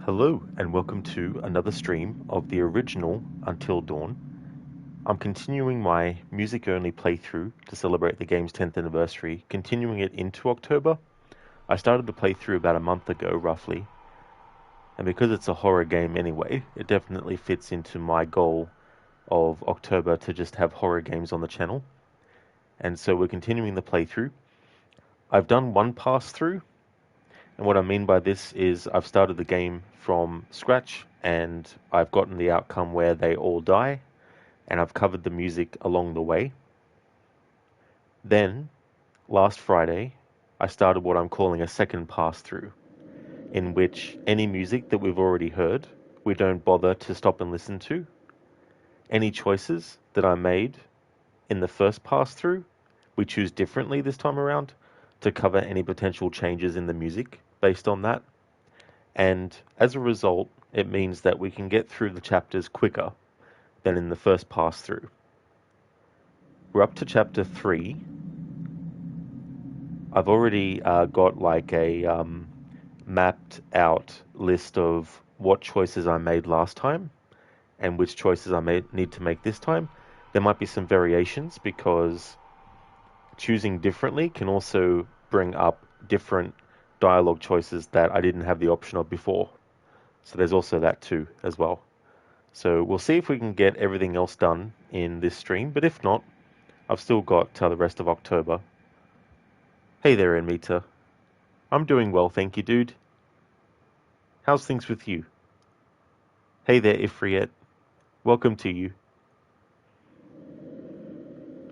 Hello, and welcome to another stream of the original Until Dawn. I'm continuing my music-only playthrough to celebrate the game's 10th anniversary, continuing it into October. I started the playthrough about a month ago, roughly, and because it's a horror game anyway, it definitely fits into my goal of October to just have horror games on the channel. And so we're continuing the playthrough. I've done one pass-through, and what I mean by this is I've started the game from scratch and I've gotten the outcome where they all die, and I've covered the music along the way. Then, last Friday, I started what I'm calling a second pass through, in which any music that we've already heard, we don't bother to stop and listen to. Any choices that I made in the first pass through, we choose differently this time around to cover any potential changes in the music based on that. And as a result, it means that we can get through the chapters quicker than in the first pass through. We're up to chapter 3. I've already got like a mapped out list of what choices I made last time and which choices I need to make this time. There might be some variations because choosing differently can also bring up different dialogue choices that I didn't have the option of before. So there's also that too as well. So we'll see if we can get everything else done in this stream, but if not, I've still got the rest of October. Hey there, Anmita. I'm doing well, thank you, dude. How's things with you? Hey there, Ifriet. Welcome to you.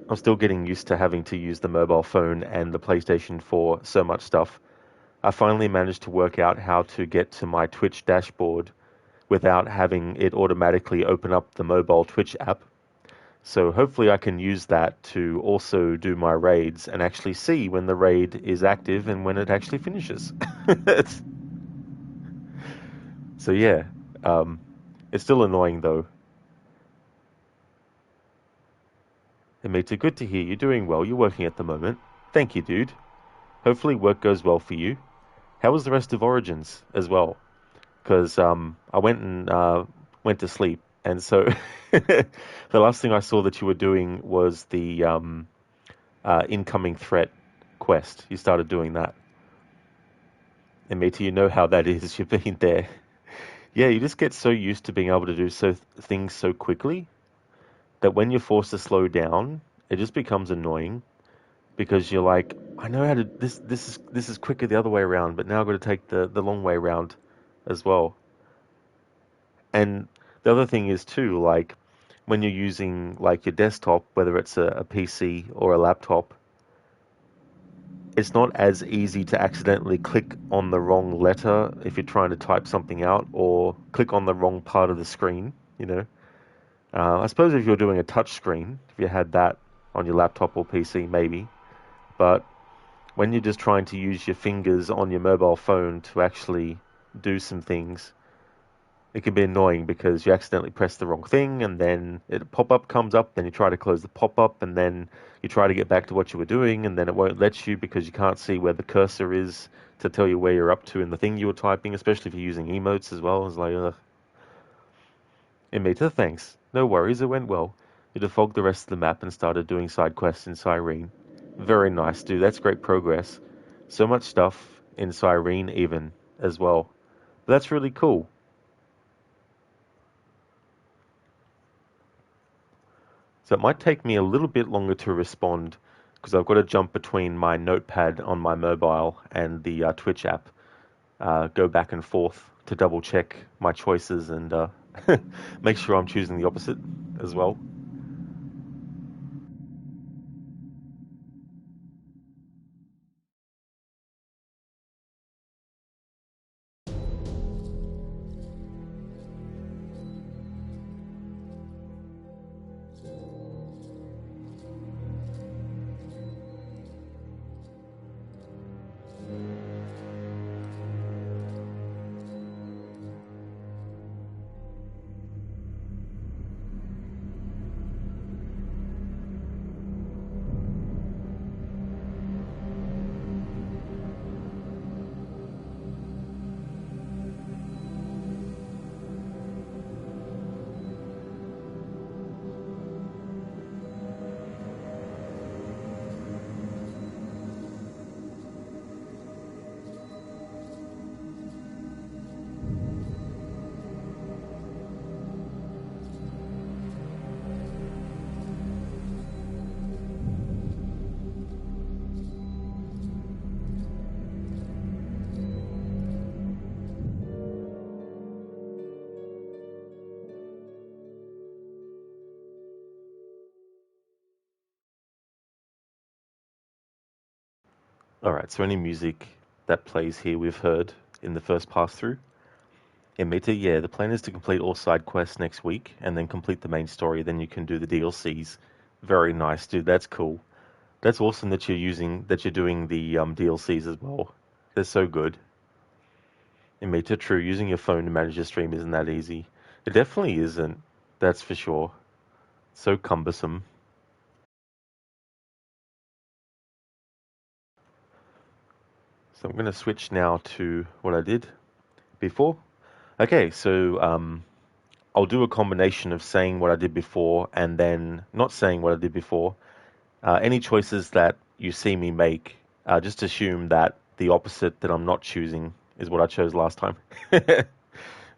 I'm still getting used to having to use the mobile phone and the PlayStation for so much stuff. I finally managed to work out how to get to my Twitch dashboard without having it automatically open up the mobile Twitch app. So hopefully I can use that to also do my raids and actually see when the raid is active and when it actually finishes. So yeah, it's still annoying though. Amita, good to hear you're doing well. You're working at the moment. Thank you, dude. Hopefully work goes well for you. How was the rest of Origins as well? Because I went to sleep, and so the last thing I saw that you were doing was the incoming threat quest. You started doing that. And Mita, you know how that is. You've been there. Yeah, you just get so used to being able to do things so quickly that when you're forced to slow down, it just becomes annoying because you're like, I know how to. This is quicker the other way around, but now I've got to take the long way around as well. And the other thing is too, like when you're using like your desktop, whether it's a PC or a laptop, it's not as easy to accidentally click on the wrong letter if you're trying to type something out or click on the wrong part of the screen, you know. I suppose if you're doing a touch screen, if you had that on your laptop or PC, maybe. But when you're just trying to use your fingers on your mobile phone to actually do some things, it can be annoying because you accidentally press the wrong thing and then a pop-up comes up, then you try to close the pop-up and then you try to get back to what you were doing and then it won't let you because you can't see where the cursor is to tell you where you're up to in the thing you were typing, especially if you're using emotes as well. It's like, ugh. Emita, thanks. No worries, it went well. You defogged the rest of the map and started doing side quests in Cyrene. Very nice, dude. That's great progress. So much stuff in Cyrene even as well. But that's really cool. So it might take me a little bit longer to respond because I've got to jump between my notepad on my mobile and the Twitch app, go back and forth to double check my choices and make sure I'm choosing the opposite as well. Alright, so any music that plays here we've heard in the first pass through. In Meta, yeah, the plan is to complete all side quests next week and then complete the main story, then you can do the DLCs. Very nice, dude, that's cool. That's awesome that you're doing the DLCs as well. They're so good. In Meta, true, using your phone to manage your stream isn't that easy. It definitely isn't, that's for sure. So cumbersome. So I'm going to switch now to what I did before. Okay, so I'll do a combination of saying what I did before and then not saying what I did before. Any choices that you see me make, just assume that the opposite that I'm not choosing is what I chose last time.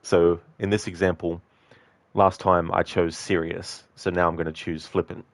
So in this example, last time I chose serious, so now I'm going to choose flippant.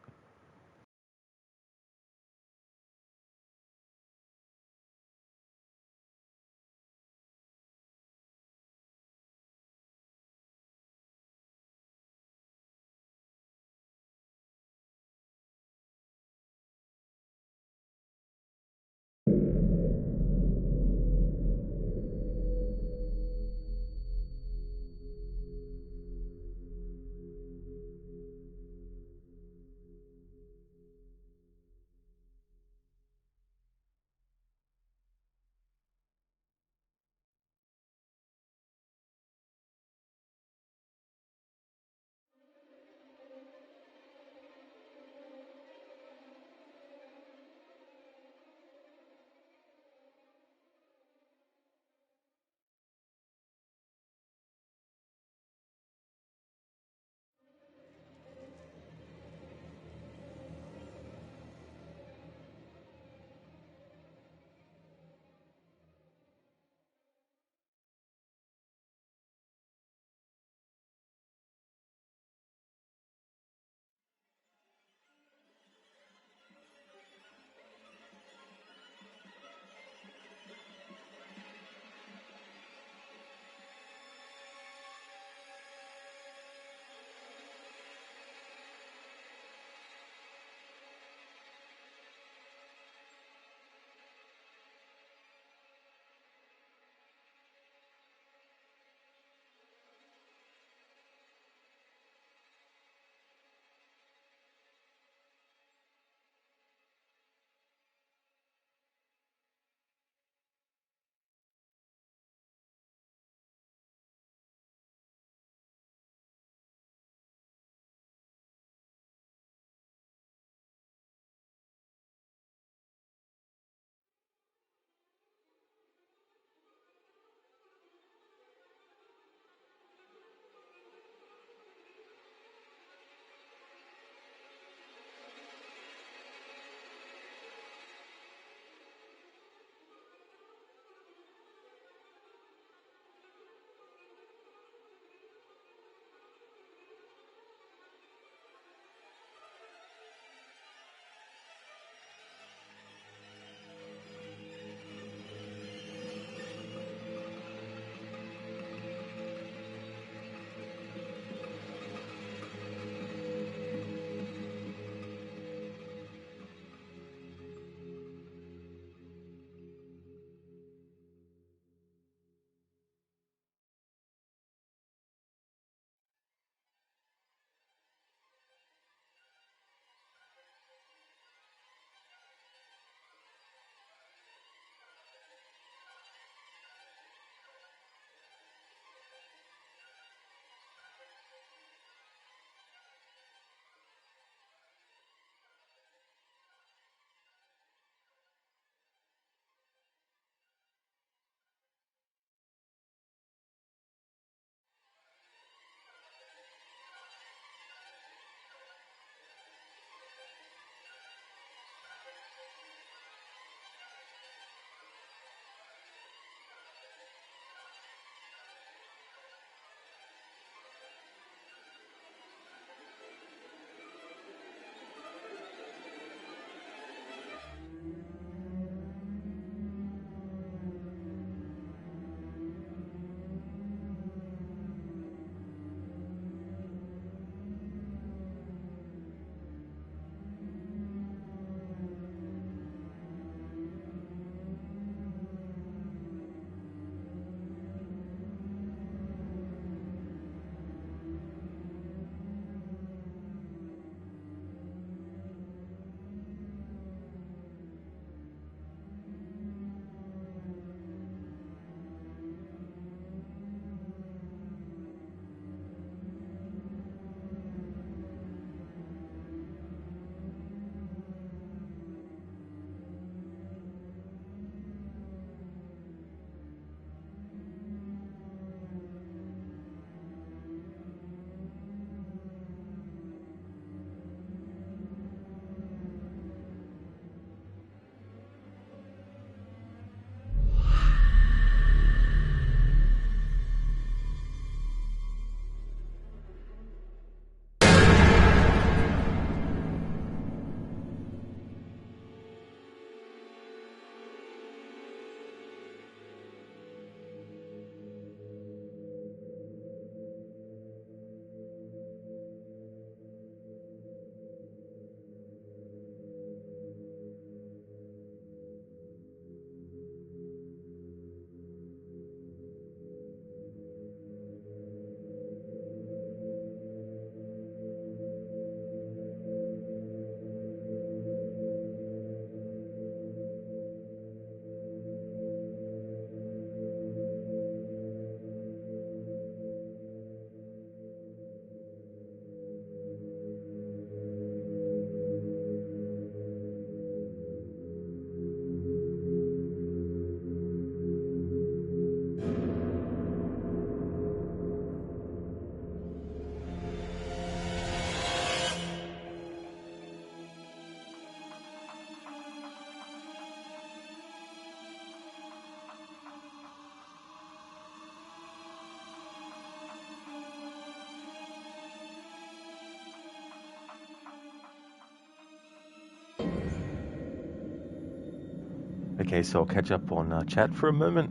Okay, so I'll catch up on chat for a moment.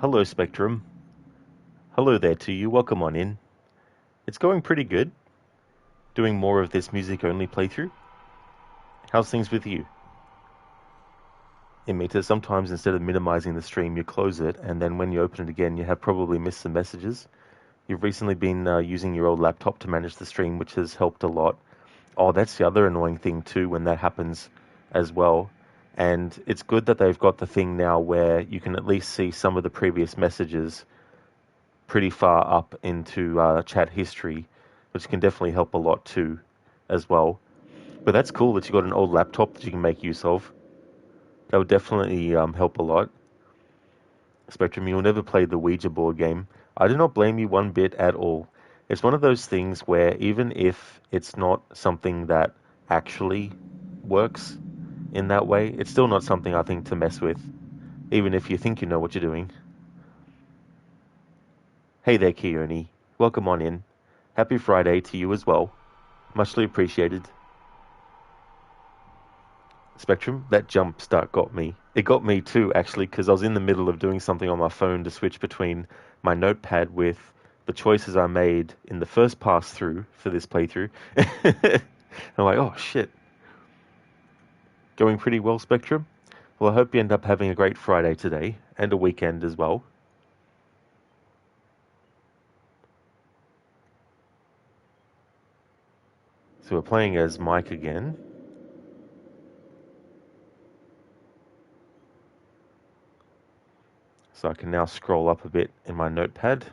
Hello, Spectrum. Hello there to you. Welcome on in. It's going pretty good. Doing more of this music-only playthrough. How's things with you? It means that sometimes instead of minimizing the stream, you close it, and then when you open it again, you have probably missed some messages. You've recently been using your old laptop to manage the stream, which has helped a lot. Oh, that's the other annoying thing too when that happens as well. And it's good that they've got the thing now where you can at least see some of the previous messages pretty far up into chat history, which can definitely help a lot too as well. But that's cool that you got an old laptop that you can make use of. That would definitely help a lot. Spectrum, you'll never play the Ouija board game. I do not blame you one bit at all. It's one of those things where even if it's not something that actually works in that way, it's still not something I think to mess with, even if you think you know what you're doing. Hey there, Keone. Welcome on in. Happy Friday to you as well. Muchly appreciated. Spectrum, that jump start got me. It got me too, actually, because I was in the middle of doing something on my phone to switch between my notepad with the choices I made in the first pass through for this playthrough. I'm like, oh shit. Going pretty well, Spectrum? Well, I hope you end up having a great Friday today and a weekend as well. So we're playing as Mike again. So I can now scroll up a bit in my notepad.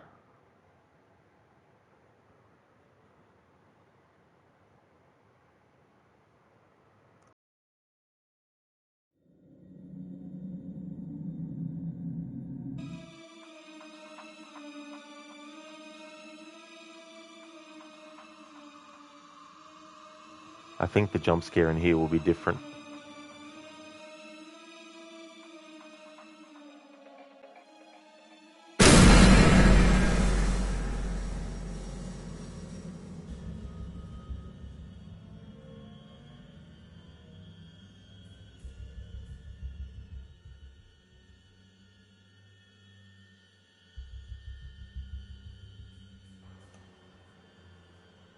I think the jump scare in here will be different.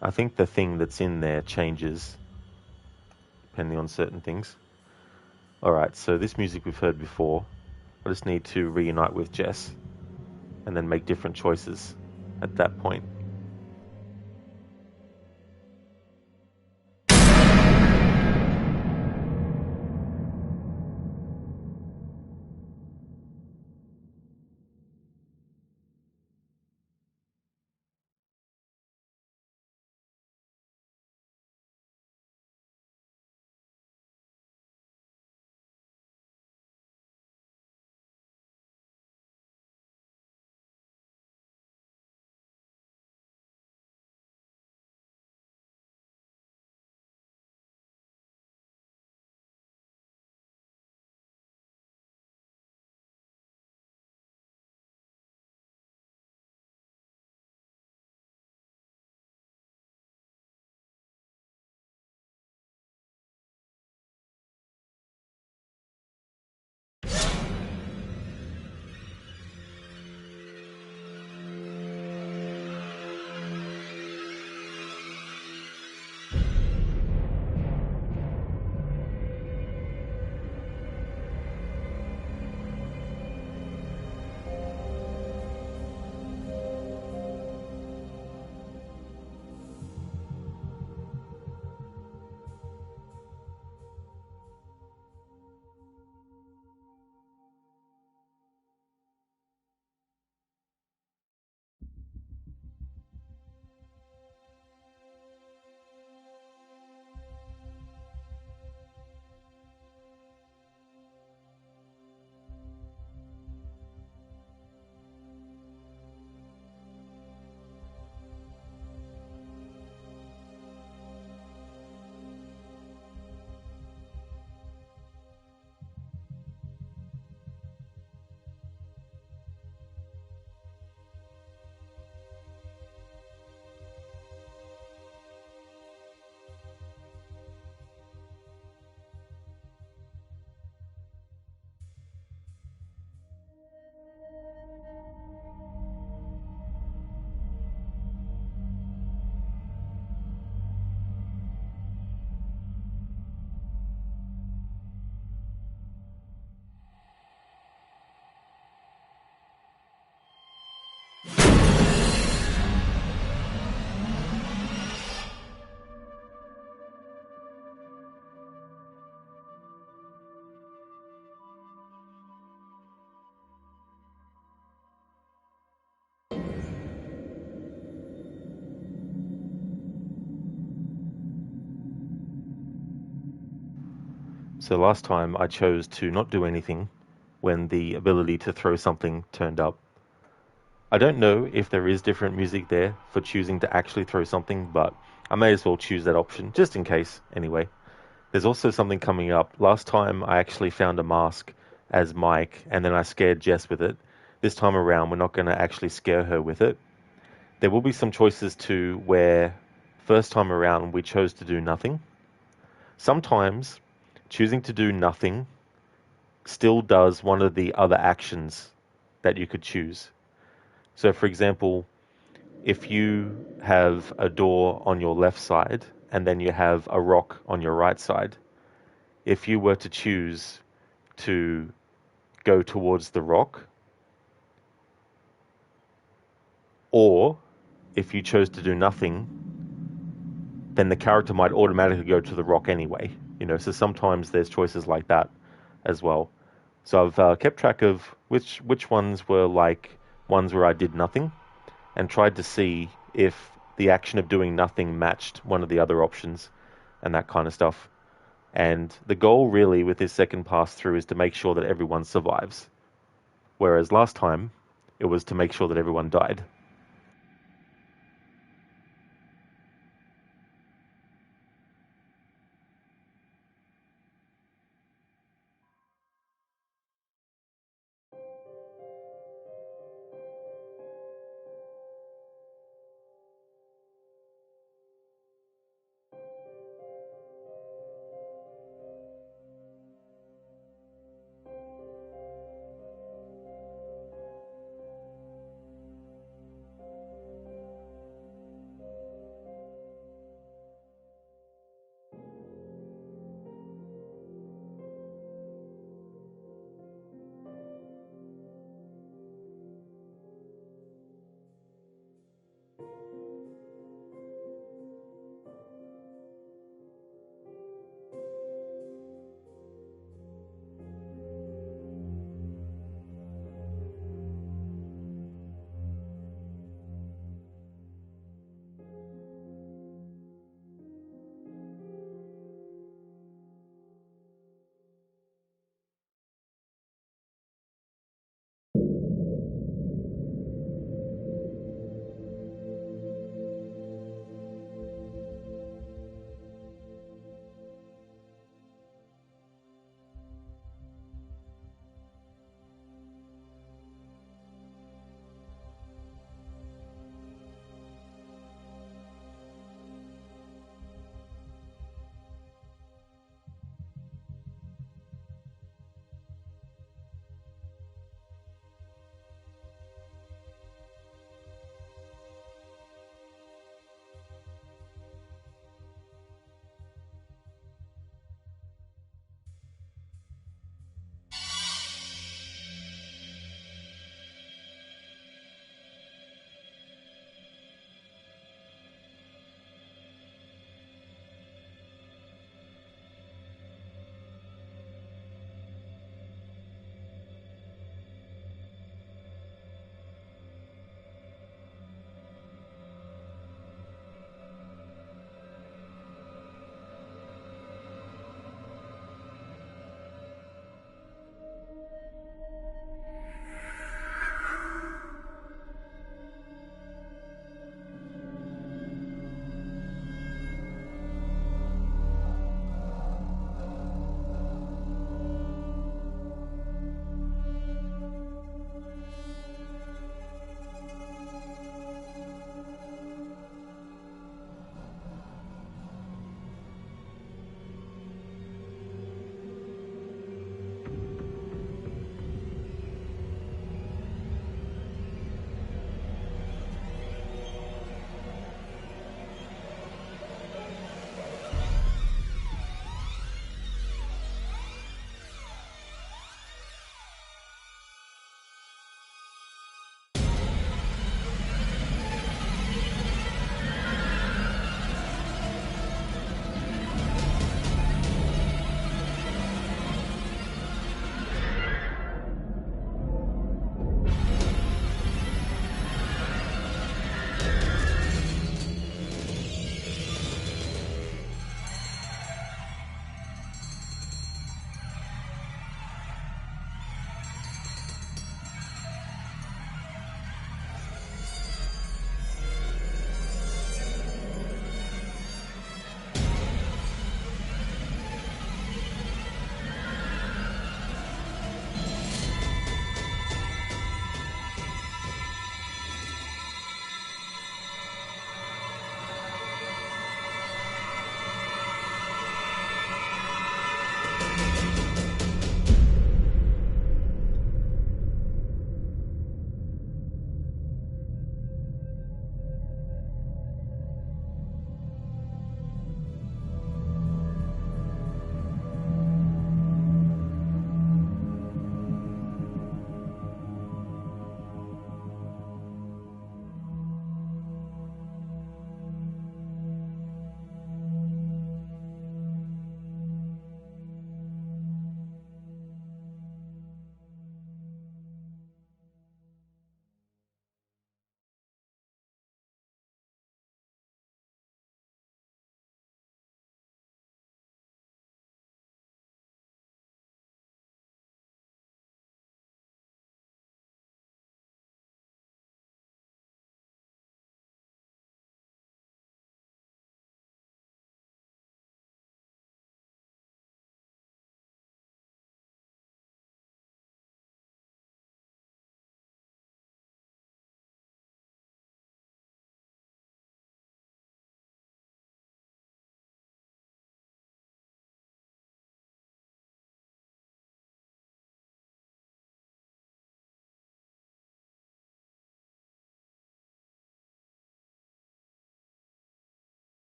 I think the thing that's in there changes depending on certain things. Alright, so this music we've heard before. I just need to reunite with Jess and then make different choices at that point. So last time I chose to not do anything when the ability to throw something turned up. I don't know if there is different music there for choosing to actually throw something, but I may as well choose that option just in case anyway. There's also something coming up. Last time I actually found a mask as Mike and then I scared Jess with it. This time around we're not going to actually scare her with it. There will be some choices too where first time around we chose to do nothing. Sometimes choosing to do nothing still does one of the other actions that you could choose. So, for example, if you have a door on your left side and then you have a rock on your right side, if you were to choose to go towards the rock, or if you chose to do nothing, then the character might automatically go to the rock anyway. So sometimes there's choices like that as well. So I've kept track of which ones were like ones where I did nothing, and tried to see if the action of doing nothing matched one of the other options and that kind of stuff. And the goal really with this second pass through is to make sure that everyone survives. Whereas last time, it was to make sure that everyone died.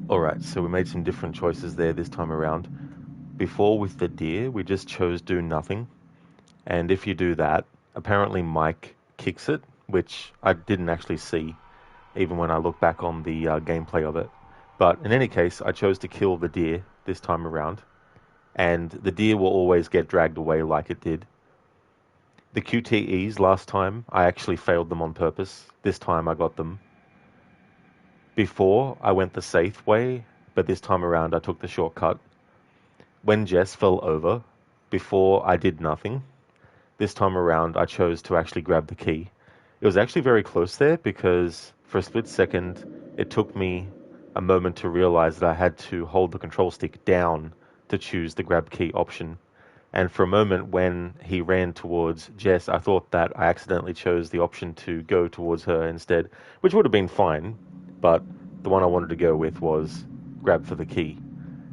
All right, so we made some different choices there this time around. Before with the deer, we just chose do nothing. And if you do that, apparently Mike kicks it, which I didn't actually see, even when I look back on the gameplay of it. But in any case, I chose to kill the deer this time around, and the deer will always get dragged away like it did. The QTEs last time, I actually failed them on purpose. This time I got them. Before, I went the safe way, but this time around I took the shortcut. When Jess fell over, before I did nothing. This time around, I chose to actually grab the key. It was actually very close there because for a split second, it took me a moment to realize that I had to hold the control stick down to choose the grab key option. And for a moment, when he ran towards Jess, I thought that I accidentally chose the option to go towards her instead, which would have been fine, but the one I wanted to go with was grab for the key.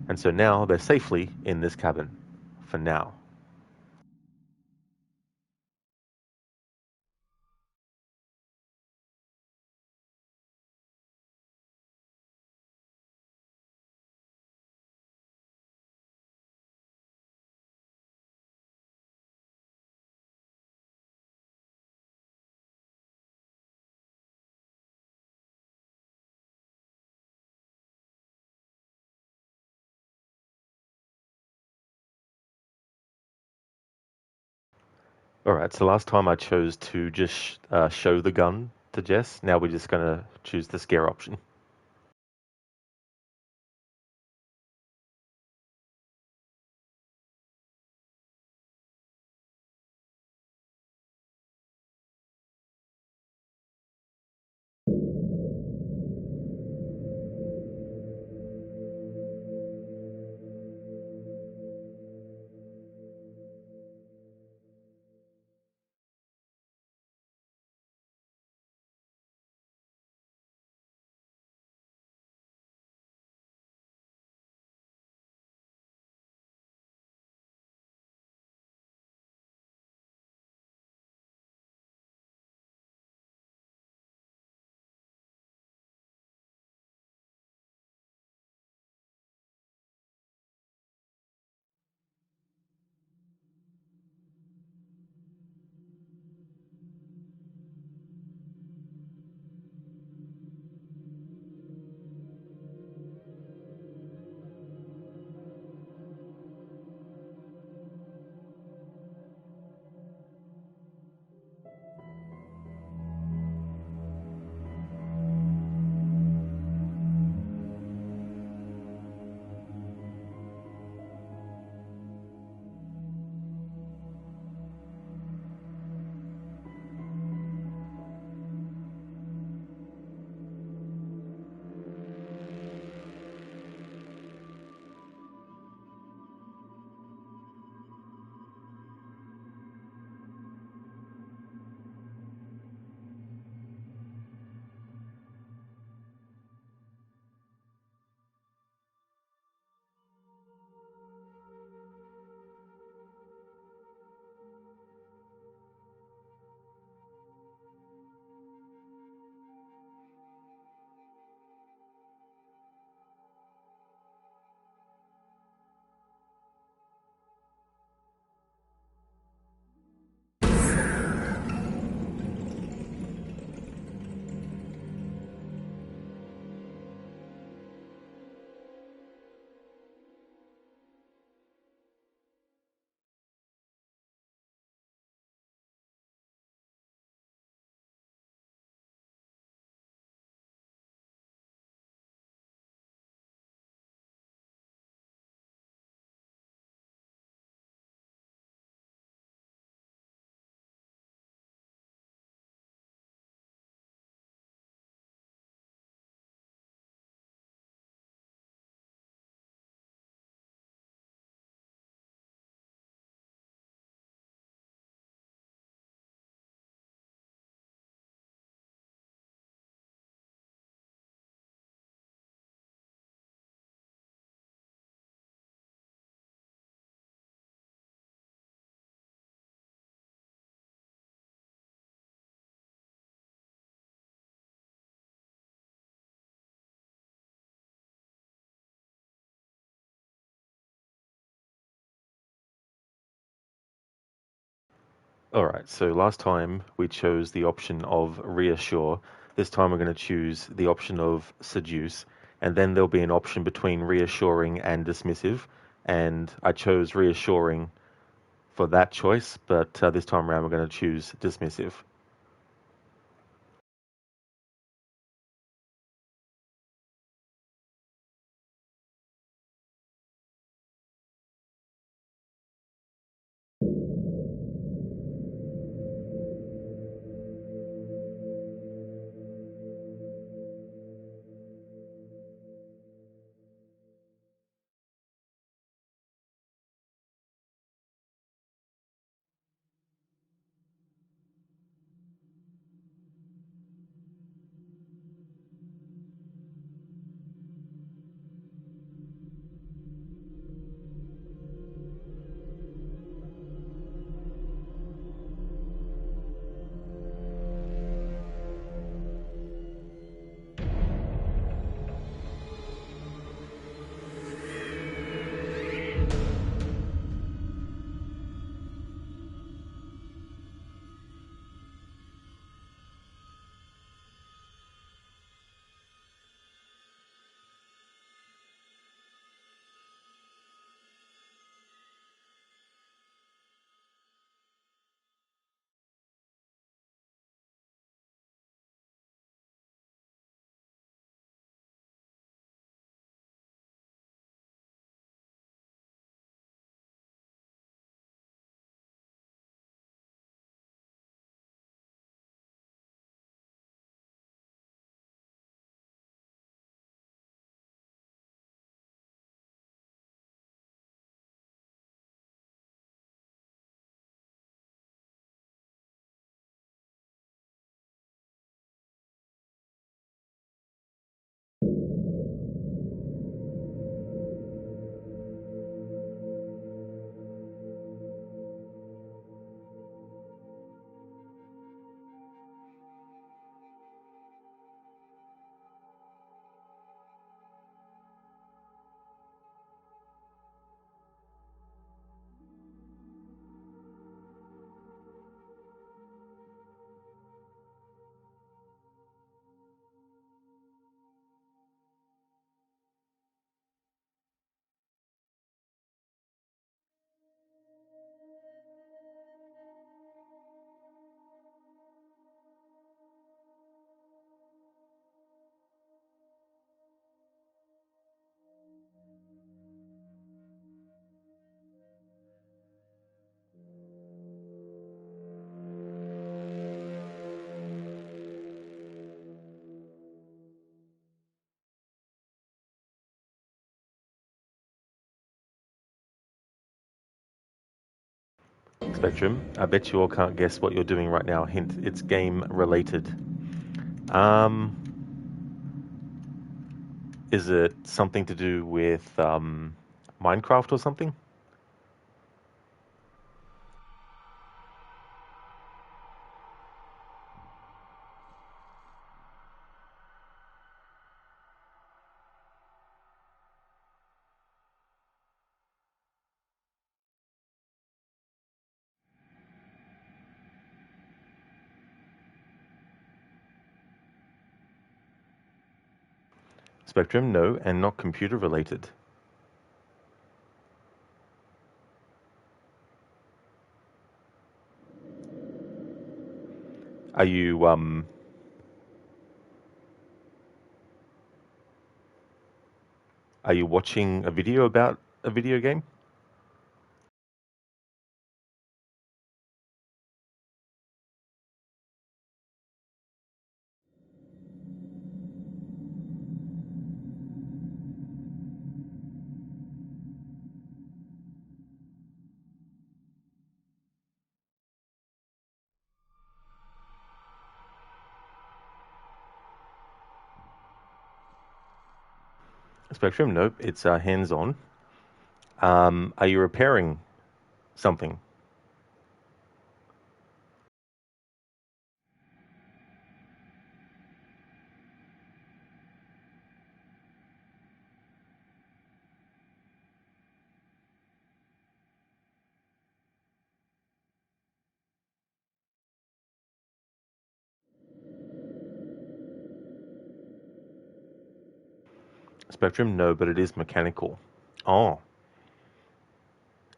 And so now they're safely in this cabin. For now. All right, so last time I chose to just show the gun to Jess. Now we're just going to choose the scare option. All right, so last time we chose the option of reassure. This time we're going to choose the option of seduce, and then there'll be an option between reassuring and dismissive. And I chose reassuring for that choice, but this time around we're going to choose dismissive. Spectrum, I bet you all can't guess what you're doing right now. Hint, it's game related. Um, is it something to do with Minecraft or something? Spectrum, no, and not computer related. Are you are you watching a video about a video game? Spectrum, nope, it's hands-on. Are you repairing something? Spectrum, no, but it is mechanical. Oh,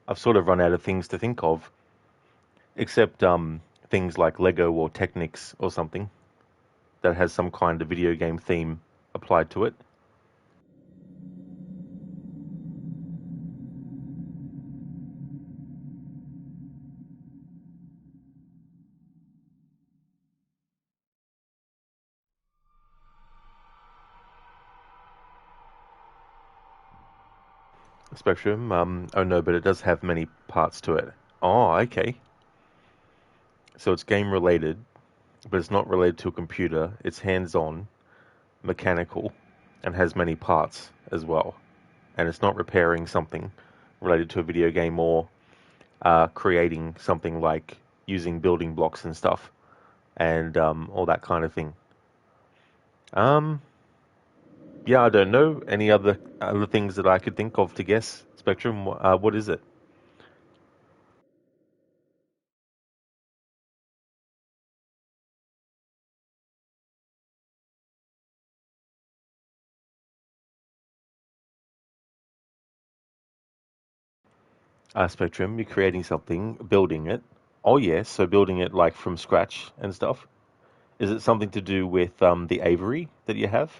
I've sort of run out of things to think of, except things like Lego or Technics or something that has some kind of video game theme applied to it. Spectrum, oh no, but it does have many parts to it. Oh, okay. So it's game related, but it's not related to a computer. It's hands-on, mechanical, and has many parts as well. And it's not repairing something related to a video game or creating something like using building blocks and stuff and all that kind of thing. Um, yeah, I don't know any other things that I could think of to guess. Spectrum, what is it? Spectrum, you're creating something, building it. Oh yes, so building it like from scratch and stuff. Is it something to do with the aviary that you have?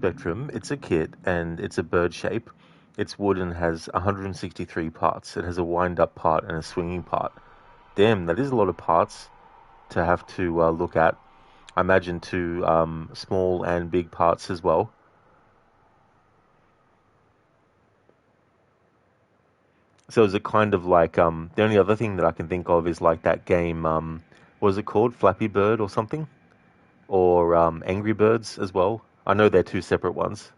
Spectrum, it's a kit and it's a bird shape. It's wood and has 163 parts. It has a wind up part and a swinging part. Damn, that is a lot of parts to have to look at. I imagine two small and big parts as well. So is it kind of like the only other thing that I can think of is like that game what was it called? Flappy Bird or something? or Angry Birds as well? I know they're two separate ones.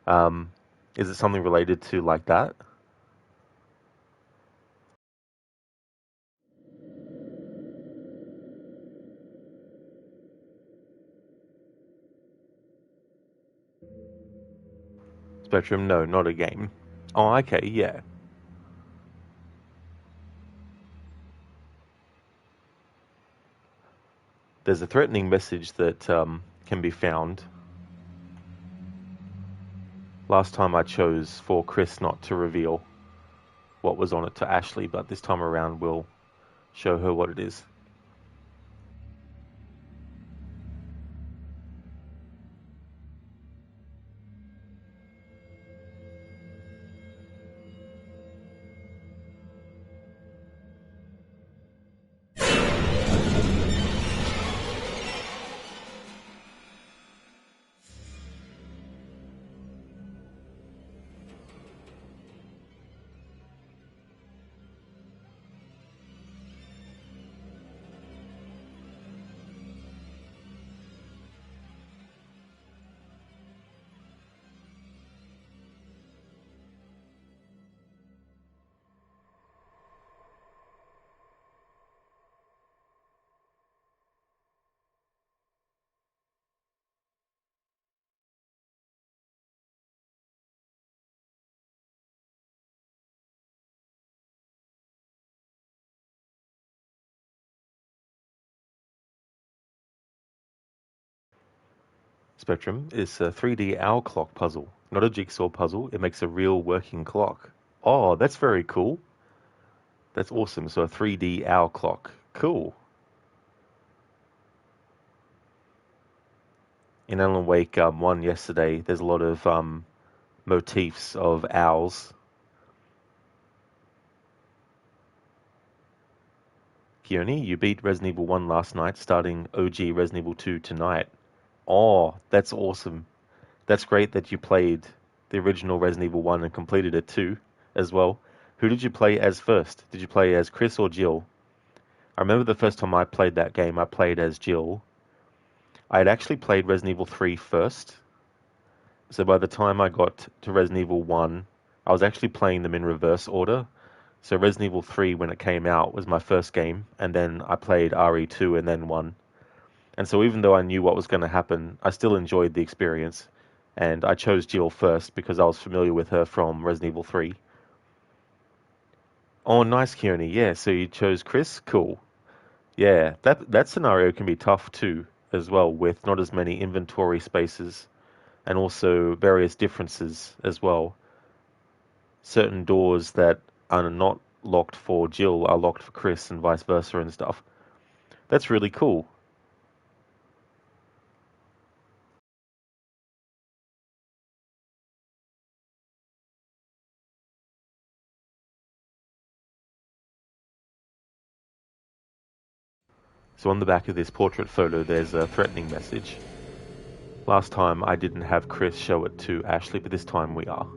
Um, is it something related to like that? Spectrum? No, not a game. Oh, okay, yeah. There's a threatening message that can be found. Last time I chose for Chris not to reveal what was on it to Ashley, but this time around we'll show her what it is. Spectrum is a 3D owl clock puzzle, not a jigsaw puzzle. It makes a real working clock. Oh, that's very cool. That's awesome. So a 3D owl clock. Cool. In Alan Wake 1 yesterday, there's a lot of motifs of owls. Keone, you beat Resident Evil 1 last night, starting OG Resident Evil 2 tonight. Oh, that's awesome. That's great that you played the original Resident Evil 1 and completed it too, as well. Who did you play as first? Did you play as Chris or Jill? I remember the first time I played that game, I played as Jill. I had actually played Resident Evil 3 first, so by the time I got to Resident Evil 1, I was actually playing them in reverse order. So Resident Evil 3, when it came out, was my first game, and then I played RE2 and then 1. And so even though I knew what was going to happen, I still enjoyed the experience. And I chose Jill first because I was familiar with her from Resident Evil 3. Oh, nice, Keone. Yeah, so you chose Chris? Cool. Yeah, that scenario can be tough too, as well, with not as many inventory spaces and also various differences as well. Certain doors that are not locked for Jill are locked for Chris and vice versa and stuff. That's really cool. So on the back of this portrait photo, there's a threatening message. Last time I didn't have Chris show it to Ashley, but this time we are.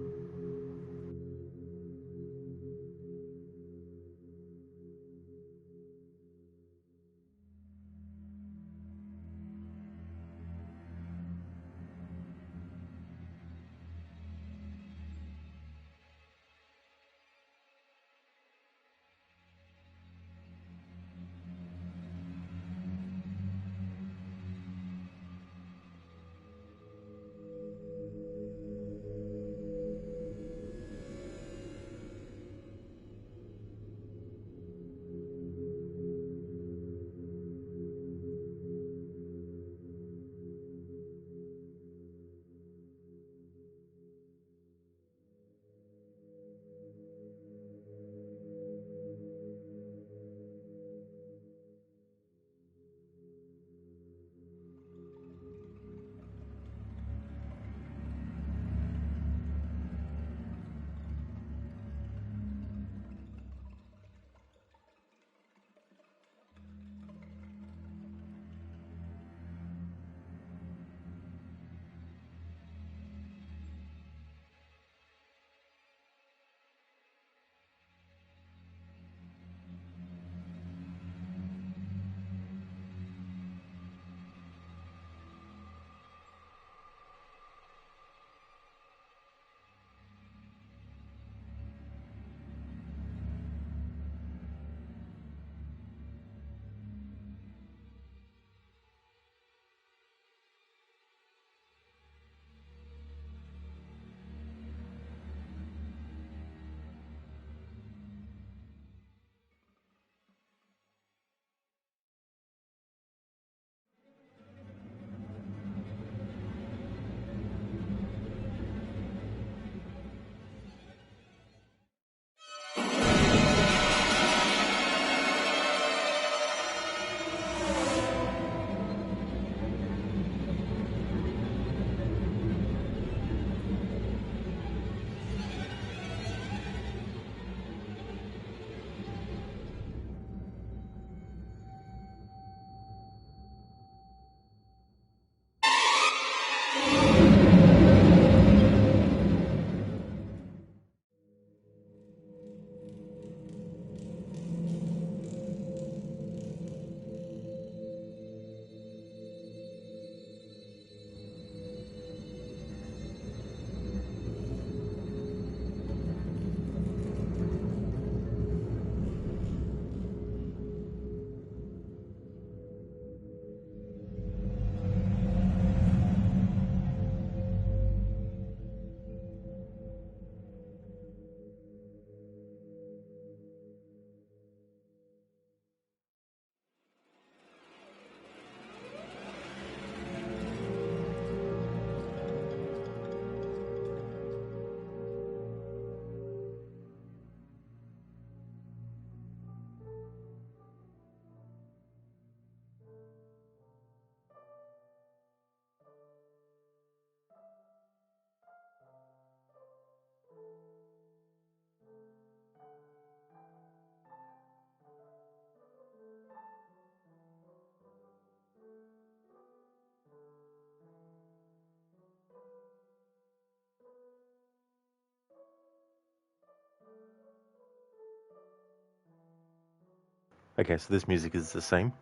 Okay, so this music is the same.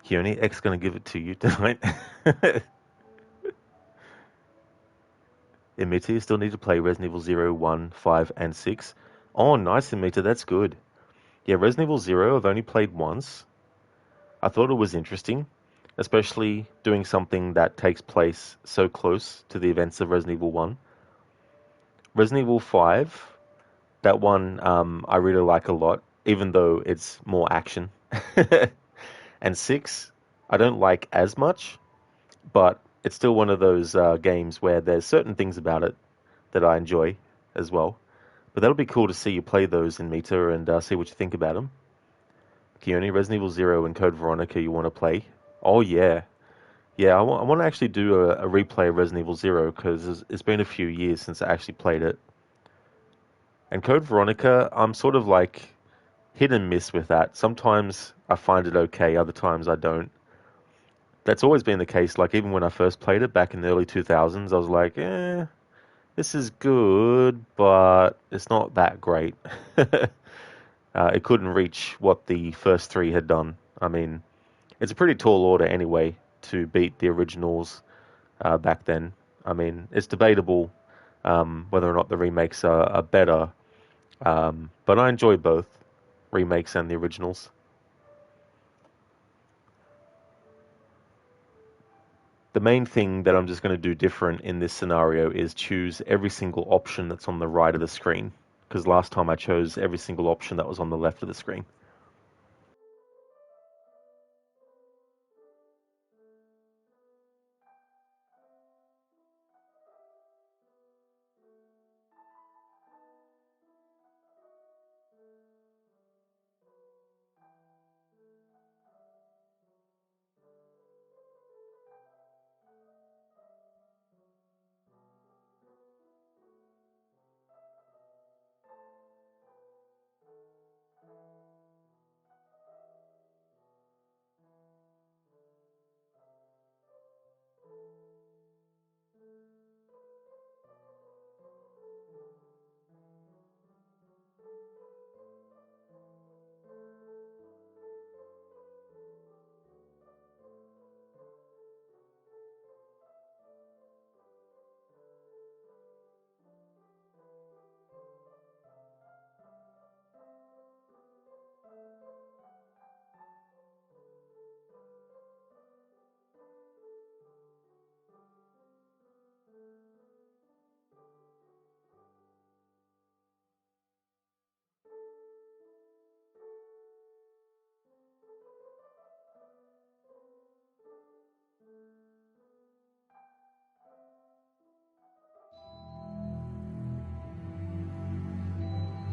Keone, X gonna give it to you tonight. Emitter, you still need to play Resident Evil 0, 1, 5, and 6. Oh, nice, Emitter, that's good. Yeah, Resident Evil 0, I've only played once. I thought it was interesting, especially doing something that takes place so close to the events of Resident Evil 1. Resident Evil 5, that one I really like a lot, even though it's more action. And 6, I don't like as much, but it's still one of those games where there's certain things about it that I enjoy as well. But that'll be cool to see you play those in Meta and see what you think about them. Keone, Resident Evil 0 and Code Veronica you want to play? Oh, yeah. Yeah, I want to actually do a replay of Resident Evil 0 because it's been a few years since I actually played it. And Code Veronica, I'm sort of like hit and miss with that. Sometimes I find it okay, other times I don't. That's always been the case. Like, even when I first played it back in the early 2000s, I was like, this is good, but it's not that great. It couldn't reach what the first three had done. I mean, it's a pretty tall order anyway to beat the originals back then. I mean, it's debatable whether or not the remakes are better, but I enjoy both remakes and the originals. The main thing that I'm just going to do different in this scenario is choose every single option that's on the right of the screen, because last time I chose every single option that was on the left of the screen.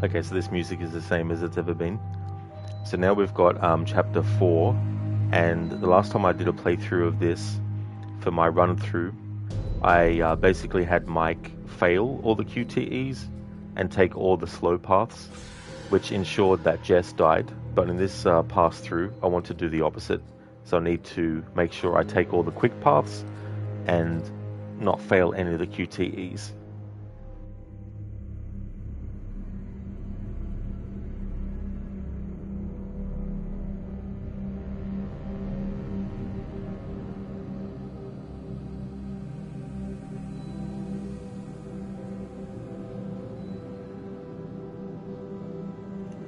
Okay, so this music is the same as it's ever been. So now we've got chapter 4, and the last time I did a playthrough of this for my run through, I basically had Mike fail all the QTEs and take all the slow paths, which ensured that Jess died. But in this pass through, I want to do the opposite. So I need to make sure I take all the quick paths and not fail any of the QTEs.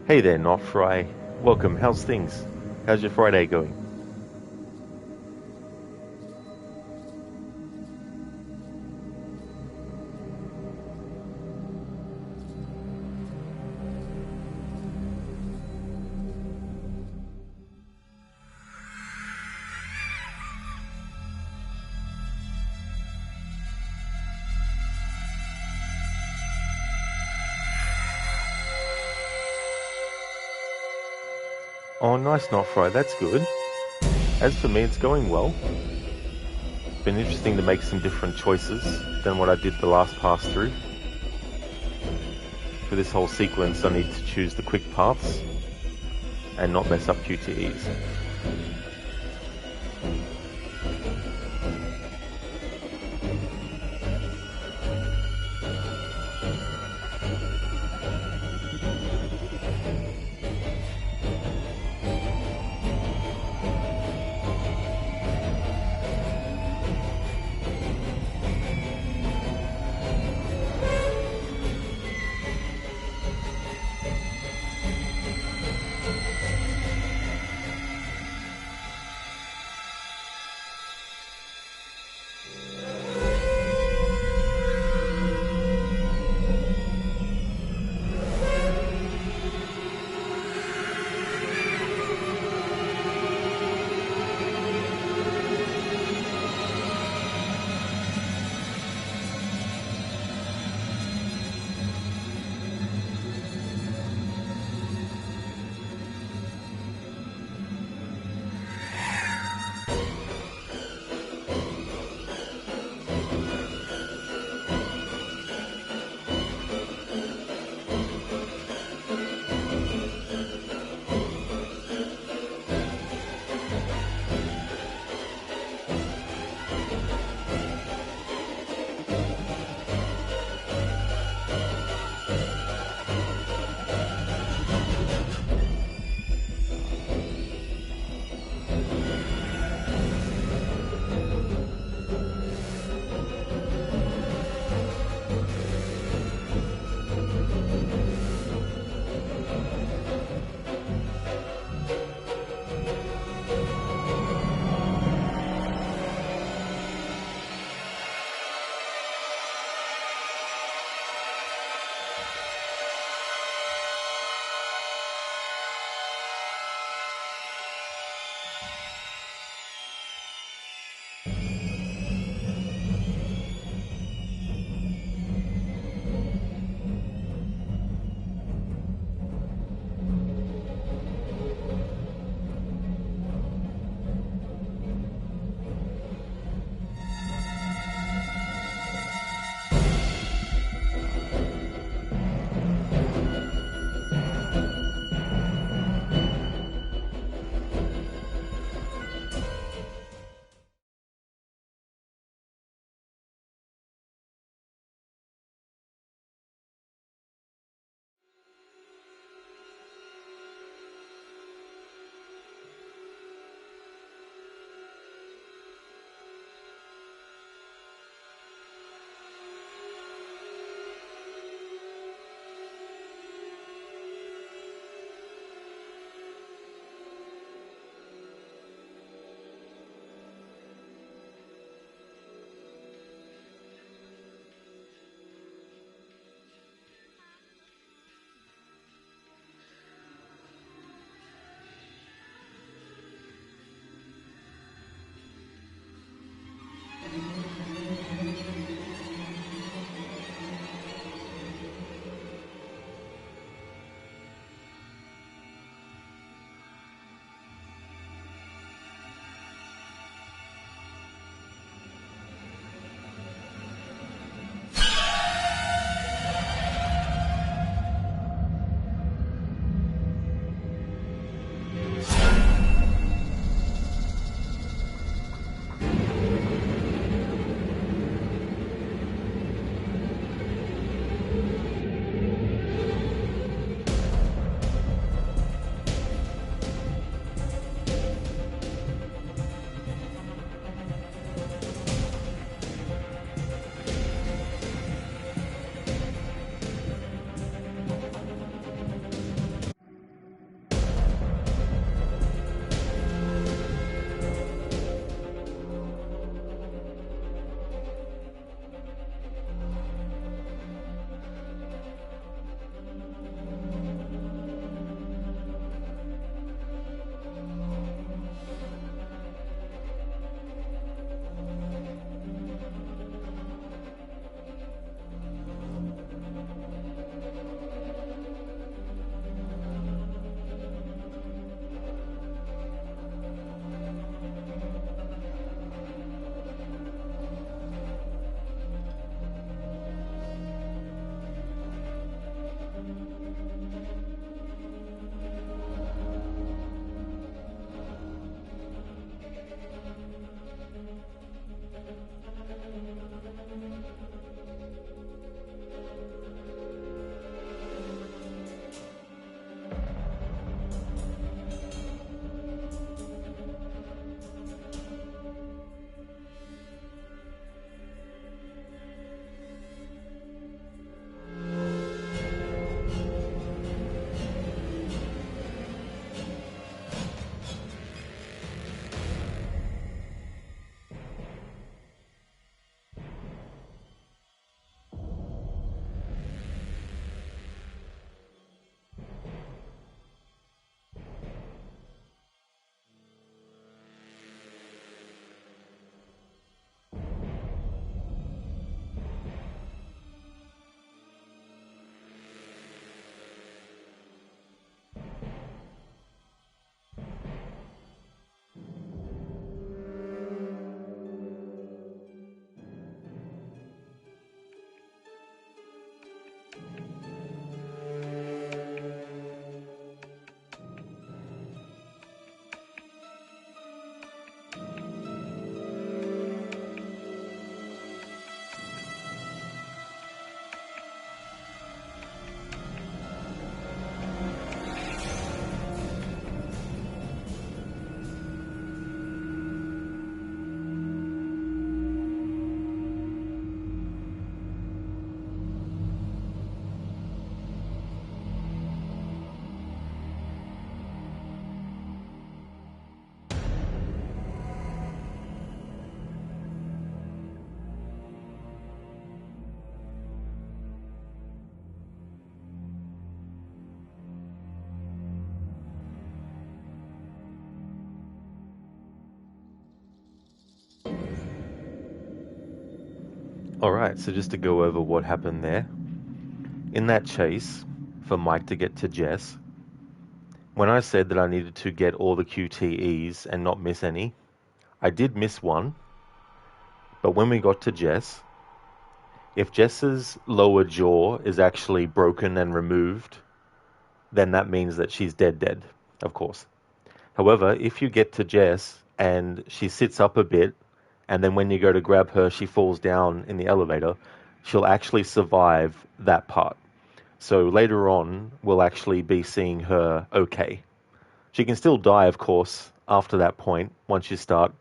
Hey there, Not Fry. Welcome. How's things? How's your Friday going? Oh, nice, Not Fry. That's good. As for me, it's going well. It's been interesting to make some different choices than what I did the last pass through. For this whole sequence, I need to choose the quick paths and not mess up QTEs. Alright, so just to go over what happened there. In that chase, for Mike to get to Jess, when I said that I needed to get all the QTEs and not miss any, I did miss one, but when we got to Jess, if Jess's lower jaw is actually broken and removed, then that means that she's dead, of course. However, if you get to Jess and she sits up a bit, and then when you go to grab her, she falls down in the elevator, she'll actually survive that part. So later on, we'll actually be seeing her okay. She can still die, of course, after that point, once you start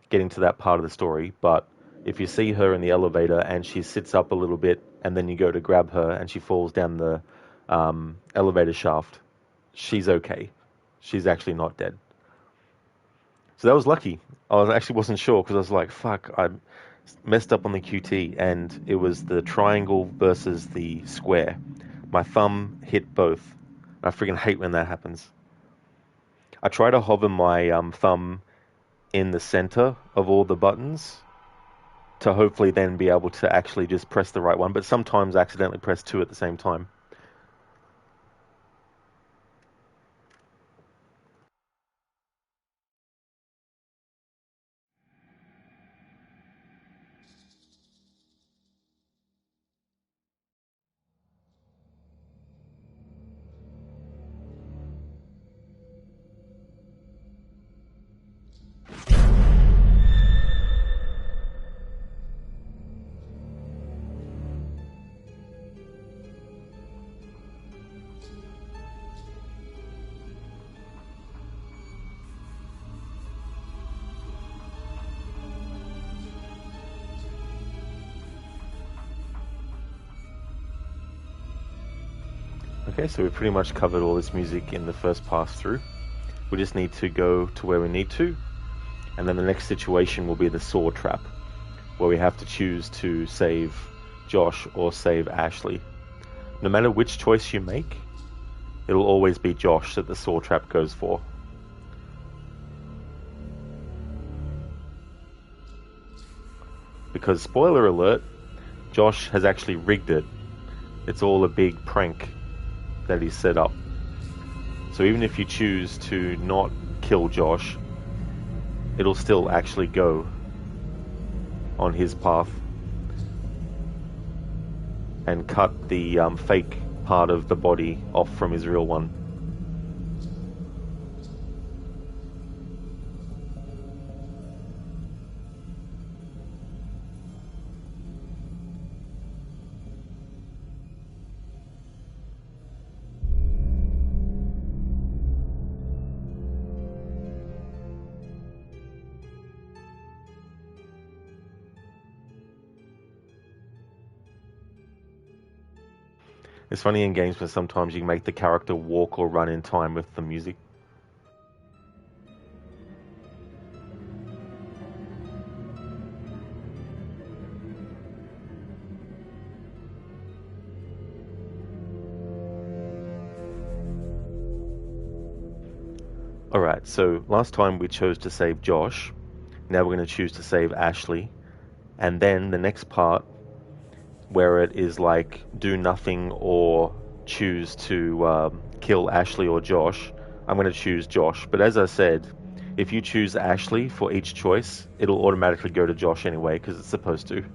getting to that part of the story, but if you see her in the elevator and she sits up a little bit, and then you go to grab her and she falls down the elevator shaft, she's okay. She's actually not dead. So that was lucky. Actually wasn't sure because I was like, fuck, I messed up on the QT and it was the triangle versus the square. My thumb hit both. I freaking hate when that happens. I try to hover my thumb in the center of all the buttons to hopefully then be able to actually just press the right one, but sometimes I accidentally press two at the same time. Okay, so we've pretty much covered all this music in the first pass through. We just need to go to where we need to, and then the next situation will be the saw trap, where we have to choose to save Josh or save Ashley. No matter which choice you make, it'll always be Josh that the saw trap goes for. Because, spoiler alert, Josh has actually rigged it. It's all a big prank that he's set up. So even if you choose to not kill Josh, it'll still actually go on his path and cut the fake part of the body off from his real one. It's funny in games where sometimes you can make the character walk or run in time with the music. Alright, so last time we chose to save Josh. Now we're going to choose to save Ashley. And then the next part, where it is like do nothing or choose to kill Ashley or Josh, I'm going to choose Josh. But as I said, if you choose Ashley for each choice, it'll automatically go to Josh anyway, because it's supposed to.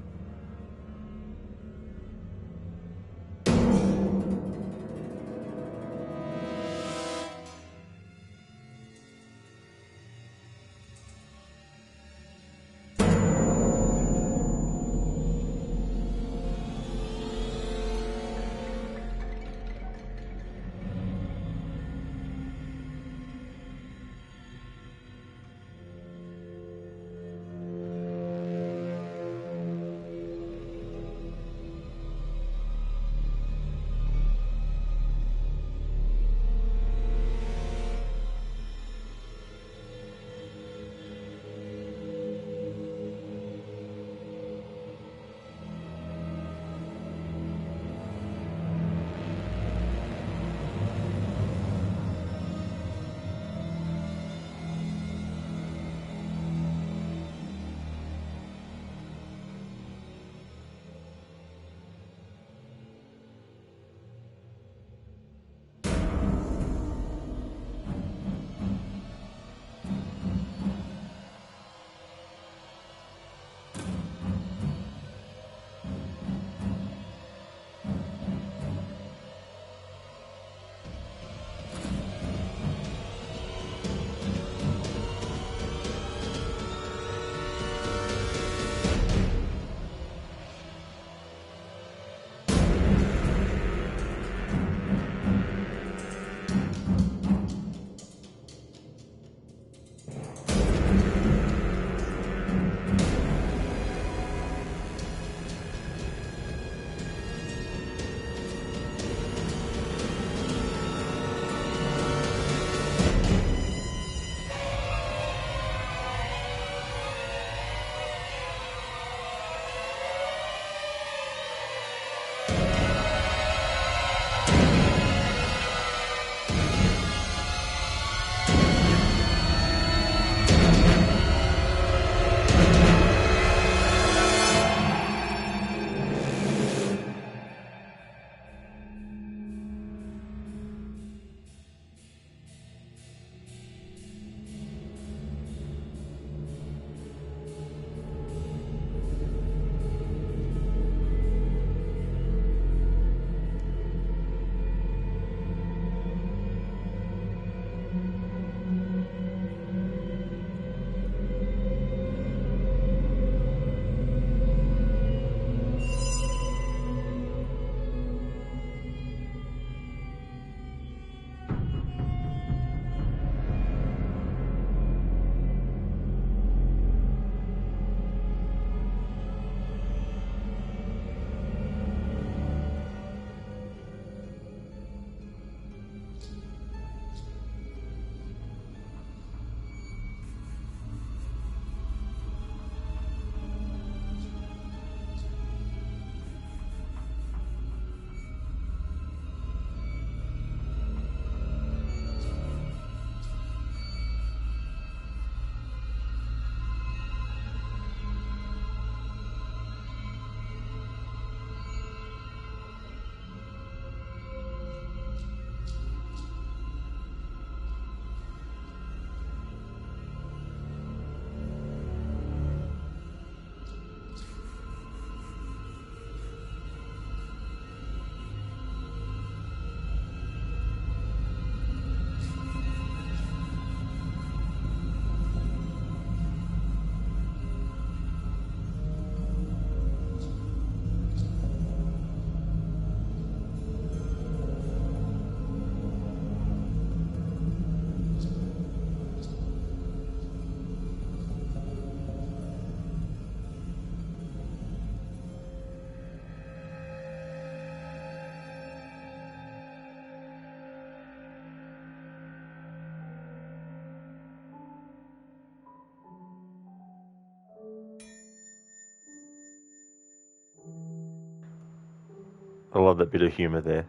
love that bit of humor there.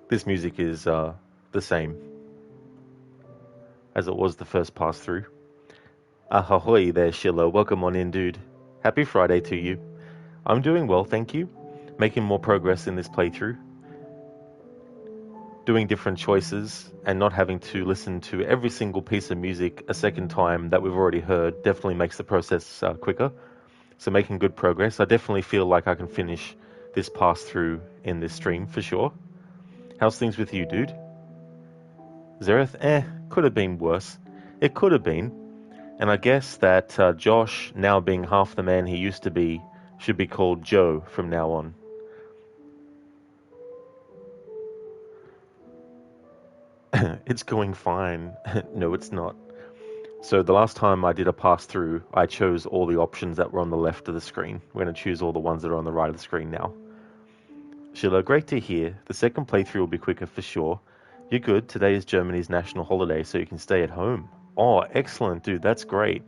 This music is the same as it was the first pass through. Ahoy there, Sheila. Welcome on in, dude. Happy Friday to you. I'm doing well, thank you. Making more progress in this playthrough. Doing different choices and not having to listen to every single piece of music a second time that we've already heard definitely makes the process quicker. So making good progress. I definitely feel like I can finish this pass through in this stream for sure. How's things with you, dude? Zereth? Could have been worse. It could have been. And I guess that Josh, now being half the man he used to be, should be called Joe from now on. It's going fine. No, it's not. So the last time I did a pass through, I chose all the options that were on the left of the screen. We're going to choose all the ones that are on the right of the screen now. Sheila, great to hear. The second playthrough will be quicker for sure. You're good. Today is Germany's national holiday, so you can stay at home. Oh, excellent, dude. That's great.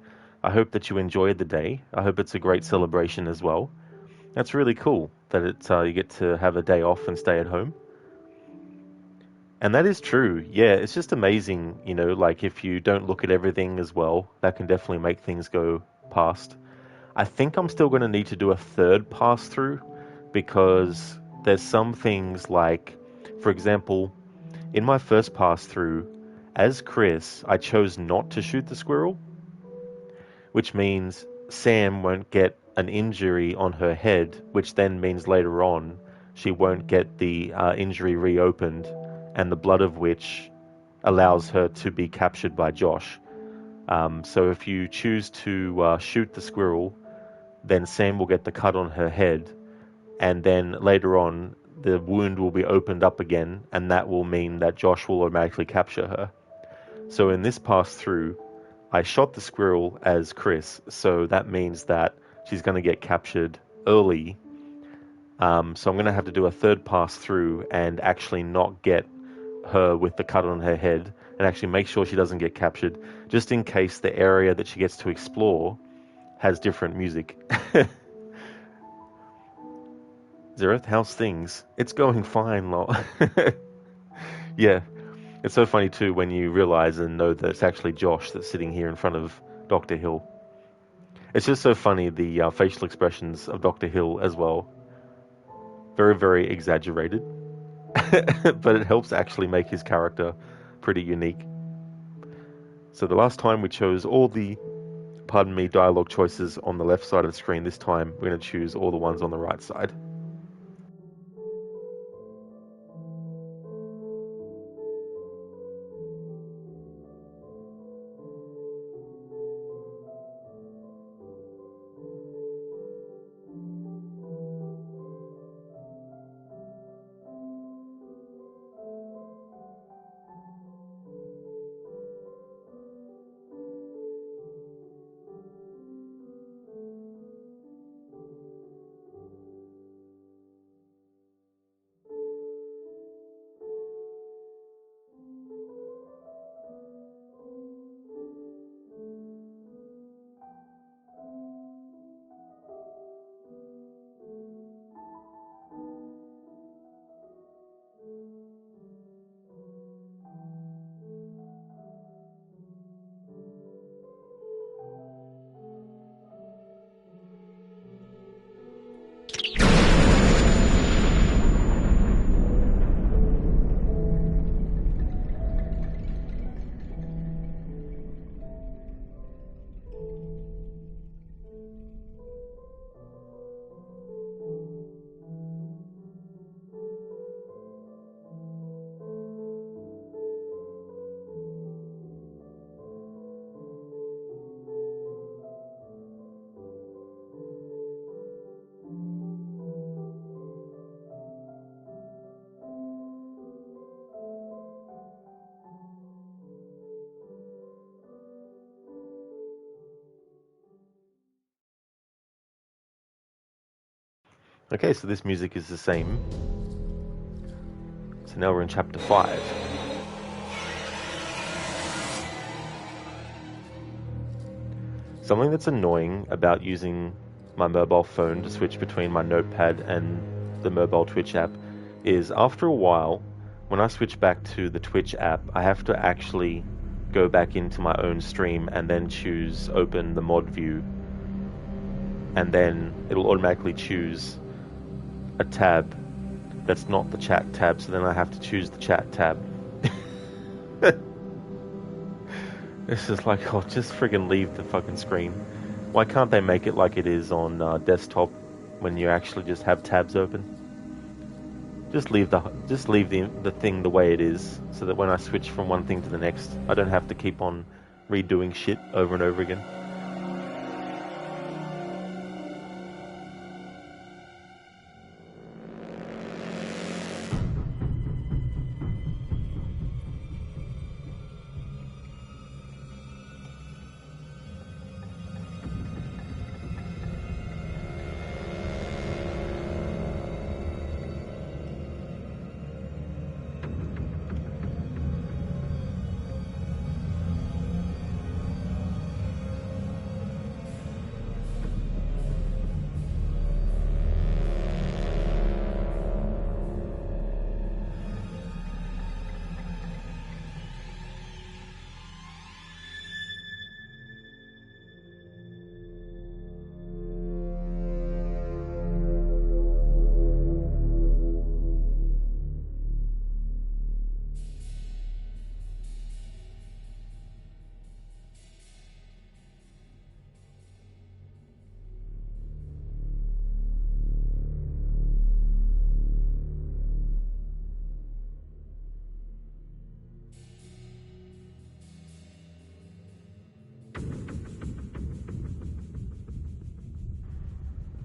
I hope that you enjoyed the day. I hope it's a great celebration as well. That's really cool that you get to have a day off and stay at home. And that is true. Yeah, it's just amazing, like if you don't look at everything as well, that can definitely make things go past. I think I'm still going to need to do a third pass through because there's some things like, for example, in my first pass through, as Chris, I chose not to shoot the squirrel, which means Sam won't get an injury on her head, which then means later on she won't get the injury reopened, and the blood of which allows her to be captured by Josh. So if you choose to shoot the squirrel, then Sam will get the cut on her head, and then later on the wound will be opened up again, and that will mean that Josh will automatically capture her. So in this pass through, I shot the squirrel as Chris, so that means that she's going to get captured early. So I'm going to have to do a third pass through and actually not get her with the cut on her head and actually make sure she doesn't get captured, just in case the area that she gets to explore has different music. Zereth, how's things? It's going fine, lol. Yeah, it's so funny too when you realize and know that it's actually Josh that's sitting here in front of Dr. Hill. It's just so funny, the facial expressions of Dr. Hill as well. Very, very exaggerated. But it helps actually make his character pretty unique. So the last time we chose all the, dialogue choices on the left side of the screen. This time we're going to choose all the ones on the right side. Okay, so this music is the same. So now we're in chapter 5. Something that's annoying about using my mobile phone to switch between my notepad and the mobile Twitch app is after a while, when I switch back to the Twitch app, I have to actually go back into my own stream and then choose open the mod view, and then it'll automatically choose a tab that's not the chat tab, so then I have to choose the chat tab. It's just like, oh, just friggin' leave the fucking screen. Why can't they make it like it is on desktop when you actually just have tabs open? Just leave the thing the way it is, so that when I switch from one thing to the next, I don't have to keep on redoing shit over and over again.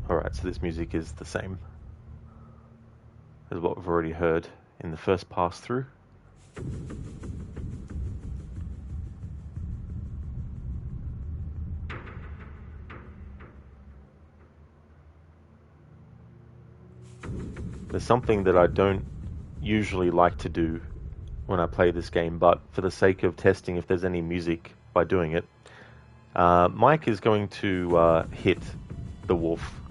Alright, so this music is the same as what we've already heard in the first pass through. There's something that I don't usually like to do when I play this game, but for the sake of testing if there's any music by doing it, Mike is going to hit the wolf.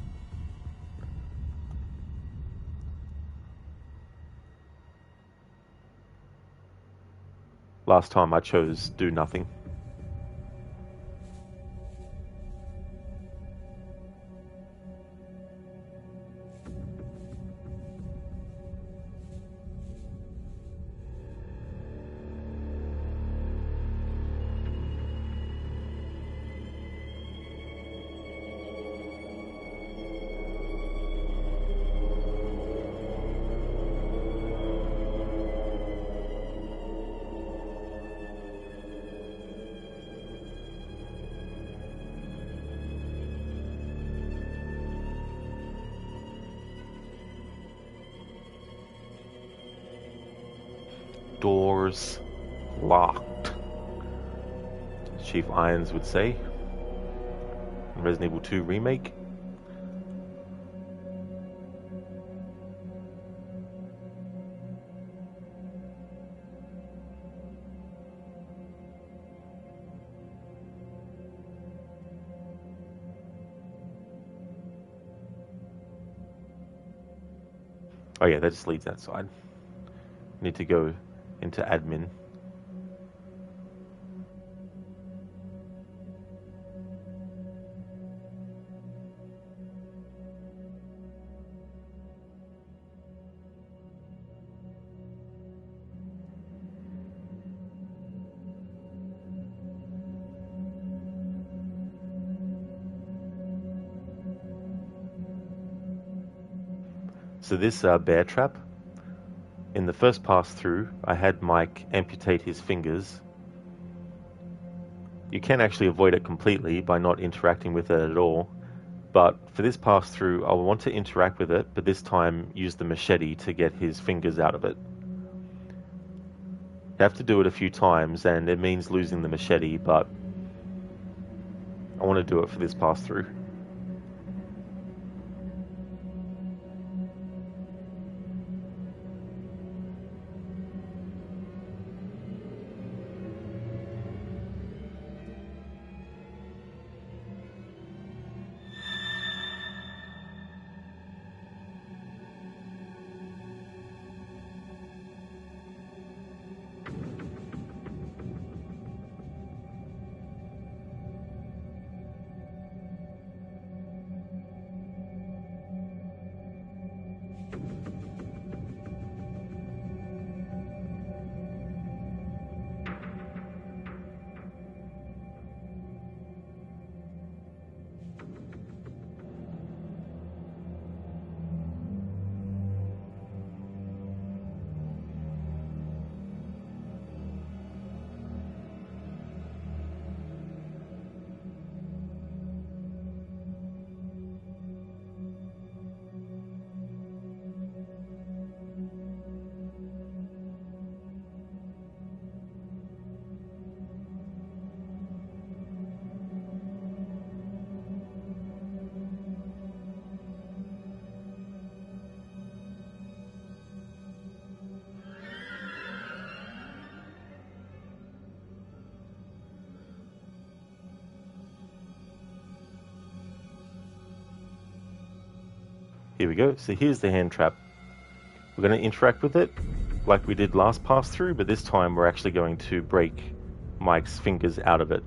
Last time I chose do nothing. Doors locked, Chief Irons would say in Resident Evil 2 Remake. Oh yeah, that just leads outside. Need to go into admin. So this bear trap, in the first pass through, I had Mike amputate his fingers. You can actually avoid it completely by not interacting with it at all. But for this pass through, I want to interact with it, but this time use the machete to get his fingers out of it. You have to do it a few times, and it means losing the machete, but I want to do it for this pass through. Here we go. So here's the hand trap. We're going to interact with it like we did last pass through, but this time we're actually going to break Mike's fingers out of it.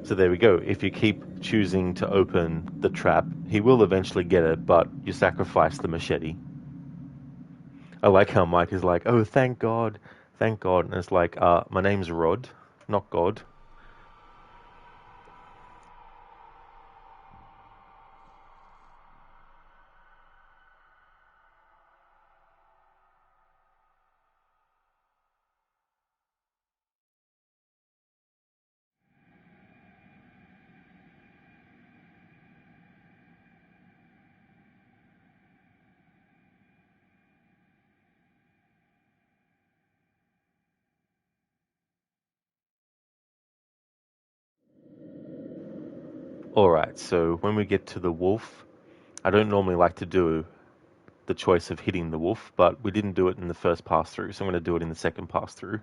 So there we go. If you keep choosing to open the trap, he will eventually get it, but you sacrifice the machete. I like how Mike is like, oh, thank God, thank God. And it's like, my name's Rod, not God. Alright, so when we get to the wolf, I don't normally like to do the choice of hitting the wolf, but we didn't do it in the first pass through, so I'm going to do it in the second pass through.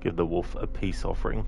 Give the wolf a peace offering.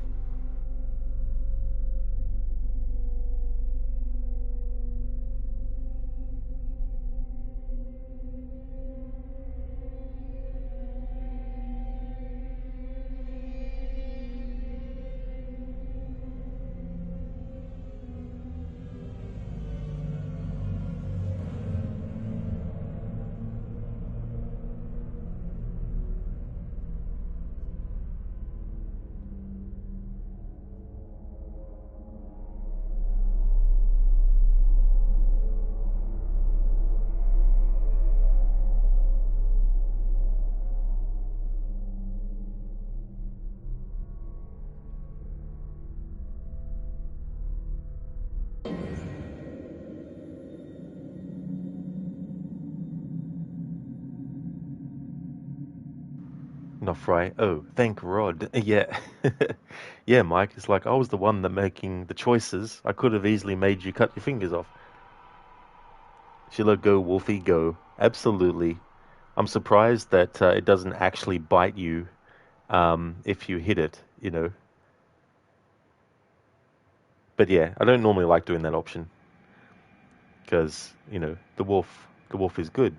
Not fry. Oh, thank Rod. Yeah. Yeah, Mike. It's like I was the one that making the choices. I could have easily made you cut your fingers off. Sheila, go, Wolfie, go. Absolutely. I'm surprised that it doesn't actually bite you if you hit it, you know. But yeah, I don't normally like doing that option because, you know, the wolf is good.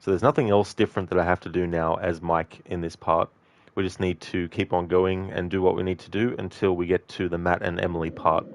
So there's nothing else different that I have to do now as Mike in this part. We just need to keep on going and do what we need to do until we get to the Matt and Emily part.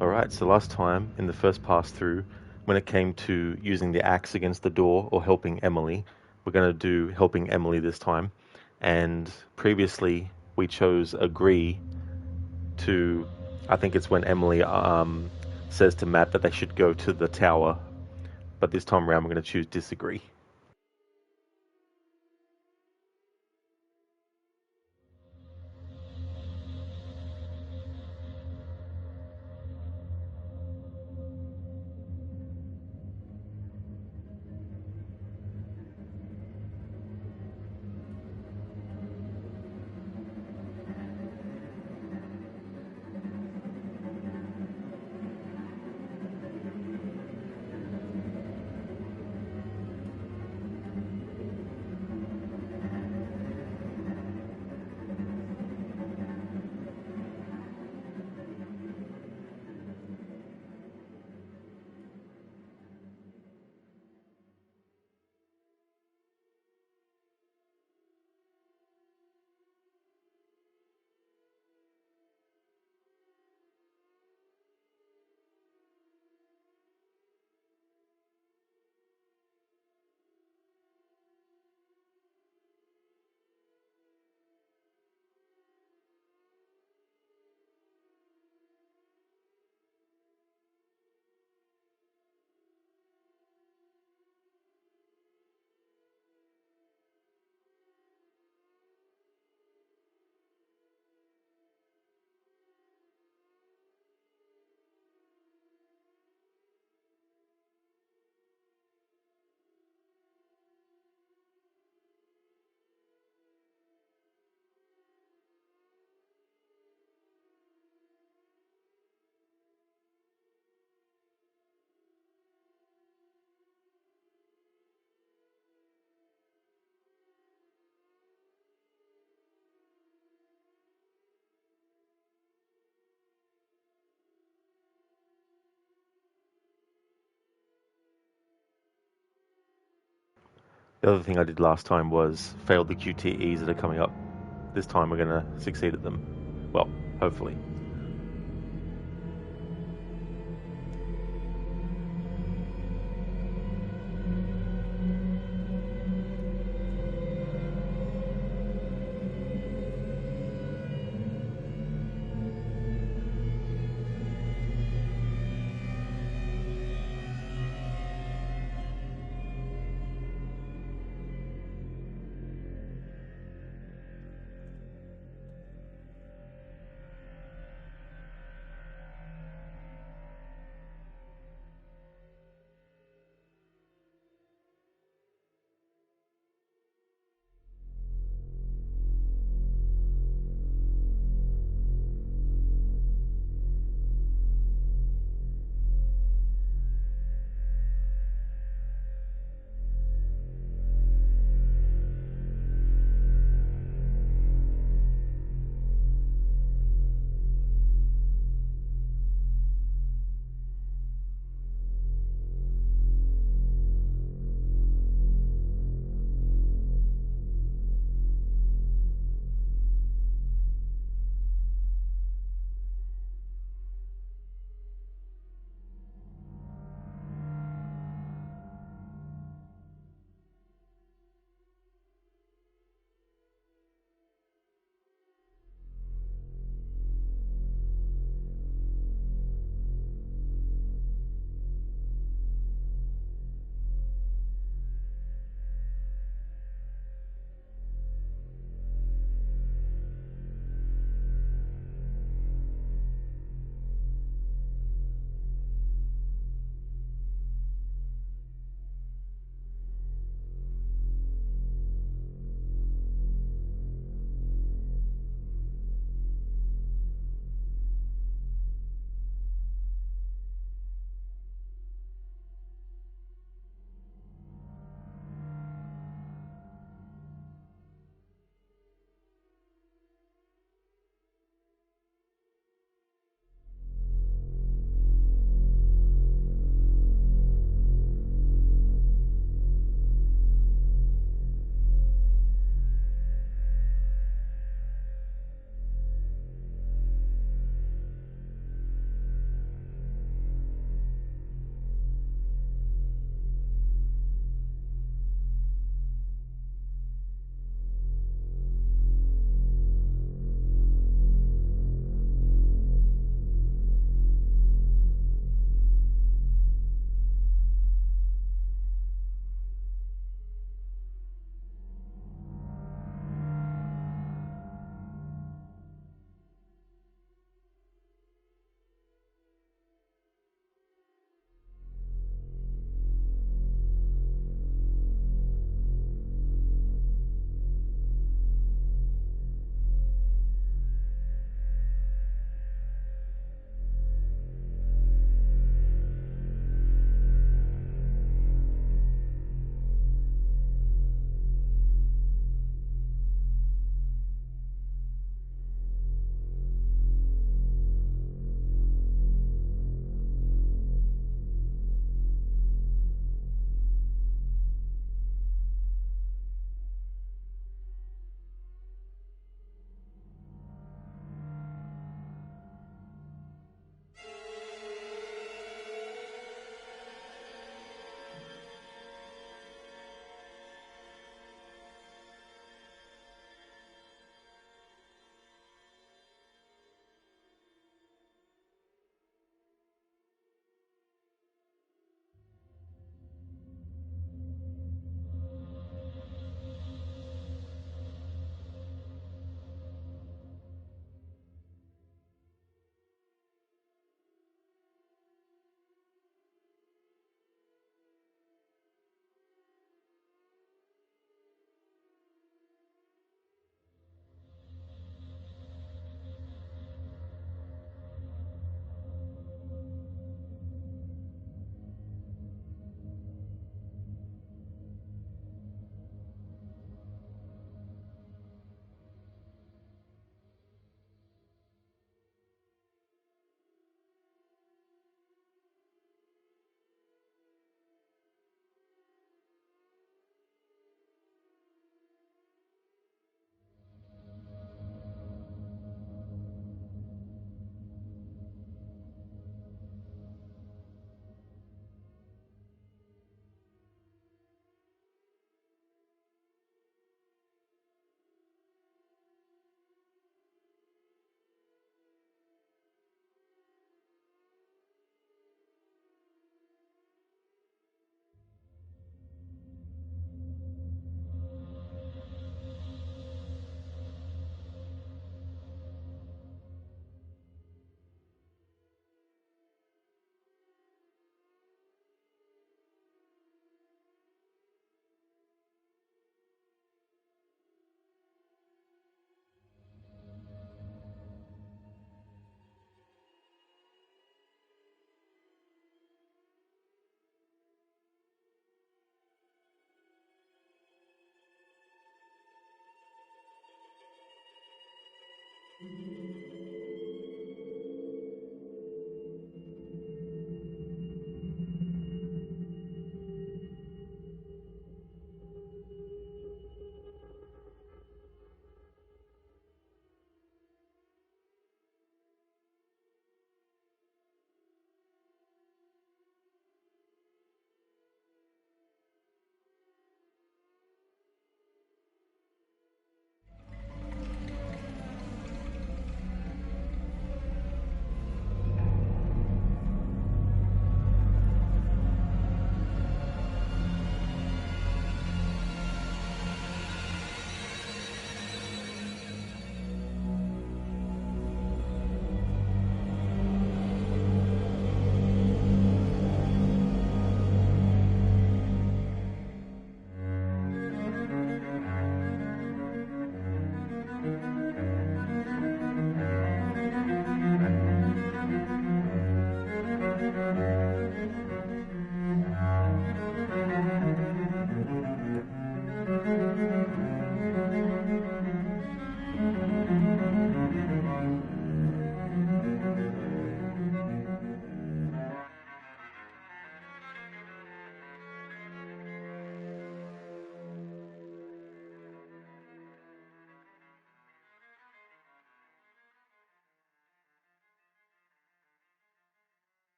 Alright, so last time in the first pass through, when it came to using the axe against the door or helping Emily, we're going to do helping Emily this time. And previously we chose agree to, I think it's when Emily says to Matt that they should go to the tower, but this time around we're going to choose disagree. The other thing I did last time was failed the QTEs that are coming up. This time we're going to succeed at them. Well, hopefully.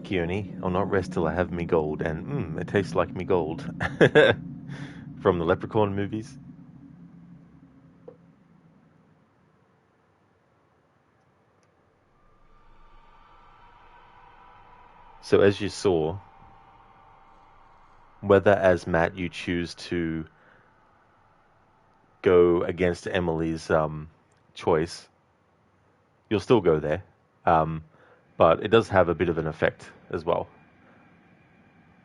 Thank you, Ernie. I'll not rest till I have me gold, and it tastes like me gold. From the Leprechaun movies. So as you saw, whether as Matt you choose to go against Emily's choice, you'll still go there. Um, but it does have a bit of an effect as well.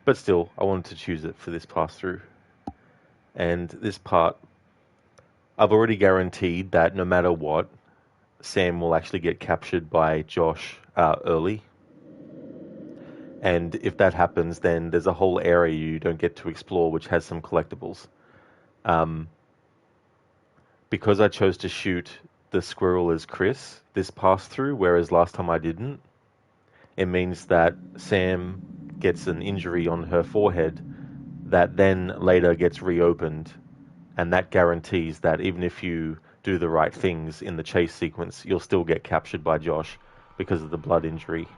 But still, I wanted to choose it for this pass through. And this part, I've already guaranteed that no matter what, Sam will actually get captured by Josh early. And if that happens, then there's a whole area you don't get to explore which has some collectibles. Um, because I chose to shoot the squirrel as Chris this pass through, whereas last time I didn't, it means that Sam gets an injury on her forehead that then later gets reopened, and that guarantees that even if you do the right things in the chase sequence, you'll still get captured by Josh because of the blood injury.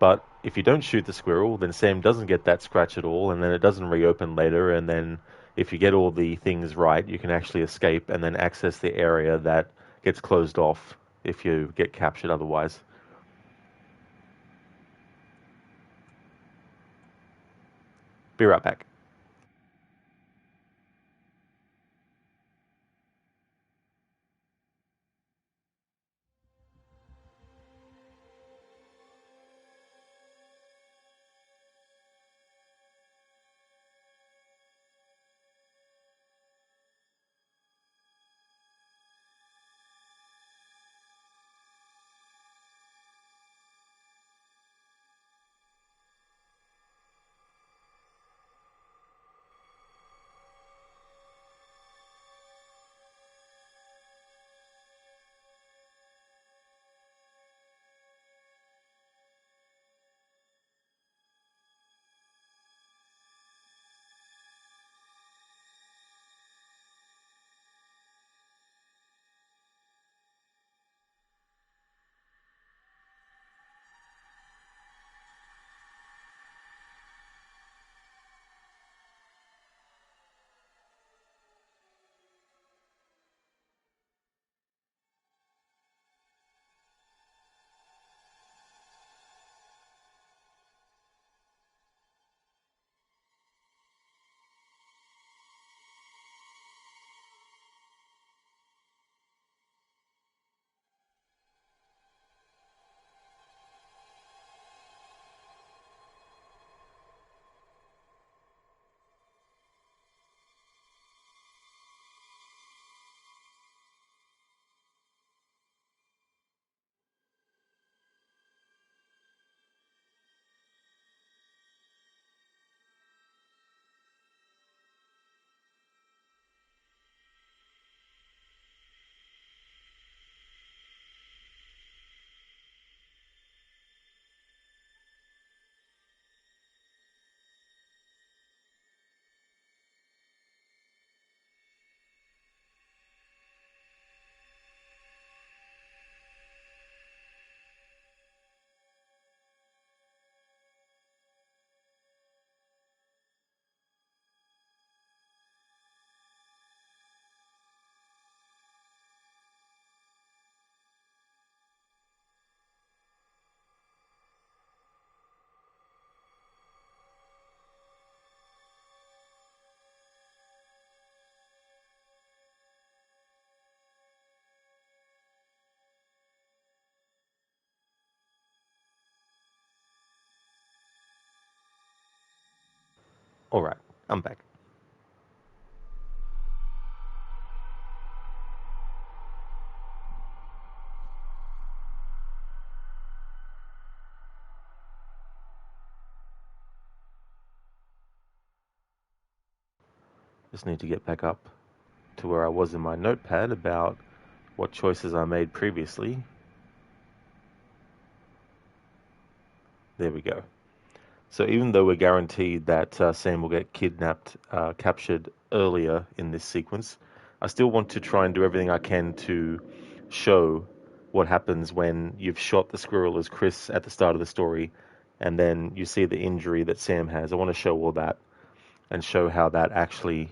But if you don't shoot the squirrel, then Sam doesn't get that scratch at all, and then it doesn't reopen later, and then if you get all the things right, you can actually escape and then access the area that gets closed off if you get captured otherwise. Be right back. All right, I'm back. Just need to get back up to where I was in my notepad about what choices I made previously. There we go. So even though we're guaranteed that Sam will get captured earlier in this sequence, I still want to try and do everything I can to show what happens when you've shot the squirrel as Chris at the start of the story, and then you see the injury that Sam has. I want to show all that and show how that actually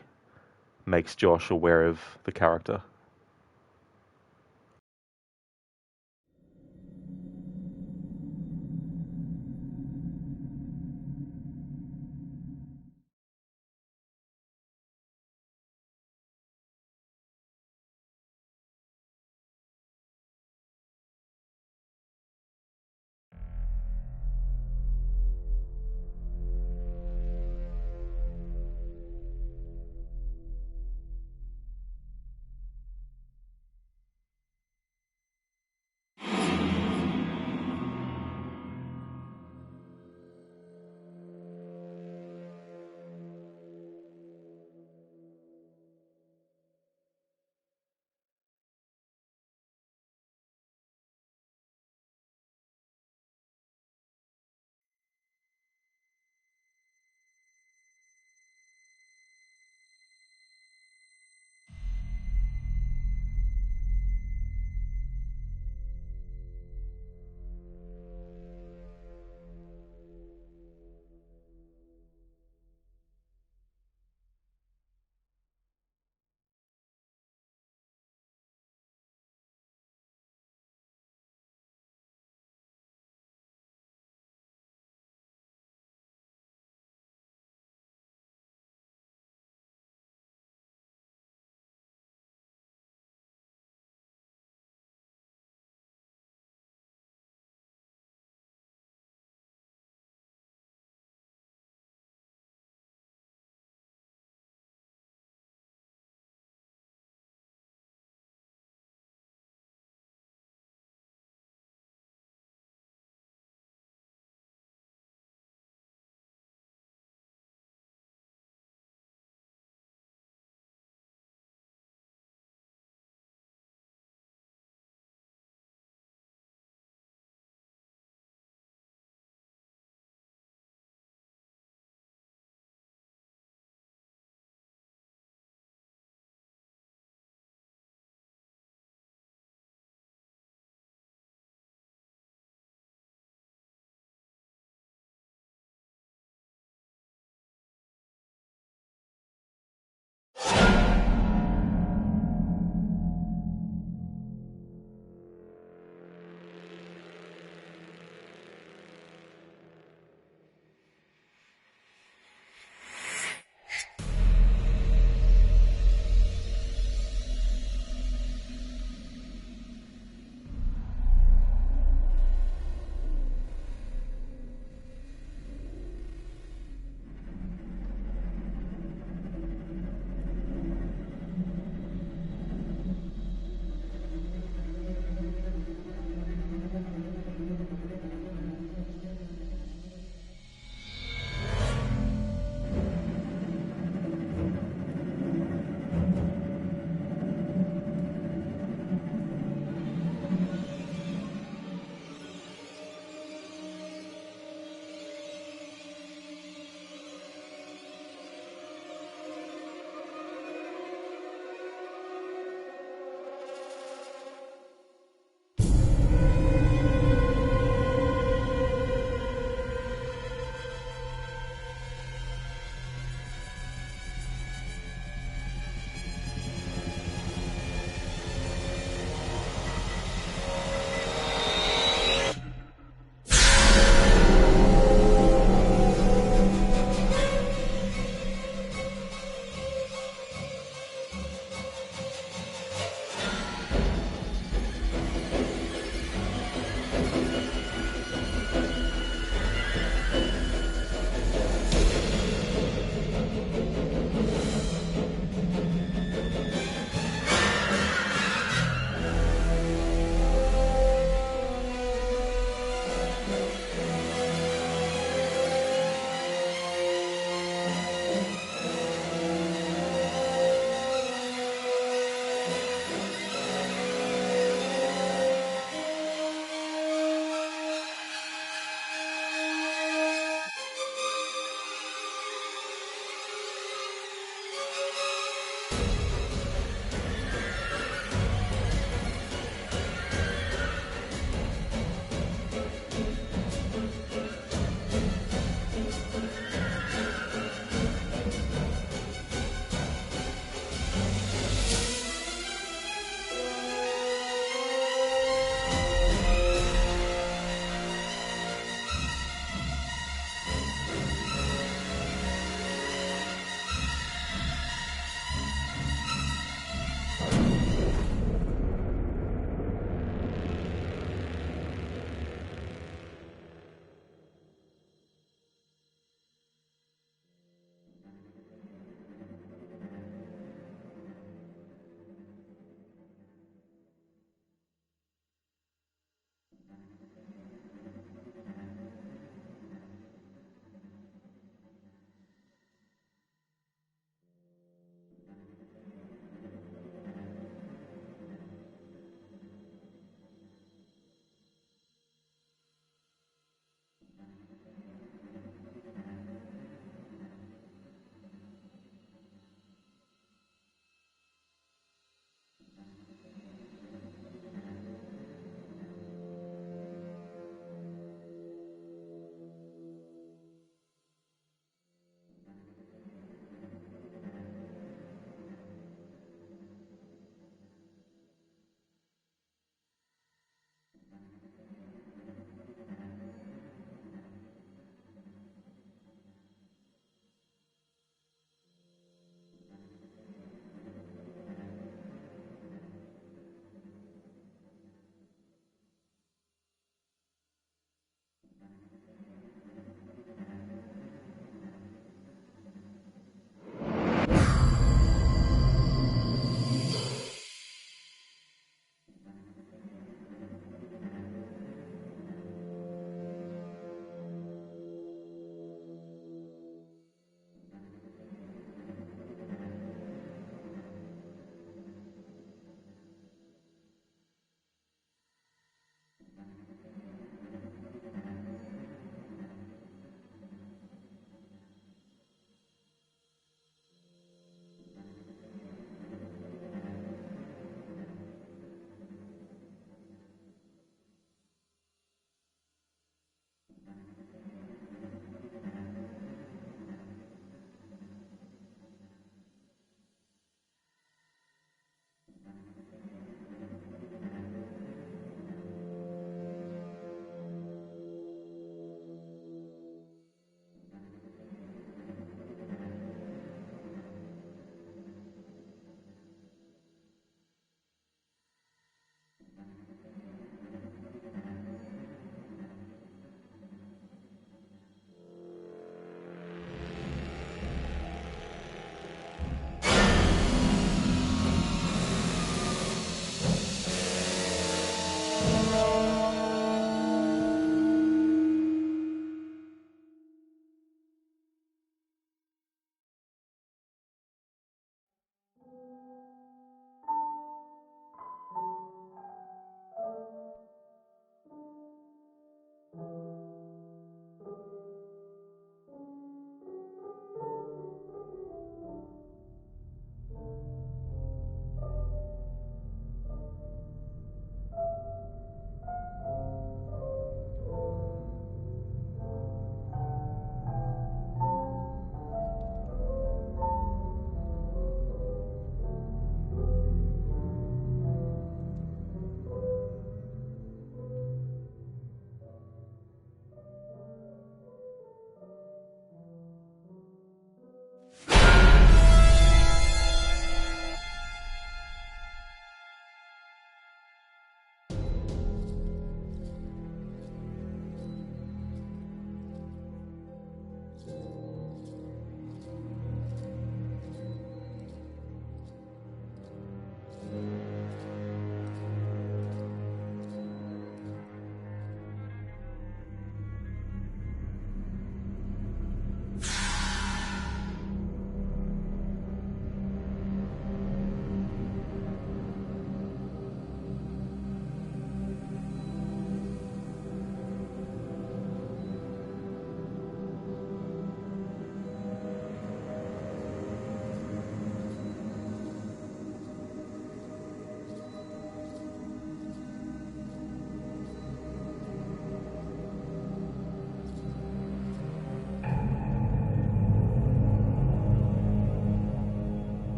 makes Josh aware of the character.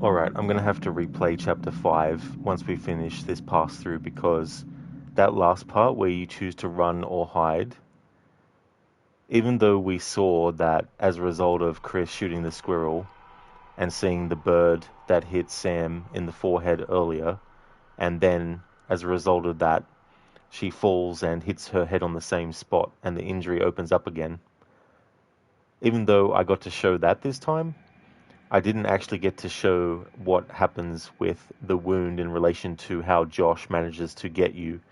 Alright, I'm going to have to replay chapter 5 once we finish this pass through, because that last part where you choose to run or hide, even though we saw that as a result of Chris shooting the squirrel and seeing the bird that hit Sam in the forehead earlier, and then as a result of that, she falls and hits her head on the same spot and the injury opens up again. Even though I got to show that this time, I didn't actually get to show what happens with the wound in relation to how Josh manages to get you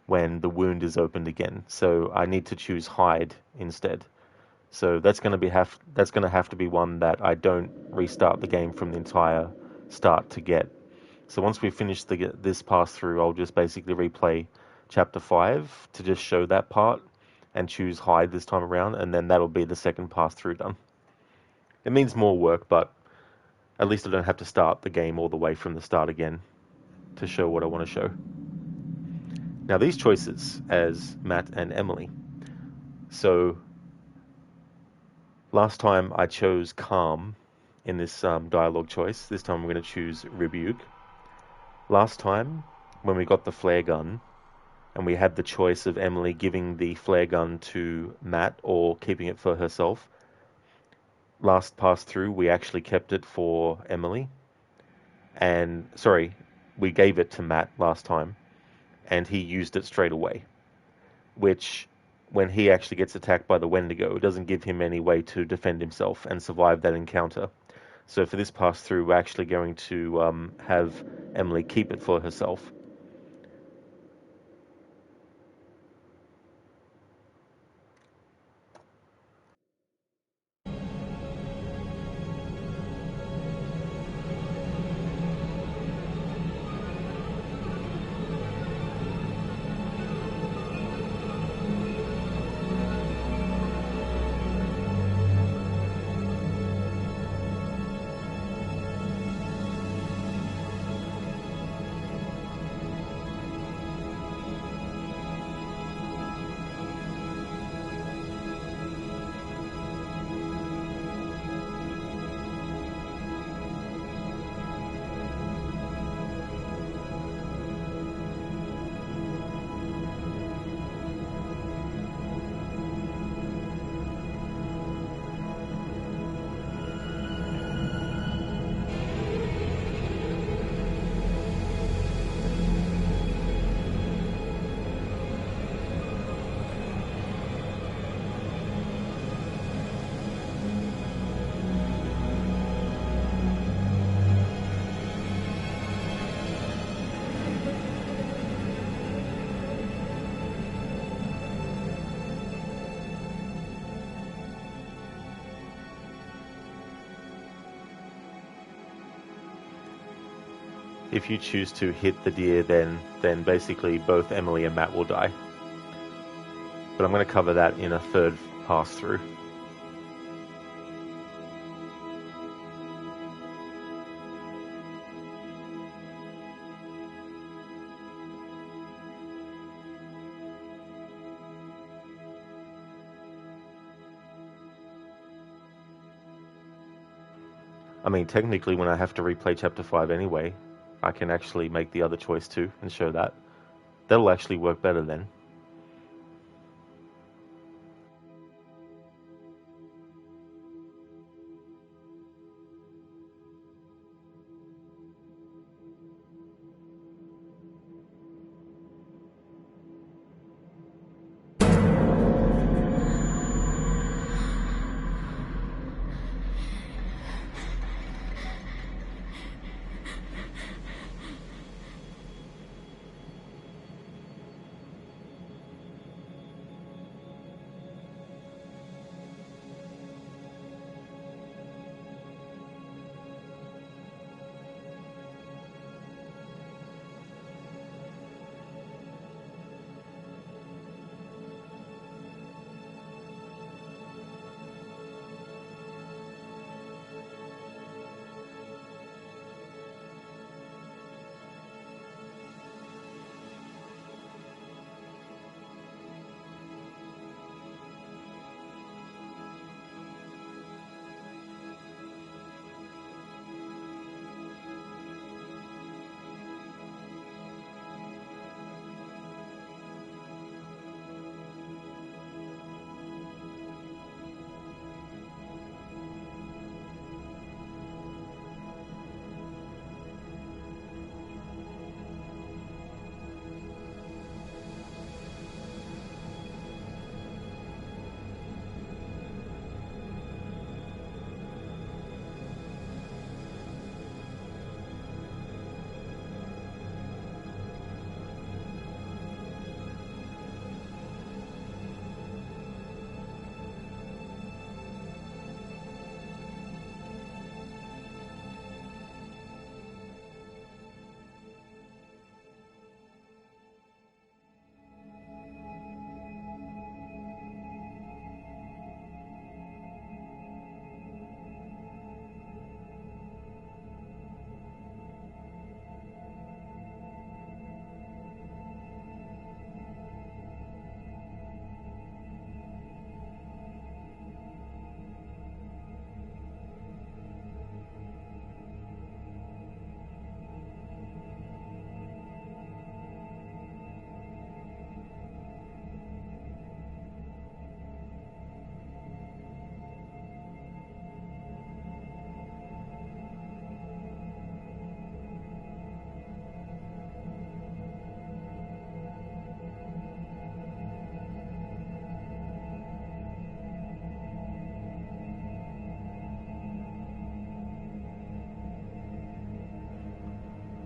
when the wound is opened again. So I need to choose hide instead. So that's going to have to be one that I don't restart the game from the entire start to get. So once we finish this pass through, I'll just basically replay chapter 5 to just show that part and choose hide this time around, and then that'll be the second pass through done. It means more work, but at least I don't have to start the game all the way from the start again to show what I want to show. Now these choices as Matt and Emily. So last time I chose calm in this dialogue choice. This time I'm going to choose rebuke. Last time when we got the flare gun and we had the choice of Emily giving the flare gun to Matt or keeping it for herself, last pass through we actually kept it for Emily. And sorry, we gave it to Matt last time and he used it straight away, which when he actually gets attacked by the Wendigo, it doesn't give him any way to defend himself and survive that encounter. So for this pass through, we're actually going to have Emily keep it for herself. If you choose to hit the deer, then basically both Emily and Matt will die. But I'm going to cover that in a third pass through. I mean, technically, when I have to replay Chapter 5 anyway, I can actually make the other choice too and show that. That'll actually work better then.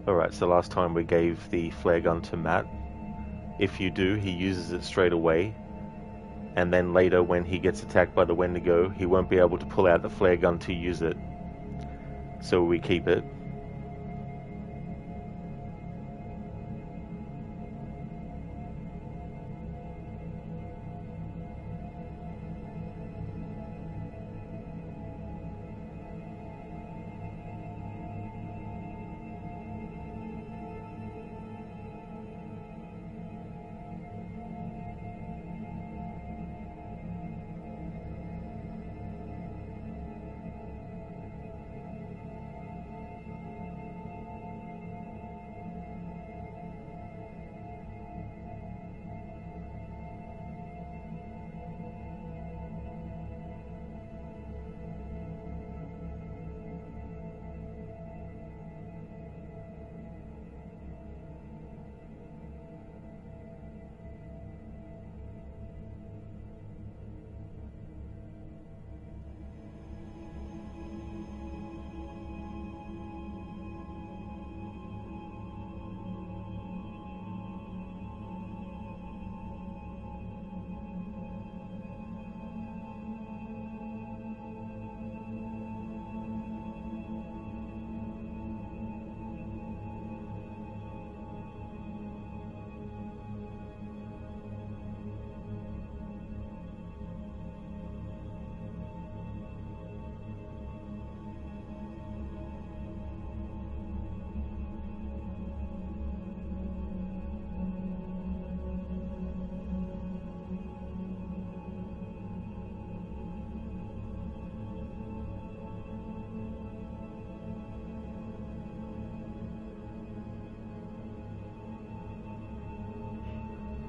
Alright, so last time we gave the flare gun to Matt. If you do, he uses it straight away, and then later when he gets attacked by the Wendigo, he won't be able to pull out the flare gun to use it. So we keep it.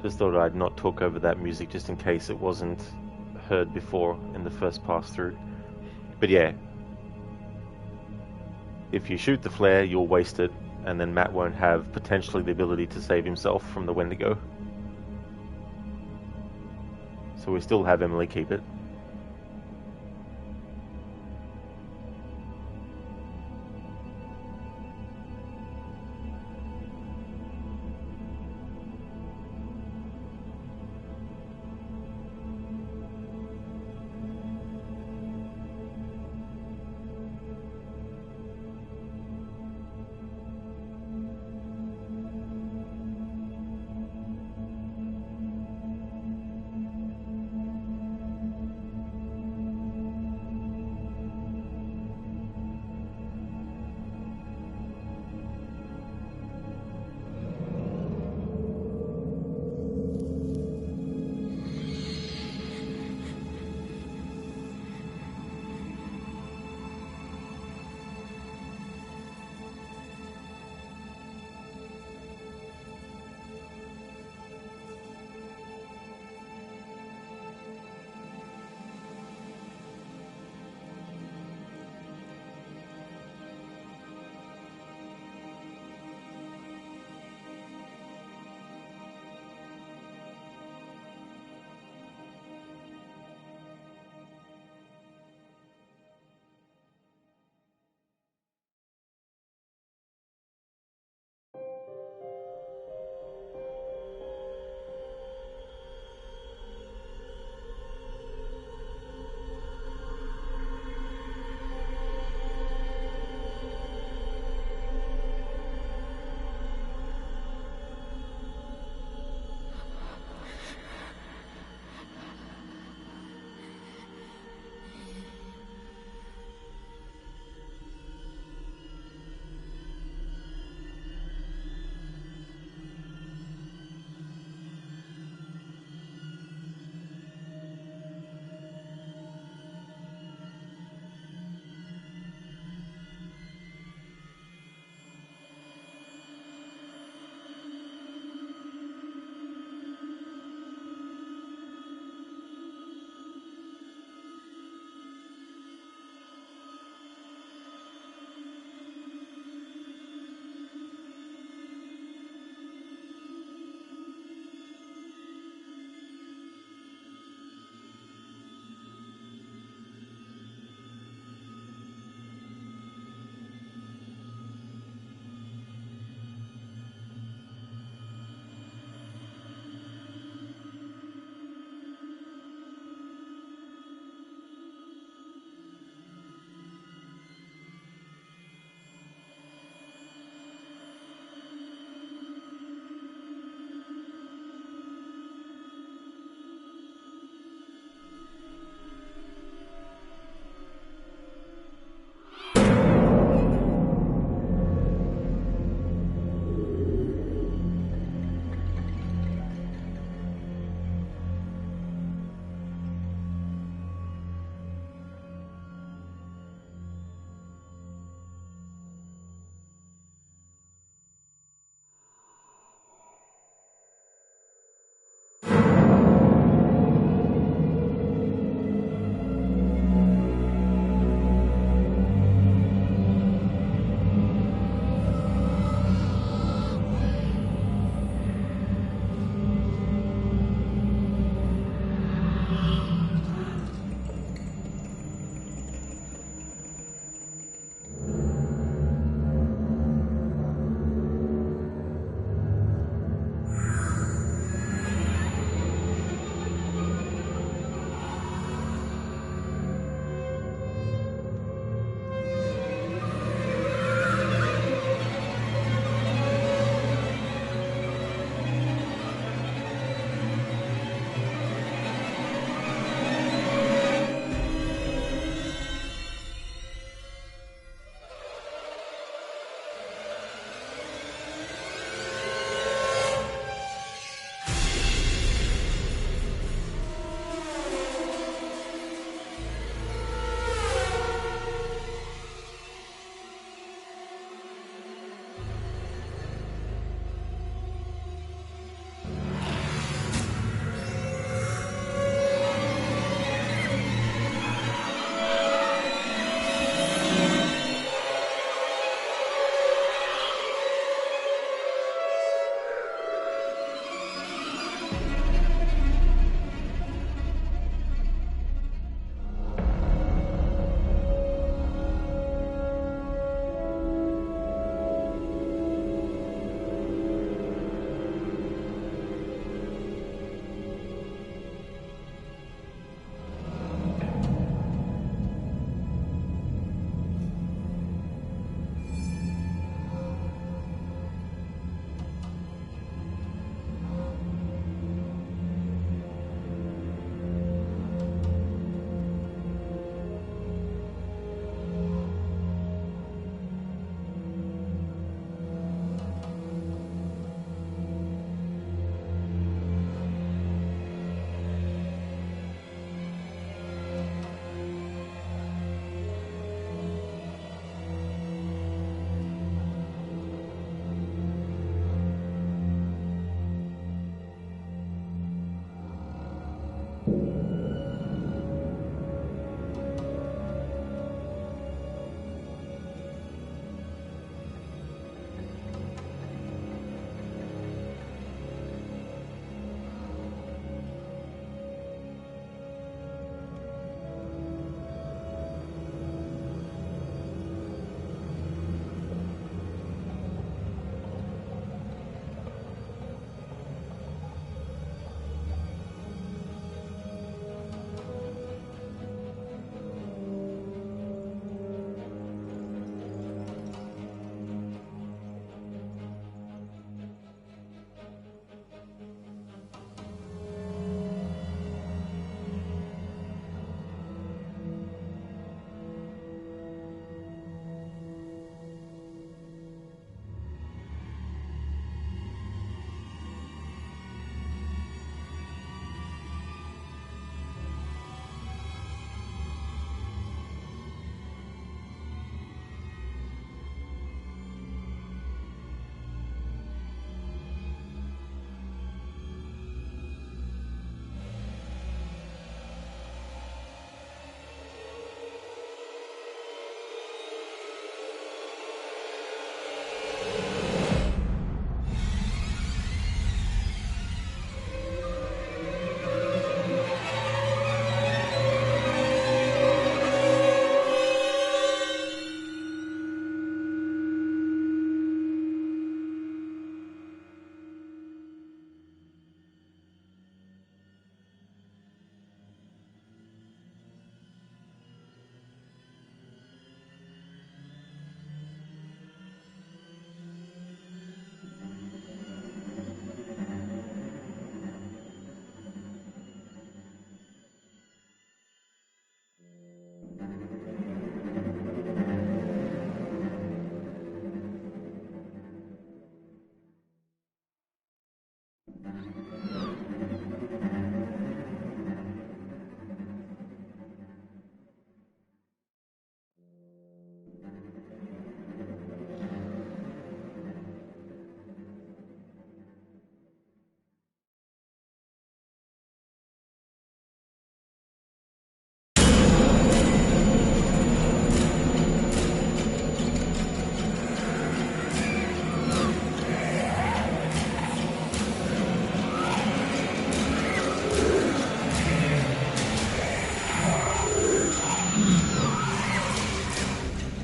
Just thought I'd not talk over that music just in case it wasn't heard before in the first pass through. But yeah, if you shoot the flare, you'll waste it, and then Matt won't have potentially the ability to save himself from the Wendigo. So we still have Emily keep it.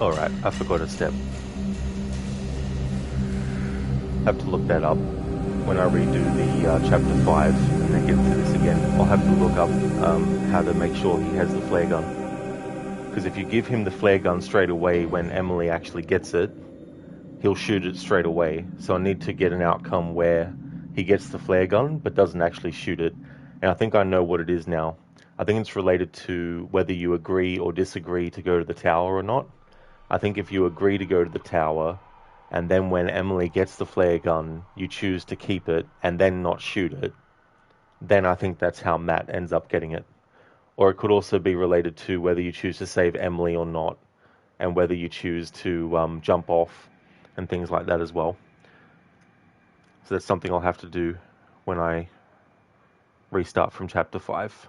Alright, I forgot a step. Have to look that up. When I redo the chapter 5 and then get to this again, I'll have to look up how to make sure he has the flare gun. Because if you give him the flare gun straight away when Emily actually gets it, he'll shoot it straight away. So I need to get an outcome where he gets the flare gun but doesn't actually shoot it. And I think I know what it is now. I think it's related to whether you agree or disagree to go to the tower or not. I think if you agree to go to the tower, and then when Emily gets the flare gun, you choose to keep it and then not shoot it, then I think that's how Matt ends up getting it. Or it could also be related to whether you choose to save Emily or not, and whether you choose to jump off and things like that as well. So that's something I'll have to do when I restart from chapter 5.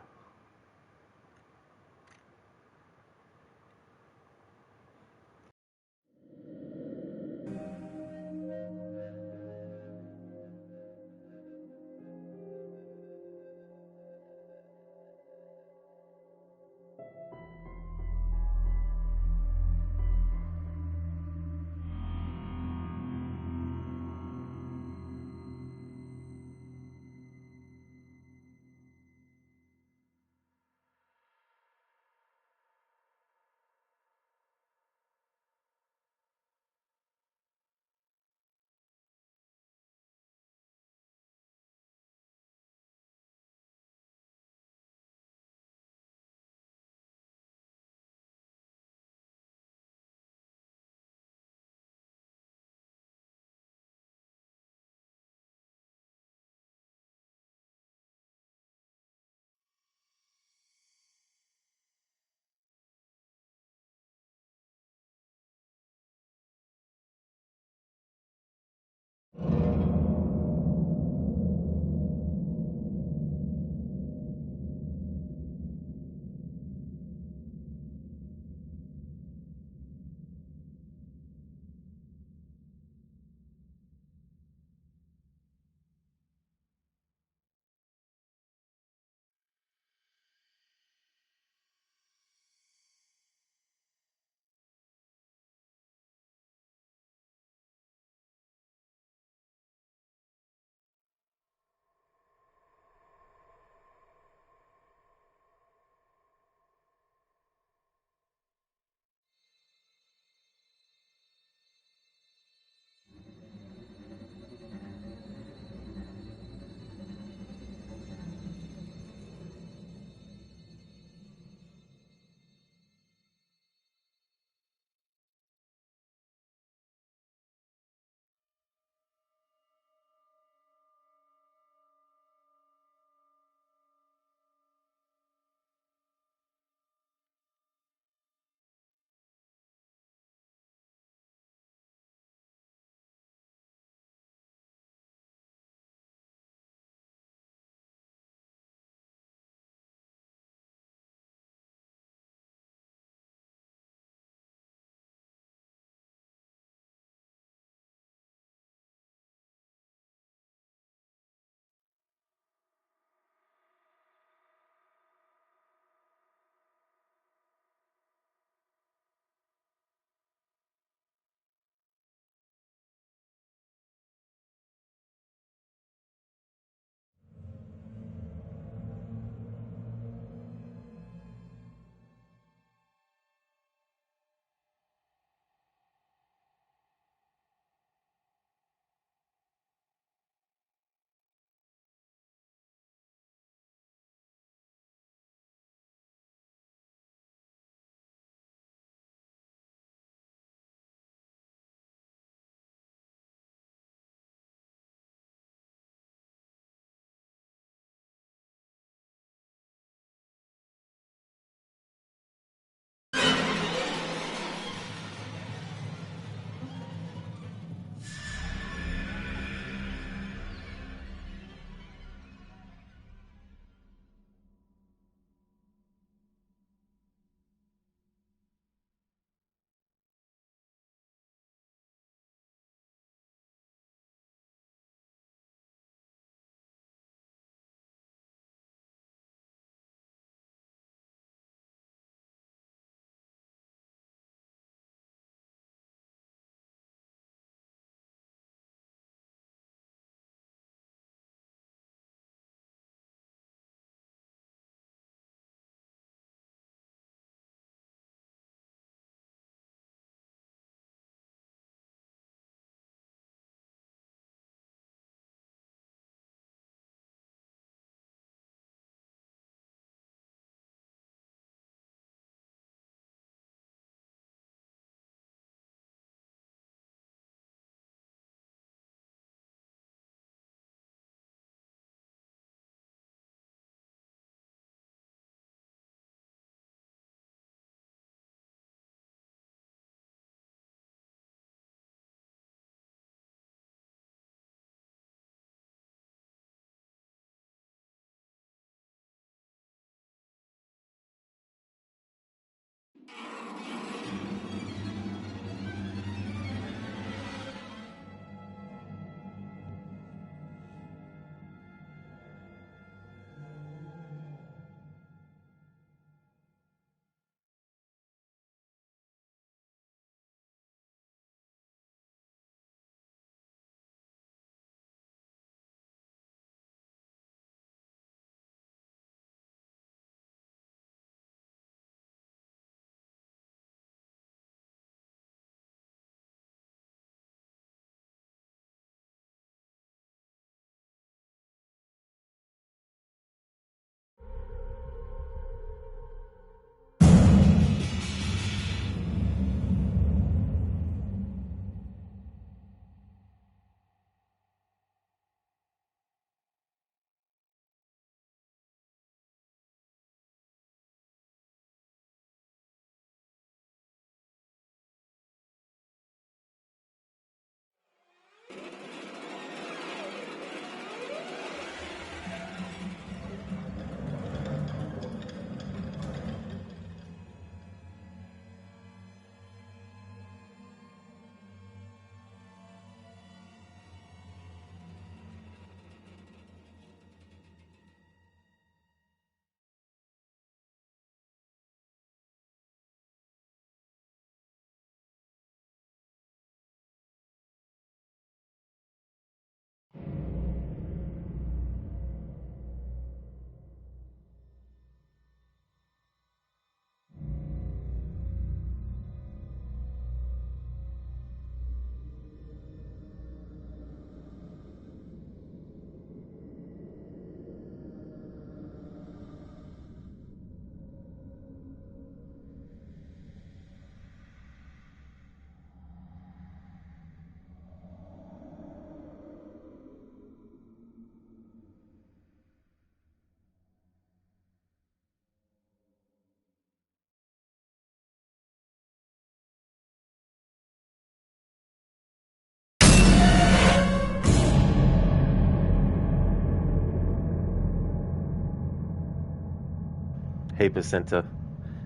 Hey, Percenter.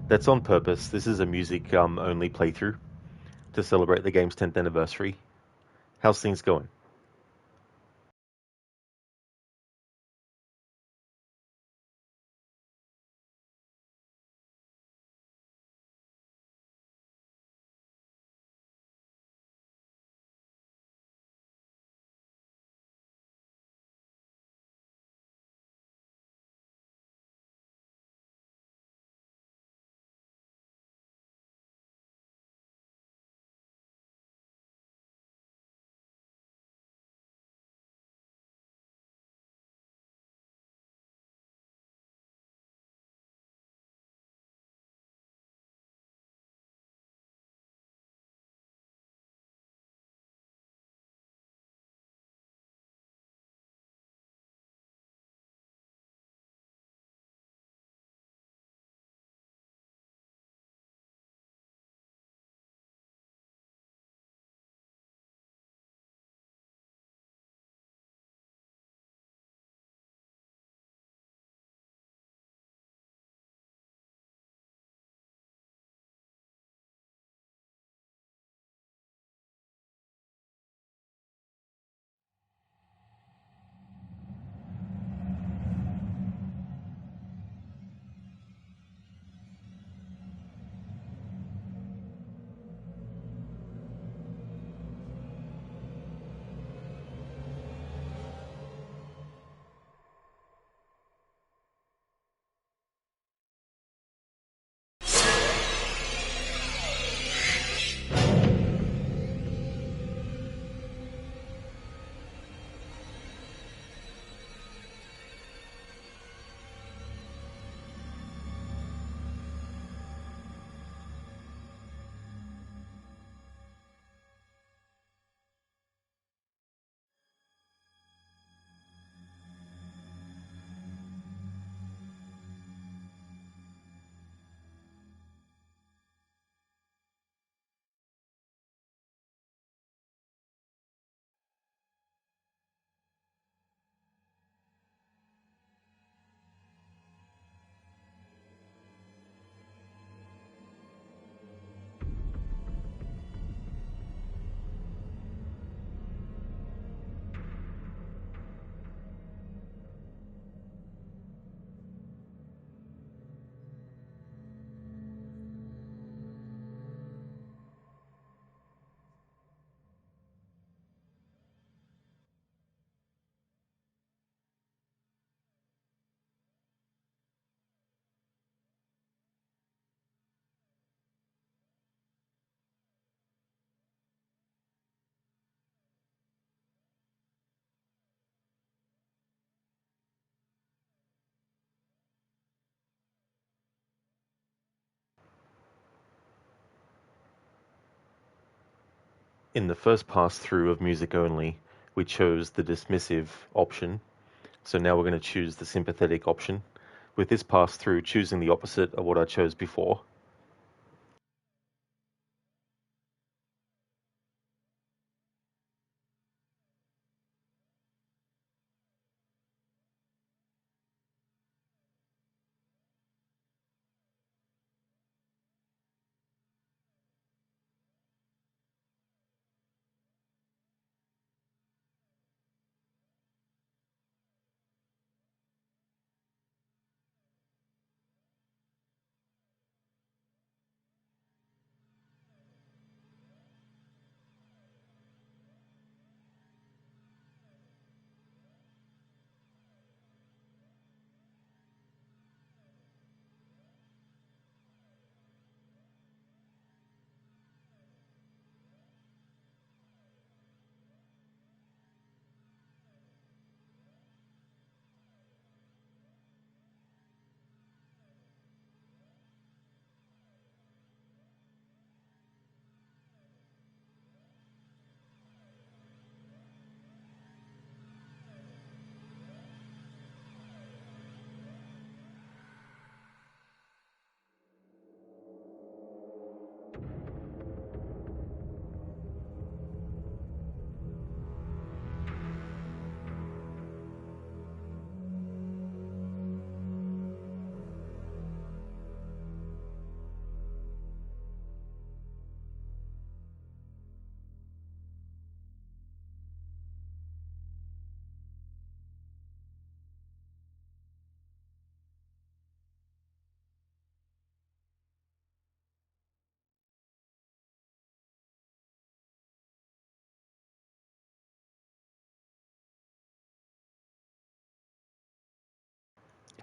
That's on purpose. This is a music only playthrough to celebrate the game's 10th anniversary. How's things going? In the first pass through of music only, we chose the dismissive option. So now we're going to choose the sympathetic option. With this pass through, choosing the opposite of what I chose before.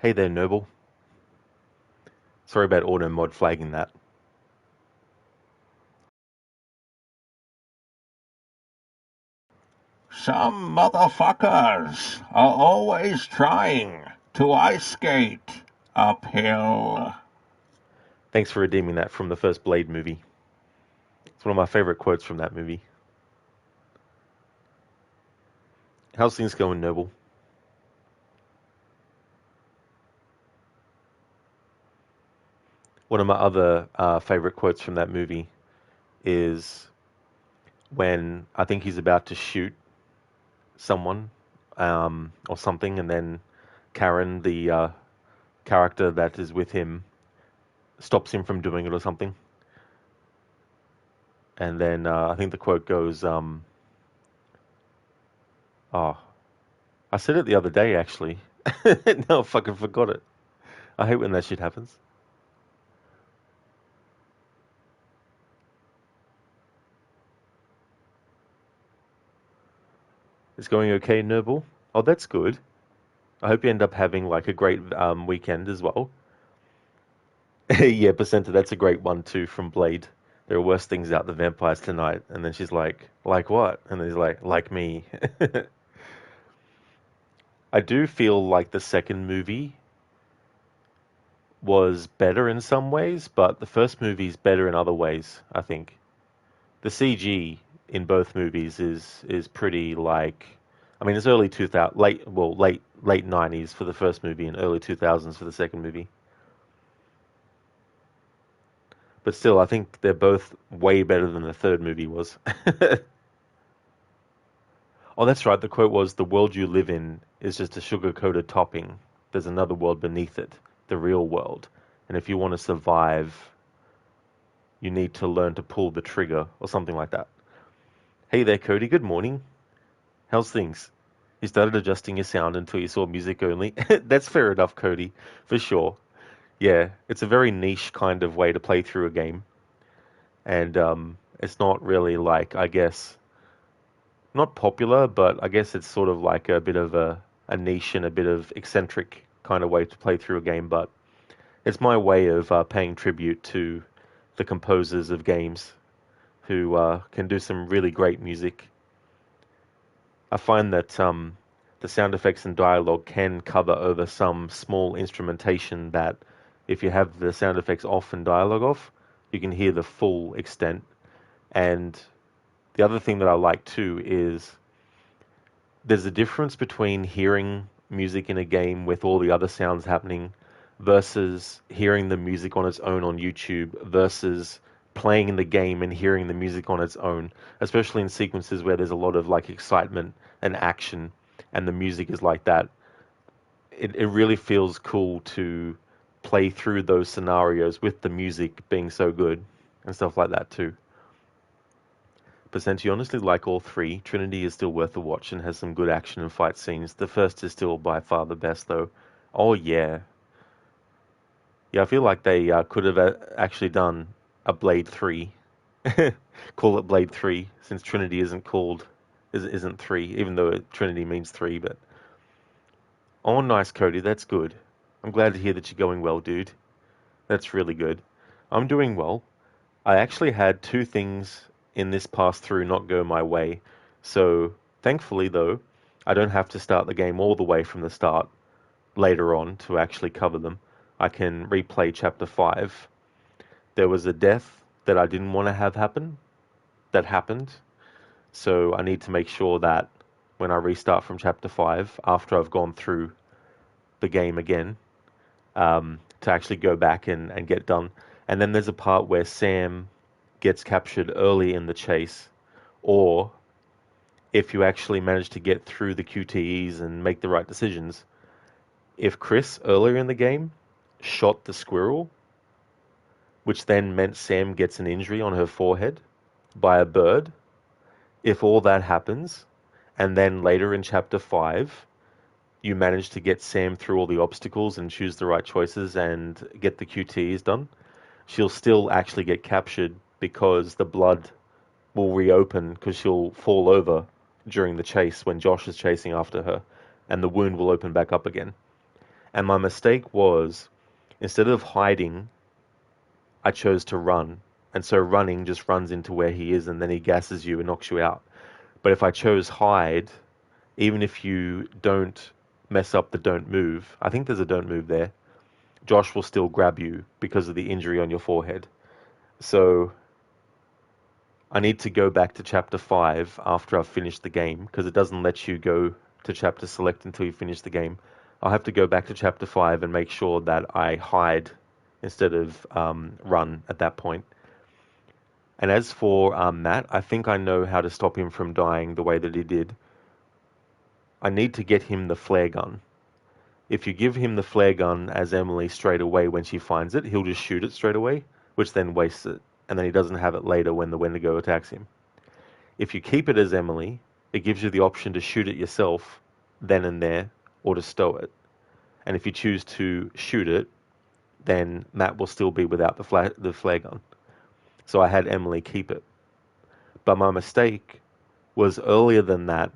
Hey there, Noble. Sorry about auto mod flagging that. Some motherfuckers are always trying to ice skate uphill. Thanks for redeeming that from the first Blade movie. It's one of my favorite quotes from that movie. How's things going, Noble? One of my other favorite quotes from that movie is when I think he's about to shoot someone or something, and then Karen, the character that is with him, stops him from doing it or something. And then I think the quote goes, oh, I said it the other day actually. No, I fucking forgot it. I hate when that shit happens. It's going okay, Noble? Oh, that's good. I hope you end up having like a great weekend as well. Yeah, Placenta, that's a great one too from Blade. There are worse things out than vampires tonight. And then she's like what? And then he's like me. I do feel like the second movie was better in some ways, but the first movie is better in other ways, I think. The CG in both movies is pretty like, I mean, it's early 2000, late 90s for the first movie and early 2000s for the second movie. But still, I think they're both way better than the third movie was. Oh, that's right. The quote was, "The world you live in is just a sugar-coated topping. There's another world beneath it, the real world. And if you want to survive, you need to learn to pull the trigger," or something like that. Hey there, Cody. Good morning. How's things? You started adjusting your sound until you saw music only. That's fair enough, Cody, for sure. Yeah, it's a very niche kind of way to play through a game. And it's not really like, I guess, not popular, but I guess it's sort of like a bit of a niche and a bit of eccentric kind of way to play through a game. But it's my way of paying tribute to the composers of games who can do some really great music. I find that the sound effects and dialogue can cover over some small instrumentation that if you have the sound effects off and dialogue off, you can hear the full extent. And The other thing that I like too is there's a difference between hearing music in a game with all the other sounds happening versus hearing the music on its own on YouTube versus playing in the game and hearing the music on its own, especially in sequences where there's a lot of like excitement and action and the music is like that. It really feels cool to play through those scenarios with the music being so good and stuff like that too. But since you honestly like all three, Trinity is still worth a watch and has some good action and fight scenes. The first is still by far the best, though. Oh, yeah. Yeah, I feel like they could have actually done a Blade 3. Call it Blade 3, since Trinity isn't 3, even though Trinity means 3, but... Oh, nice, Cody, that's good. I'm glad to hear that you're going well, dude. That's really good. I'm doing well. I actually had two things in this pass through not go my way. So, thankfully, though, I don't have to start the game all the way from the start later on to actually cover them. I can replay chapter 5. There was a death that I didn't want to have happen that happened. So, I need to make sure that when I restart from chapter 5, after I've gone through the game again, to actually go back and get done. And then there's a part where Sam gets captured early in the chase, or if you actually manage to get through the QTEs and make the right decisions, if Chris earlier in the game shot the squirrel, which then meant Sam gets an injury on her forehead by a bird, if all that happens, and then later in chapter 5, you manage to get Sam through all the obstacles and choose the right choices and get the QTEs done, she'll still actually get captured because the blood will reopen because she'll fall over during the chase when Josh is chasing after her, and the wound will open back up again. And my mistake was, instead of hiding, I chose to run. And so running just runs into where he is and then he gasses you and knocks you out. But if I chose hide, even if you don't mess up the don't move, I think there's a don't move there, Josh will still grab you because of the injury on your forehead. So I need to go back to chapter 5 after I've finished the game because it doesn't let you go to chapter select until you finish the game. I'll have to go back to chapter 5 and make sure that I hide instead of run at that point. And as for Matt, I think I know how to stop him from dying the way that he did. I need to get him the flare gun. If you give him the flare gun as Emily straight away when she finds it, he'll just shoot it straight away, which then wastes it, and then he doesn't have it later when the Wendigo attacks him. If you keep it as Emily, it gives you the option to shoot it yourself then and there, or to stow it. And if you choose to shoot it, then Matt will still be without the flare gun. So I had Emily keep it. But my mistake was earlier than that.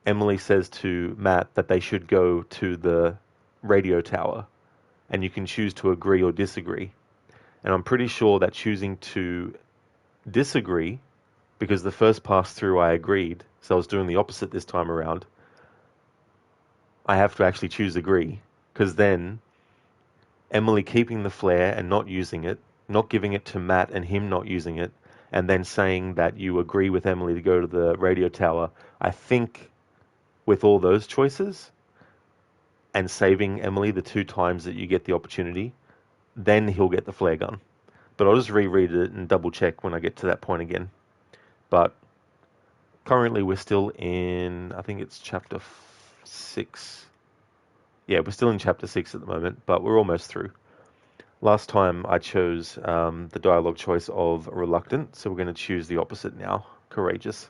Emily says to Matt that they should go to the radio tower, and you can choose to agree or disagree. And I'm pretty sure that choosing to disagree, because the first pass through I agreed, so I was doing the opposite this time around, I have to actually choose agree, because then Emily keeping the flare and not using it, not giving it to Matt and him not using it, and then saying that you agree with Emily to go to the radio tower, I think with all those choices and saving Emily the two times that you get the opportunity, then he'll get the flare gun. But I'll just reread it and double check when I get to that point again. But currently we're still in, I think it's chapter 6. Yeah, we're still in chapter 6 at the moment, but we're almost through. Last time I chose the dialogue choice of reluctant, so we're going to choose the opposite now, courageous.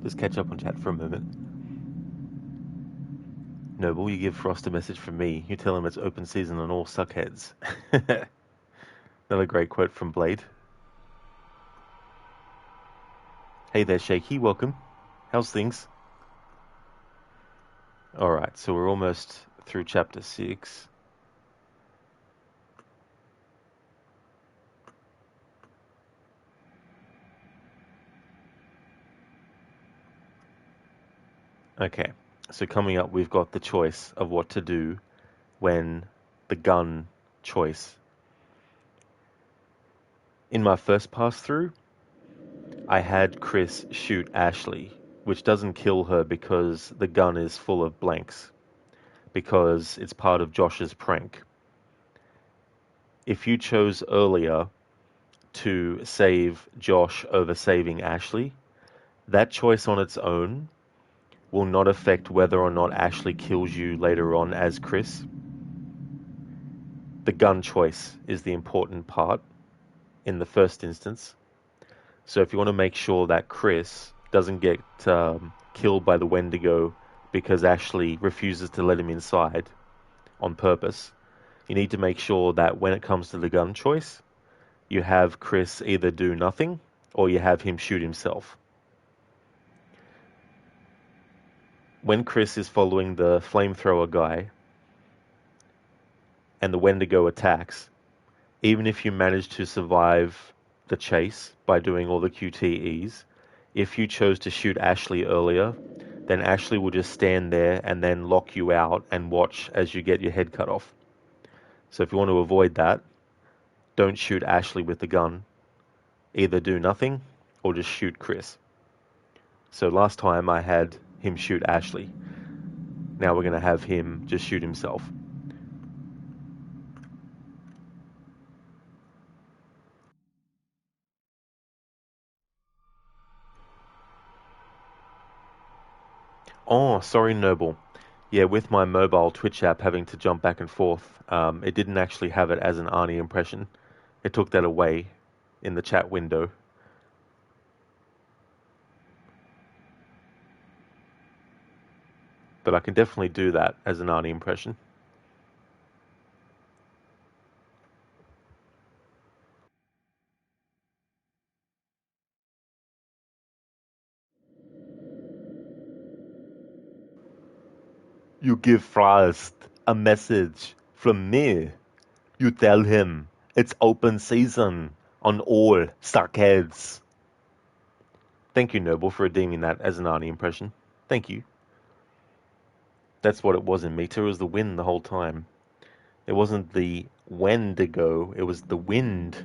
Just catch up on chat for a moment. Noble, you give Frost a message from me. You tell him it's open season on all suckheads. Another great quote from Blade. Hey there, Shaky. Welcome. How's things? Alright, so we're almost through chapter 6. Okay, so coming up, we've got the choice of what to do when the gun choice. In my first pass through, I had Chris shoot Ashley, which doesn't kill her because the gun is full of blanks, because it's part of Josh's prank. If you chose earlier to save Josh over saving Ashley, that choice on its own will not affect whether or not Ashley kills you later on as Chris. The gun choice is the important part in the first instance. So if you want to make sure that Chris doesn't get killed by the Wendigo because Ashley refuses to let him inside on purpose, you need to make sure that when it comes to the gun choice, you have Chris either do nothing or you have him shoot himself. When Chris is following the flamethrower guy and the Wendigo attacks, even if you manage to survive the chase by doing all the QTEs, if you chose to shoot Ashley earlier, then Ashley will just stand there and then lock you out and watch as you get your head cut off. So if you want to avoid that, don't shoot Ashley with the gun. Either do nothing or just shoot Chris. So last time I had him shoot Ashley. Now we're going to have him just shoot himself. Oh, sorry, Noble. Yeah, with my mobile Twitch app having to jump back and forth, it didn't actually have it as an Arnie impression. It took that away in the chat window. But I can definitely do that as an Arnie impression. You give Frost a message from me. You tell him it's open season on all Starkheads. Thank you, Noble, for redeeming that as an Arnie impression. Thank you. That's what it was in Meter. It was the wind the whole time. It wasn't the Wendigo, it was the wind.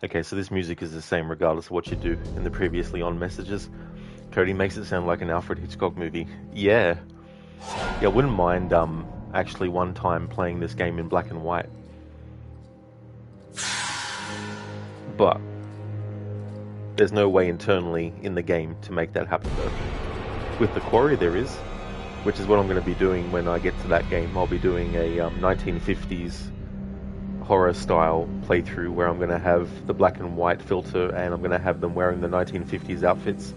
Okay, so this music is the same regardless of what you do in the previously on messages. Cody makes it sound like an Alfred Hitchcock movie. Yeah. Yeah, I wouldn't mind actually one time playing this game in black and white. But there's no way internally in the game to make that happen though. With the quarry there is, which is what I'm going to be doing when I get to that game. I'll be doing a 1950s horror style playthrough where I'm going to have the black and white filter and I'm going to have them wearing the 1950s outfits.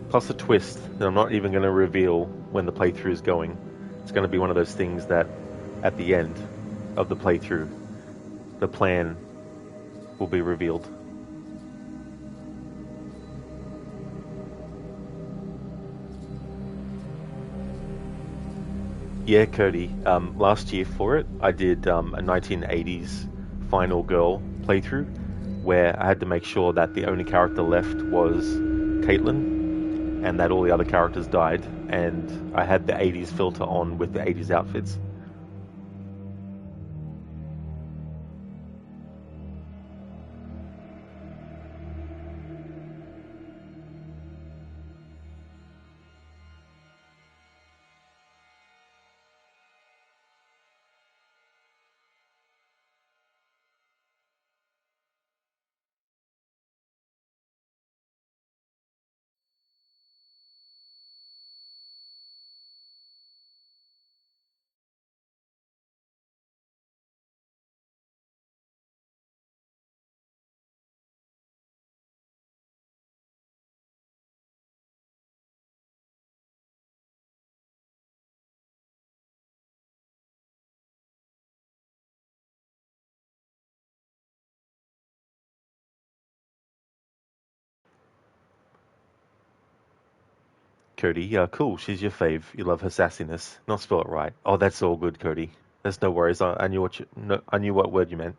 Plus a twist that I'm not even going to reveal when the playthrough is going. It's going to be one of those things that at the end of the playthrough, the plan will be revealed. Yeah, Cody. Last year for it, I did a 1980s Final Girl playthrough where I had to make sure that the only character left was Caitlin and that all the other characters died, and I had the 80s filter on with the 80s outfits. Cody, yeah, cool. She's your fave. You love her sassiness. Not spell it right. Oh, that's all good, Cody. That's no worries. I knew what no, I knew what word you meant.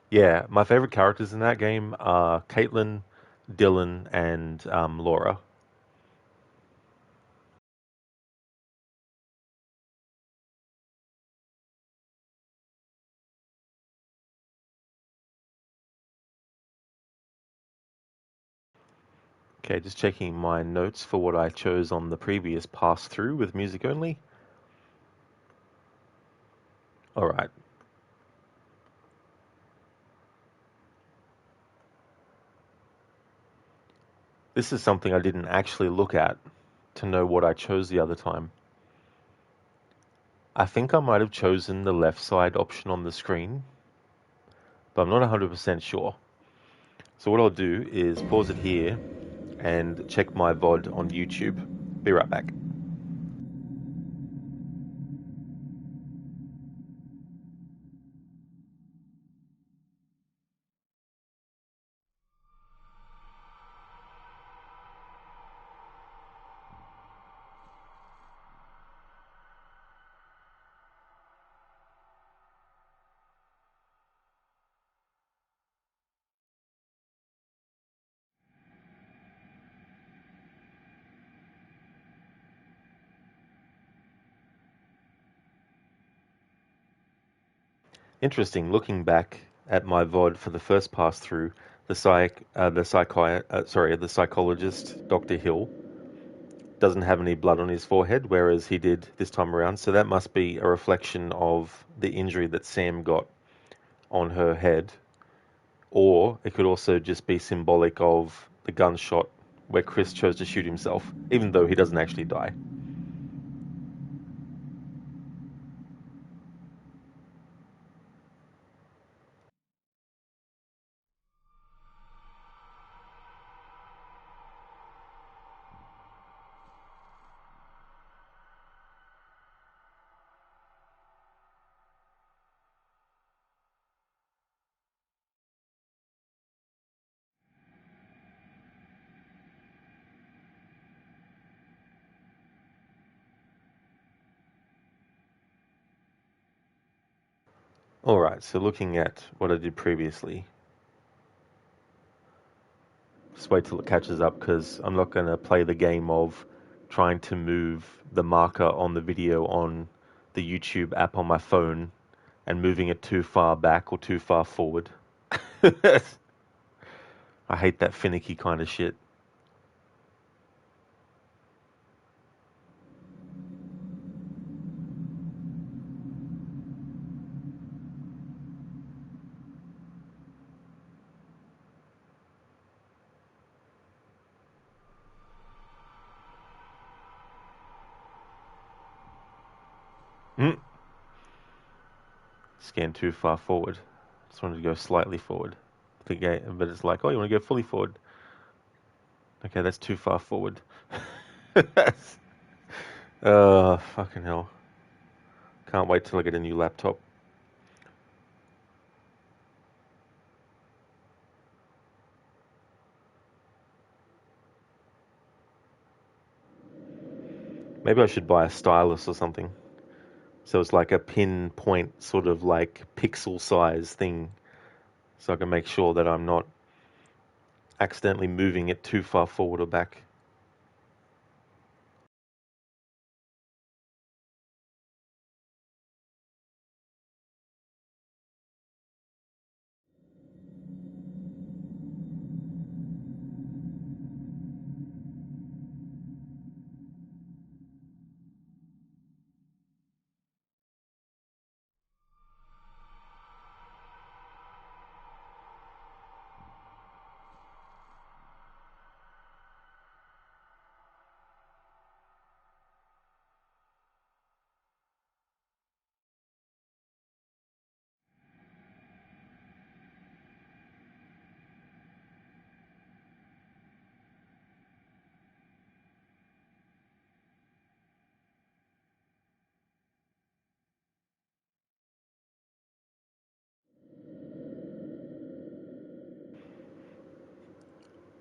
Yeah, my favorite characters in that game are Caitlin, Dylan, and Laura. Okay, just checking my notes for what I chose on the previous pass through with music only. All right. This is something I didn't actually look at to know what I chose the other time. I think I might have chosen the left side option on the screen, but I'm not 100% sure. So what I'll do is pause it here and check my VOD on YouTube. Be right back. Interesting, looking back at my VOD for the first pass through, the psychologist, Dr. Hill, doesn't have any blood on his forehead, whereas he did this time around. So that must be a reflection of the injury that Sam got on her head, or it could also just be symbolic of the gunshot where Chris chose to shoot himself, even though he doesn't actually die. Alright, so looking at what I did previously, just wait till it catches up because I'm not going to play the game of trying to move the marker on the video on the YouTube app on my phone and moving it too far back or too far forward. I hate that finicky kind of shit. Mm. Scan too far forward. Just wanted to go slightly forward. The game, but it's like, oh, you want to go fully forward? Okay, that's too far forward. Fucking hell. Can't wait till I get a new laptop. Maybe I should buy a stylus or something. So it's like a pinpoint sort of like pixel size thing. So I can make sure that I'm not accidentally moving it too far forward or back.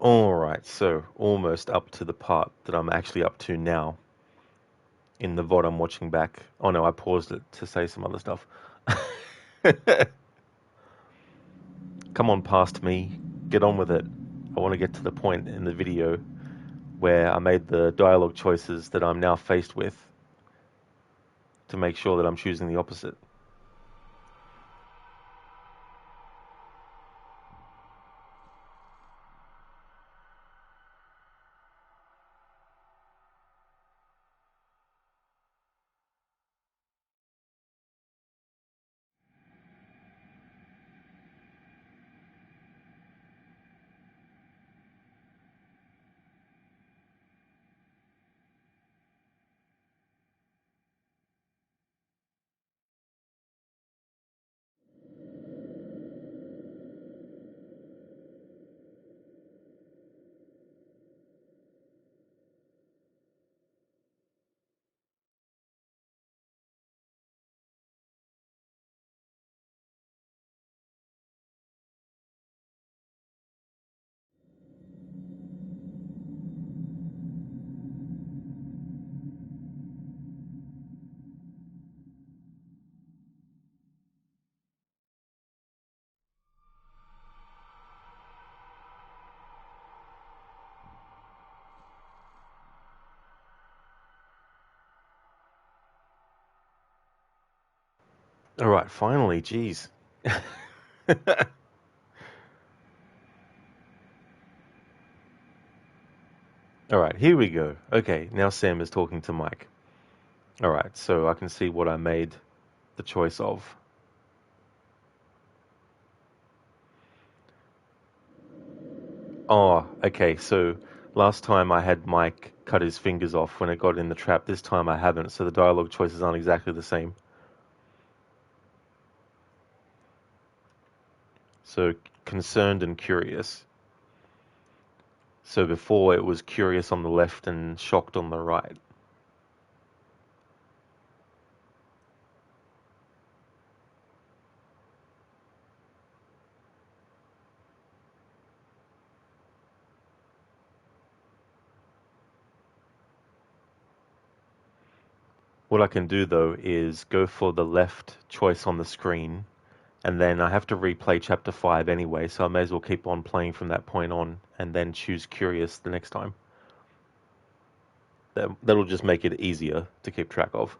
Alright, so almost up to the part that I'm actually up to now in the VOD I'm watching back. Oh no, I paused it to say some other stuff. Come on past me, get on with it. I want to get to the point in the video where I made the dialogue choices that I'm now faced with to make sure that I'm choosing the opposite. All right, finally, jeez. All right, here we go. Okay, now Sam is talking to Mike. All right, so I can see what I made the choice of. Oh, okay, so last time I had Mike cut his fingers off when it got in the trap. This time I haven't, so the dialogue choices aren't exactly the same. So concerned and curious. So before it was curious on the left and shocked on the right. What I can do though is go for the left choice on the screen, and then I have to replay chapter 5 anyway, so I may as well keep on playing from that point on and then choose curious the next time. That'll just make it easier to keep track of.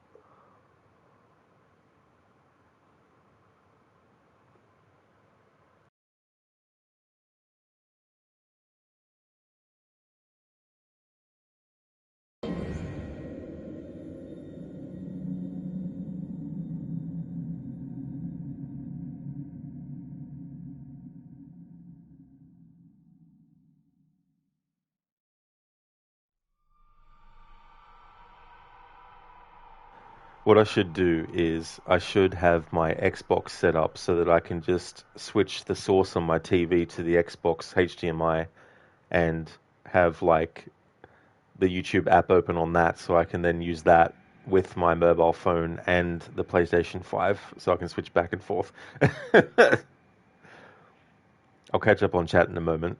What I should do is I should have my Xbox set up so that I can just switch the source on my TV to the Xbox HDMI and have like the YouTube app open on that so I can then use that with my mobile phone and the PlayStation 5 so I can switch back and forth. I'll catch up on chat in a moment.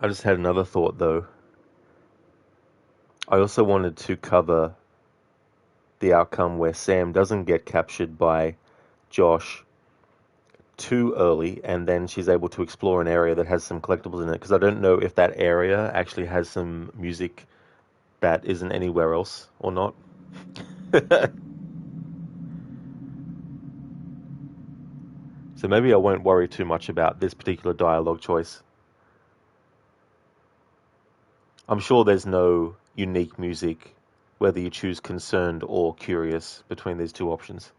I just had another thought though. I also wanted to cover the outcome where Sam doesn't get captured by Josh too early, and then she's able to explore an area that has some collectibles in it. Because I don't know if that area actually has some music that isn't anywhere else or not. So maybe I won't worry too much about this particular dialogue choice. I'm sure there's no unique music, whether you choose concerned or curious, between these two options.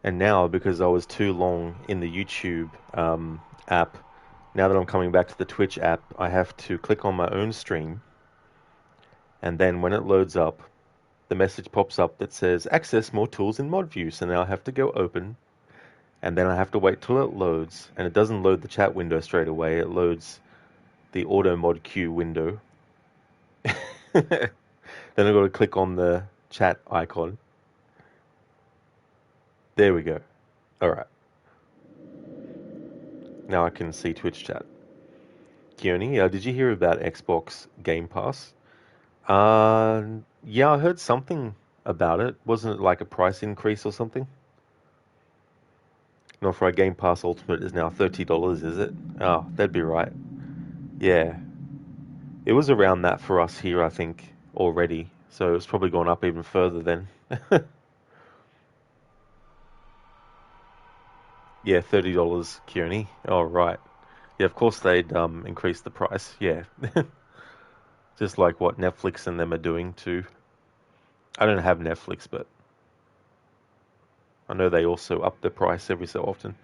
And now, because I was too long in the YouTube app, now that I'm coming back to the Twitch app, I have to click on my own stream, and then when it loads up, the message pops up that says access more tools in mod view. So now I have to go open, and then I have to wait till it loads, and it doesn't load the chat window straight away. It loads the auto mod queue window. Then I've got to click on the chat icon. There we go. All right. Now I can see Twitch chat. Keone, did you hear about Xbox Game Pass? Uh, yeah, I heard something about it. Wasn't it like a price increase or something? Not for a Game Pass Ultimate is now $30, is it? Oh, that'd be right. Yeah. It was around that for us here, I think, already. So it's probably gone up even further then. Yeah, $30, Kearney. Oh, right. Yeah, of course they'd increase the price. Yeah, just like what Netflix and them are doing too. I don't have Netflix, but I know they also up the price every so often.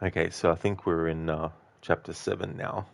Okay, so I think we're in chapter 7 now.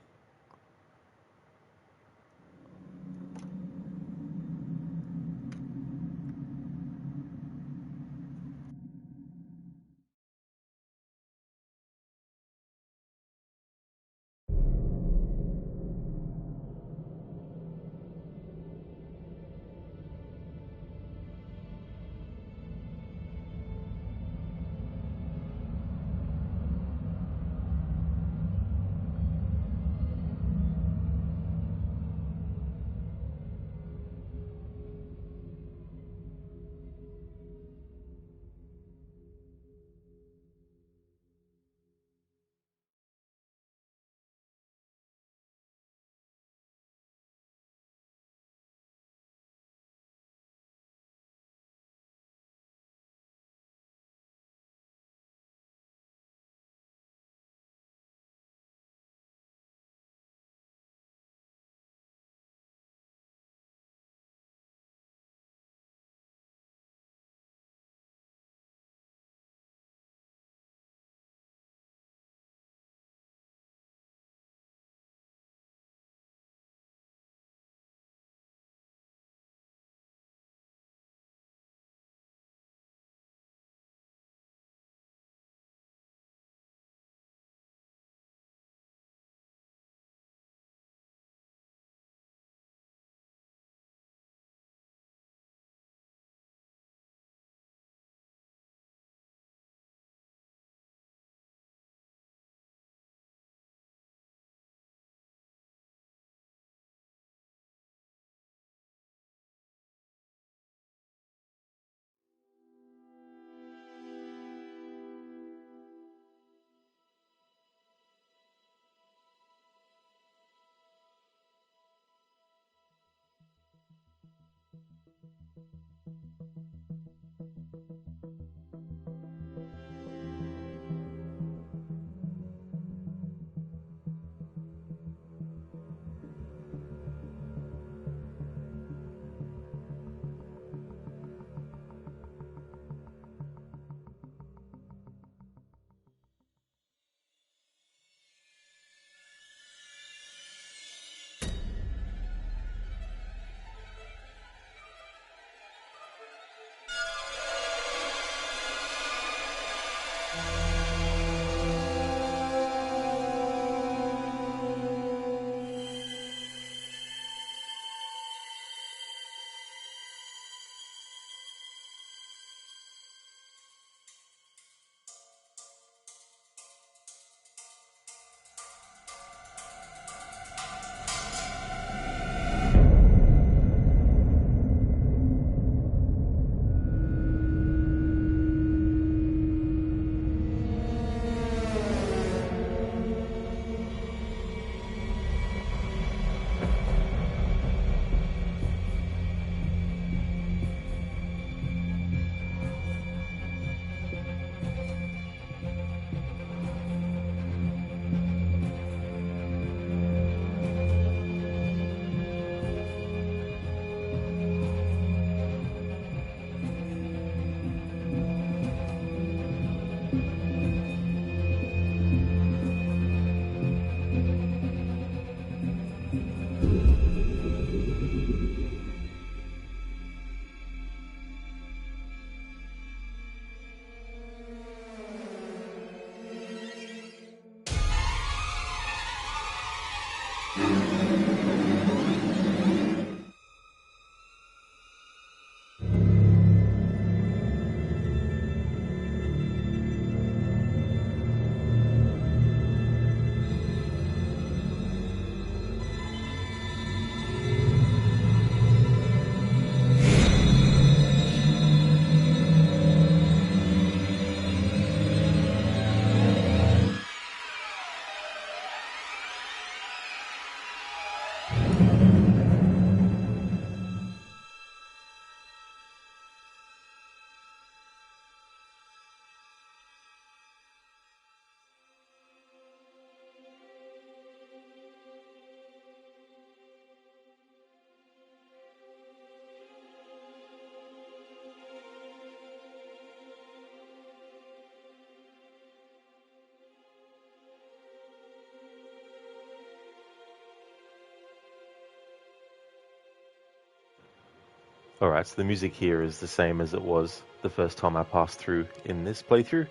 Alright, so the music here is the same as it was the first time I passed through in this playthrough.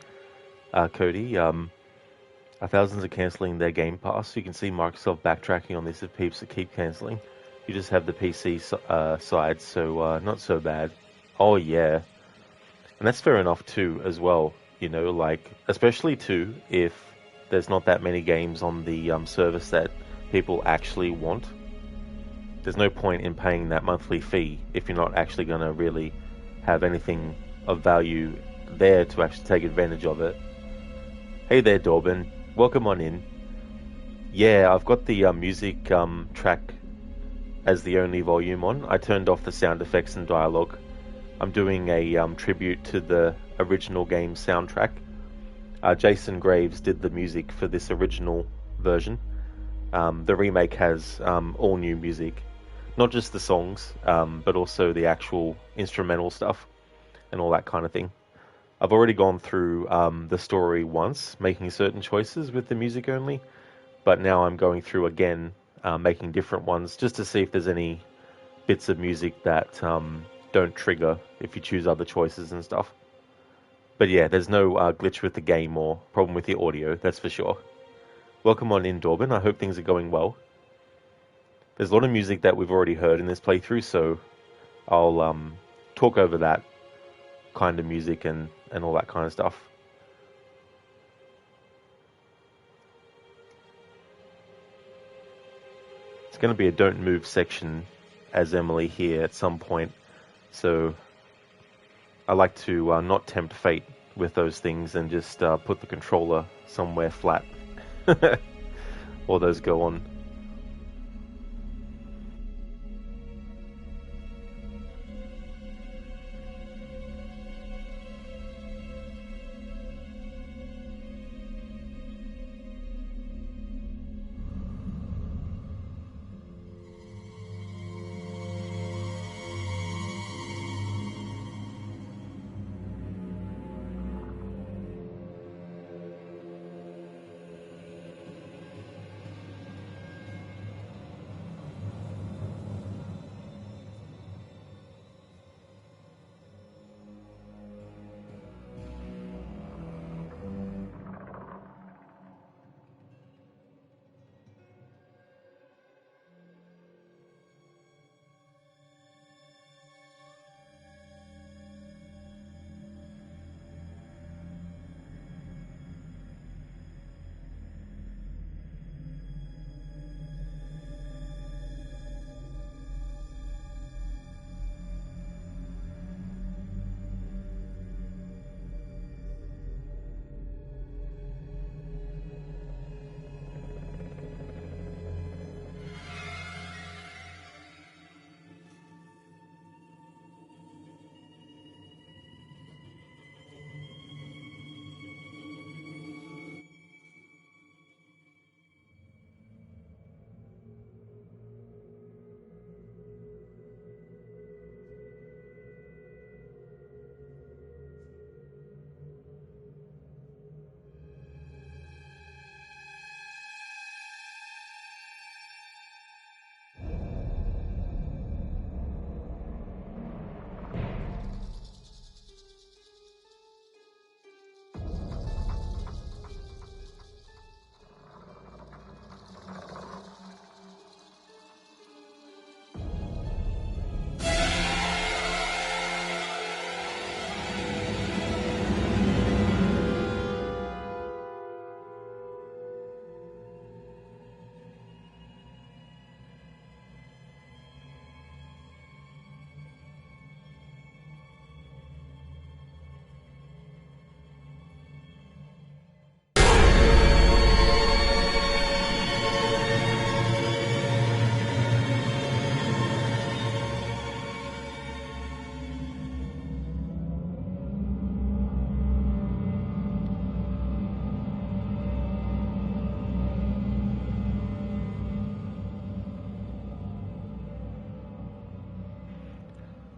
Cody, thousands are cancelling their Game Pass. You can see Microsoft backtracking on this if peeps that keep cancelling. You just have the PC side, so not so bad. Oh yeah, and that's fair enough too, as well. You know, like especially too if there's not that many games on the service that people actually want. There's no point in paying that monthly fee if you're not actually going to really have anything of value there to actually take advantage of it. Hey there, Dorbin. Welcome on in. Yeah, I've got the music track as the only volume on. I turned off the sound effects and dialogue. I'm doing a tribute to the original game soundtrack. Jason Graves did the music for this original version. The remake has all new music, not just the songs, but also the actual instrumental stuff and all that kind of thing. I've already gone through the story once, making certain choices with the music only, but now I'm going through again, making different ones just to see if there's any bits of music that don't trigger if you choose other choices and stuff. But yeah, there's no glitch with the game or problem with the audio, that's for sure. Welcome on in, Dorbin. I hope things are going well. There's a lot of music that we've already heard in this playthrough, so I'll talk over that kind of music and all that kind of stuff. It's going to be a don't move section as Emily here at some point, so I like to not tempt fate with those things and just put the controller somewhere flat. Or those go on.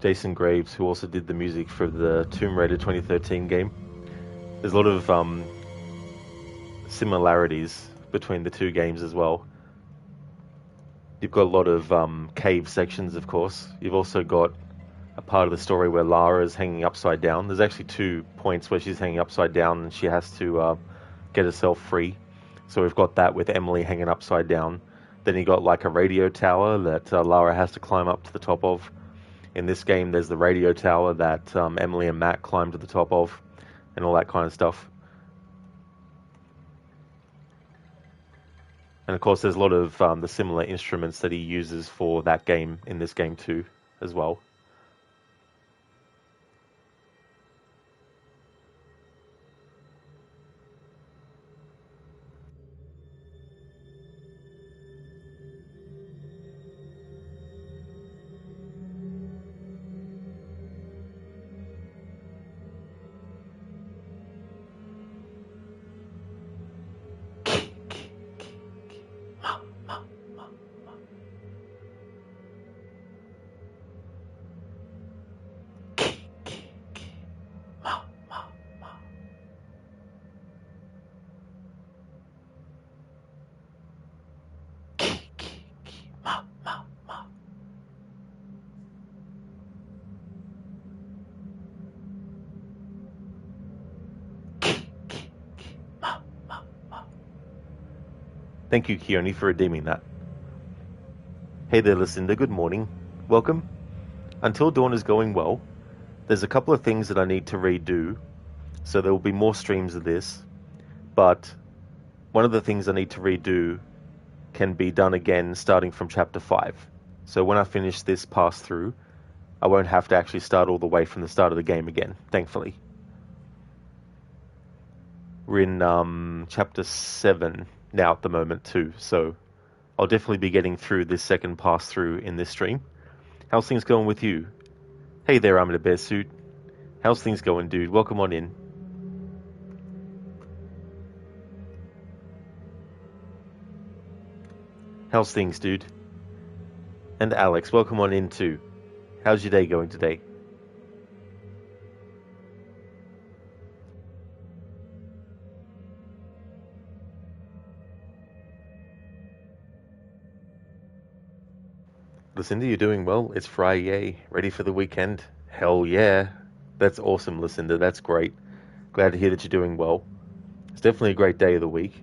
Jason Graves, who also did the music for the Tomb Raider 2013 game. There's a lot of similarities between the two games as well. You've got a lot of cave sections, of course. You've also got a part of the story where Lara is hanging upside down. There's actually 2 points where she's hanging upside down and she has to get herself free. So we've got that with Emily hanging upside down. Then you got like a radio tower that Lara has to climb up to the top of. In this game, there's the radio tower that Emily and Matt climb to the top of, and all that kind of stuff. And of course, there's a lot of the similar instruments that he uses for that game in this game too, as well. Thank you, Keone, for redeeming that. Hey there, Lucinda. Good morning. Welcome. Until Dawn is going well, there's a couple of things that I need to redo, so there will be more streams of this, but one of the things I need to redo can be done again starting from Chapter 5. So when I finish this pass-through, I won't have to actually start all the way from the start of the game again, thankfully. We're in Chapter 7 now at the moment too, so I'll definitely be getting through this second pass-through in this stream. How's things going with you? Hey there, I'm in a bear suit. How's things going, dude? Welcome on in. How's things, dude? And Alex, welcome on in too. How's your day going today? Lucinda, you're doing well. It's Friday. Ready for the weekend? Hell yeah. That's awesome, Lucinda. That's great. Glad to hear that you're doing well. It's definitely a great day of the week.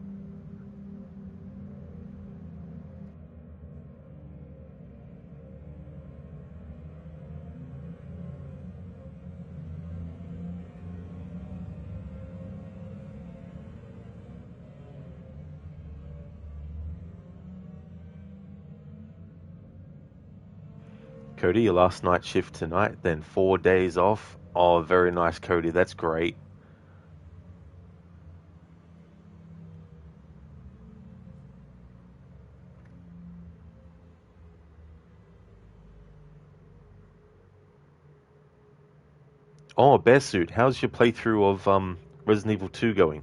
Cody, your last night shift tonight, then 4 days off. Oh, very nice, Cody. That's great. Oh, Bear Suit, how's your playthrough of Resident Evil 2 going?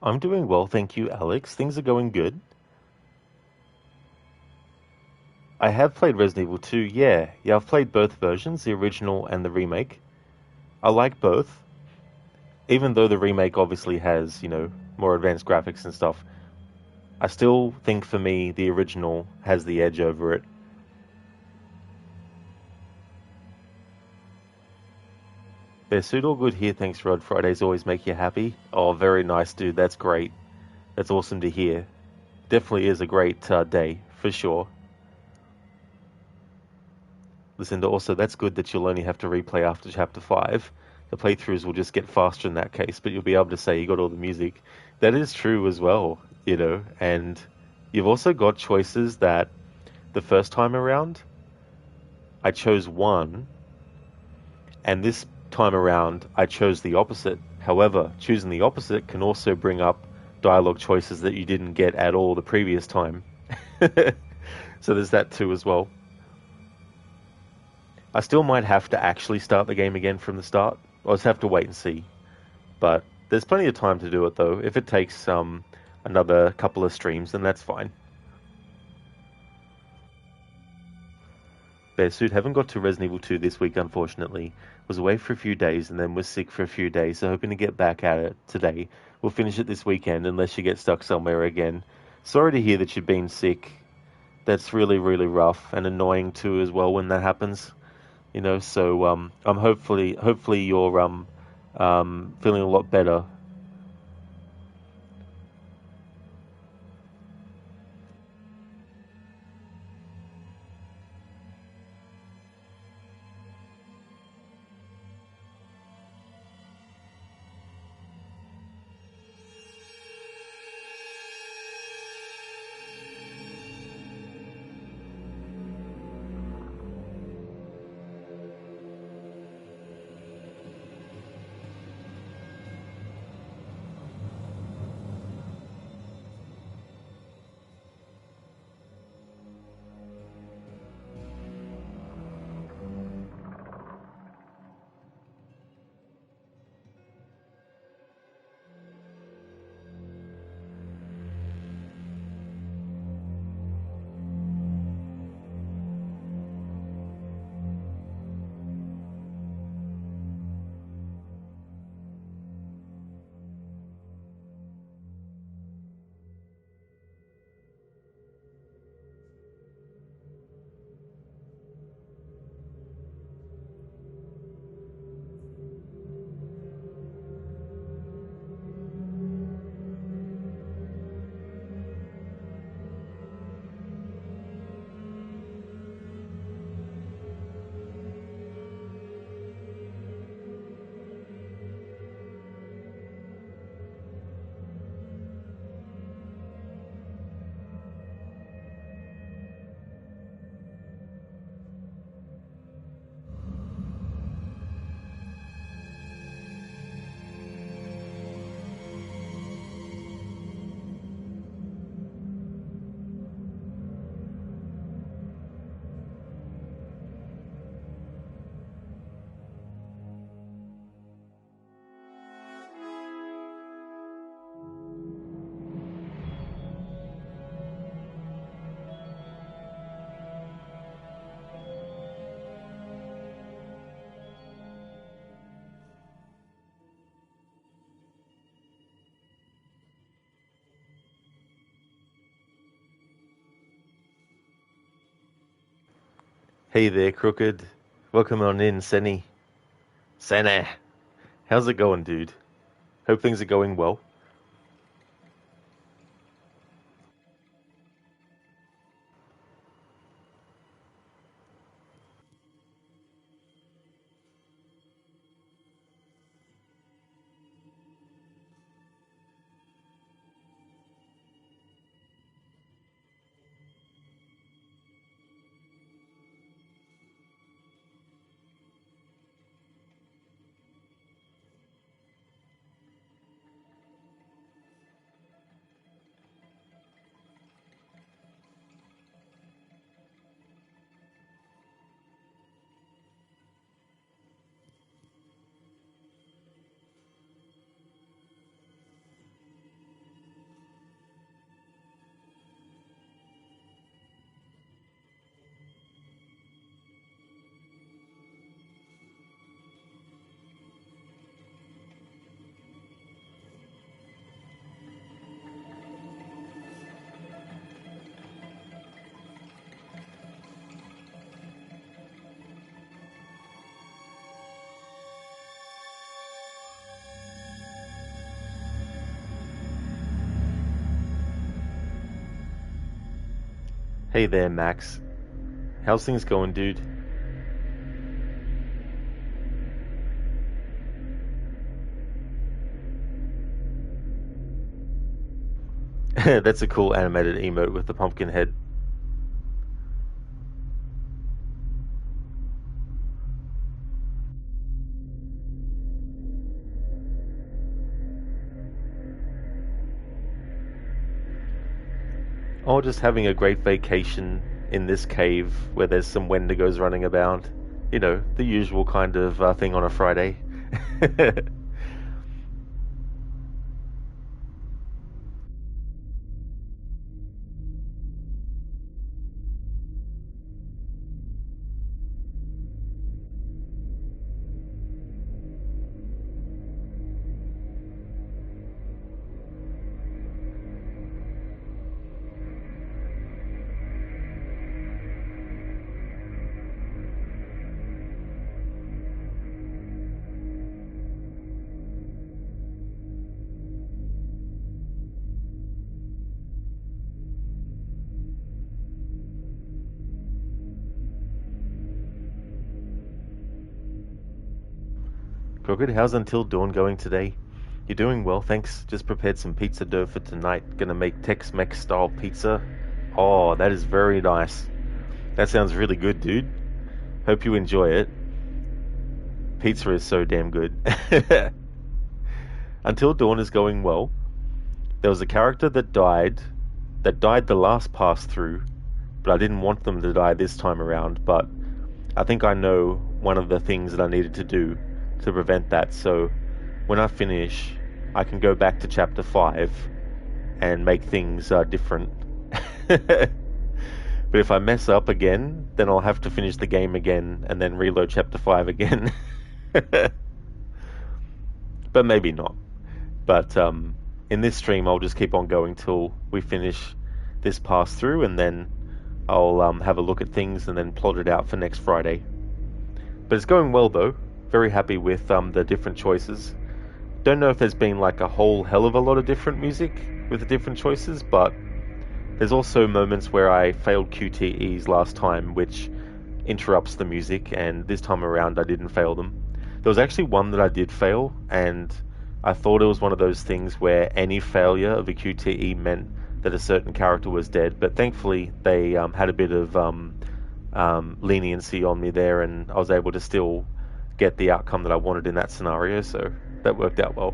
I'm doing well, thank you, Alex. Things are going good. I have played Resident Evil 2, yeah. Yeah, I've played both versions, the original and the remake. I like both, even though the remake obviously has, more advanced graphics and stuff. I still think for me, the original has the edge over it. Their suit all good here, thanks, Rod. Fridays always make you happy. Oh, very nice, dude. That's great. That's awesome to hear. Definitely is a great day, for sure. Listen, also, that's good that you'll only have to replay after chapter 5. The playthroughs will just get faster in that case, but you'll be able to say you got all the music. That is true as well, and you've also got choices that the first time around, I chose one, and this time around, I chose the opposite. However, choosing the opposite can also bring up dialogue choices that you didn't get at all the previous time. So there's that too as well. I still might have to actually start the game again from the start. I'll just have to wait and see. But there's plenty of time to do it though. If it takes another couple of streams, then that's fine. Bearsuit haven't got to Resident Evil 2 this week, unfortunately. Was away for a few days and then was sick for a few days, so hoping to get back at it today. We'll finish it this weekend unless you get stuck somewhere again. Sorry to hear that you've been sick. That's really, really rough and annoying too as well when that happens. So I'm hopefully you're feeling a lot better. Hey there, Crooked. Welcome on in, Senny. Senna. How's it going, dude? Hope things are going well. Hey there, Max. How's things going, dude? That's a cool animated emote with the pumpkin head. Oh, just having a great vacation in this cave where there's some wendigos running about. You know, the usual kind of thing on a Friday. Crooked, how's Until Dawn going today? You're doing well, thanks. Just prepared some pizza dough for tonight. Gonna make Tex-Mex style pizza. Oh, that is very nice. That sounds really good, dude. Hope you enjoy it. Pizza is so damn good. Until Dawn is going well. There was a character that died the last pass through, but I didn't want them to die this time around, but I think I know one of the things that I needed to do to prevent that, so when I finish, I can go back to chapter 5 and make things different. But if I mess up again, then I'll have to finish the game again and then reload chapter 5 again. But maybe not. But in this stream, I'll just keep on going till we finish this pass through, and then I'll have a look at things and then plot it out for next Friday. But it's going well though. Very happy with the different choices. Don't know if there's been like a whole hell of a lot of different music with the different choices, but there's also moments where I failed QTEs last time, which interrupts the music, and this time around I didn't fail them. There was actually one that I did fail, and I thought it was one of those things where any failure of a QTE meant that a certain character was dead, but thankfully they had a bit of leniency on me there, and I was able to still get the outcome that I wanted in that scenario, so that worked out well.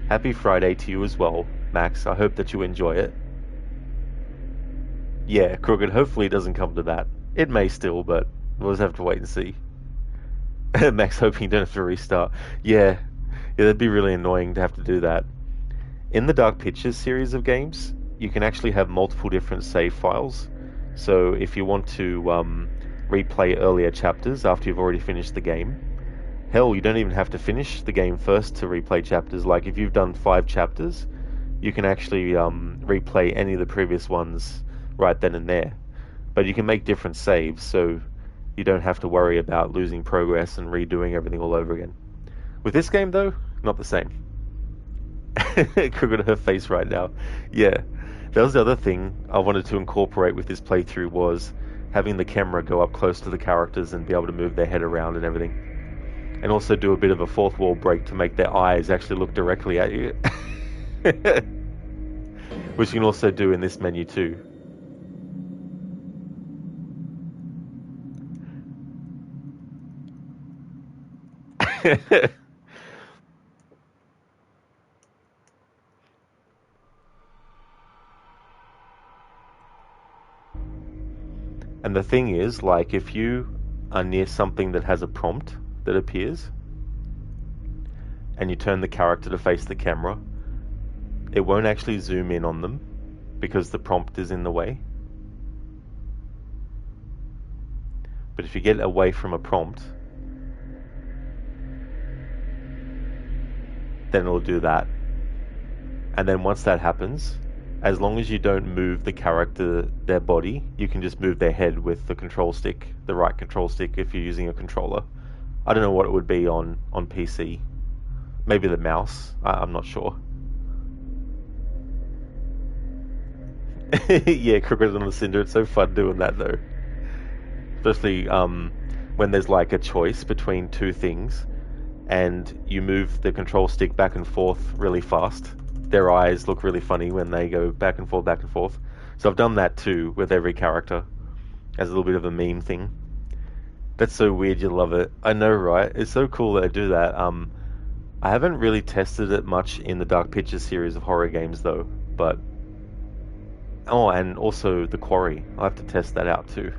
Happy Friday to you as well, Max. I hope that you enjoy it. Yeah, Crooked, hopefully it doesn't come to that. It may still, but we'll just have to wait and see. Max, hoping you don't have to restart. Yeah, that'd be really annoying to have to do that. In the Dark Pictures series of games, you can actually have multiple different save files. So if you want to replay earlier chapters after you've already finished the game, hell, you don't even have to finish the game first to replay chapters. Like if you've done 5 chapters, you can actually replay any of the previous ones right then and there. But you can make different saves, so you don't have to worry about losing progress and redoing everything all over again. With this game, though, not the same. Crooked at her face right now. Yeah, that was the other thing I wanted to incorporate with this playthrough, was having the camera go up close to the characters and be able to move their head around and everything. And also do a bit of a fourth wall break to make their eyes actually look directly at you. Which you can also do in this menu too. And the thing is, like, if you are near something that has a prompt that appears, and you turn the character to face the camera, it won't actually zoom in on them because the prompt is in the way. But if you get away from a prompt, then it'll do that. And then once that happens, as long as you don't move the character, their body, you can just move their head with the control stick, the right control stick, if you're using a controller. I don't know what it would be on PC. Maybe the mouse. I'm not sure. Yeah, Crocodile Cinder. It's so fun doing that though, especially when there's like a choice between two things, and you move the control stick back and forth really fast. Their eyes look really funny when they go back and forth, back and forth. So I've done that too with every character as a little bit of a meme thing. That's so weird. You love it. I know, right? It's so cool that I do that. I haven't really tested it much in the Dark Pictures series of horror games though. But oh, and also the Quarry. I'll have to test that out too.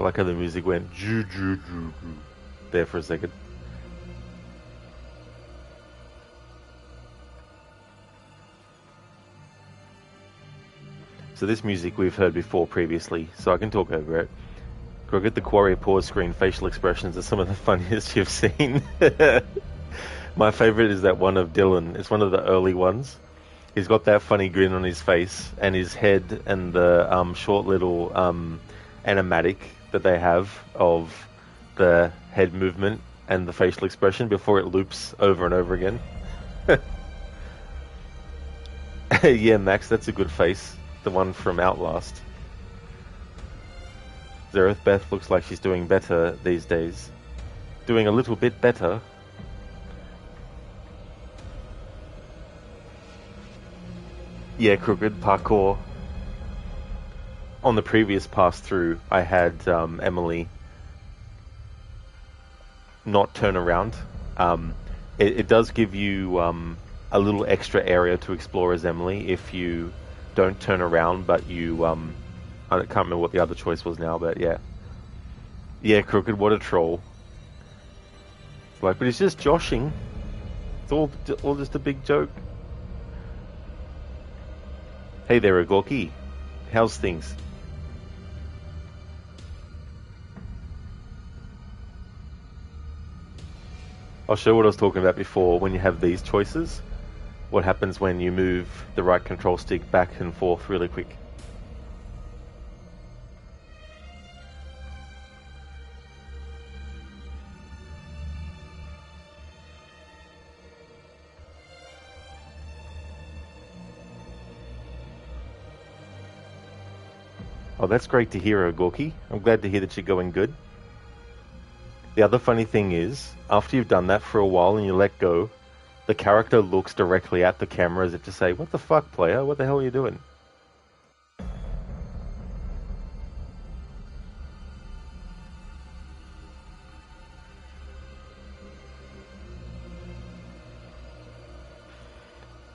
like how the music went there for a second. So this music we've heard before previously, so I can talk over it. Crooked, the Quarry pause screen facial expressions are some of the funniest you've seen. My favorite is that one of Dylan. It's one of the early ones. He's got that funny grin on his face, and his head, and the short little animatic that they have of the head movement and the facial expression before it loops over and over again. Yeah, Max, that's a good face. The one from Outlast. Zereth Beth looks like she's doing better these days. Doing a little bit better. Yeah, Crooked, parkour. On the previous pass through, I had Emily not turn around. It does give you a little extra area to explore as Emily if you don't turn around, but you I can't remember what the other choice was now, but yeah. Yeah, Crooked, what a troll. It's like, but it's just joshing. It's all just a big joke. Hey there, Agorki. How's things? I'll show what I was talking about before when you have these choices. What happens when you move the right control stick back and forth really quick. Oh, that's great to hear, Gorky. I'm glad to hear that you're going good. The other funny thing is, after you've done that for a while and you let go, the character looks directly at the camera as if to say, "What the fuck, player? What the hell are you doing?"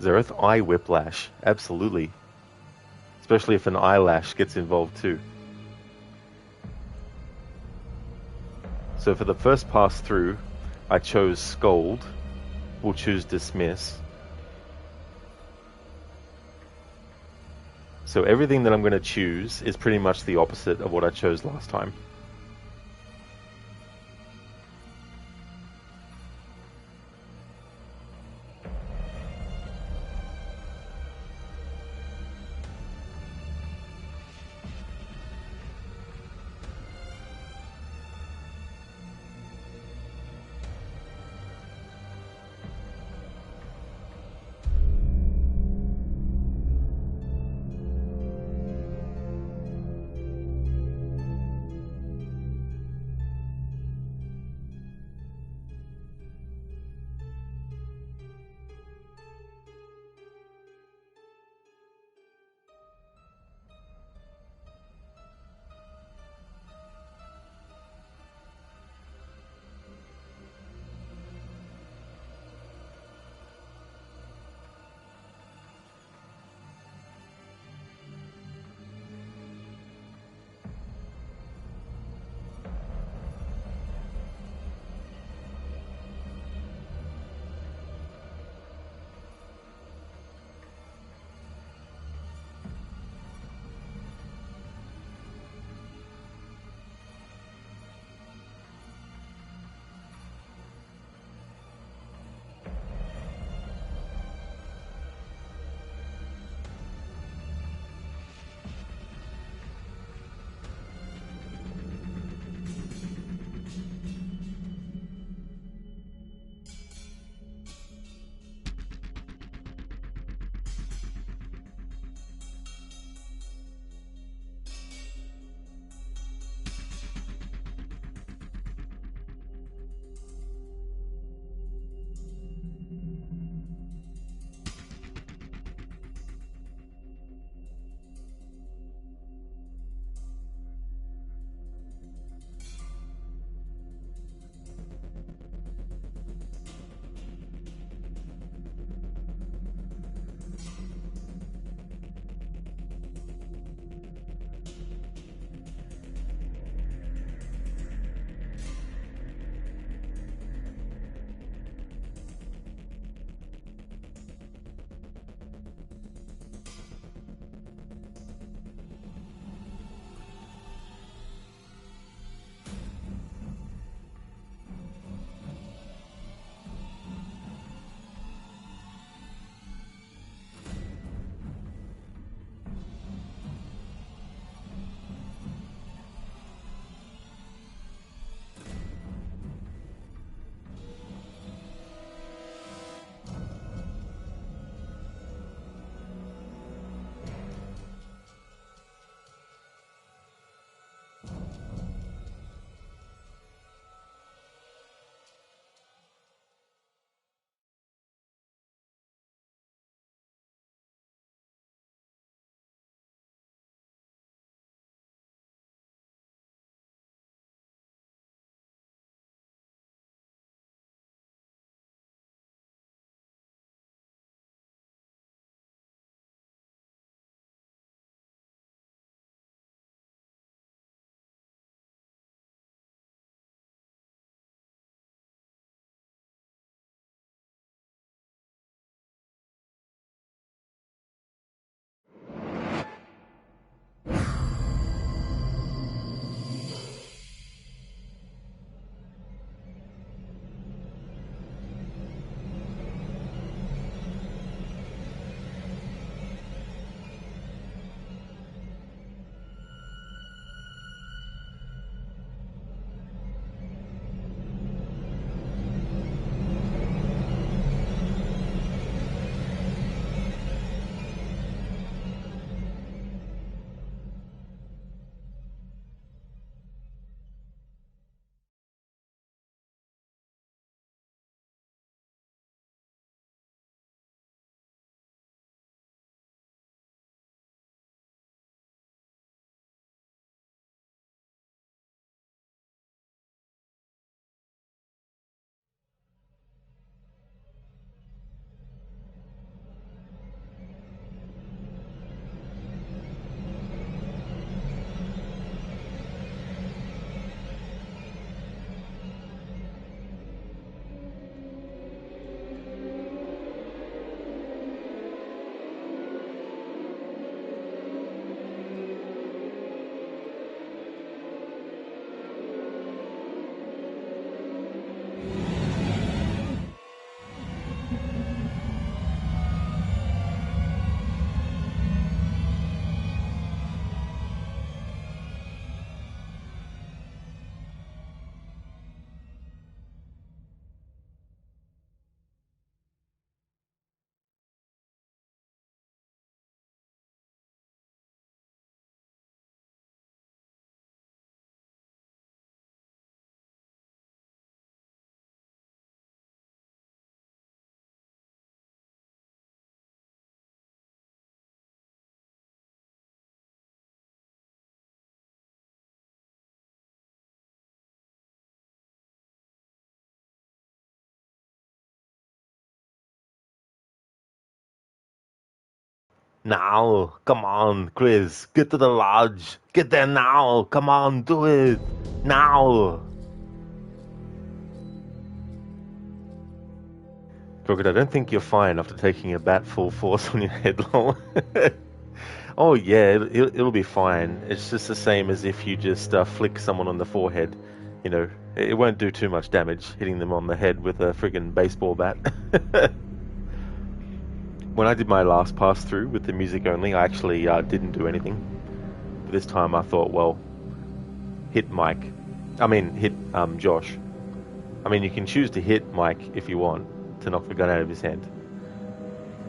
Zereth, eye whiplash. Absolutely. Especially if an eyelash gets involved too. So for the first pass through, I chose Scold. We'll choose Dismiss. So everything that I'm going to choose is pretty much the opposite of what I chose last time. Now, come on, Chris, get to the lodge. Get there now. Come on, do it. Now. Crooked, I don't think you're fine after taking a bat full force on your head, lol. Oh yeah, it'll be fine. It's just the same as if you just flick someone on the forehead. You know, it won't do too much damage hitting them on the head with a friggin' baseball bat. When I did my last pass through with the music only, I actually didn't do anything. But this time I thought, well, hit Mike. I mean, hit Josh. I mean, you can choose to hit Mike if you want to knock the gun out of his hand.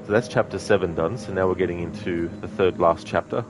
So that's chapter 7 done. So now we're getting into the third last chapter.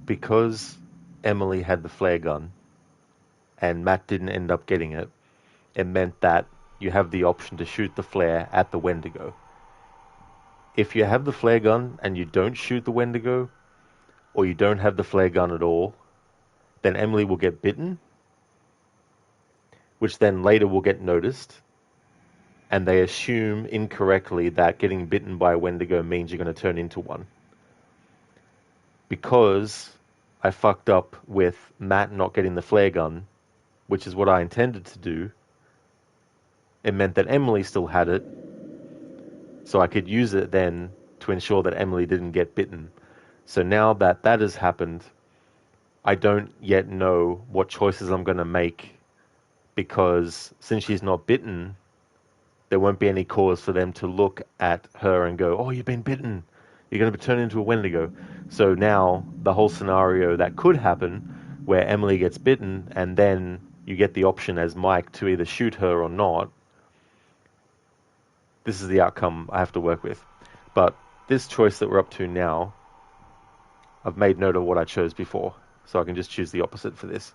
because Emily had the flare gun and Matt didn't end up getting it, it meant that you have the option to shoot the flare at the Wendigo. If you have the flare gun and you don't shoot the Wendigo, or you don't have the flare gun at all, then Emily will get bitten, which then later will get noticed, and they assume incorrectly that getting bitten by a Wendigo means you're going to turn into one. Because I fucked up with Matt not getting the flare gun, which is what I intended to do, it meant that Emily still had it, so I could use it then to ensure that Emily didn't get bitten. So now that that has happened, I don't yet know what choices I'm going to make, because since she's not bitten, there won't be any cause for them to look at her and go, "Oh, you've been bitten. You're going to be turned into a Wendigo." So now the whole scenario that could happen, where Emily gets bitten and then you get the option as Mike to either shoot her or not, this is the outcome I have to work with. But this choice that we're up to now, I've made note of what I chose before, so I can just choose the opposite for this.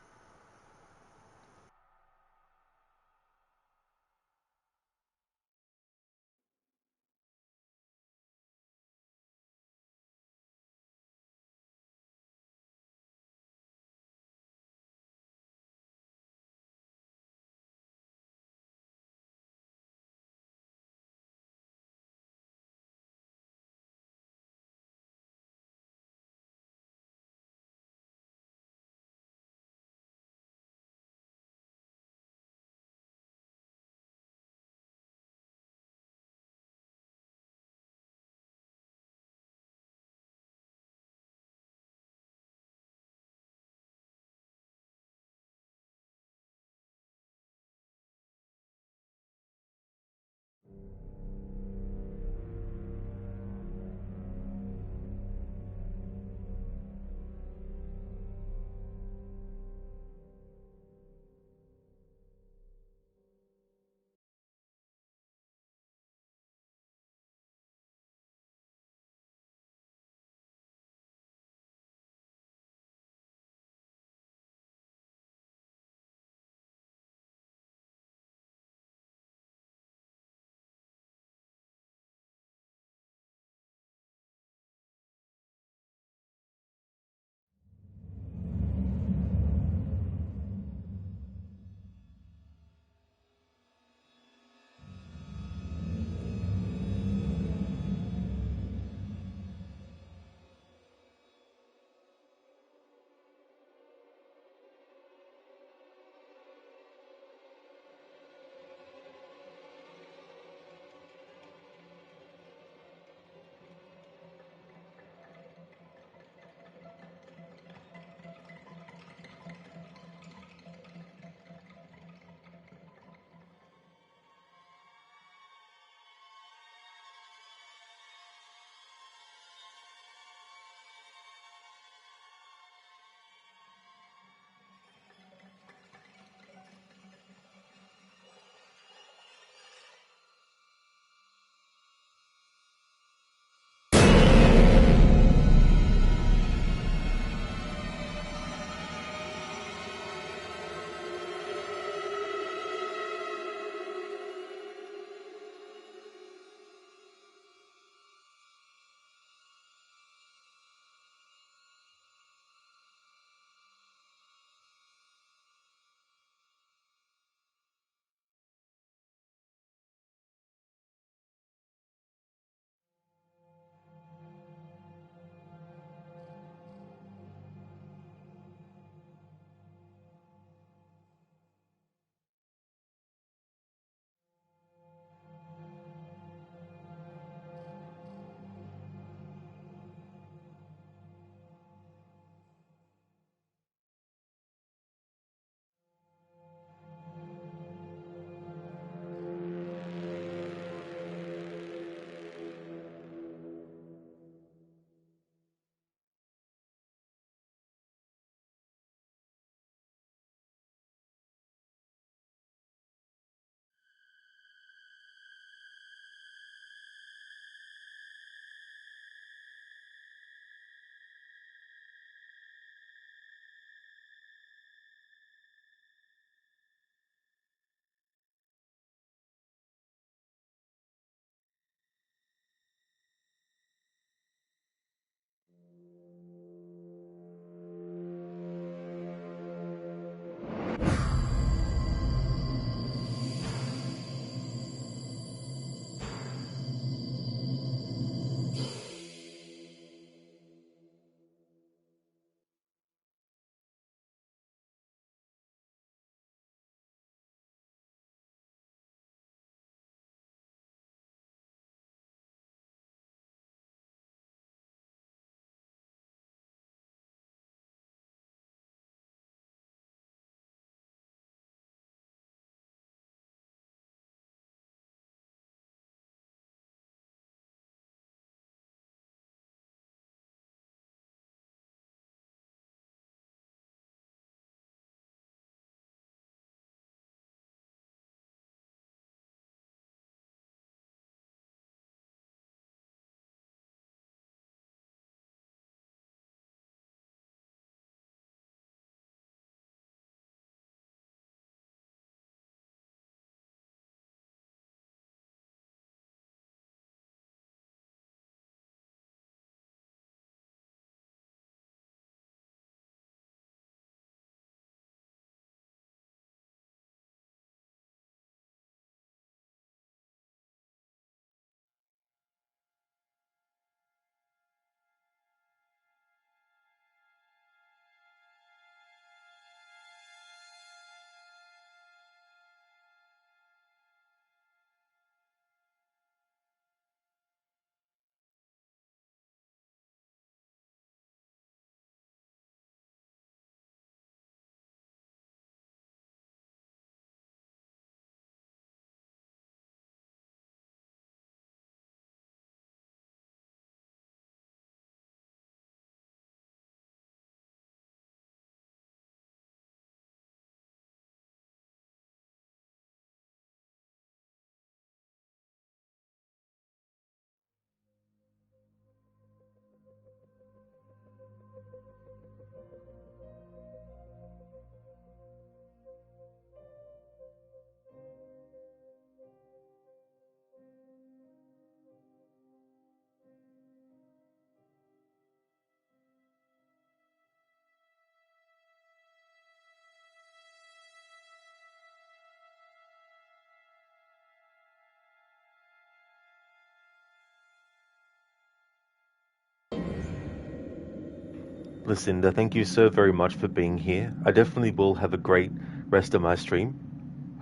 Lucinda, thank you so very much for being here. I definitely will have a great rest of my stream.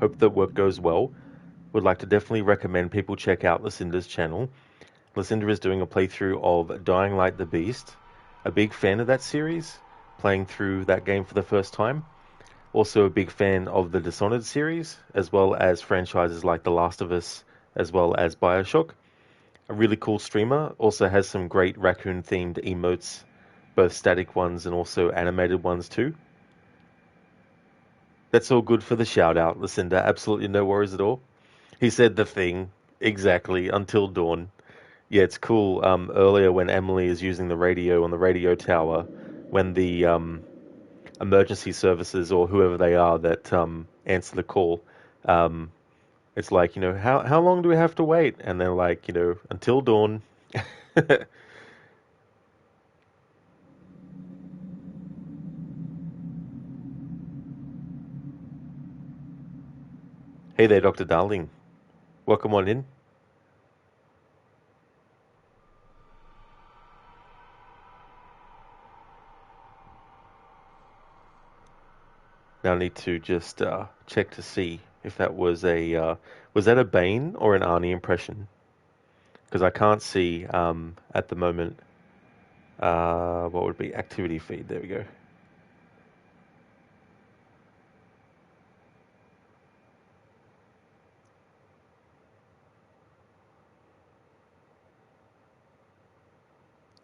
Hope that work goes well. Would like to definitely recommend people check out Lucinda's channel. Lucinda is doing a playthrough of Dying Light the Beast. A big fan of that series, playing through that game for the first time. Also a big fan of the Dishonored series, as well as franchises like The Last of Us, as well as Bioshock. A really cool streamer, also has some great raccoon-themed emotes, both static ones and also animated ones too. That's all good for the shout-out, Lucinda. Absolutely no worries at all. He said the thing, exactly, until dawn. Yeah, it's cool. Earlier when Emily is using the radio on the radio tower, when the emergency services or whoever they are that answer the call, um, it's like, how long do we have to wait? And they're like, until dawn. Hey there, Dr. Darling. Welcome on in. Now I need to just check to see if that was was that a Bane or an Arnie impression? Because I can't see at the moment. What would be activity feed? There we go.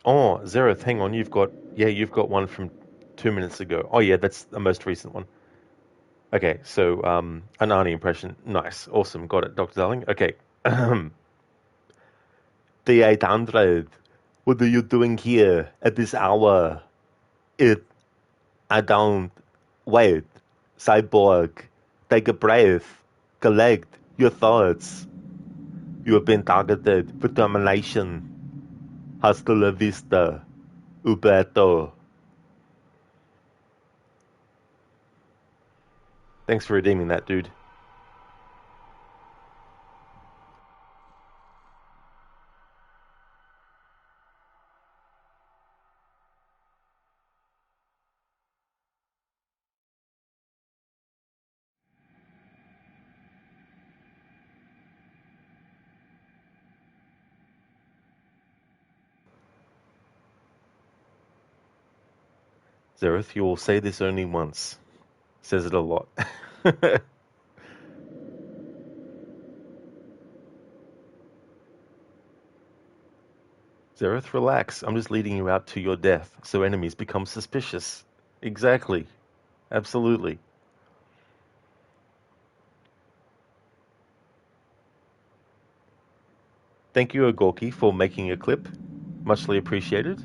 Oh, Zereth, hang on. You've got one from 2 minutes ago. Oh yeah, that's the most recent one. Okay, so an Arnie impression. Nice, awesome, got it, Dr. Darling. Okay, the 800. What are you doing here at this hour? It. I don't. Wait. Cyborg. Take a breath. Collect your thoughts. You have been targeted for termination. Hasta la vista. Uberto. Thanks for redeeming that, dude. Zereth, you will say this only once. Says it a lot. Zereth, relax. I'm just leading you out to your death, so enemies become suspicious. Exactly. Absolutely. Thank you, Ogorki, for making a clip. Muchly appreciated.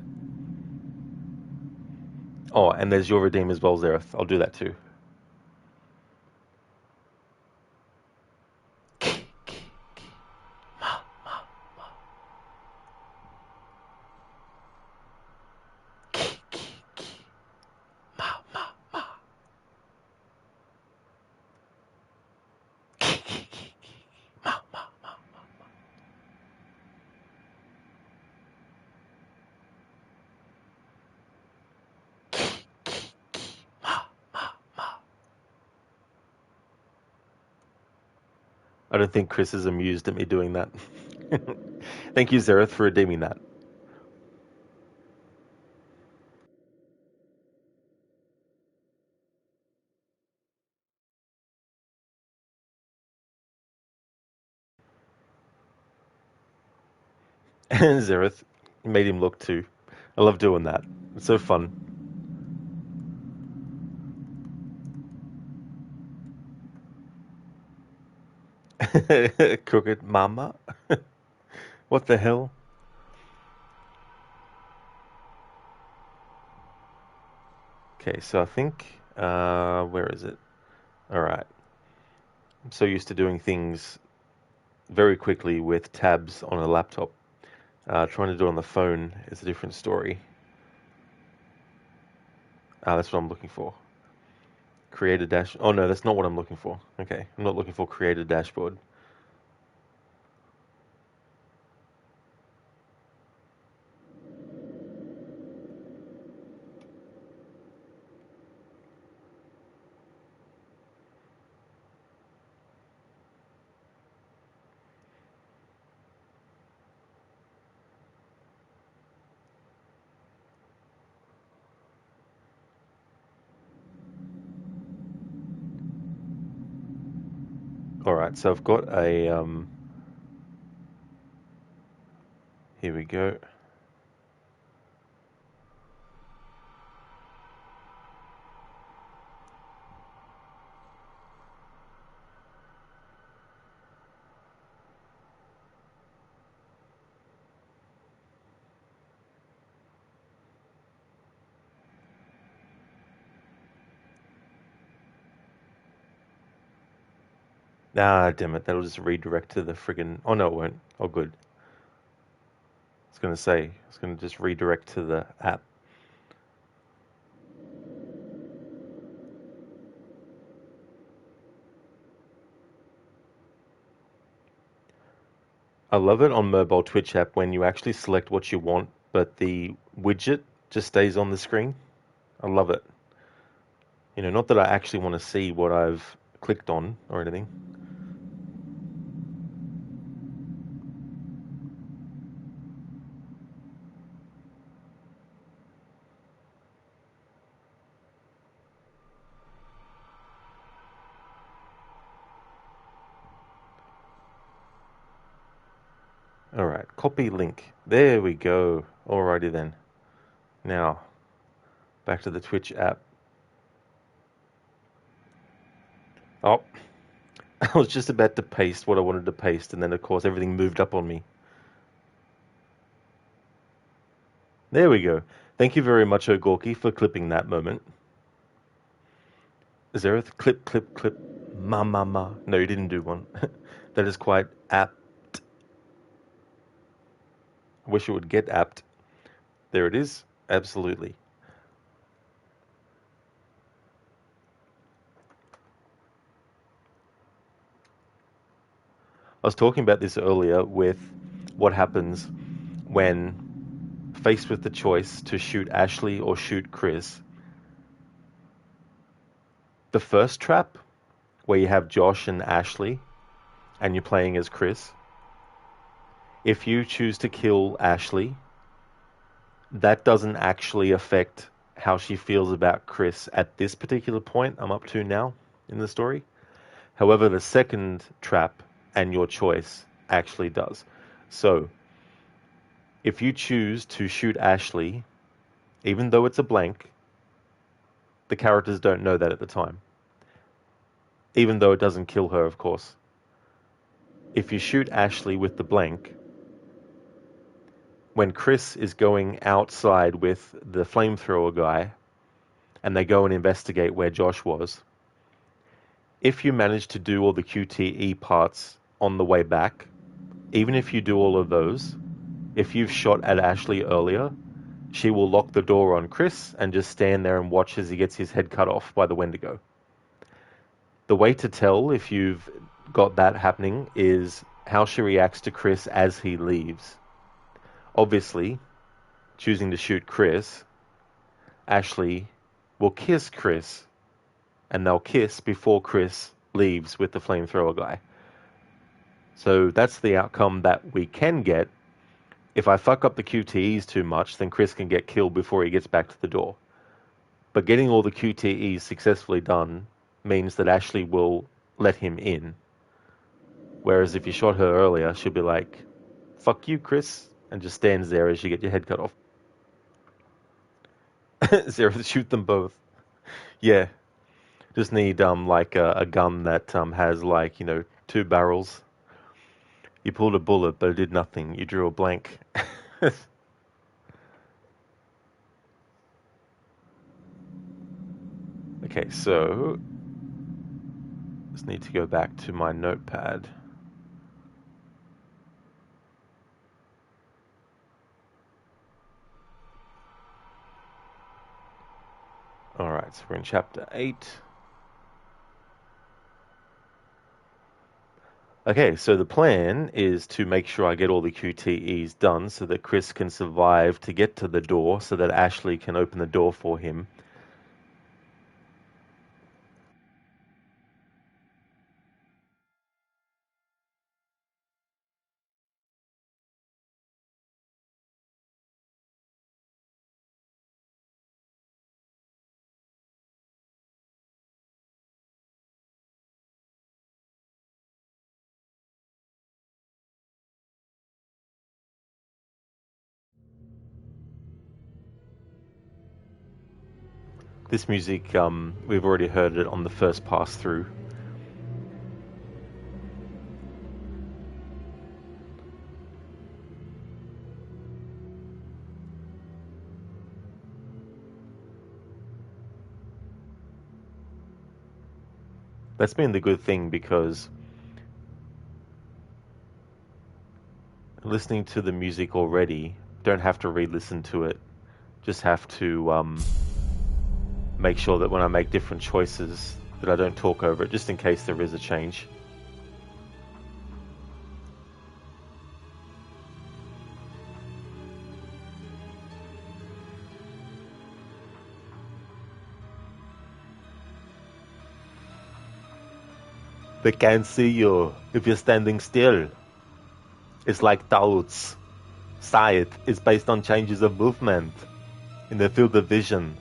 Oh, and there's your redeem as well, Zereth. I'll do that too. I don't think Chris is amused at me doing that. Thank you, Zereth, for redeeming that. And Zereth made him look too. I love doing that. It's so fun. Crooked Mama? What the hell? Okay, so I think, where is it? All right. I'm so used to doing things very quickly with tabs on a laptop. Trying to do it on the phone is a different story. That's what I'm looking for. Create a dash. Oh no, that's not what I'm looking for. Okay, I'm not looking for create a dashboard. All right, so I've got a here we go. Ah, damn it, that'll just redirect to the friggin'. Oh no, it won't. Oh, good. I was gonna say, it's gonna just redirect to the app. I love it on mobile Twitch app when you actually select what you want, but the widget just stays on the screen. I love it. You know, not that I actually want to see what I've clicked on or anything. All right, copy link. There we go. Alrighty then. Now, back to the Twitch app. Oh, I was just about to paste what I wanted to paste, and then of course everything moved up on me. There we go. Thank you very much, Ogorki, for clipping that moment. Zereth, clip, clip, clip, ma. No, you didn't do one. That is quite apt. I wish it would get apt. There it is. Absolutely. I was talking about this earlier with what happens when faced with the choice to shoot Ashley or shoot Chris. The first trap, where you have Josh and Ashley, and you're playing as Chris, if you choose to kill Ashley, that doesn't actually affect how she feels about Chris at this particular point I'm up to now in the story. However, the second trap and your choice actually does. So, if you choose to shoot Ashley, even though it's a blank, the characters don't know that at the time. Even though it doesn't kill her, of course. If you shoot Ashley with the blank, when Chris is going outside with the flamethrower guy and they go and investigate where Josh was, if you manage to do all the QTE parts on the way back, even if you do all of those, if you've shot at Ashley earlier, she will lock the door on Chris and just stand there and watch as he gets his head cut off by the Wendigo. The way to tell if you've got that happening is how she reacts to Chris as he leaves. Obviously, choosing to shoot Chris, Ashley will kiss Chris, and they'll kiss before Chris leaves with the flamethrower guy. So that's the outcome that we can get. If I fuck up the QTEs too much, then Chris can get killed before he gets back to the door. But getting all the QTEs successfully done means that Ashley will let him in. Whereas if you shot her earlier, she'll be like, fuck you, Chris, and just stands there as you get your head cut off. Zero to shoot them both. Yeah. Just need like a gun that has like, you know, two barrels. You pulled a bullet, but it did nothing. You drew a blank. Okay, so just need to go back to my notepad. Alright, so we're in chapter 8. Okay, so the plan is to make sure I get all the QTEs done so that Chris can survive to get to the door so that Ashley can open the door for him. This music, we've already heard it on the first pass through. That's been the good thing because listening to the music already, don't have to re-listen to it. Just have to make sure that when I make different choices that I don't talk over it, just in case there is a change. They can't see you if you're standing still. It's like doubts. Sight is based on changes of movement in the field of vision.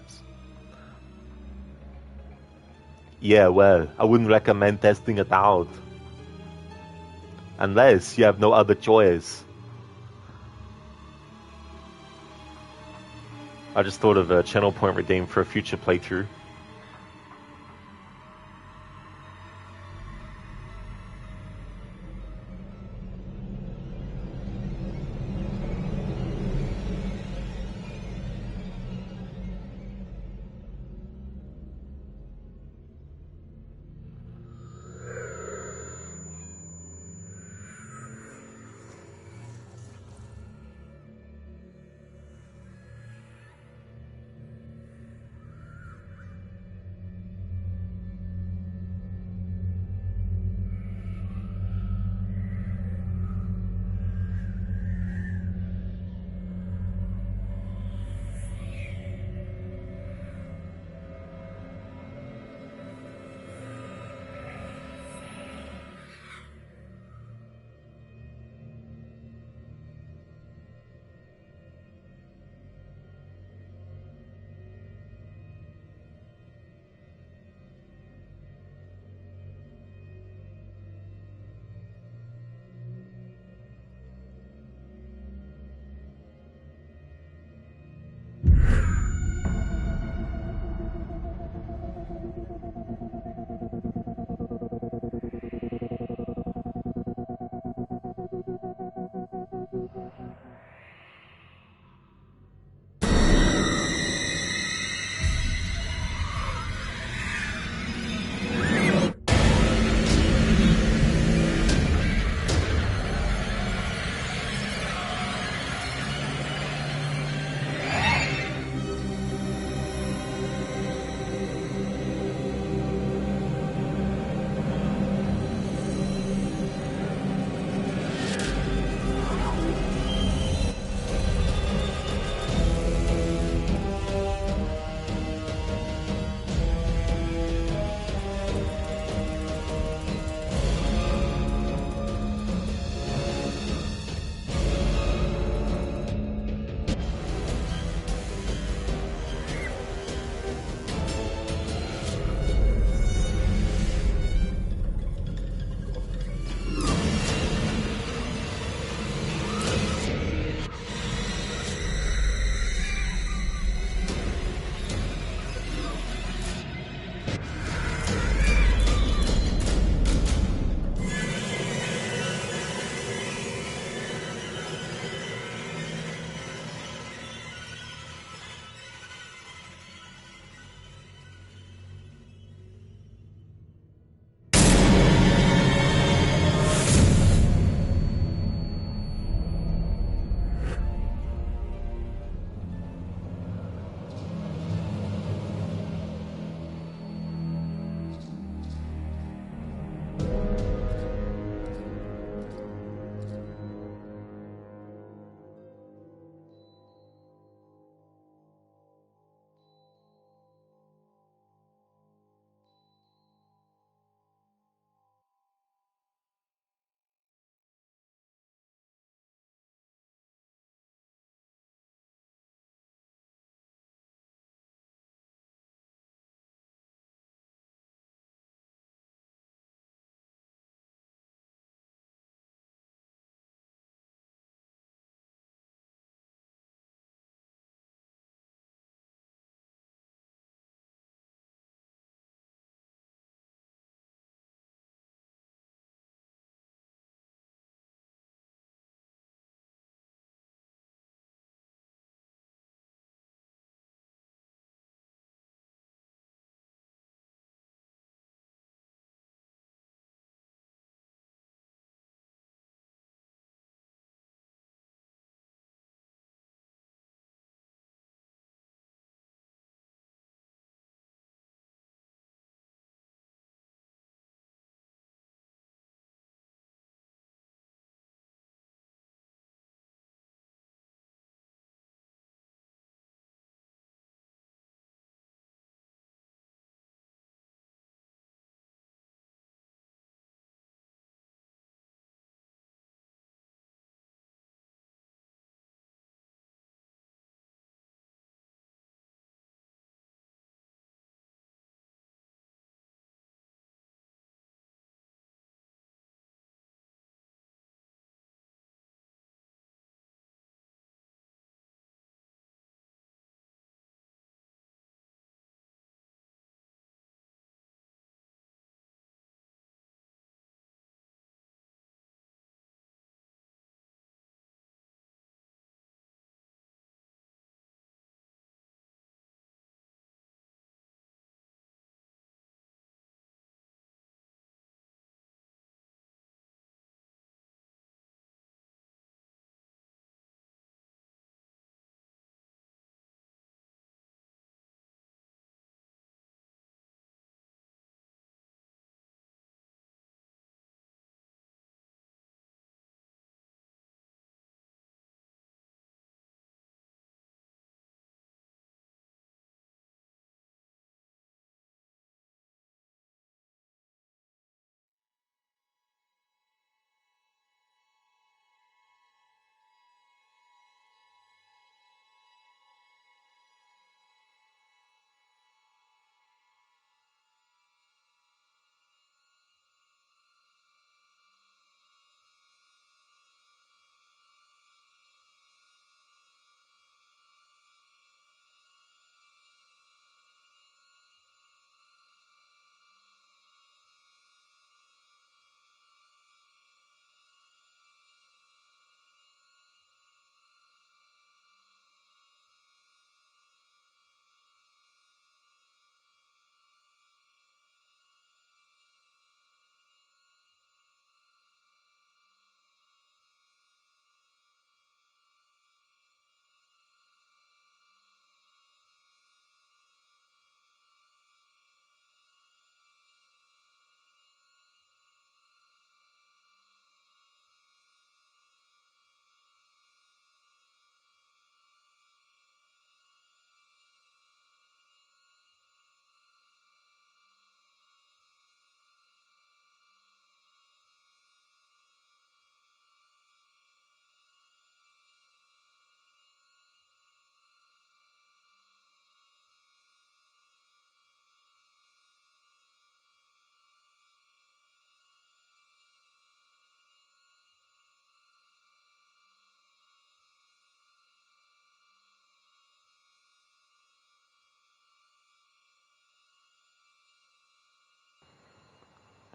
Yeah, well, I wouldn't recommend testing it out. Unless you have no other choice. I just thought of a channel point redeemed for a future playthrough.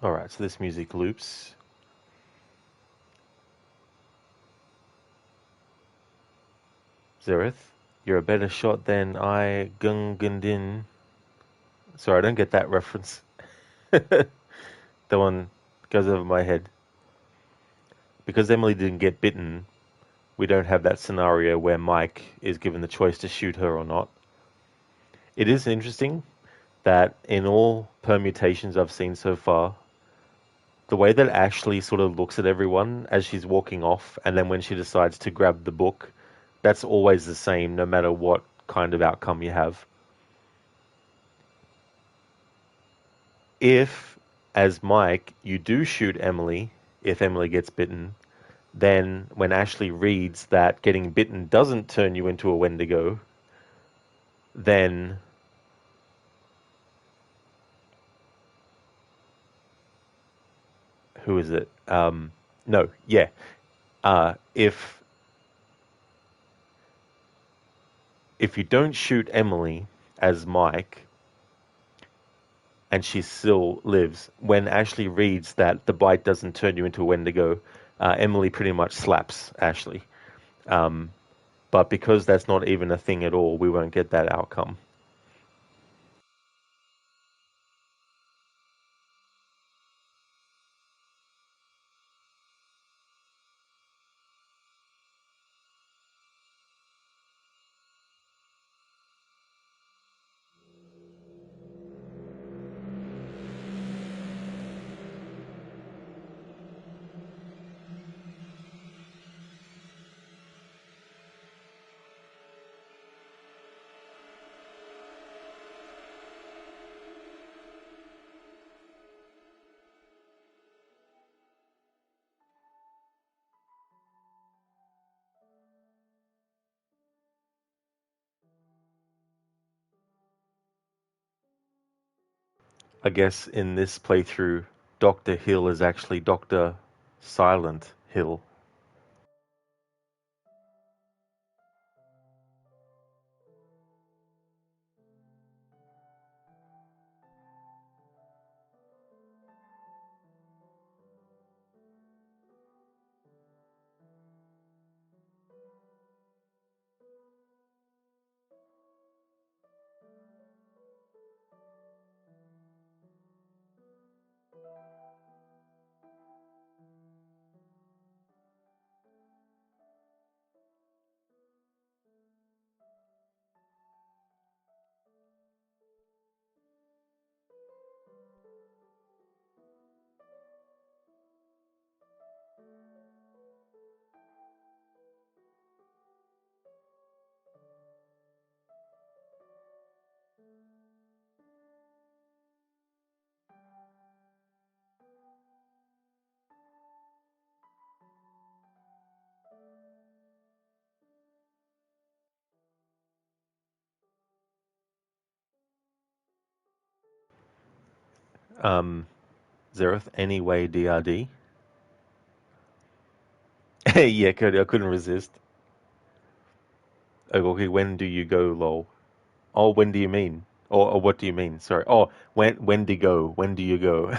Alright, so this music loops. Zereth, you're a better shot than I Gungandin. Sorry, I don't get that reference. That one goes over my head. Because Emily didn't get bitten, we don't have that scenario where Mike is given the choice to shoot her or not. It is interesting that in all permutations I've seen so far, the way that Ashley sort of looks at everyone as she's walking off, and then when she decides to grab the book, that's always the same no matter what kind of outcome you have. If, as Mike, you do shoot Emily, if Emily gets bitten, then when Ashley reads that getting bitten doesn't turn you into a Wendigo, then who is it? No, yeah. If you don't shoot Emily as Mike and she still lives, when Ashley reads that the bite doesn't turn you into a Wendigo, Emily pretty much slaps Ashley. Um, but because that's not even a thing at all, we won't get that outcome. I guess in this playthrough, Dr. Hill is actually Dr. Silent Hill. Um, Zereth, anyway, DRD. Yeah, Cody, I couldn't resist. Oh, okay, when do you go, lol? Oh, when do you mean? Or what do you mean? Sorry. Oh, when do you go? When do you go?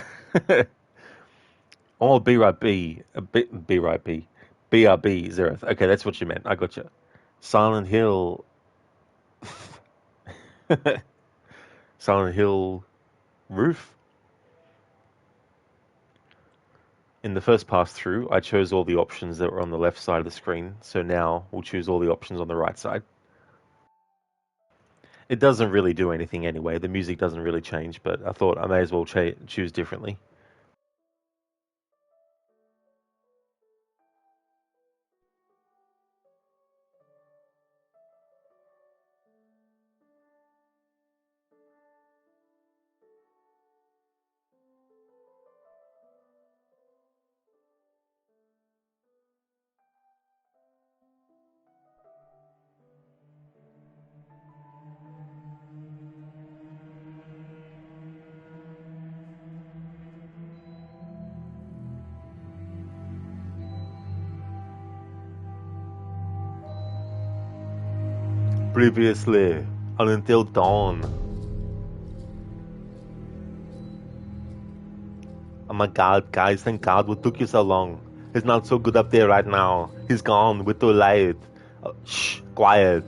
Oh, be right, be right, BRB, Zereth. Okay, that's what you meant. I got you. Silent Hill, Silent Hill roof. In the first pass through, I chose all the options that were on the left side of the screen. So now we'll choose all the options on the right side. It doesn't really do anything anyway. The music doesn't really change, but I thought I may as well choose differently. Previously, on Until Dawn. Oh my God, guys, thank God what took you so long. He's not so good up there right now. He's gone. We're too late. Shh, quiet.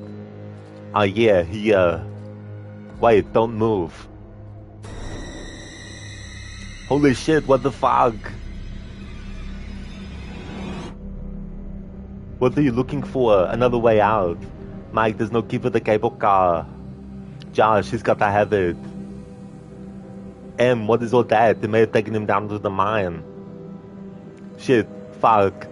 Oh yeah, here. Wait, don't move. Holy shit, what the fuck? What are you looking for? Another way out. Mike, there's no key for the cable car. Josh, he's got to have it. What is all that? They may have taken him down to the mine. Shit, fuck.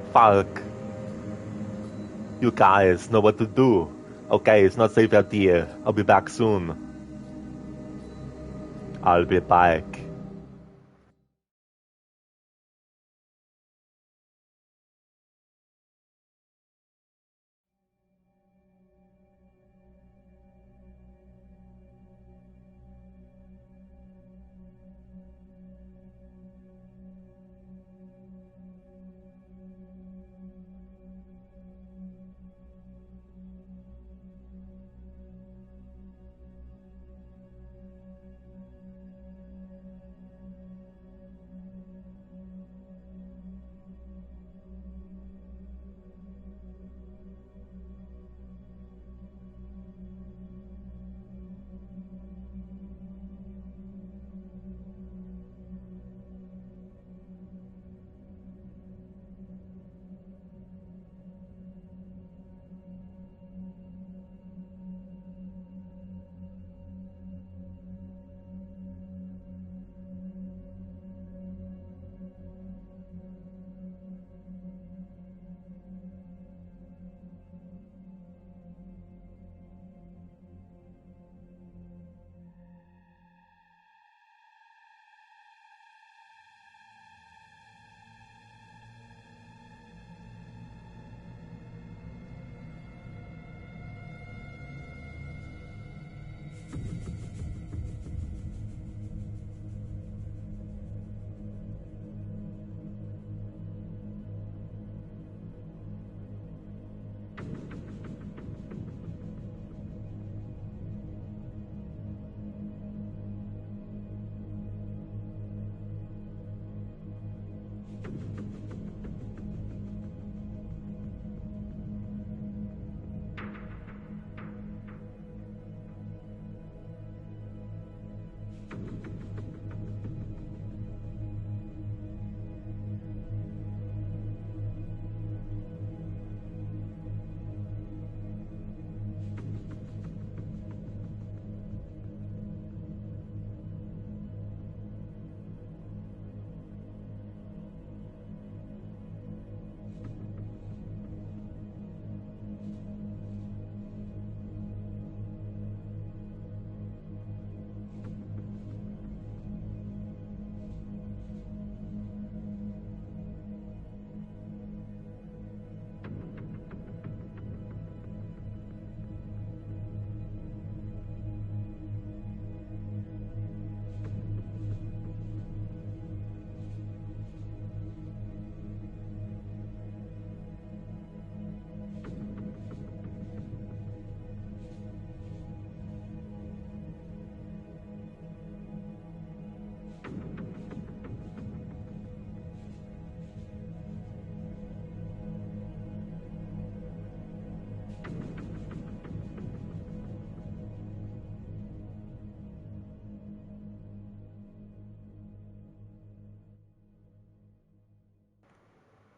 You guys know what to do. Okay, it's not safe out here. I'll be back soon. I'll be back.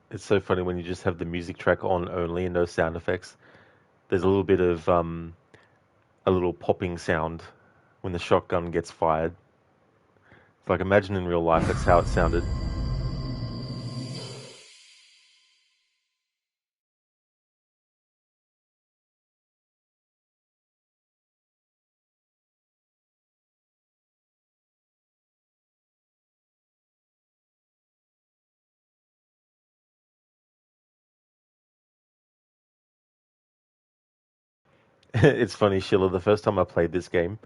It's so funny when you just have the music track on only and no sound effects. There's a little bit of a little popping sound when the shotgun gets fired. It's like imagine in real life that's how it sounded. It's funny, Sheila, the first time I played this game,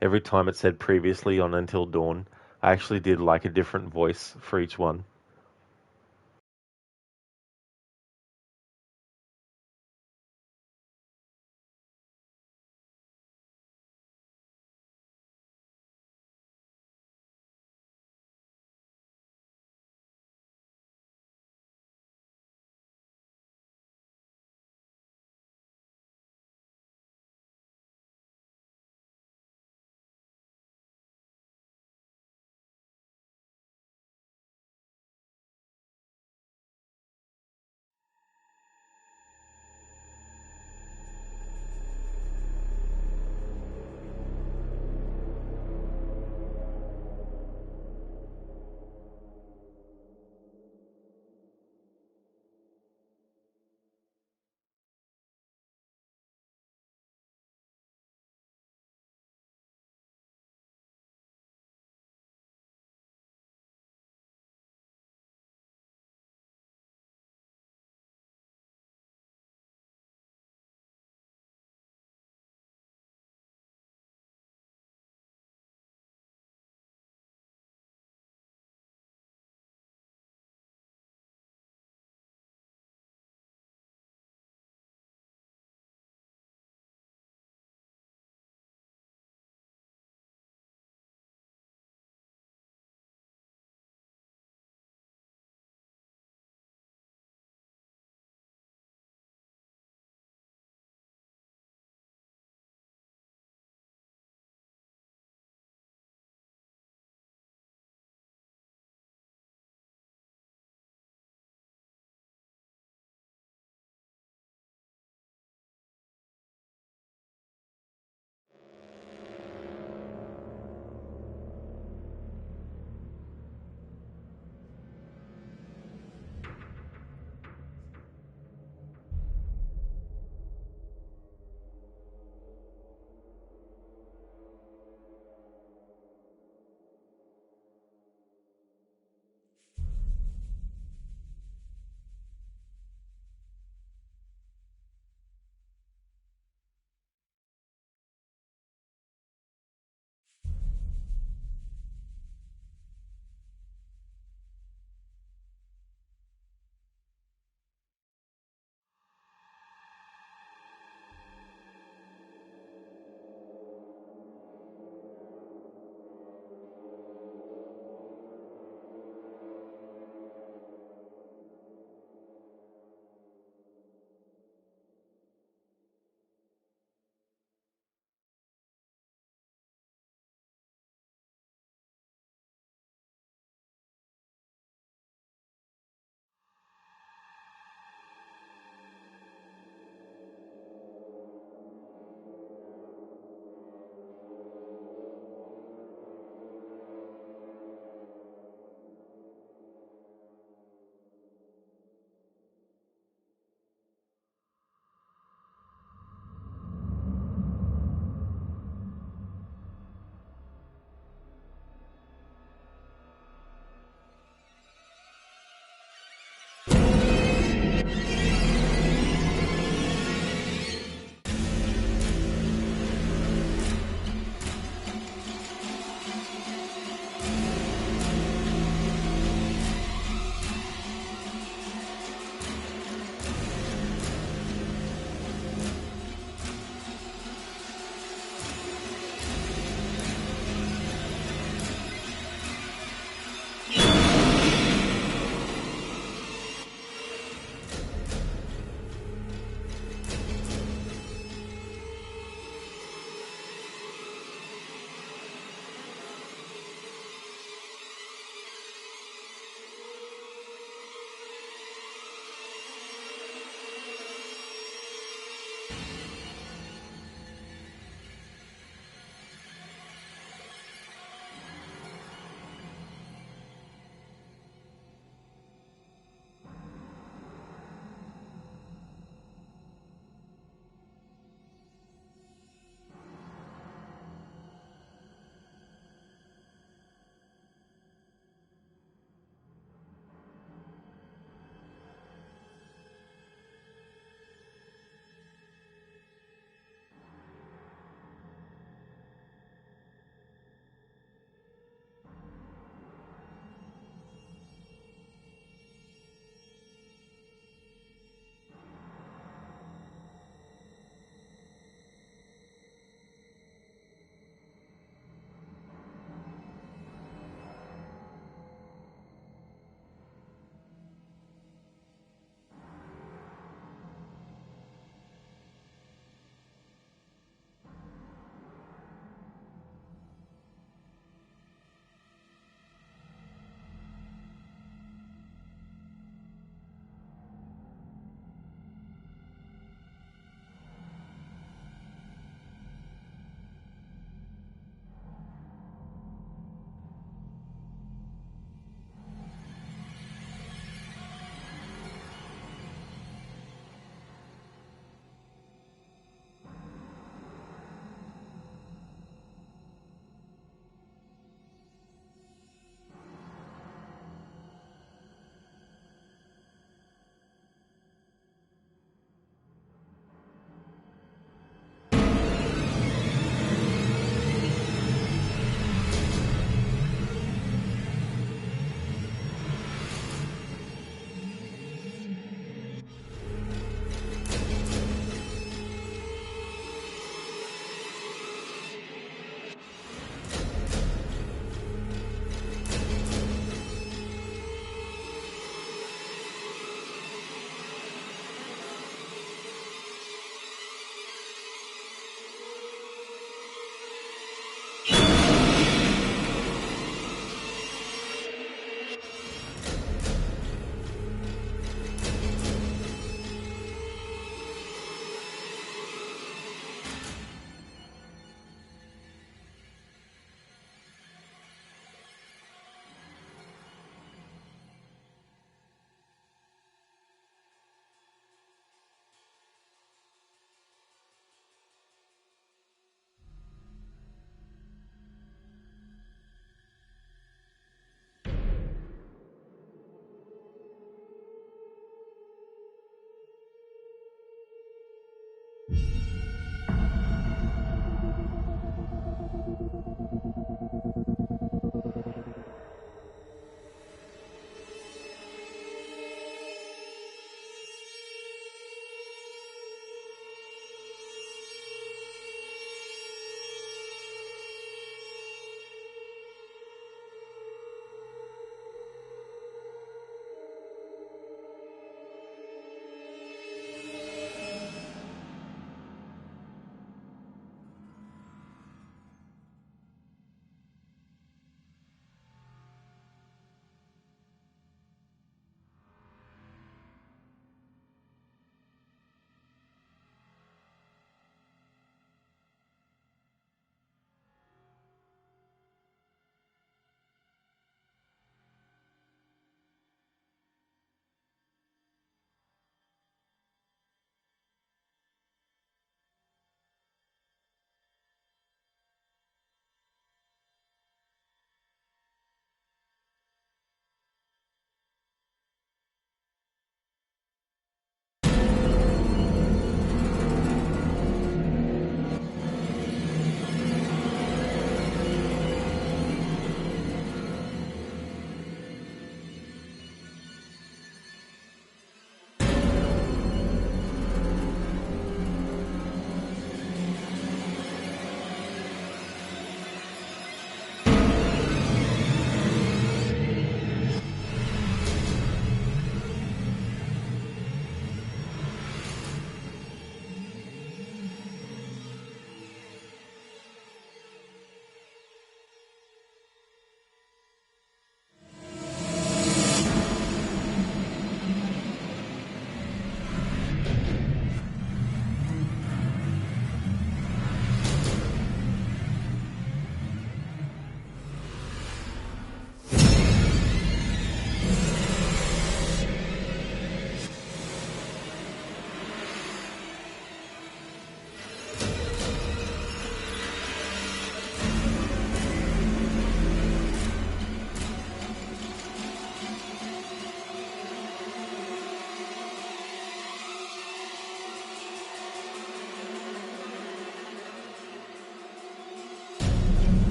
every time it said previously on Until Dawn, I actually did like a different voice for each one.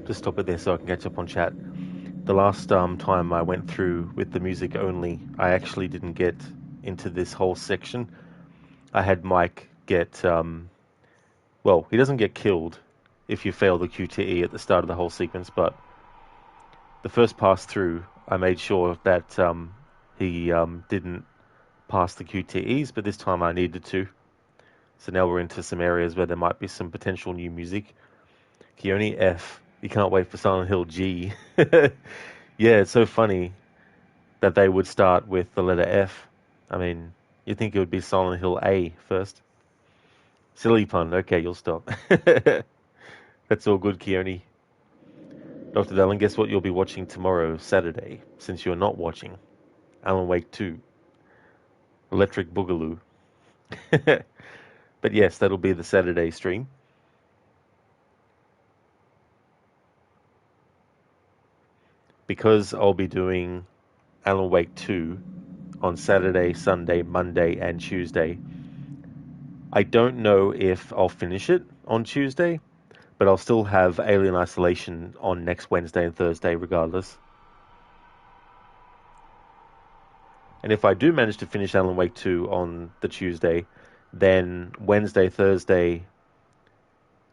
just stop it there so I can catch up on chat. The last time I went through with the music only, I actually didn't get into this whole section. I had Mike get, well, he doesn't get killed if you fail the QTE at the start of the whole sequence, but the first pass through, I made sure that he didn't pass the QTEs, but this time I needed to. So now we're into some areas where there might be some potential new music. Keone F. You can't wait for Silent Hill G. Yeah, it's so funny that they would start with the letter F. I mean, you'd think it would be Silent Hill A first. Silly pun. Okay, you'll stop. That's all good, Keone. Dr. Dallin, guess what you'll be watching tomorrow, Saturday, since you're not watching? Alan Wake 2, Electric Boogaloo. But yes, that'll be the Saturday stream. Because I'll be doing Alan Wake 2 on Saturday, Sunday, Monday, and Tuesday. I don't know if I'll finish it on Tuesday, but I'll still have Alien Isolation on next Wednesday and Thursday regardless. And if I do manage to finish Alan Wake 2 on the Tuesday, then Wednesday, Thursday,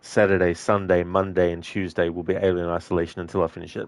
Saturday, Sunday, Monday, and Tuesday will be Alien Isolation until I finish it.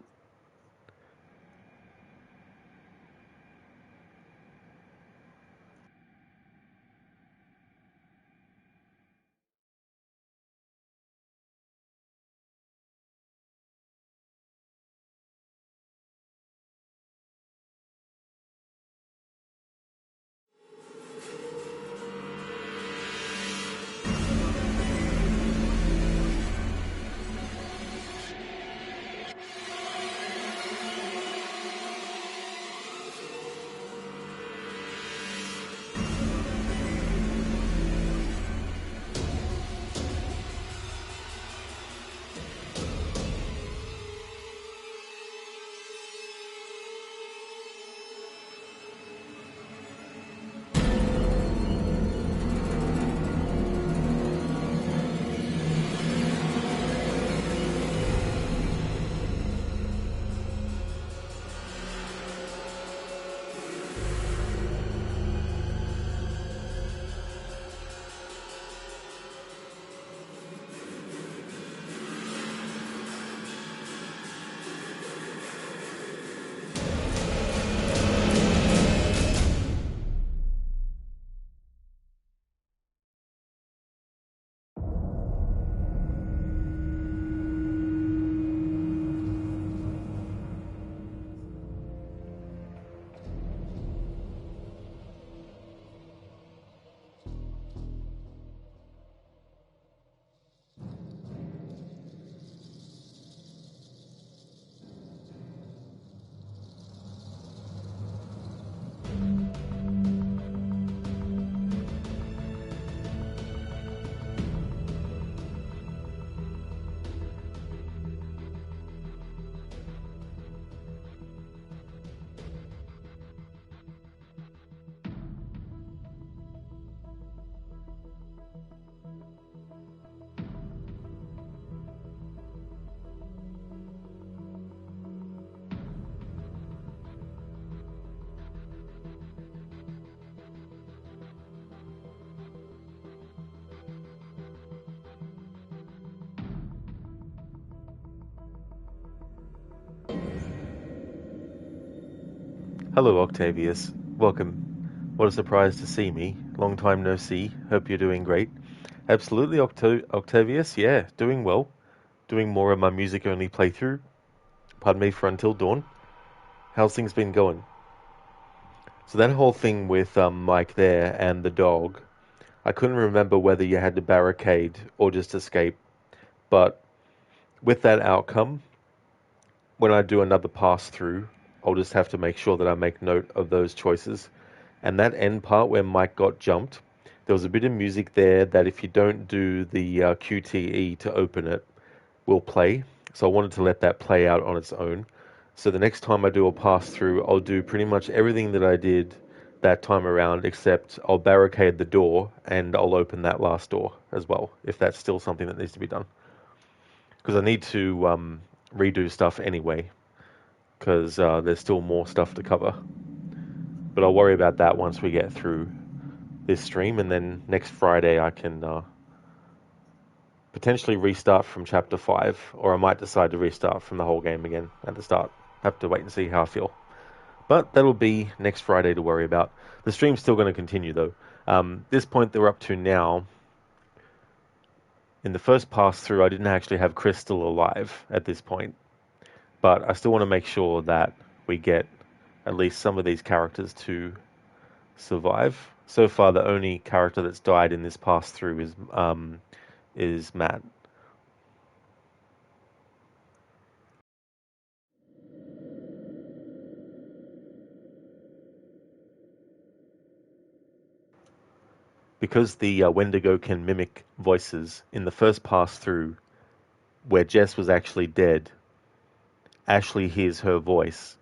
Hello, Octavius. Welcome. What a surprise to see me. Long time no see. Hope you're doing great. Absolutely, Octavius. Yeah, doing well. Doing more of my music only playthrough. Pardon me for Until Dawn. How's things been going? So that whole thing with Mike there and the dog, I couldn't remember whether you had to barricade or just escape. But with that outcome, when I do another pass through, I'll just have to make sure that I make note of those choices. And that end part where Mike got jumped, there was a bit of music there that if you don't do the QTE to open it, will play. So I wanted to let that play out on its own. So the next time I do a pass through, I'll do pretty much everything that I did that time around, except I'll barricade the door and I'll open that last door as well, if that's still something that needs to be done. Because I need to redo stuff anyway, because there's still more stuff to cover. But I'll worry about that once we get through this stream, and then next Friday I can potentially restart from chapter 5, or I might decide to restart from the whole game again at the start. Have to wait and see how I feel. But that'll be next Friday to worry about. The stream's still going to continue though. This point that we're up to now, in the first pass through, I didn't actually have Chris still alive at this point. But I still want to make sure that we get at least some of these characters to survive. So far, the only character that's died in this pass through is Matt. Because the Wendigo can mimic voices, in the first pass through, where Jess was actually dead, Ashley hears her voice,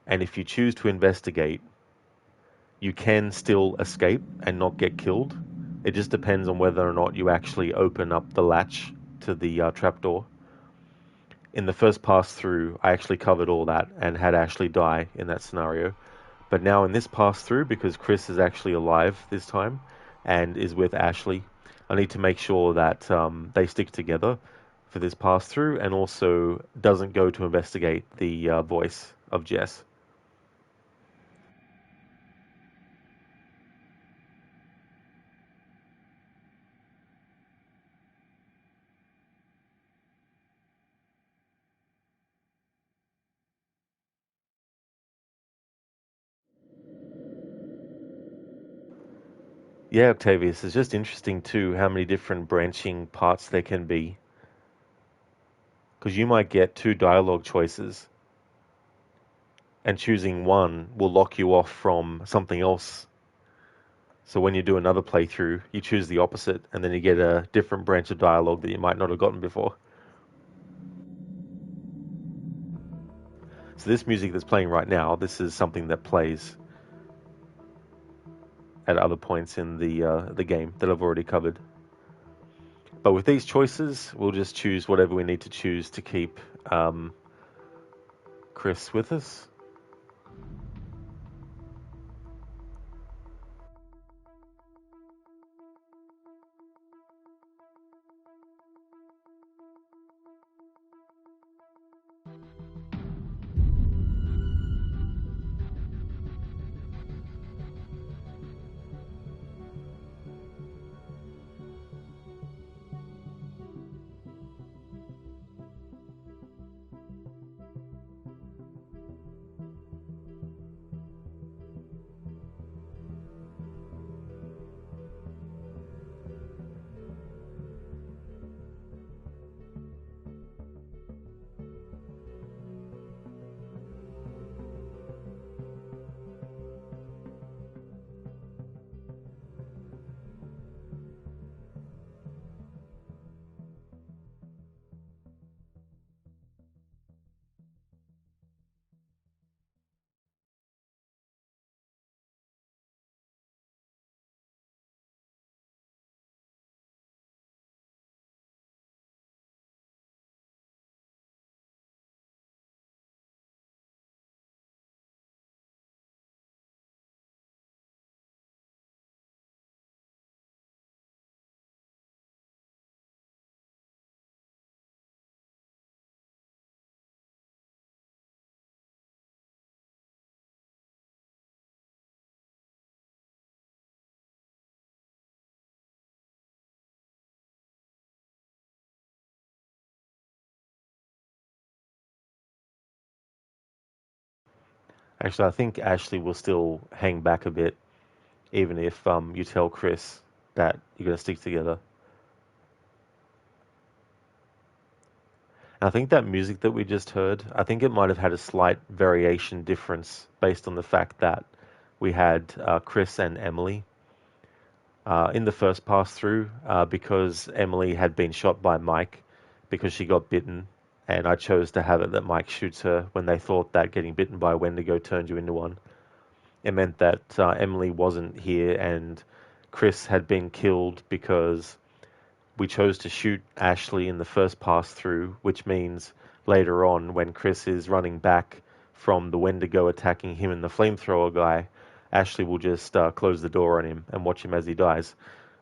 and if you choose to investigate, you can still escape and not get killed. It just depends on whether or not you actually open up the latch to the trapdoor. In the first pass through, I actually covered all that and had Ashley die in that scenario. But now in this pass through, because Chris is actually alive this time and is with Ashley, I need to make sure that they stick together for this pass through, and also doesn't go to investigate the voice of Jess. Yeah, Octavius, it's just interesting too how many different branching parts there can be. Because you might get two dialogue choices, and choosing one will lock you off from something else. So when you do another playthrough, you choose the opposite, and then you get a different branch of dialogue that you might not have gotten before. So this music that's playing right now, this is something that plays at other points in the game that I've already covered. But with these choices, we'll just choose whatever we need to choose to keep Chris with us. Actually, I think Ashley will still hang back a bit, even if you tell Chris that you're going to stick together. And I think that music that we just heard, I think it might have had a slight variation difference based on the fact that we had Chris and Emily in the first pass through, because Emily had been shot by Mike because she got bitten, and I chose to have it that Mike shoots her when they thought that getting bitten by a Wendigo turned you into one. It meant that Emily wasn't here, and Chris had been killed because we chose to shoot Ashley in the first pass through, which means later on when Chris is running back from the Wendigo attacking him and the flamethrower guy, Ashley will just close the door on him and watch him as he dies.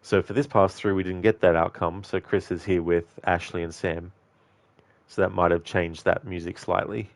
So for this pass through, we didn't get that outcome. So Chris is here with Ashley and Sam. So that might have changed that music slightly.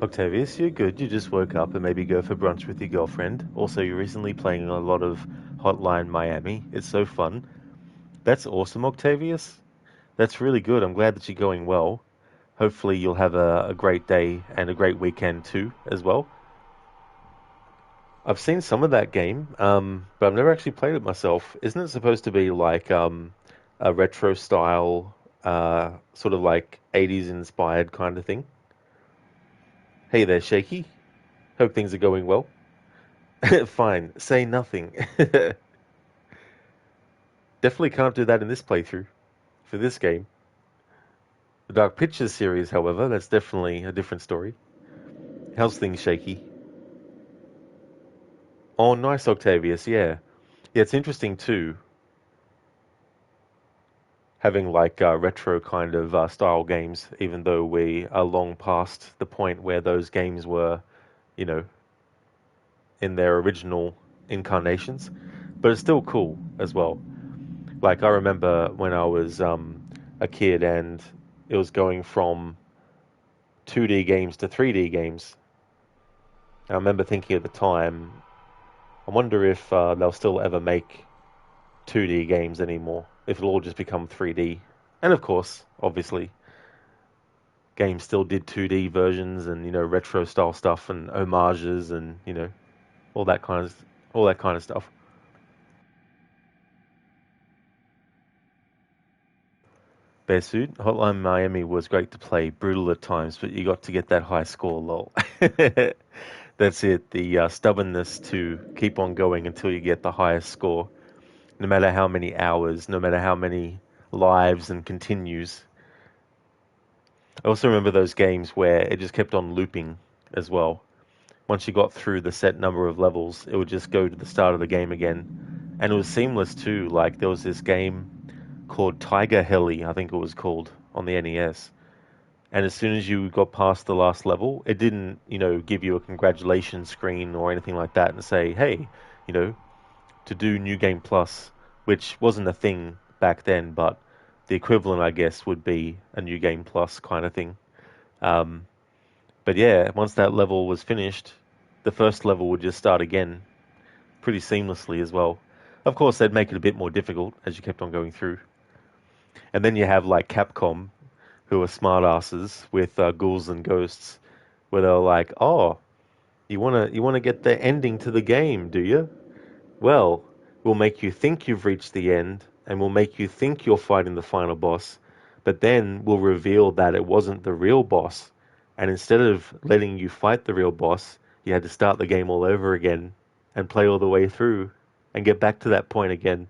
Octavius, you're good. You just woke up and maybe go for brunch with your girlfriend. Also, you're recently playing a lot of Hotline Miami. It's so fun. That's awesome, Octavius. That's really good. I'm glad that you're going well. Hopefully, you'll have a great day and a great weekend too, as well. I've seen some of that game, but I've never actually played it myself. Isn't it supposed to be like a retro style, sort of like 80s inspired kind of thing? Hey there, Shaky. Hope things are going well. Fine, say nothing. Definitely can't do that in this playthrough for this game. The Dark Pictures series, however, that's definitely a different story. How's things, Shaky? Oh, nice, Octavius. Yeah, yeah. It's interesting too, having like retro kind of style games, even though we are long past the point where those games were, you know, in their original incarnations. But it's still cool as well. Like I remember when I was a kid and it was going from 2D games to 3D games. I remember thinking at the time, I wonder if they'll still ever make 2D games anymore, if it'll all just become 3D. And of course, obviously, games still did 2D versions and retro style stuff and homages and all that kind of all that kind of stuff. Bearsuit Hotline Miami was great to play, brutal at times, but you got to get that high score, lol. That's it. The stubbornness to keep on going until you get the highest score, no matter how many hours, no matter how many lives and continues. I also remember those games where it just kept on looping as well. Once you got through the set number of levels, it would just go to the start of the game again. And it was seamless too. Like there was this game called Tiger Heli, I think it was called, on the NES. And as soon as you got past the last level, it didn't, give you a congratulations screen or anything like that and say, hey, you know, to do New Game Plus, which wasn't a thing back then, but the equivalent, I guess, would be a New Game Plus kind of thing. Um, but yeah, once that level was finished, the first level would just start again pretty seamlessly as well. Of course, they'd make it a bit more difficult as you kept on going through. And then you have like Capcom, who are smartasses with ghouls and ghosts, where they're like, "Oh, you wanna get the ending to the game, do you? Well, we'll make you think you've reached the end, and we'll make you think you're fighting the final boss, but then we'll reveal that it wasn't the real boss, and instead of letting you fight the real boss, you had to start the game all over again and play all the way through and get back to that point again,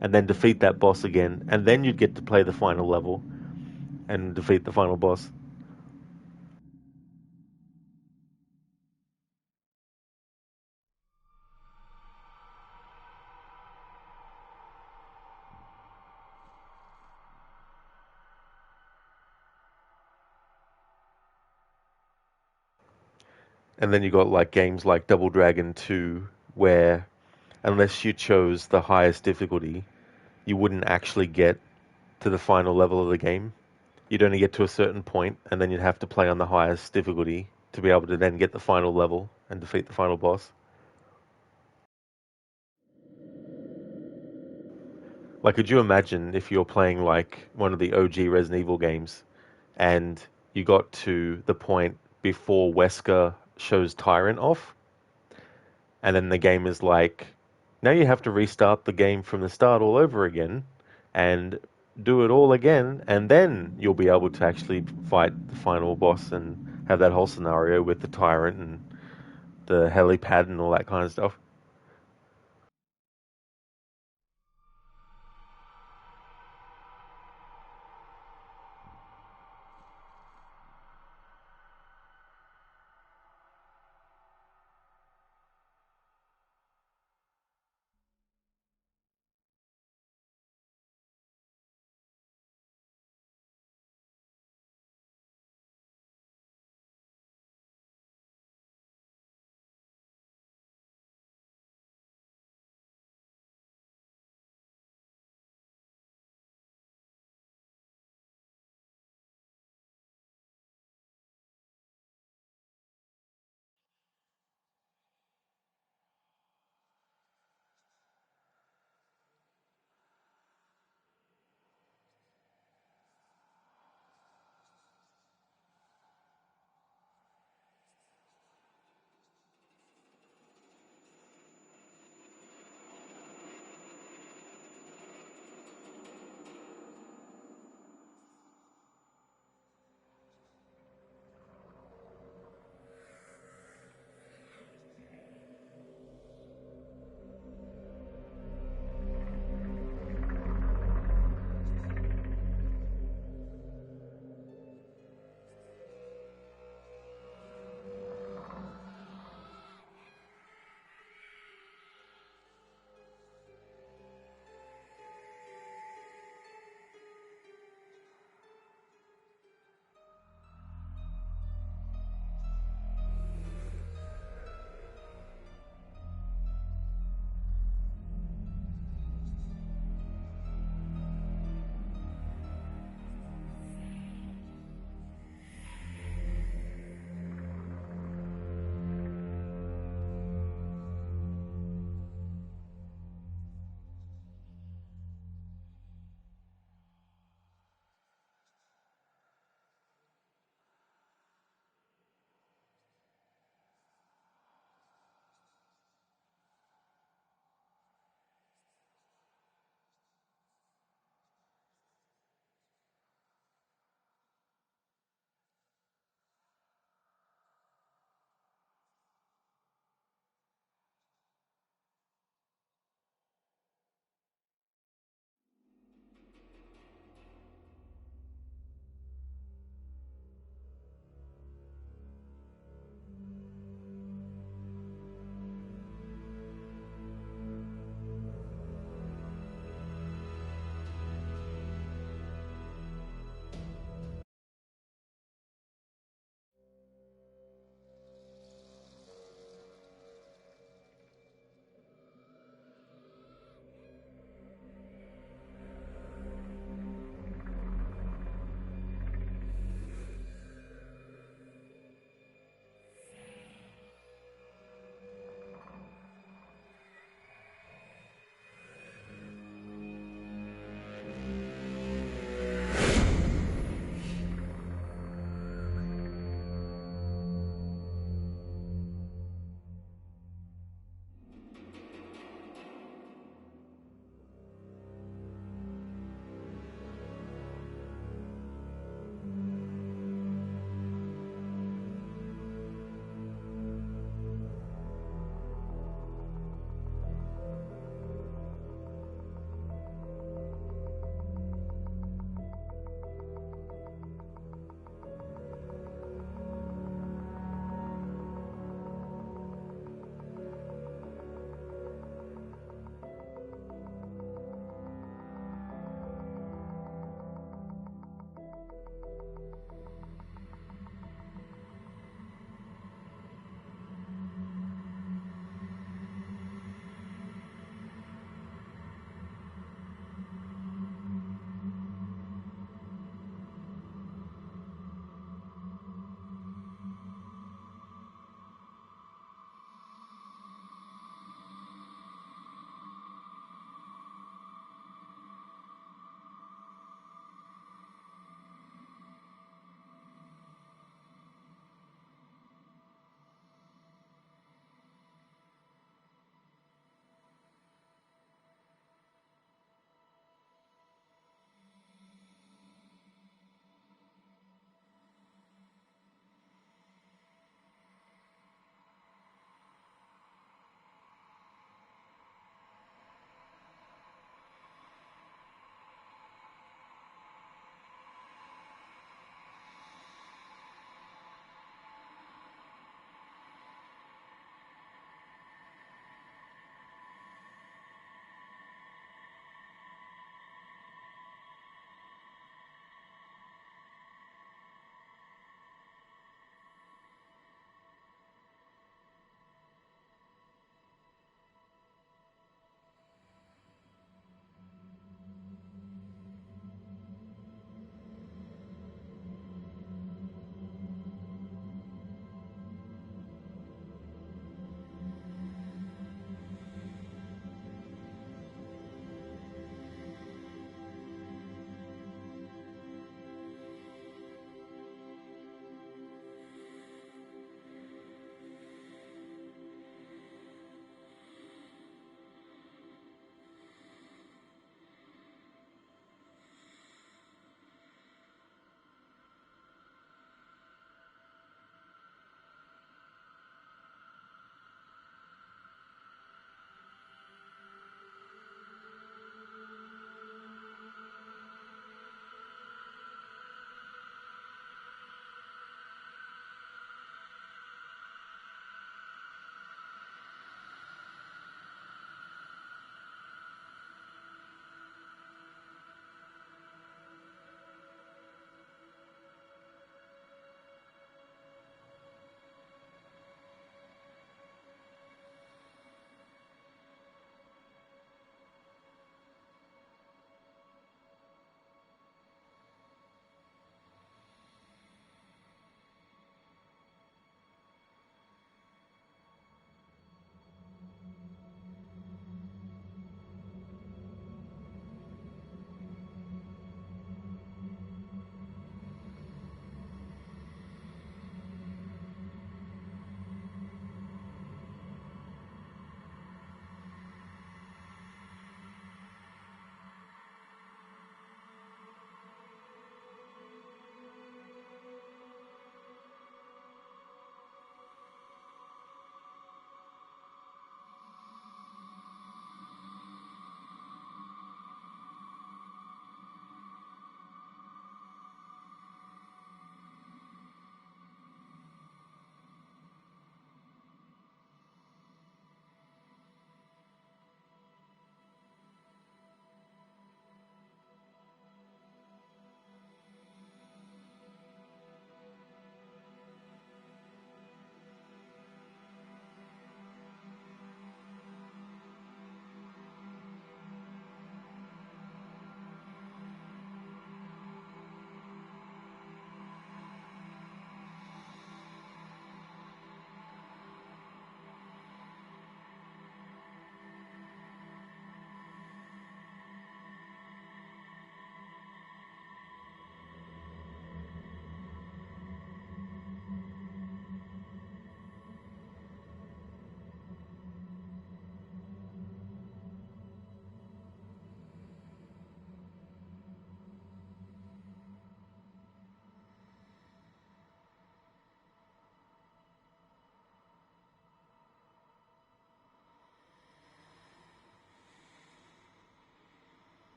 and then defeat that boss again, and then you'd get to play the final level and defeat the final boss." And then you got like games like Double Dragon 2, where unless you chose the highest difficulty, you wouldn't actually get to the final level of the game. You'd only get to a certain point, and then you'd have to play on the highest difficulty to be able to then get the final level and defeat the final boss. Like, could you imagine if you're playing like one of the OG Resident Evil games and you got to the point before Wesker shows Tyrant off, and then the game is like, now you have to restart the game from the start all over again and do it all again, and then you'll be able to actually fight the final boss and have that whole scenario with the tyrant and the helipad and all that kind of stuff.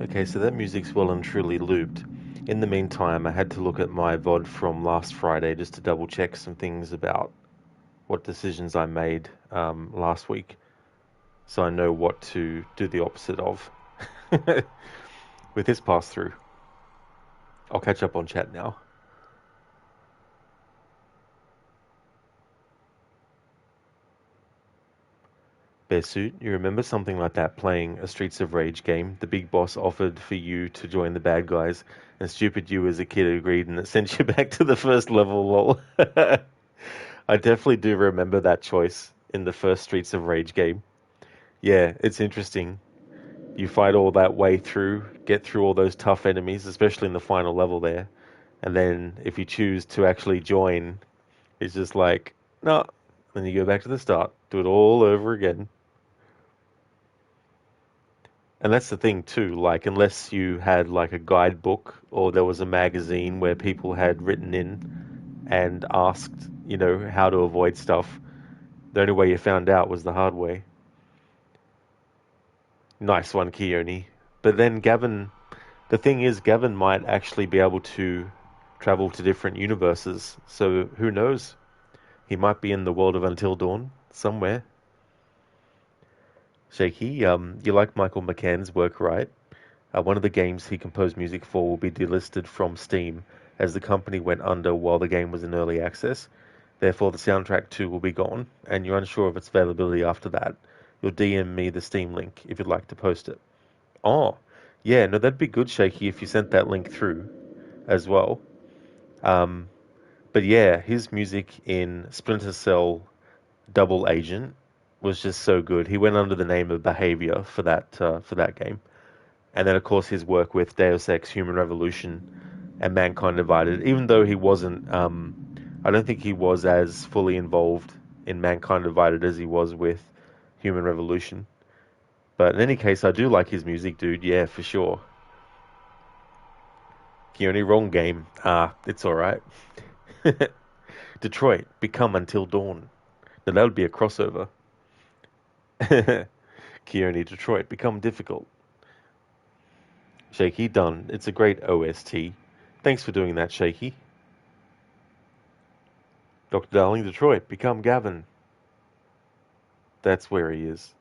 Okay, so that music's well and truly looped. In the meantime, I had to look at my VOD from last Friday just to double check some things about what decisions I made last week, so I know what to do the opposite of with this pass through. I'll catch up on chat now. Bearsuit, you remember something like that playing a Streets of Rage game? The big boss offered for you to join the bad guys, and stupid you as a kid agreed, and it sent you back to the first level, lol. I definitely do remember that choice in the first Streets of Rage game. Yeah, it's interesting. You fight all that way through, get through all those tough enemies, especially in the final level there, and then if you choose to actually join, it's just like, no, then you go back to the start, do it all over again. And that's the thing too, like unless you had like a guidebook or there was a magazine where people had written in and asked, how to avoid stuff, the only way you found out was the hard way. Nice one, Keone. But then Gavin, the thing is, Gavin might actually be able to travel to different universes. So who knows? He might be in the world of Until Dawn somewhere. Shaky, you like Michael McCann's work, right? One of the games he composed music for will be delisted from Steam as the company went under while the game was in early access. Therefore, the soundtrack too will be gone, and you're unsure of its availability after that. You'll DM me the Steam link if you'd like to post it. Oh, yeah, no, that'd be good, Shaky, if you sent that link through as well. Um, but yeah, his music in Splinter Cell Double Agent was just so good. He went under the name of Behavior for that game. And then, of course, his work with Deus Ex, Human Revolution, and Mankind Divided. Even though he wasn't, I don't think he was as fully involved in Mankind Divided as he was with Human Revolution. But in any case, I do like his music, dude. Yeah, for sure. The only wrong game. It's alright. Detroit, become Until Dawn. Now that would be a crossover. Keone, Detroit, become difficult. Shaky, done. It's a great OST. Thanks for doing that, Shaky. Dr. Darling, Detroit, become Gavin. That's where he is.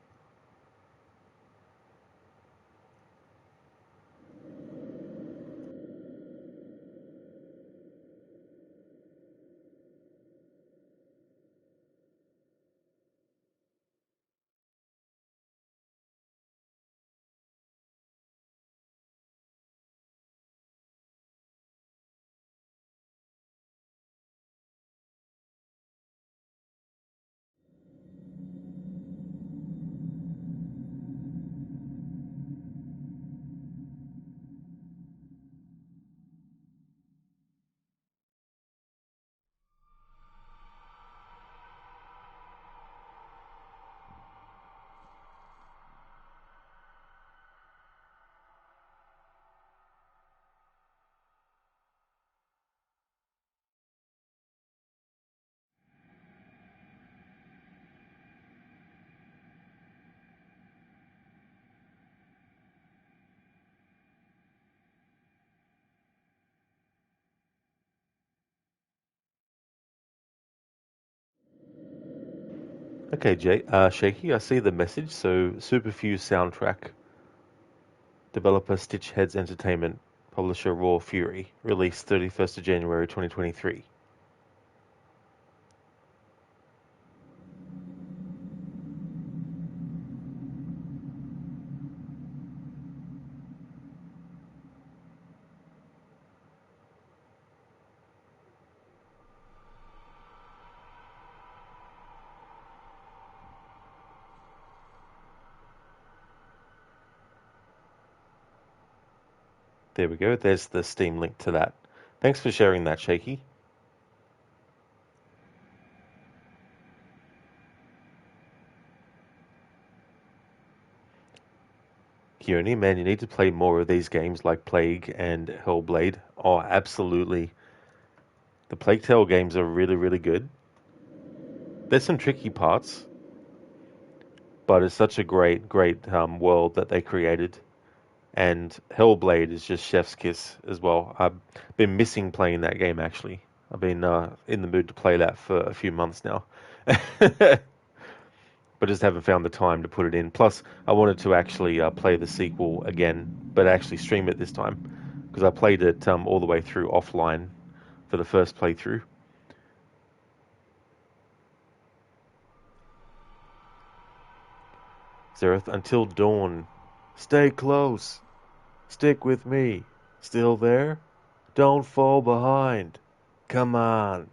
Okay, Shaky, I see the message. So, Superfuse soundtrack, developer Stitchheads Entertainment, publisher Raw Fury, released 31st of January 2023. There we go. There's the Steam link to that. Thanks for sharing that, Shaky. Keone, man, you need to play more of these games like Plague and Hellblade. Oh, absolutely. The Plague Tale games are really, really good. There's some tricky parts, but it's such a great, great world that they created. And Hellblade is just chef's kiss as well. I've been missing playing that game actually. I've been in the mood to play that for a few months now, but just haven't found the time to put it in. Plus, I wanted to actually play the sequel again, but actually stream it this time because I played it all the way through offline for the first playthrough. Zereth, until dawn, stay close, stick with me. Still there? Don't fall behind. Come on.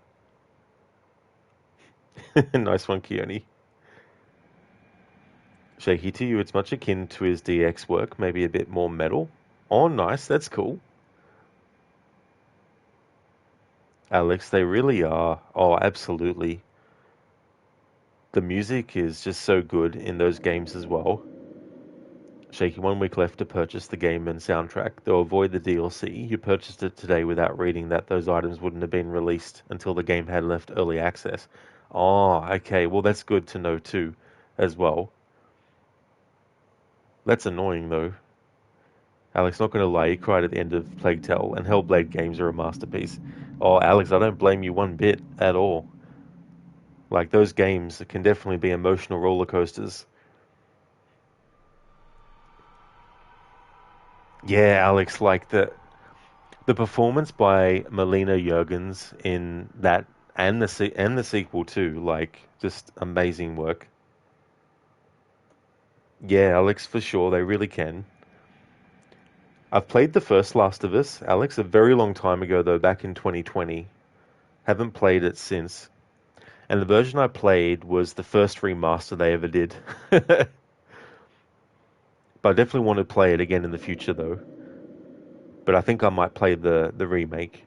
Nice one, Keone. Shaky, to you, it's much akin to his DX work, maybe a bit more metal. Oh, nice, that's cool. Alex, they really are. Oh, absolutely. The music is just so good in those games as well. Shaky, 1 week left to purchase the game and soundtrack. They'll avoid the DLC. You purchased it today without reading that those items wouldn't have been released until the game had left early access. Oh, okay. Well, that's good to know too, as well. That's annoying though. Alex, not going to lie, you cried at the end of Plague Tale, and Hellblade games are a masterpiece. Oh, Alex, I don't blame you one bit at all. Like, those games can definitely be emotional roller coasters. Yeah, Alex, like the performance by Melina Jurgens in that and the sequel too, like just amazing work. Yeah, Alex, for sure, they really can. I've played the first Last of Us, Alex, a very long time ago though, back in 2020. Haven't played it since. And the version I played was the first remaster they ever did. But I definitely want to play it again in the future though. But I think I might play the remake.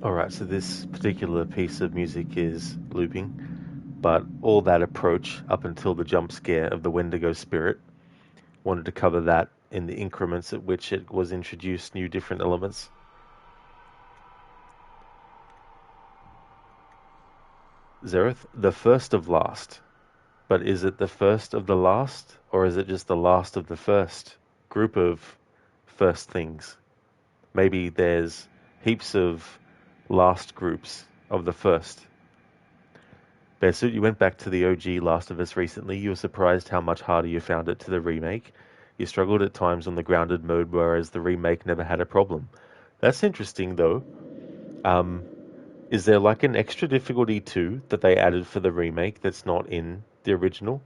Alright, so this particular piece of music is looping, but all that approach up until the jump scare of the Wendigo spirit, wanted to cover that in the increments at which it was introduced new different elements. Zereth, the first of last. But is it the first of the last, or is it just the last of the first group of first things? Maybe there's heaps of last groups of the first. Bearsuit, you went back to the OG Last of Us recently. You were surprised how much harder you found it to the remake. You struggled at times on the grounded mode, whereas the remake never had a problem. That's interesting, though. Is there like an extra difficulty too that they added for the remake that's not in the original?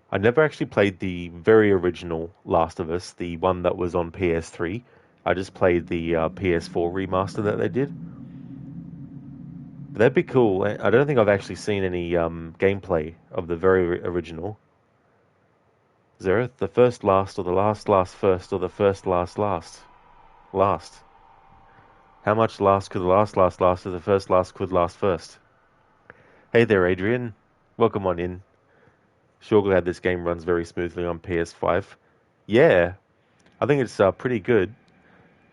I never actually played the very original Last of Us, the one that was on PS3. I just played the PS4 remaster that they did. But that'd be cool. I don't think I've actually seen any gameplay of the very original. Zereth, the first last, or the last last first, or the first last last? Last. How much last could the last last last, or the first last could last first? Hey there, Adrian. Welcome on in. Sure glad this game runs very smoothly on PS5. Yeah, I think it's pretty good.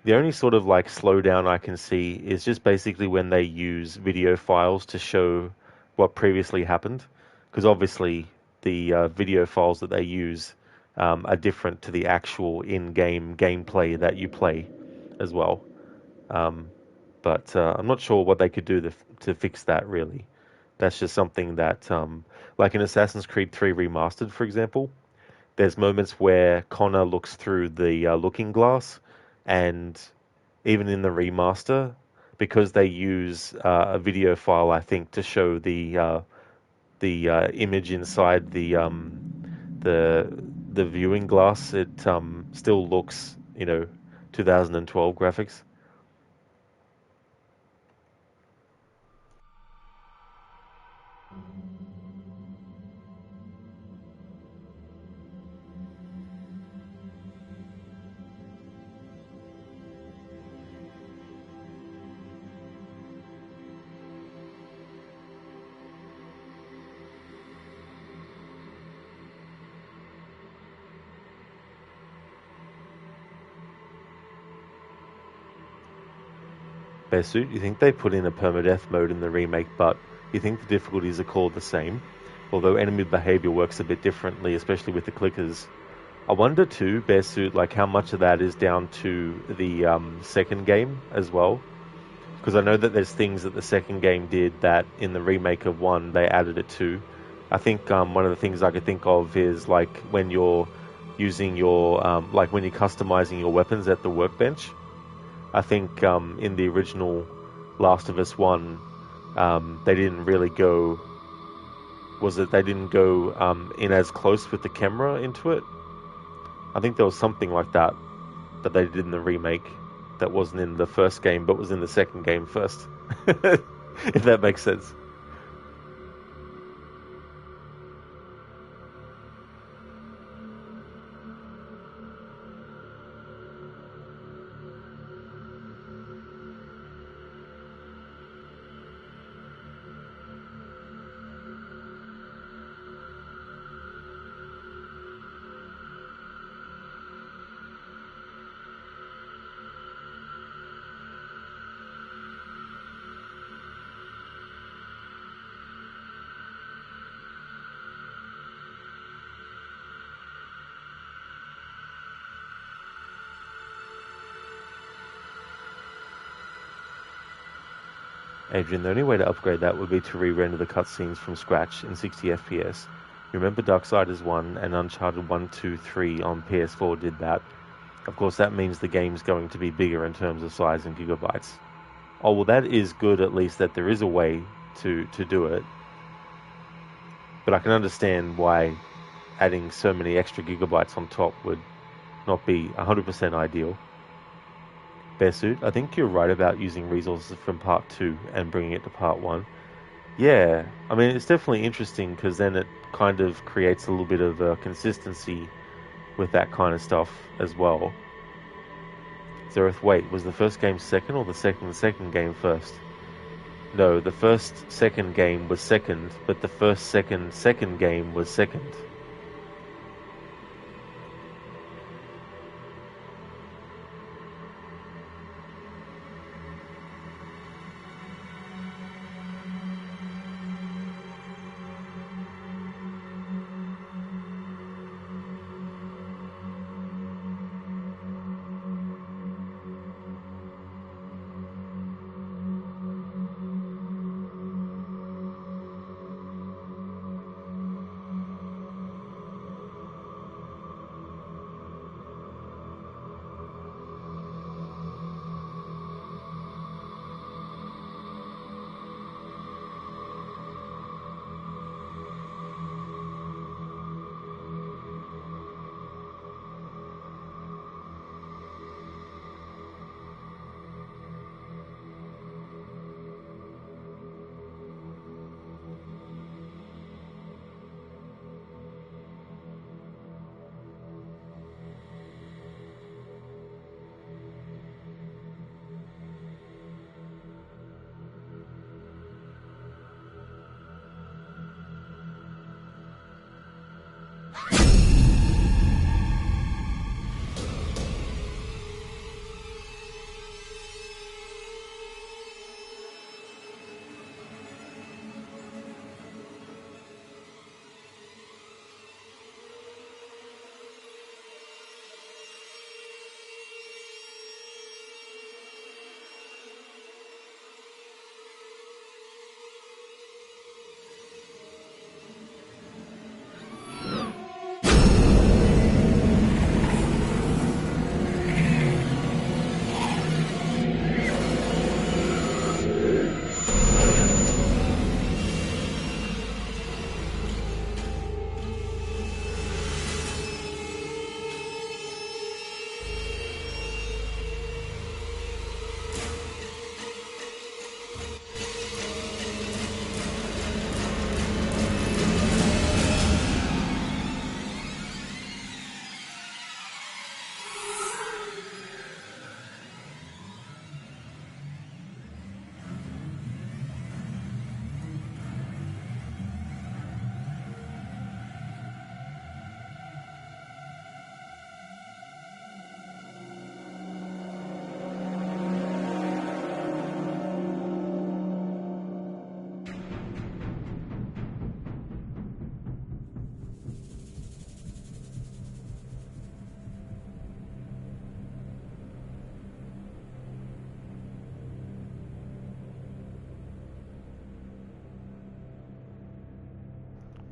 The only sort of like slowdown I can see is just basically when they use video files to show what previously happened, because obviously the video files that they use are different to the actual in-game gameplay that you play as well. But I'm not sure what they could do to fix that really. That's just something that, like in Assassin's Creed 3 Remastered, for example, there's moments where Connor looks through the looking glass, and even in the remaster, because they use a video file, I think, to show the image inside the viewing glass, it still looks, 2012 graphics. Bearsuit, you think they put in a permadeath mode in the remake, but you think the difficulties are called the same, although enemy behavior works a bit differently, especially with the clickers. I wonder too, Bearsuit, like how much of that is down to the second game as well, because I know that there's things that the second game did that in the remake of one they added it to. I think one of the things I could think of is like when you're using your like when you're customizing your weapons at the workbench. I think in the original Last of Us 1, they didn't really go. Was it they didn't go in as close with the camera into it? I think there was something like that that they did in the remake that wasn't in the first game, but was in the second game first. If that makes sense. Adrian, the only way to upgrade that would be to re-render the cutscenes from scratch in 60 FPS. Remember Darksiders 1 and Uncharted 1, 2, 3 on PS4 did that. Of course, that means the game's going to be bigger in terms of size and gigabytes. Oh, well, that is good at least that there is a way to do it. But I can understand why adding so many extra gigabytes on top would not be 100% ideal. Bearsuit, I think you're right about using resources from part 2 and bringing it to part 1. Yeah, I mean, it's definitely interesting because then it kind of creates a little bit of consistency with that kind of stuff as well. Zereth, wait, was the first game second or the second game first? No, the first second game was second, but the first second game was second.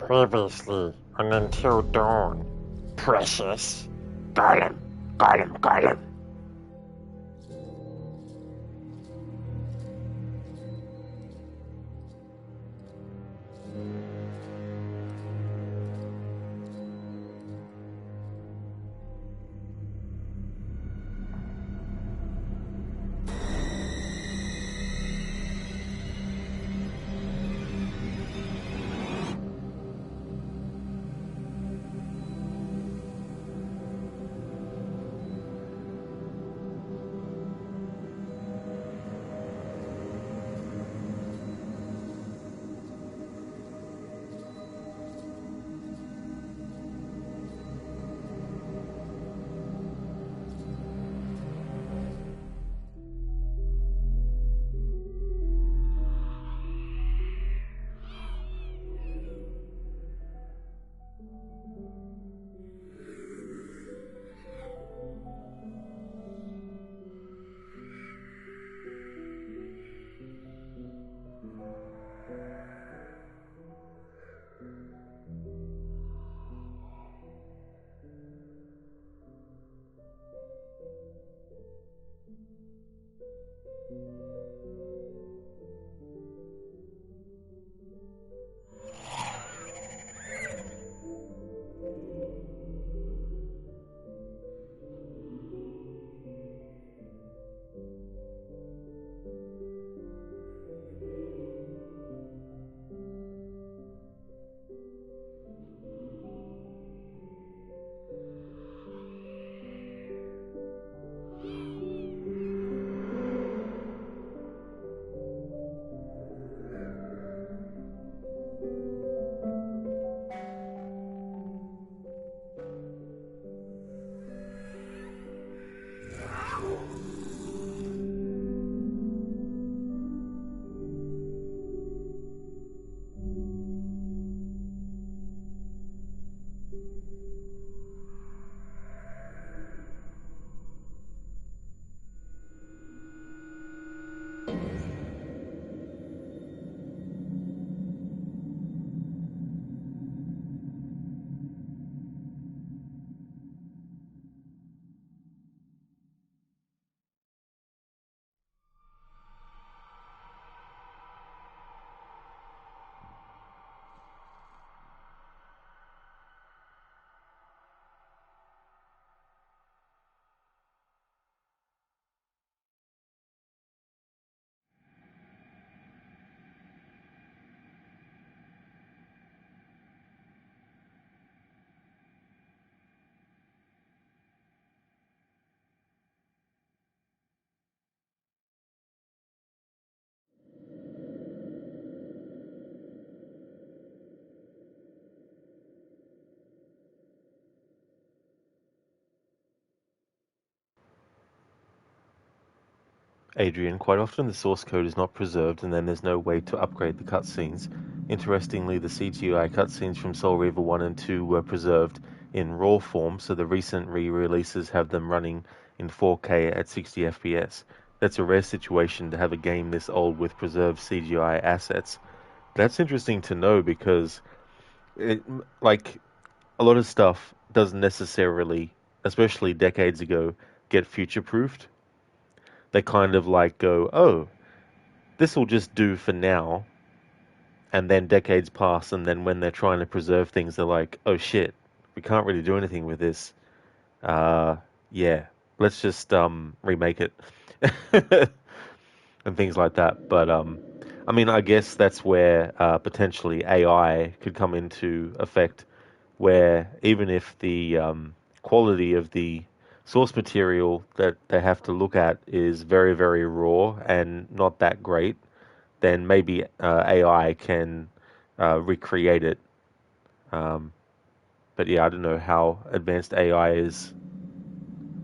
Previously on Until Dawn. Precious. Golem, golem, golem. Adrian, quite often the source code is not preserved and then there's no way to upgrade the cutscenes. Interestingly, the CGI cutscenes from Soul Reaver 1 and 2 were preserved in RAW form, so the recent re-releases have them running in 4K at 60 FPS. That's a rare situation to have a game this old with preserved CGI assets. That's interesting to know because, like, a lot of stuff doesn't necessarily, especially decades ago, get future-proofed. They kind of like go, oh, this will just do for now, and then decades pass, and then when they're trying to preserve things, they're like, oh shit, we can't really do anything with this. Uh, yeah, let's just remake it and things like that. But I mean, I guess that's where potentially AI could come into effect, where even if the quality of the source material that they have to look at is very, very raw and not that great, then maybe AI can recreate it. Um, but yeah, I don't know how advanced AI is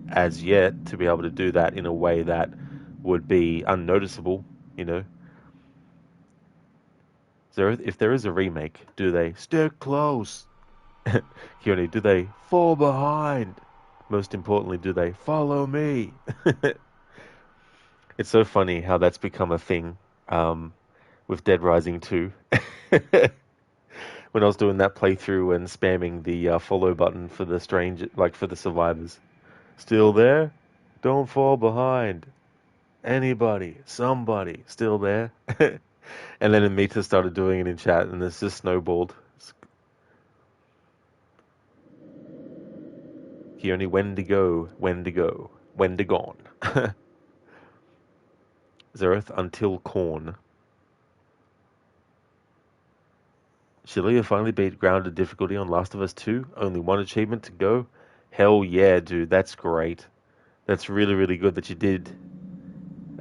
as yet to be able to do that in a way that would be unnoticeable. You know, so if there is a remake, do they stick close? Keone, do they fall behind? Most importantly, do they follow me? It's so funny how that's become a thing with Dead Rising 2. When I was doing that playthrough and spamming the follow button for the strange, like for the survivors. Still there? Don't fall behind. Anybody, somebody, still there? And then Amita started doing it in chat, and it's just snowballed. He only Wendigo, Wendigo, Wendigon. Zereth until Corn. Shelia finally beat grounded difficulty on Last of Us 2. Only one achievement to go. Hell yeah, dude. That's great. That's really, really good that you did.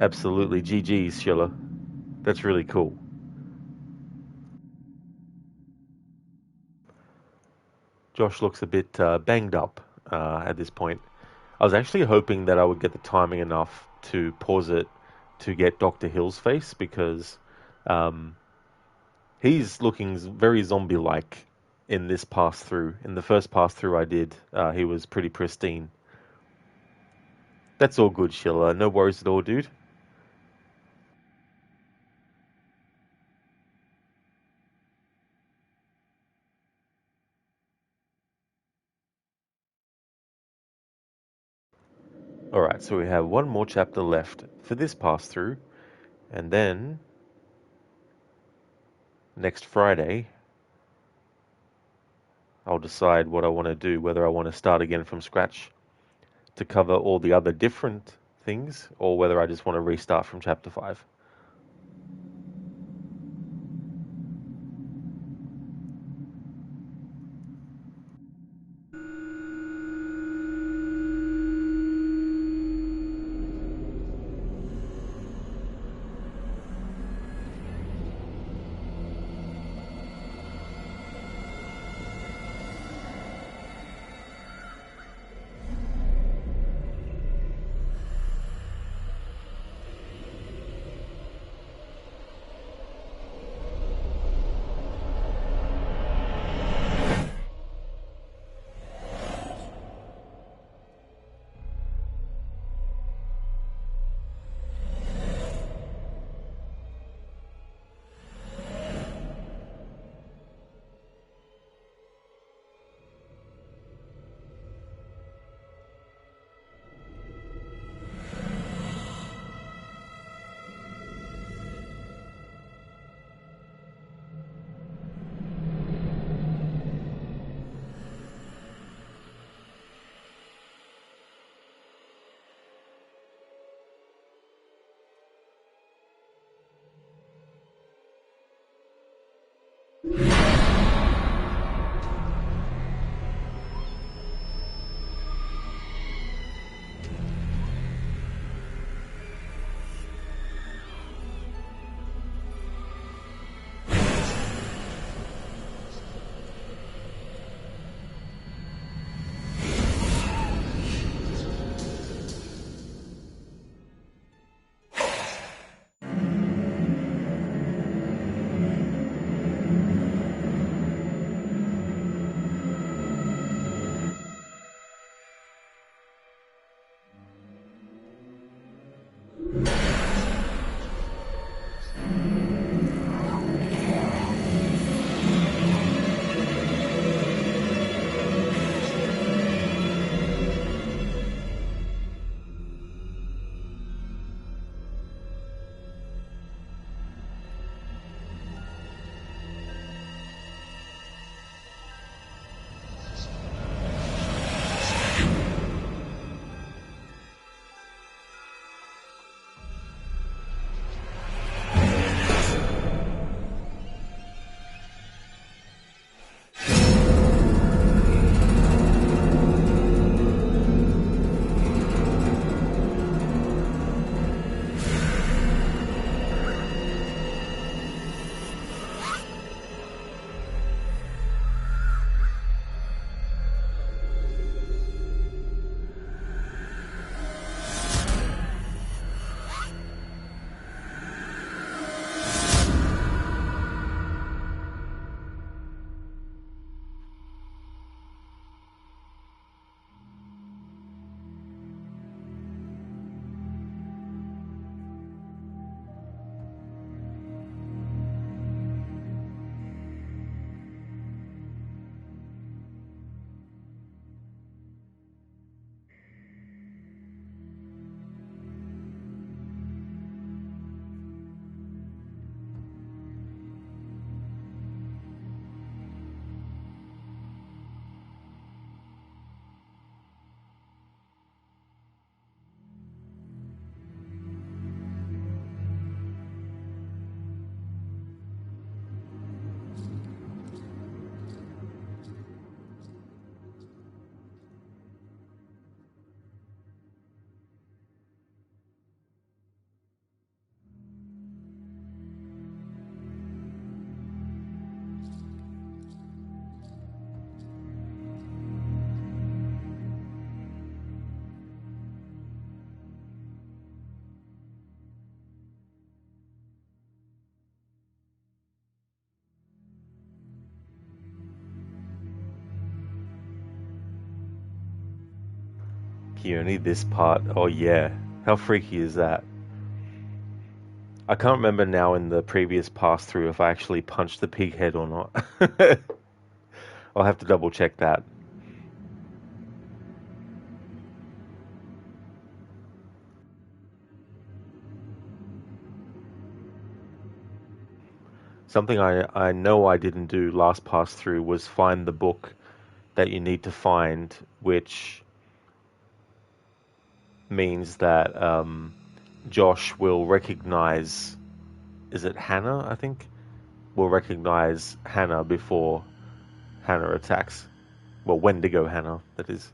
Absolutely. GG's, Sheila. That's really cool. Josh looks a bit banged up at this point. I was actually hoping that I would get the timing enough to pause it to get Dr. Hill's face because um, he's looking very zombie-like in this pass-through. In the first pass-through I did, he was pretty pristine. That's all good, Sheila. No worries at all, dude. Alright, so we have one more chapter left for this pass-through, and then next Friday I'll decide what I want to do, whether I want to start again from scratch to cover all the other different things, or whether I just want to restart from chapter 5. Only this part. Oh yeah. How freaky is that? I can't remember now in the previous pass through if I actually punched the pig head or not. I'll have to double check that. Something I know I didn't do last pass through was find the book that you need to find, which means that Josh will recognize, is it Hannah, I think? Will recognize Hannah before Hannah attacks. Well, Wendigo Hannah, that is.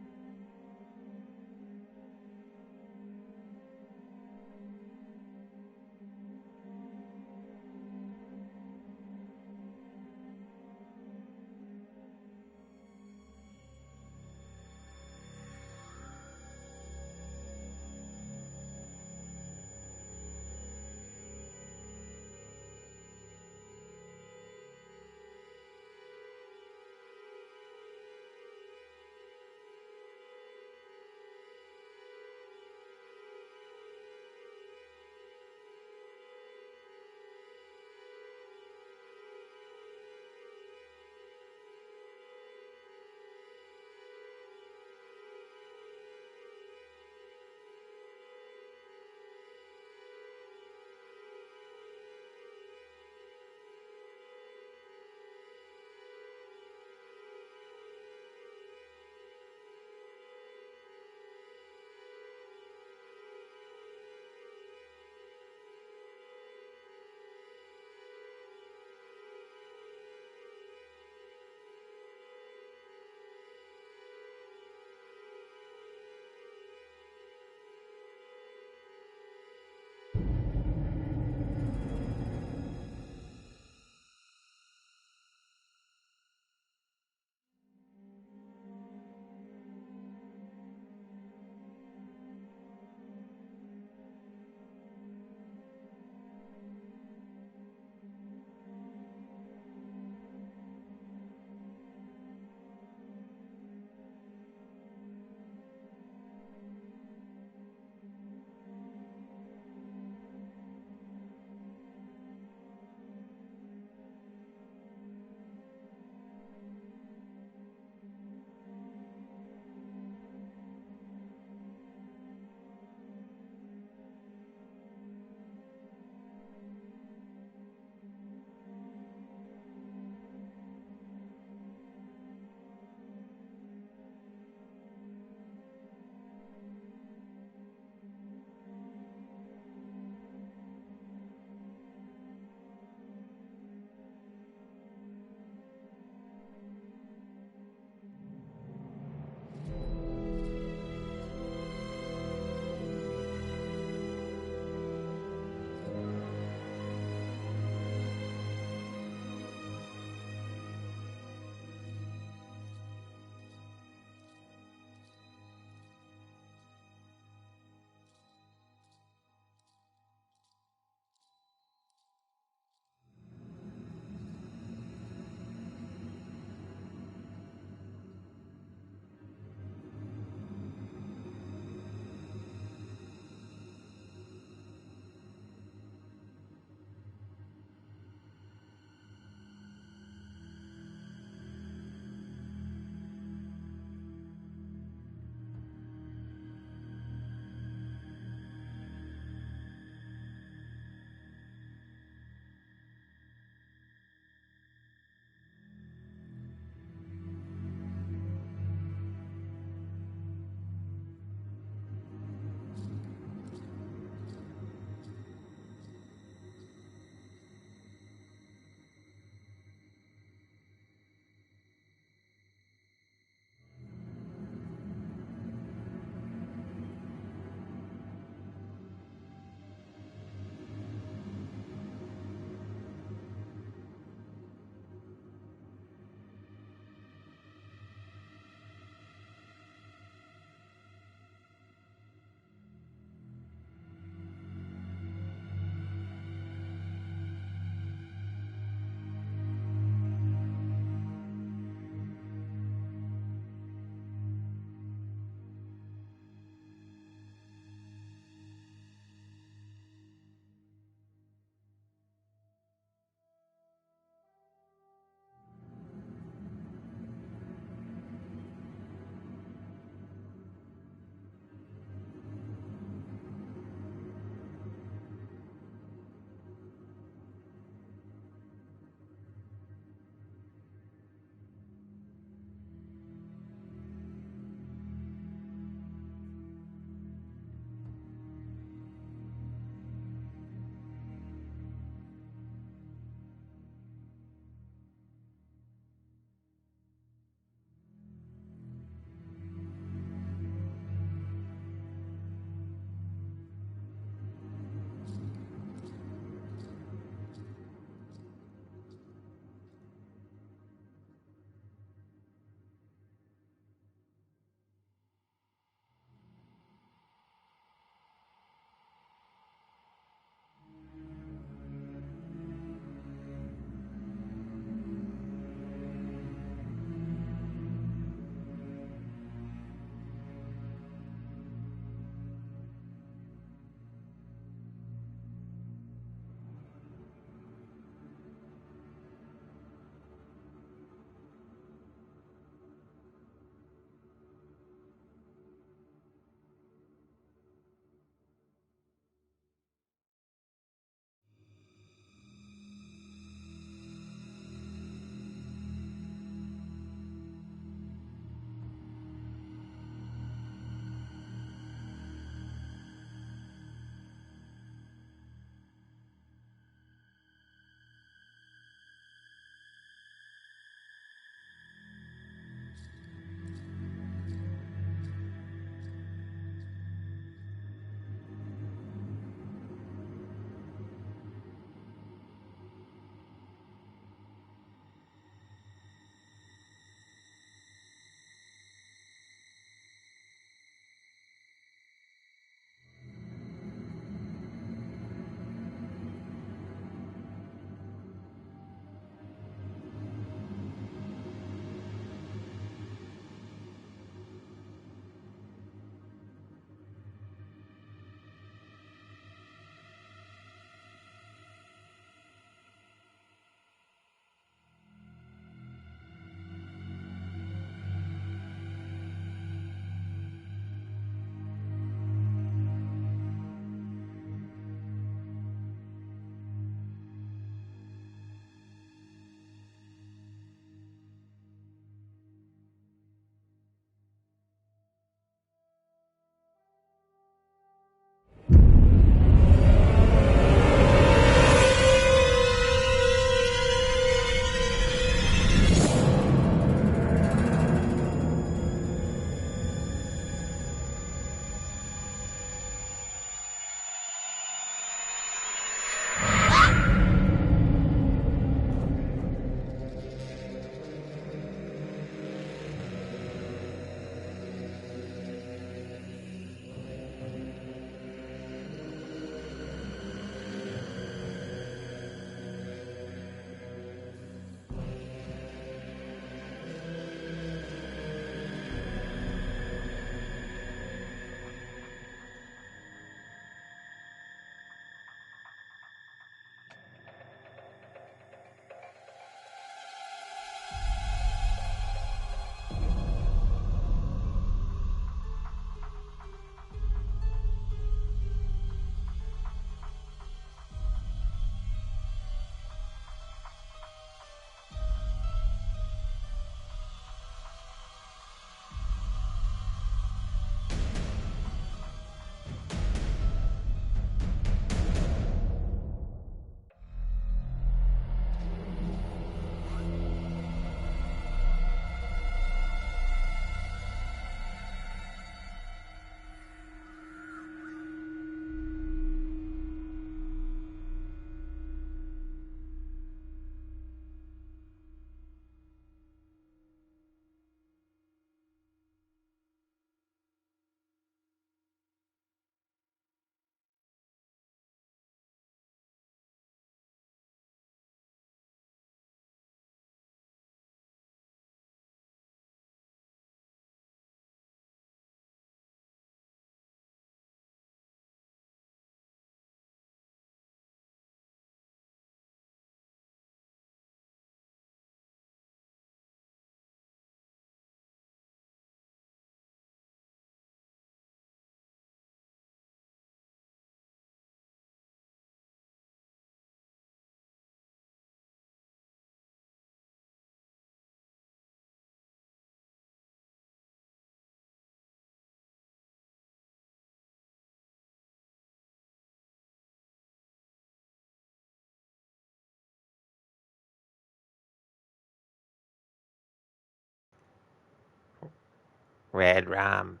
Red rum.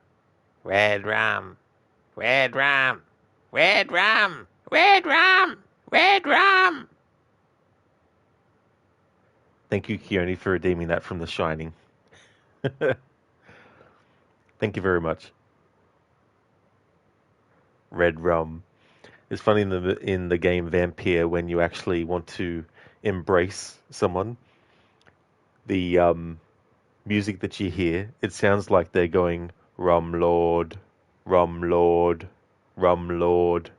Red rum. Red rum. Red rum. Red rum. Red rum. Thank you, Keone, for redeeming that from The Shining. Thank you very much. Red rum. It's funny in the game Vampire when you actually want to embrace someone. The music that you hear, it sounds like they're going rum lord, rum lord, rum lord.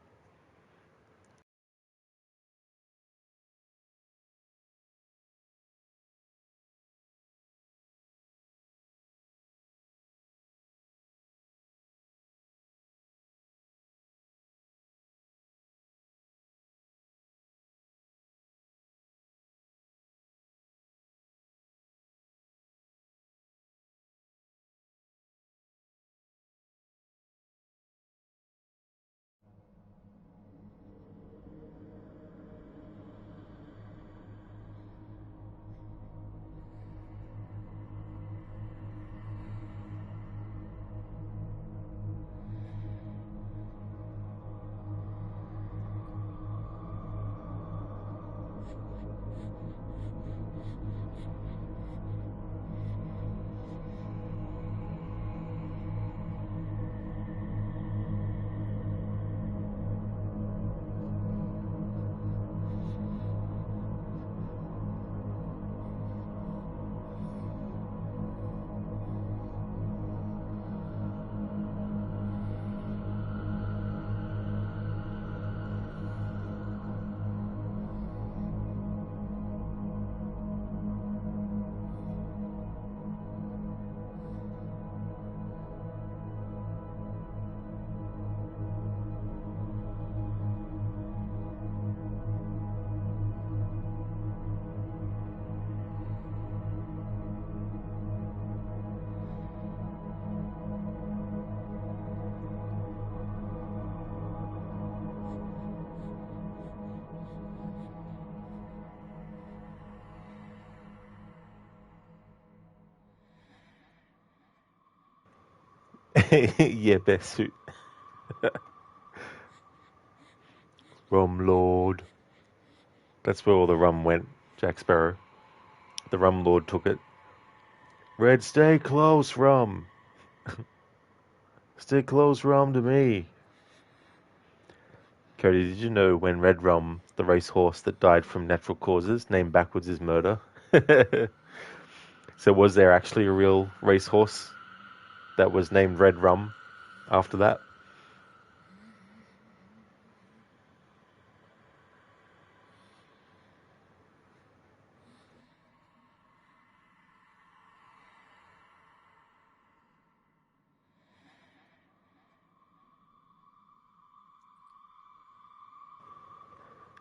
Yeah, best suit. Rum lord. That's where all the rum went, Jack Sparrow. The rum lord took it. Red, stay close, rum. Stay close, rum, to me. Cody, did you know when Red Rum, the racehorse that died from natural causes, named backwards is murder? So was there actually a real racehorse that was named Red Rum after that?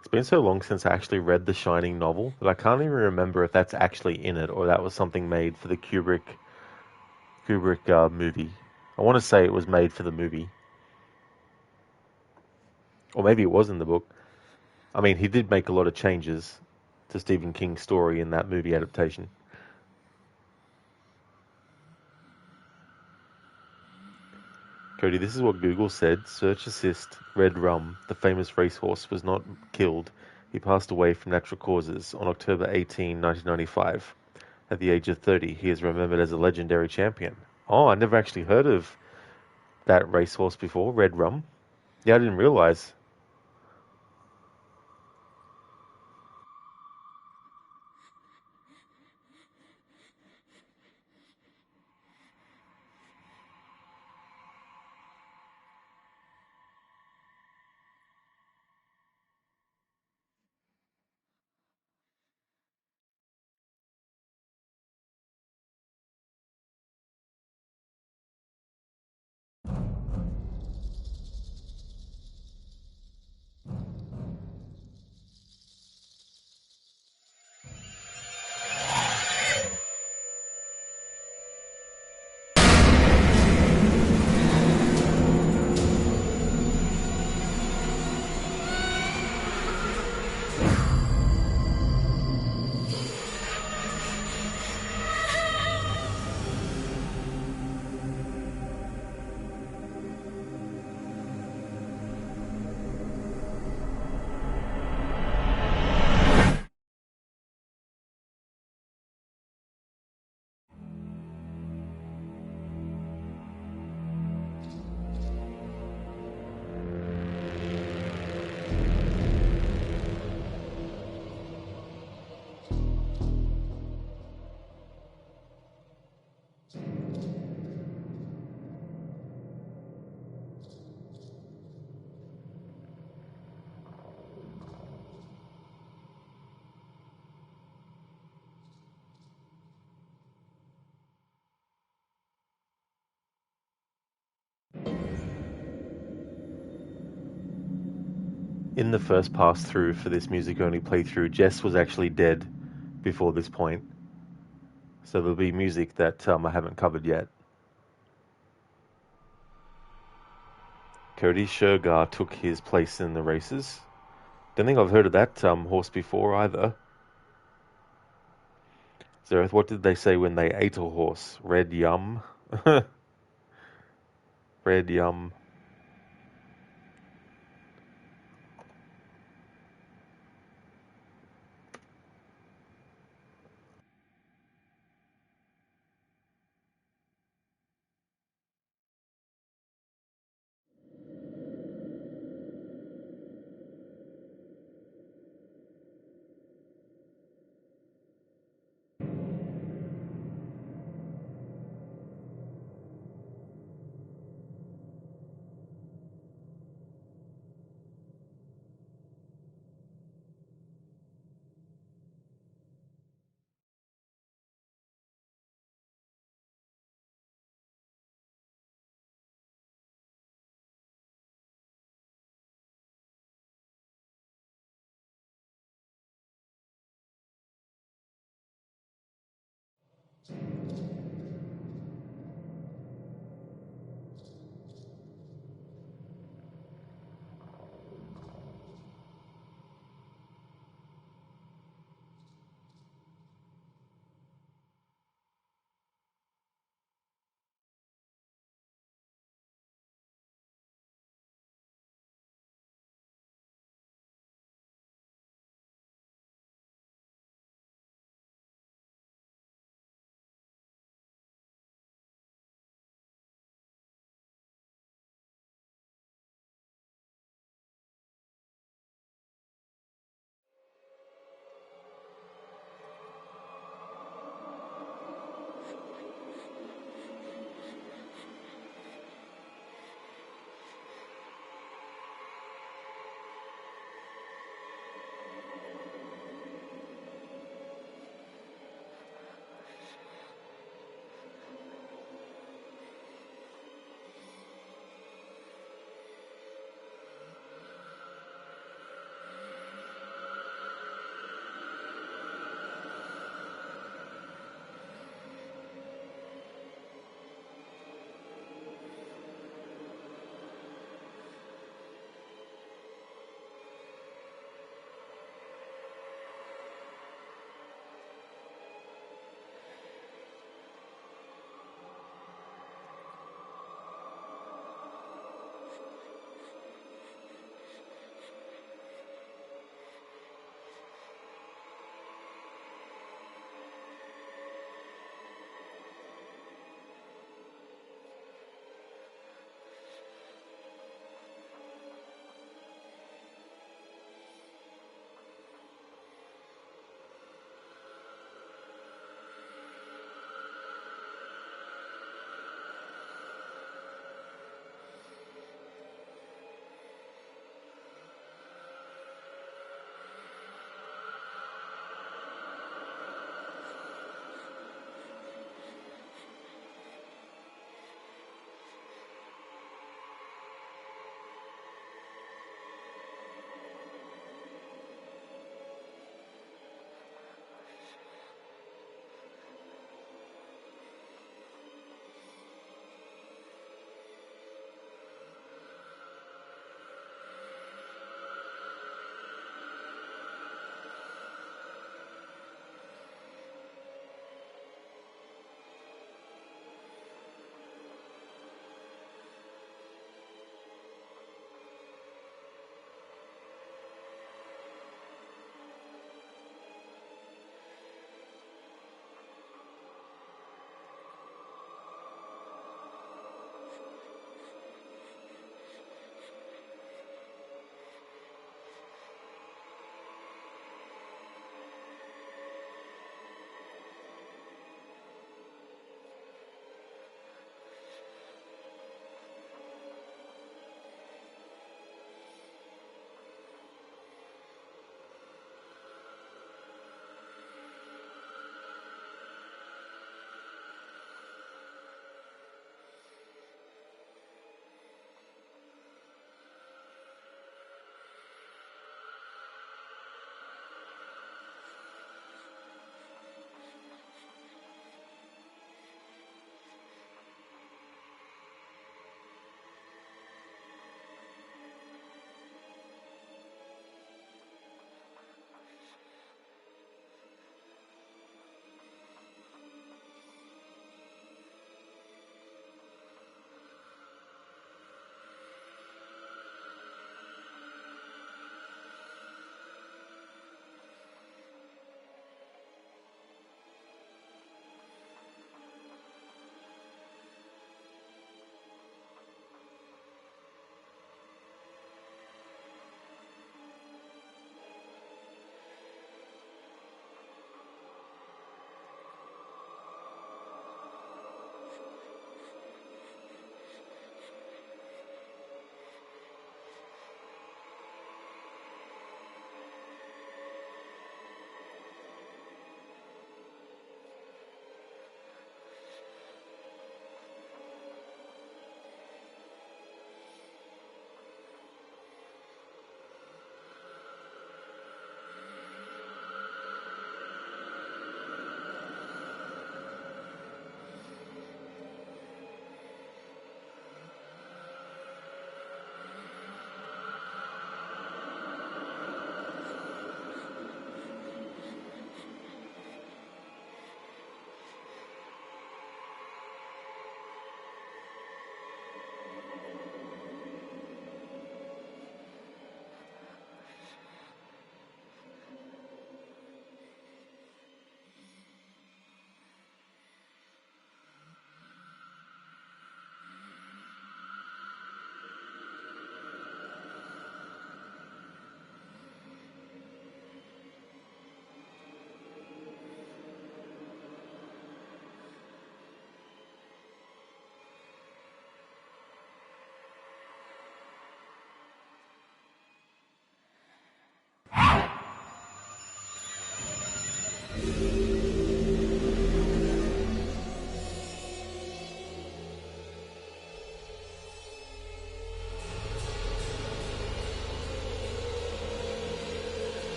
It's been so long since I actually read the Shining novel that I can't even remember if that's actually in it or that was something made for the Kubrick movie. I want to say it was made for the movie, or maybe it was in the book. I mean, he did make a lot of changes to Stephen King's story in that movie adaptation. Cody, this is what Google said. Search assist, Red Rum, the famous racehorse, was not killed. He passed away from natural causes on October 18, 1995. At the age of 30, he is remembered as a legendary champion. Oh, I never actually heard of that racehorse before, Red Rum. Yeah, I didn't realize. in the first pass through for this music only playthrough, Jess was actually dead before this point. So there'll be music that I haven't covered yet. Cody Shergar took his place in the races. Don't think I've heard of that horse before either. Zareth, what did they say when they ate a horse? Red yum? Red yum.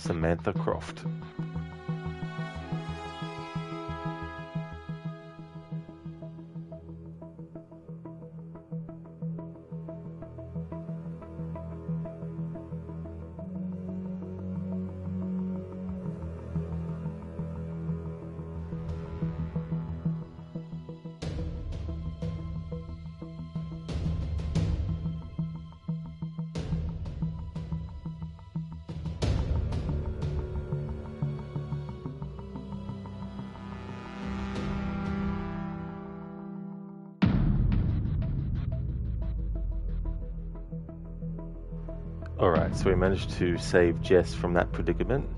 Samantha Croft. Alright, so we managed to save Jess from that predicament.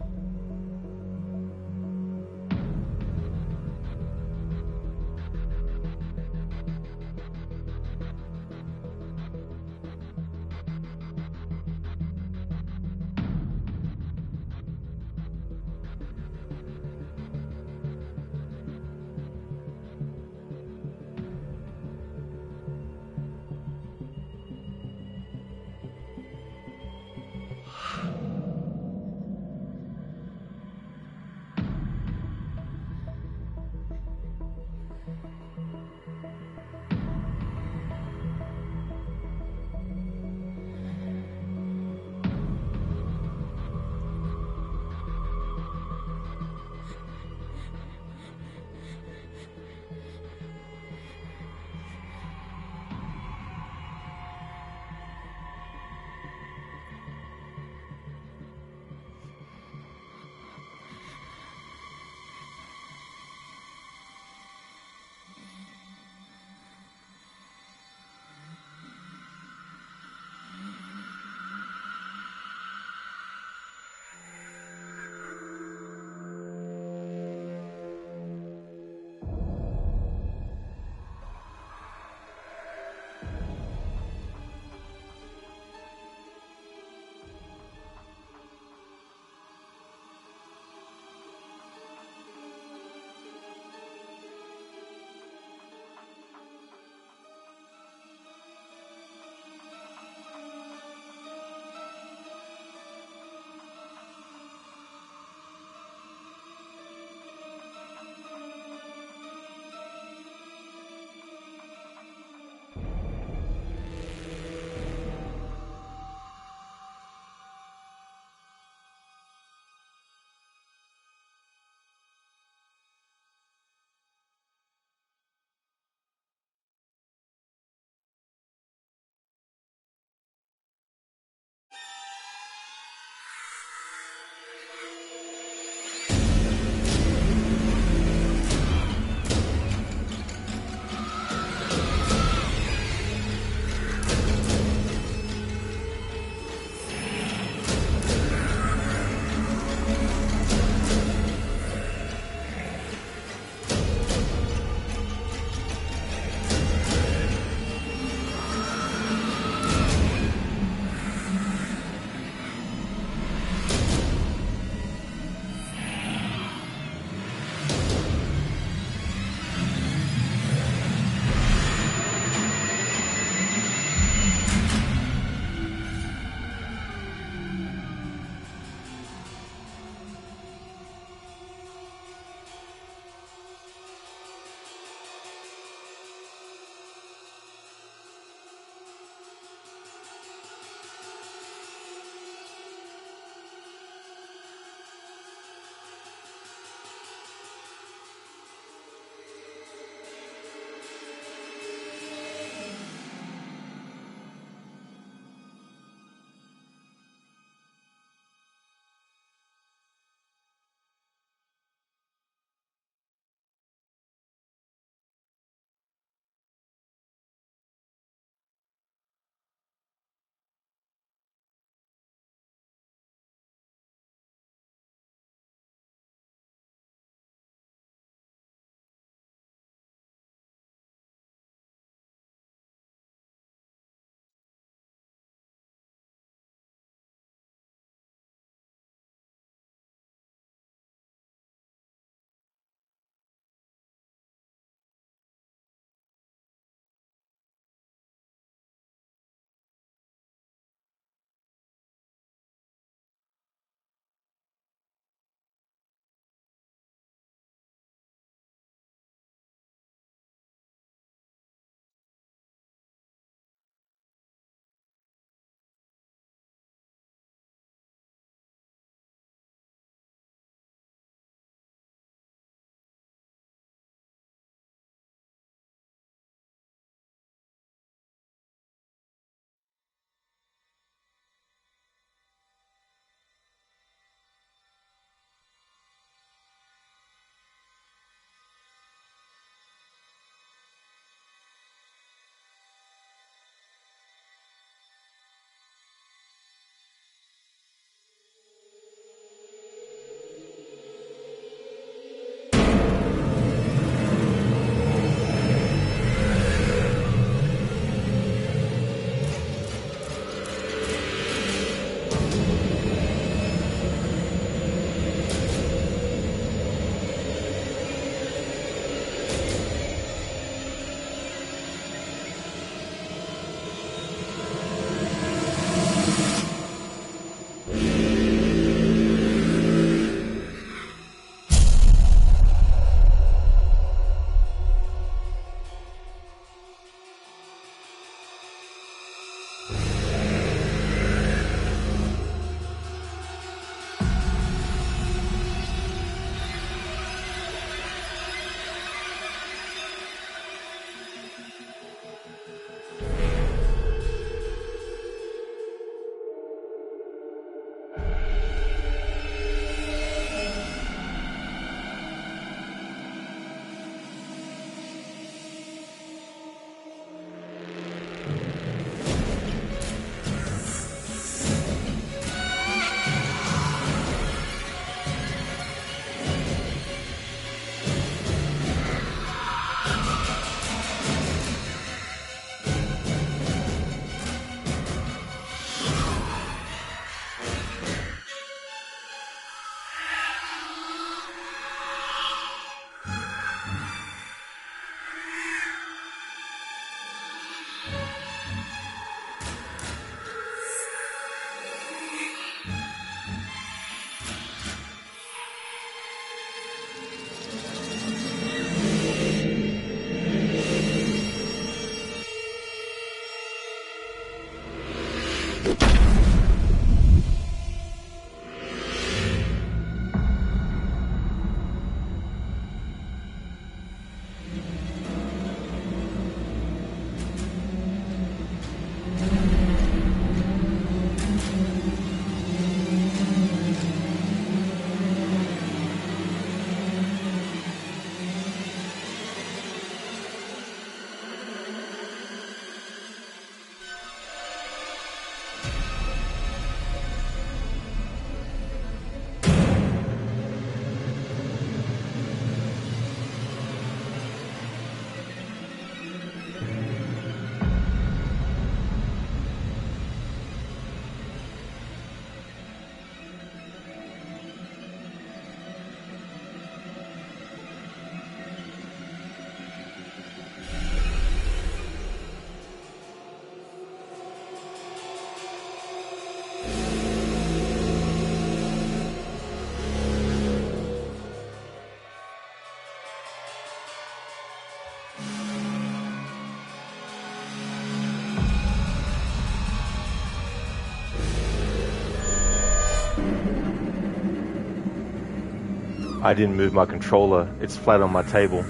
I didn't move my controller. It's flat on my table.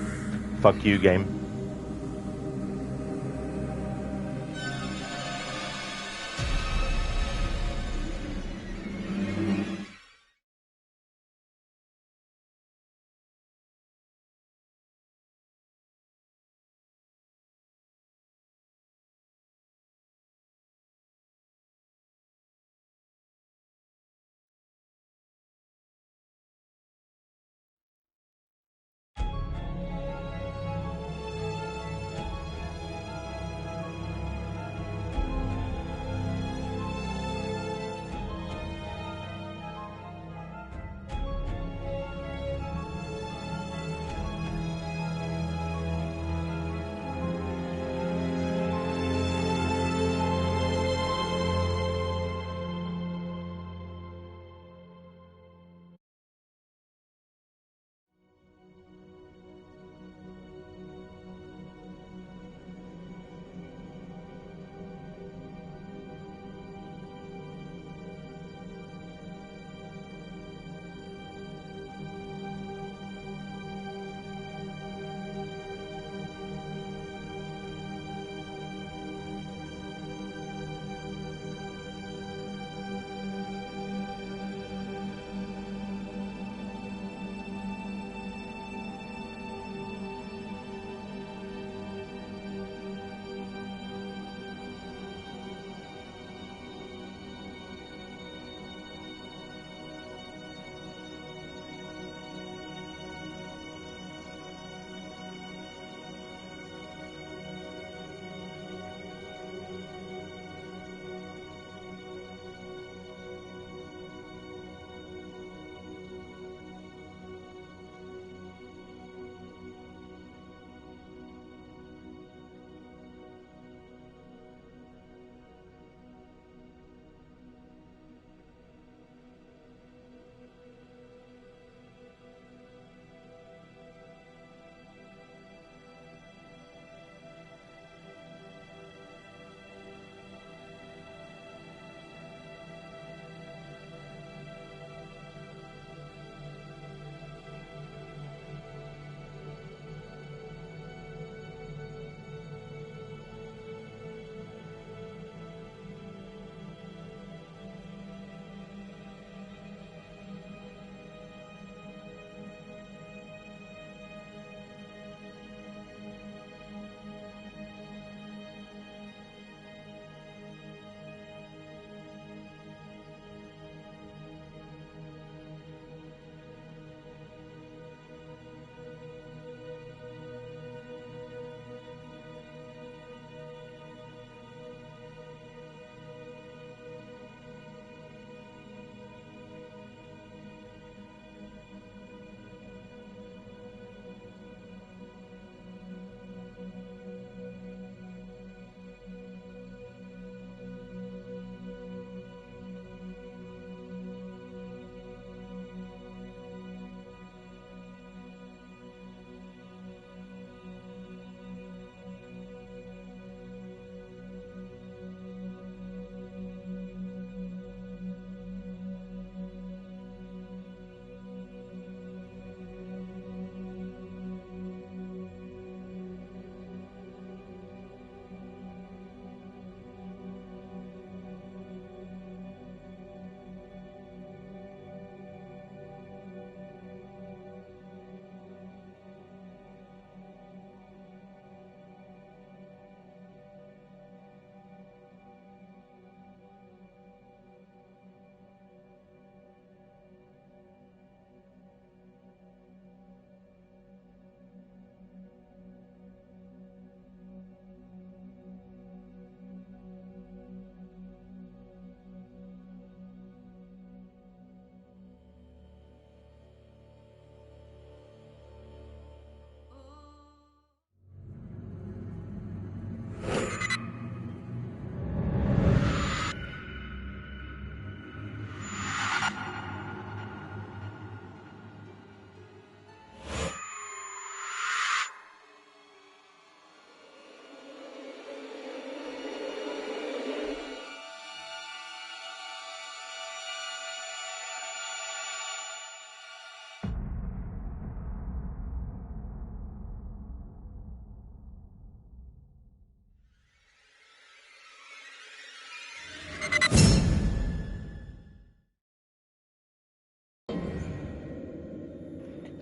Fuck you, game.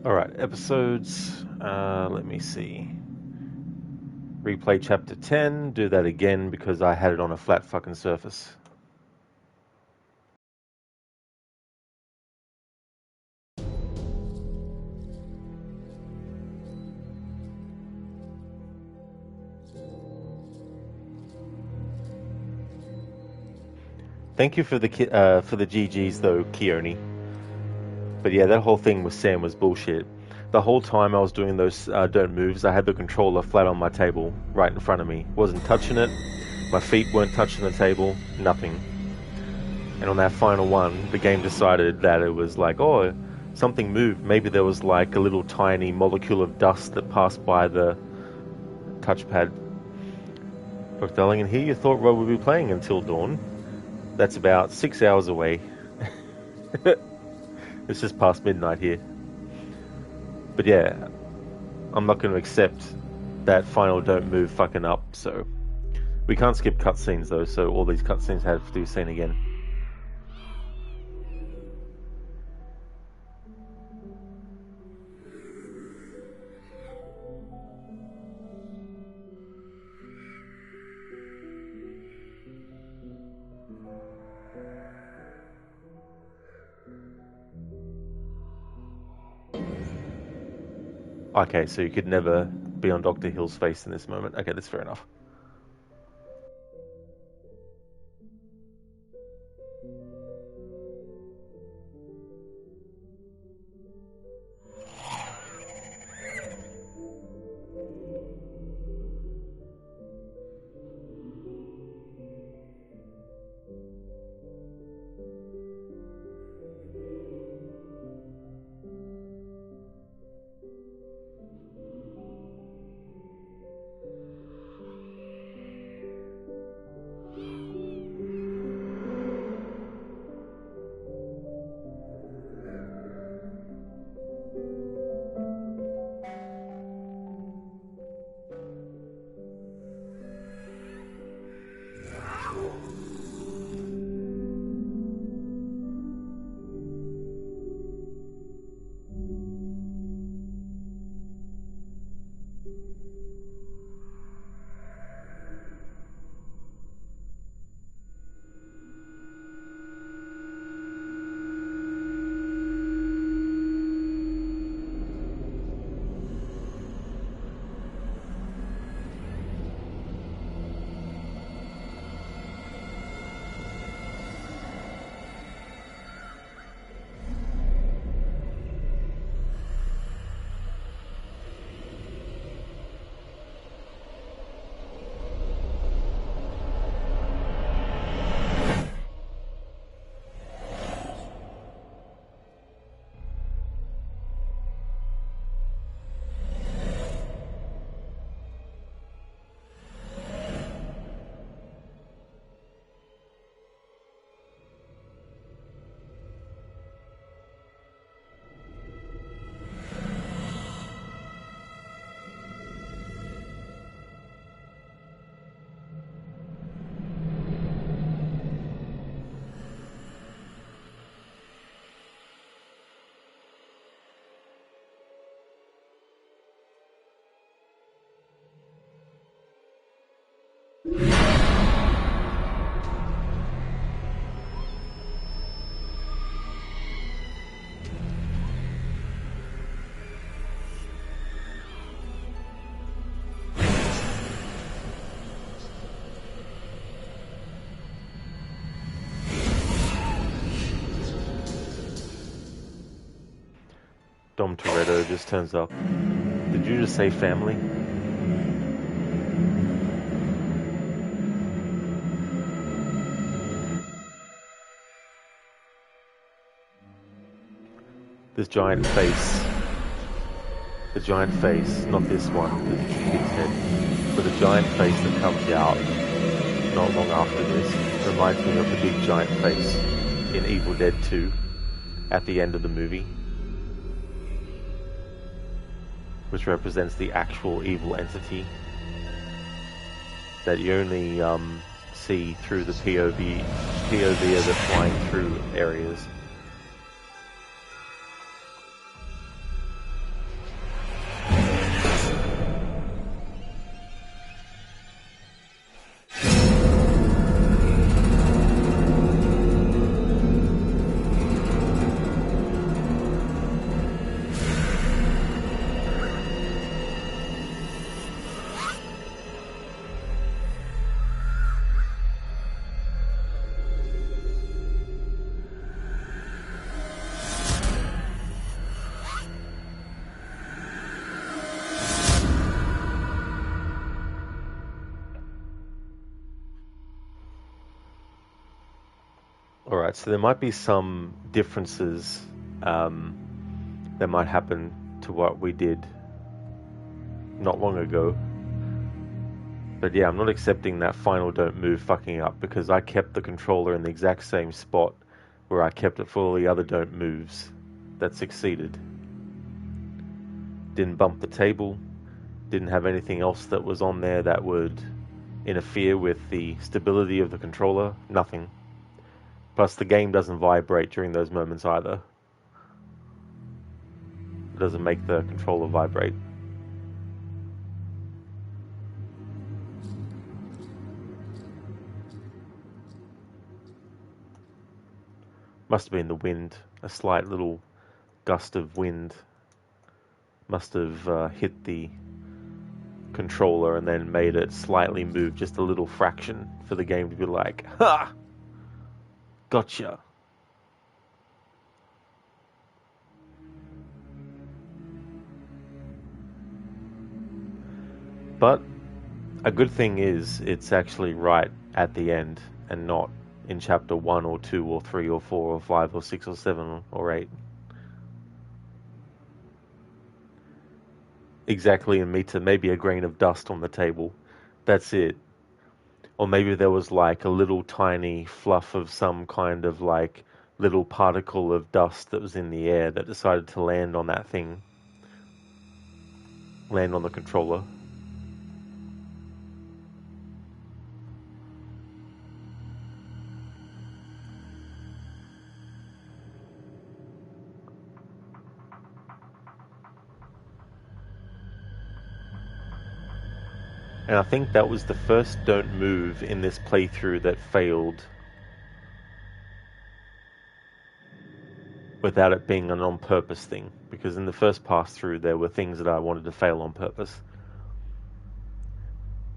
Alright, episodes. Let me see. Replay chapter 10. Do that again because I had it on a flat fucking surface. Thank you for the GGs though, Keone. But yeah, that whole thing with Sam was bullshit. The whole time I was doing those don't moves, I had the controller flat on my table, right in front of me. Wasn't touching it. My feet weren't touching the table. Nothing. And on that final one, the game decided that it was like, oh, something moved. Maybe there was like a little tiny molecule of dust that passed by the touchpad. Look, darling, and here you thought Rob would be playing until dawn. That's about 6 hours away. It's just past midnight here. But yeah, I'm not going to accept that final don't move fucking up, so... We can't skip cutscenes though, so all these cutscenes have to be seen again. Okay, so you could never be on Dr. Hill's face in this moment. Okay, that's fair enough. Dom Toretto just turns up. Did you just say family? This giant face. The giant face, not this one, the kid's head, but the giant face that comes out not long after this reminds me of the big giant face in Evil Dead 2 at the end of the movie, which represents the actual evil entity that you only see through the POV of it flying through areas. Alright, so there might be some differences that might happen to what we did not long ago. But yeah, I'm not accepting that final don't move fucking up, because I kept the controller in the exact same spot where I kept it for all the other don't moves that succeeded. Didn't bump the table, didn't have anything else that was on there that would interfere with the stability of the controller, nothing. Plus the game doesn't vibrate during those moments either. It doesn't make the controller vibrate. Must have been the wind, a slight little gust of wind must have hit the controller and then made it slightly move just a little fraction for the game to be like, ha! Gotcha. But a good thing is it's actually right at the end and not in chapter 1 or 2 or 3 or 4 or 5 or 6 or 7 or 8. Exactly a meter, maybe a grain of dust on the table. That's it. Or maybe there was like a little tiny fluff of some kind of like little particle of dust that was in the air that decided to land on that thing. Land on the controller. And I think that was the first don't move in this playthrough that failed without it being an on purpose thing. Because in the first pass through there were things that I wanted to fail on purpose.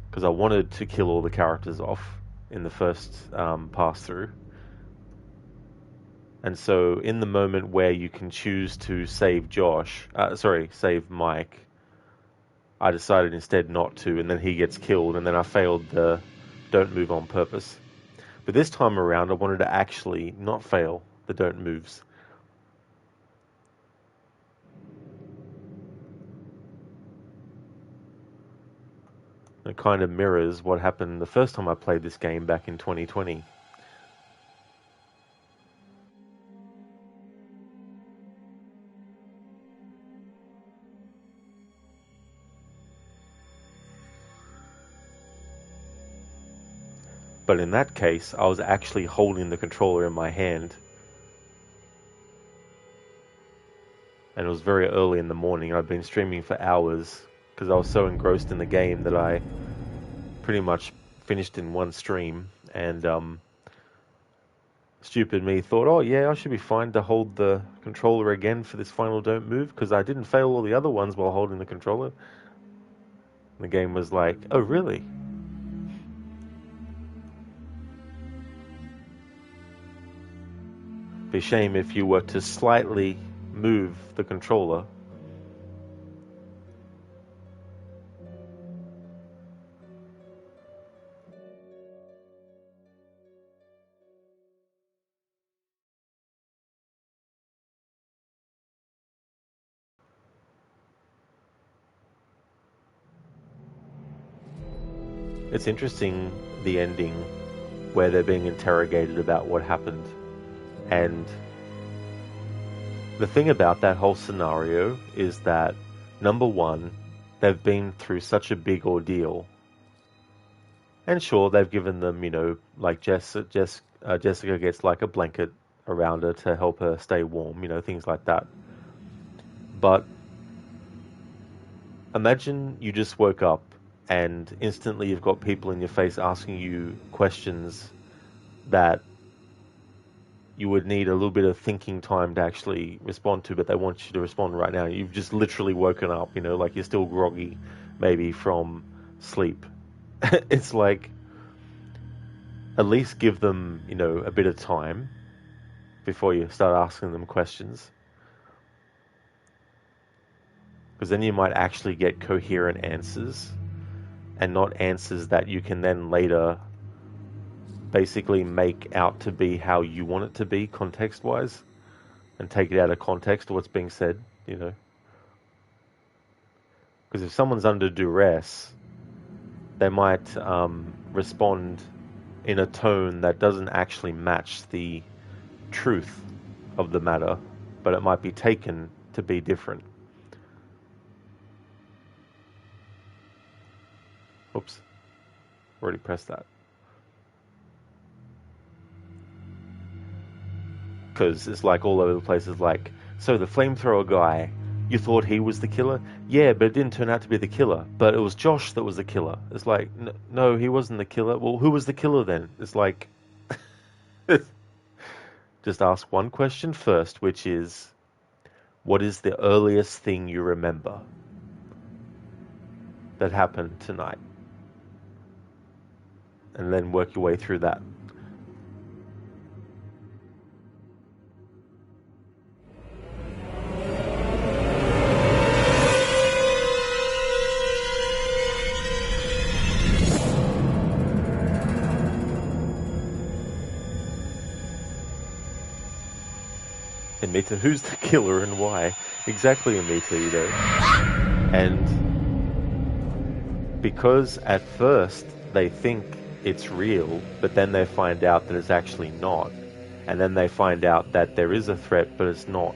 Because I wanted to kill all the characters off in the first pass through. And so in the moment where you can choose to save save Mike, I decided instead not to, and then he gets killed, and then I failed the don't move on purpose. But this time around, I wanted to actually not fail the don't moves. It kind of mirrors what happened the first time I played this game back in 2020. But in that case, I was actually holding the controller in my hand. And it was very early in the morning. I'd been streaming for hours because I was so engrossed in the game that I pretty much finished in one stream. And stupid me thought, oh yeah, I should be fine to hold the controller again for this final don't move because I didn't fail all the other ones while holding the controller. And the game was like, oh really? Be a shame if you were to slightly move the controller. It's interesting, the ending, where they're being interrogated about what happened. And the thing about that whole scenario is that, number one, they've been through such a big ordeal. And sure, they've given them, like Jessica gets like a blanket around her to help her stay warm, things like that. But imagine you just woke up and instantly you've got people in your face asking you questions that you would need a little bit of thinking time to actually respond to, but they want you to respond right now. You've just literally woken up, like you're still groggy, maybe from sleep. It's like, at least give them, a bit of time before you start asking them questions. Because then you might actually get coherent answers and not answers that you can then later basically make out to be how you want it to be context-wise, and take it out of context of what's being said, you know. Because if someone's under duress, they might respond in a tone that doesn't actually match the truth of the matter, but it might be taken to be different. Oops, already pressed that. Because it's like all over the place. It's like, so the flamethrower guy, you thought he was the killer? Yeah, but it didn't turn out to be the killer. But it was Josh that was the killer. It's like, no, he wasn't the killer. Well, who was the killer then? It's like, just ask one question first, which is, what is the earliest thing you remember that happened tonight? And then work your way through that. Amita, who's the killer and why? Exactly, Amita, you know. And because at first they think it's real, but then they find out that it's actually not. And then they find out that there is a threat, but it's not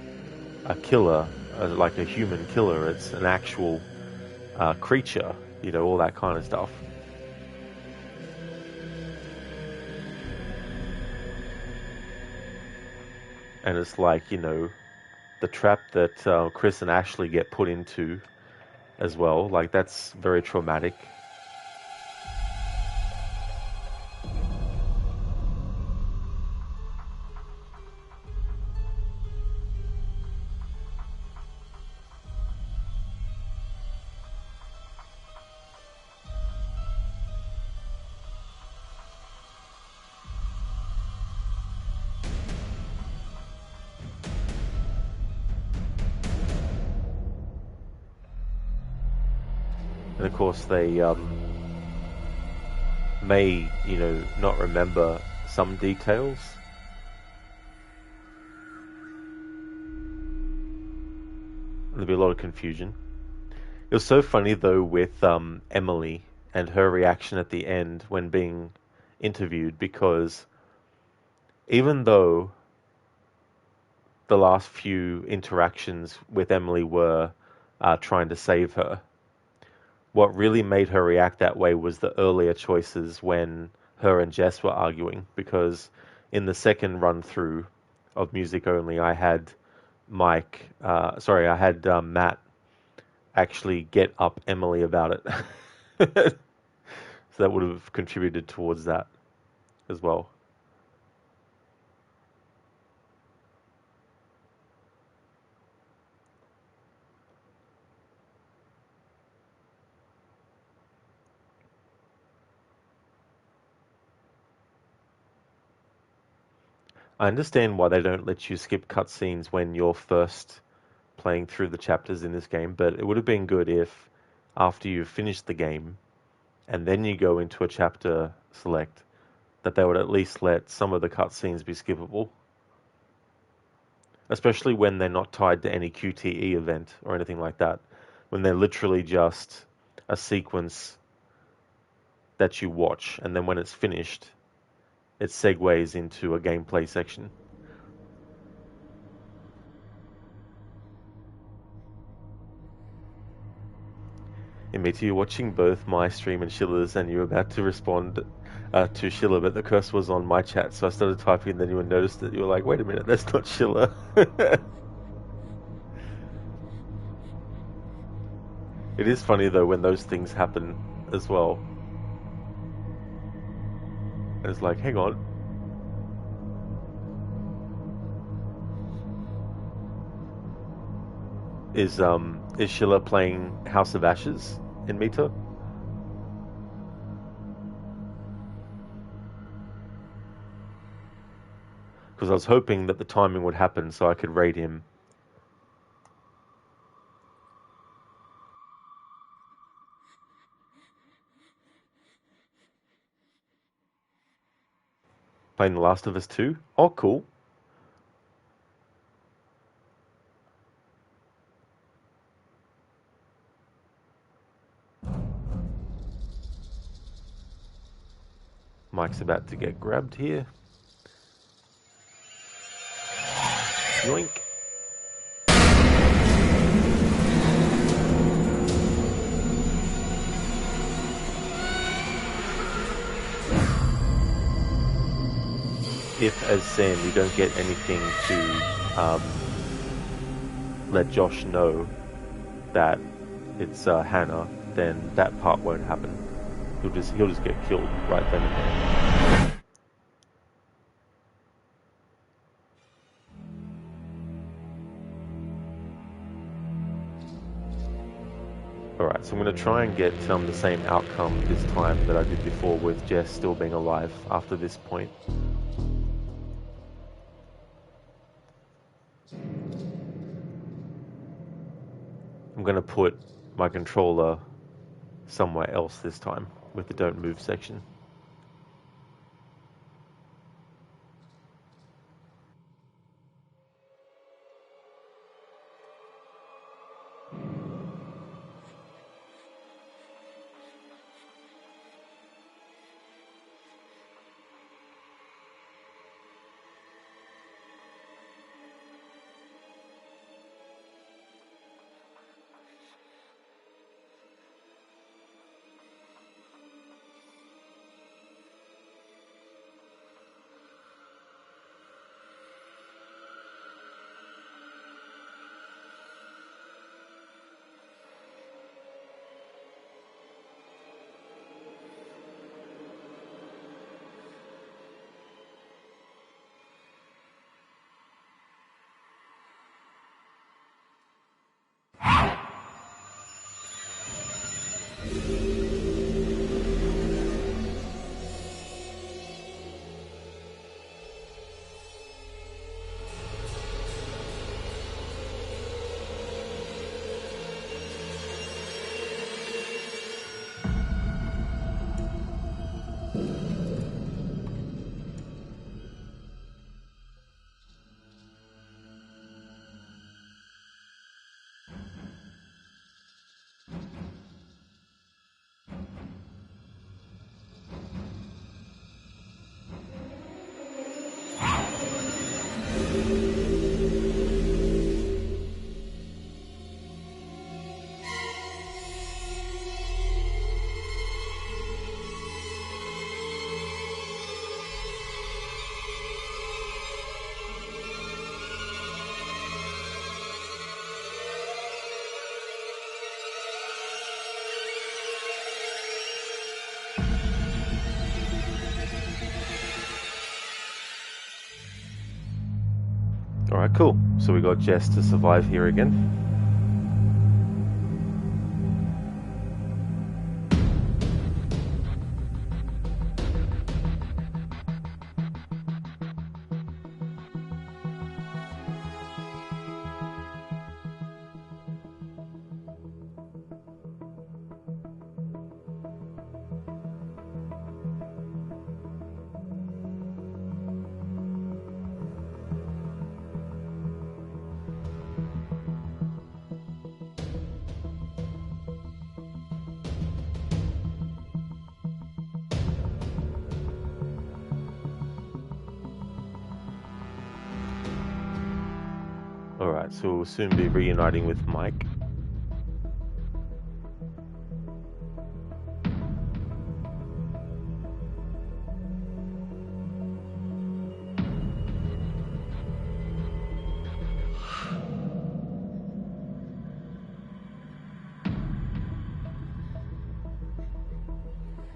a killer, like a human killer. It's an actual creature, you know, all that kind of stuff. And it's like, you know, the trap that Chris and Ashley get put into as well. Like, that's very traumatic. And of course, they may, you know, not remember some details. There'll be a lot of confusion. It was so funny, though, with Emily and her reaction at the end when being interviewed, because even though the last few interactions with Emily were trying to save her, what really made her react that way was the earlier choices when her and Jess were arguing, because in the second run through of Music Only, I had Matt actually get up Emily about it. So that would have contributed towards that as well. I understand why they don't let you skip cutscenes when you're first playing through the chapters in this game, but it would have been good if, after you've finished the game, and then you go into a chapter select, that they would at least let some of the cutscenes be skippable. Especially when they're not tied to any QTE event or anything like that. When they're literally just a sequence that you watch, and then when it's finished, it segues into a gameplay section. Imiti, you're watching both my stream and Shilla's, and you're about to respond to Shilla, but the cursor was on my chat, so I started typing, and then you noticed that you were like, wait a minute, that's not Shilla. It is funny, though, when those things happen as well. And it's like, hang on. Is Shilla playing House of Ashes in Mita? Because I was hoping that the timing would happen so I could raid him. Playing The Last of Us 2? Oh, cool. Mike's about to get grabbed here. Yoink. If, as Sam, you don't get anything to let Josh know that it's Hannah, then that part won't happen. He'll just get killed right then and there. Alright, so I'm going to try and get the same outcome this time that I did before, with Jess still being alive after this point. I'm going to put my controller somewhere else this time with the don't move section. Alright, cool. So we got Jess to survive here again. Alright, so we'll soon be reuniting with Mike.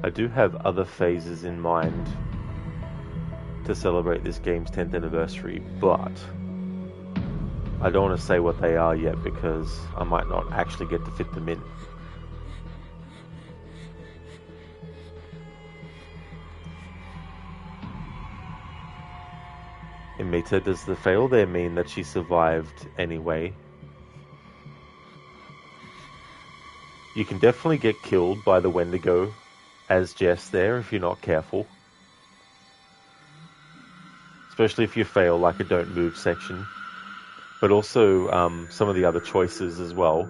I do have other phases in mind to celebrate this game's 10th anniversary, but I don't want to say what they are yet because I might not actually get to fit them in. Imita, does the fail there mean that she survived anyway? You can definitely get killed by the Wendigo as Jess there if you're not careful. especially if you fail like a don't move section, but also some of the other choices as well.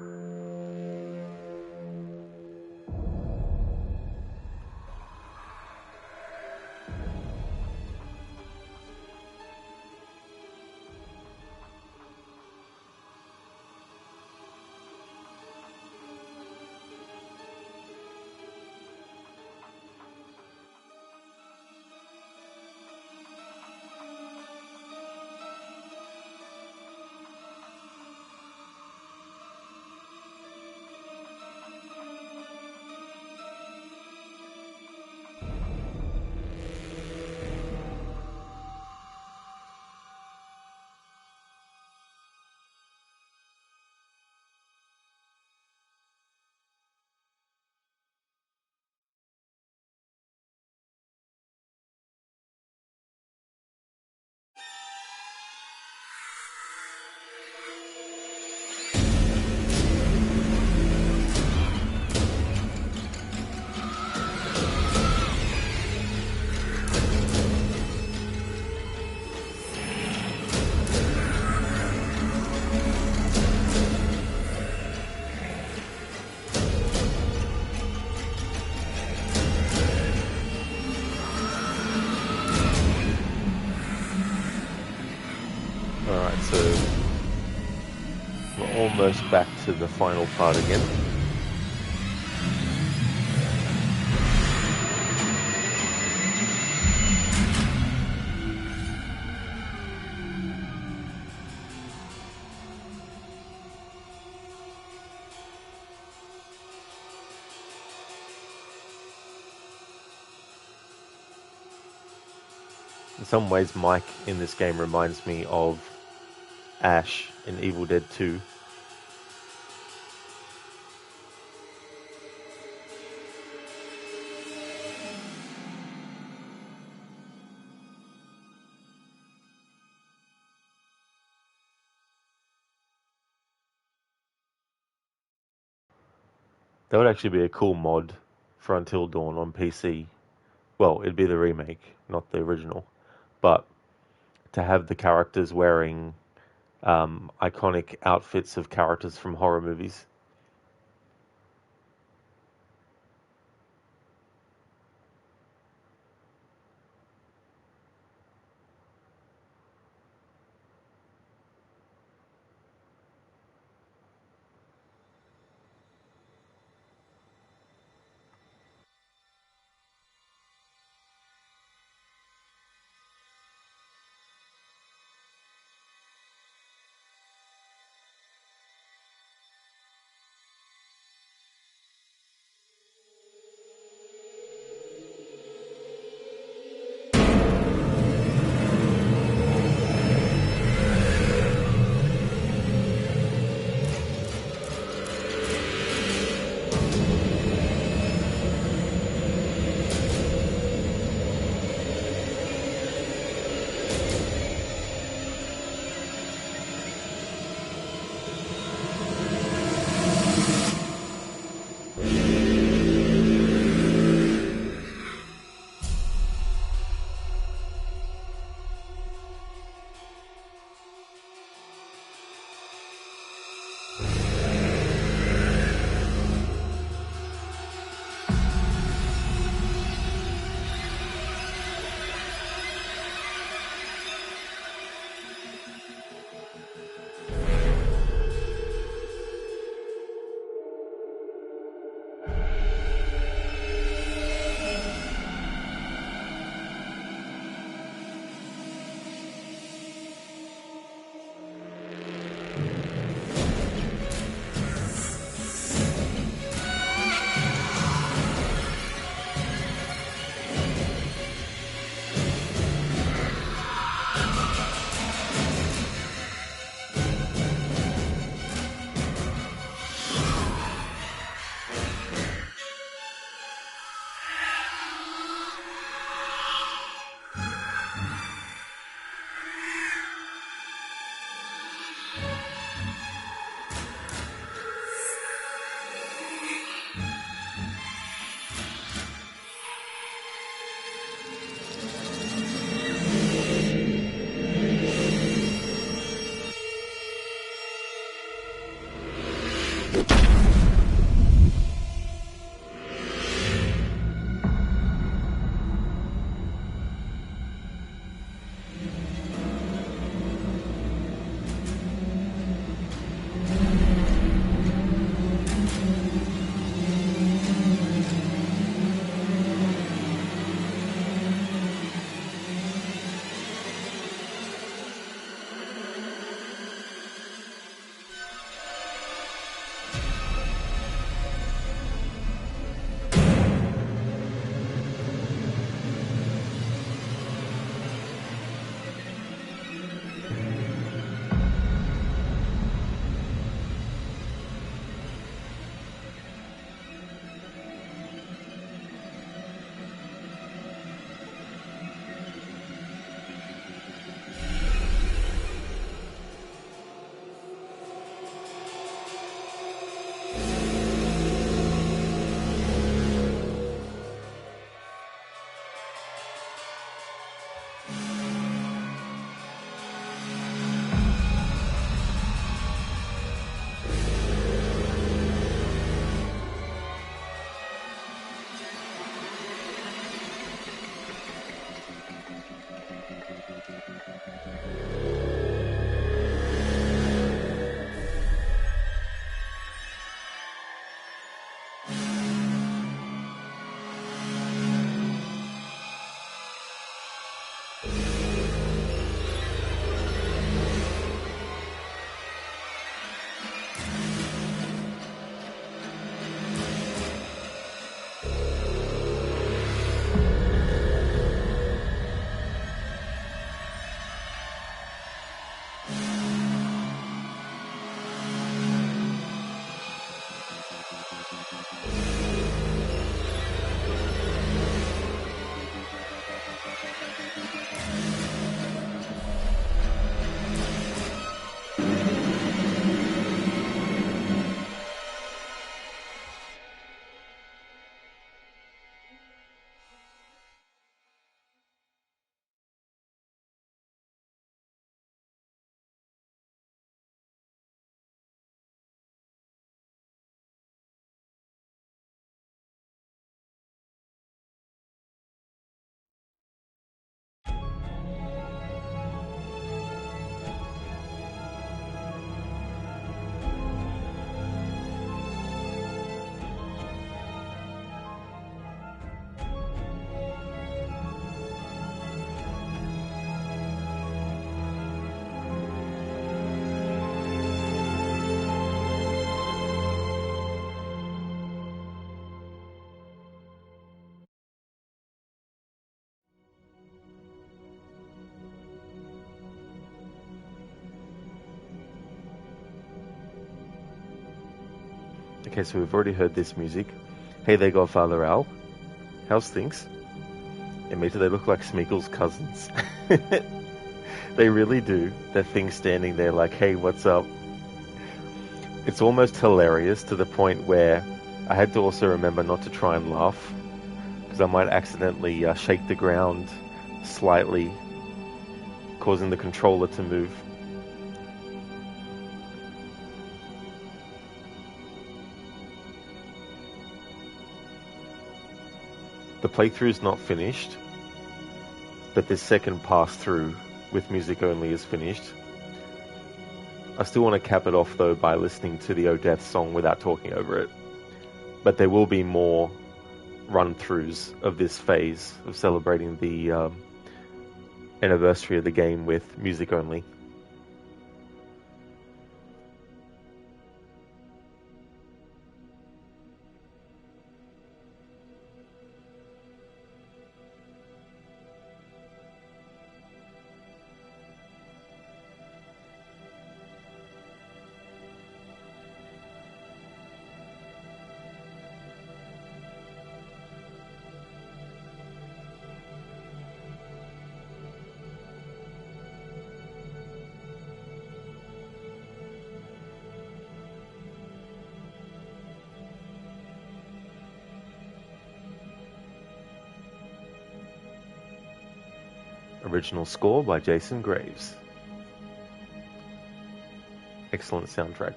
Alright, so we're almost back to the final part again. In some ways, Mike in this game reminds me of Ash in Evil Dead 2. That would actually be a cool mod for Until Dawn on PC. Well, it'd be the remake, not the original. But to have the characters wearing iconic outfits of characters from horror movies. Okay, so we've already heard this music. Hey there, Godfather Al. How's things? And me too, they look like Smeagol's cousins. They really do. That thing standing there like, hey, what's up? It's almost hilarious to the point where I had to also remember not to try and laugh, because I might accidentally shake the ground slightly, causing the controller to move. The playthrough's not finished, but this second pass through with music only is finished. I still want to cap it off though by listening to the Odeth song without talking over it. But there will be more run-throughs of this phase of celebrating the anniversary of the game with music only. Original score by Jason Graves. Excellent soundtrack.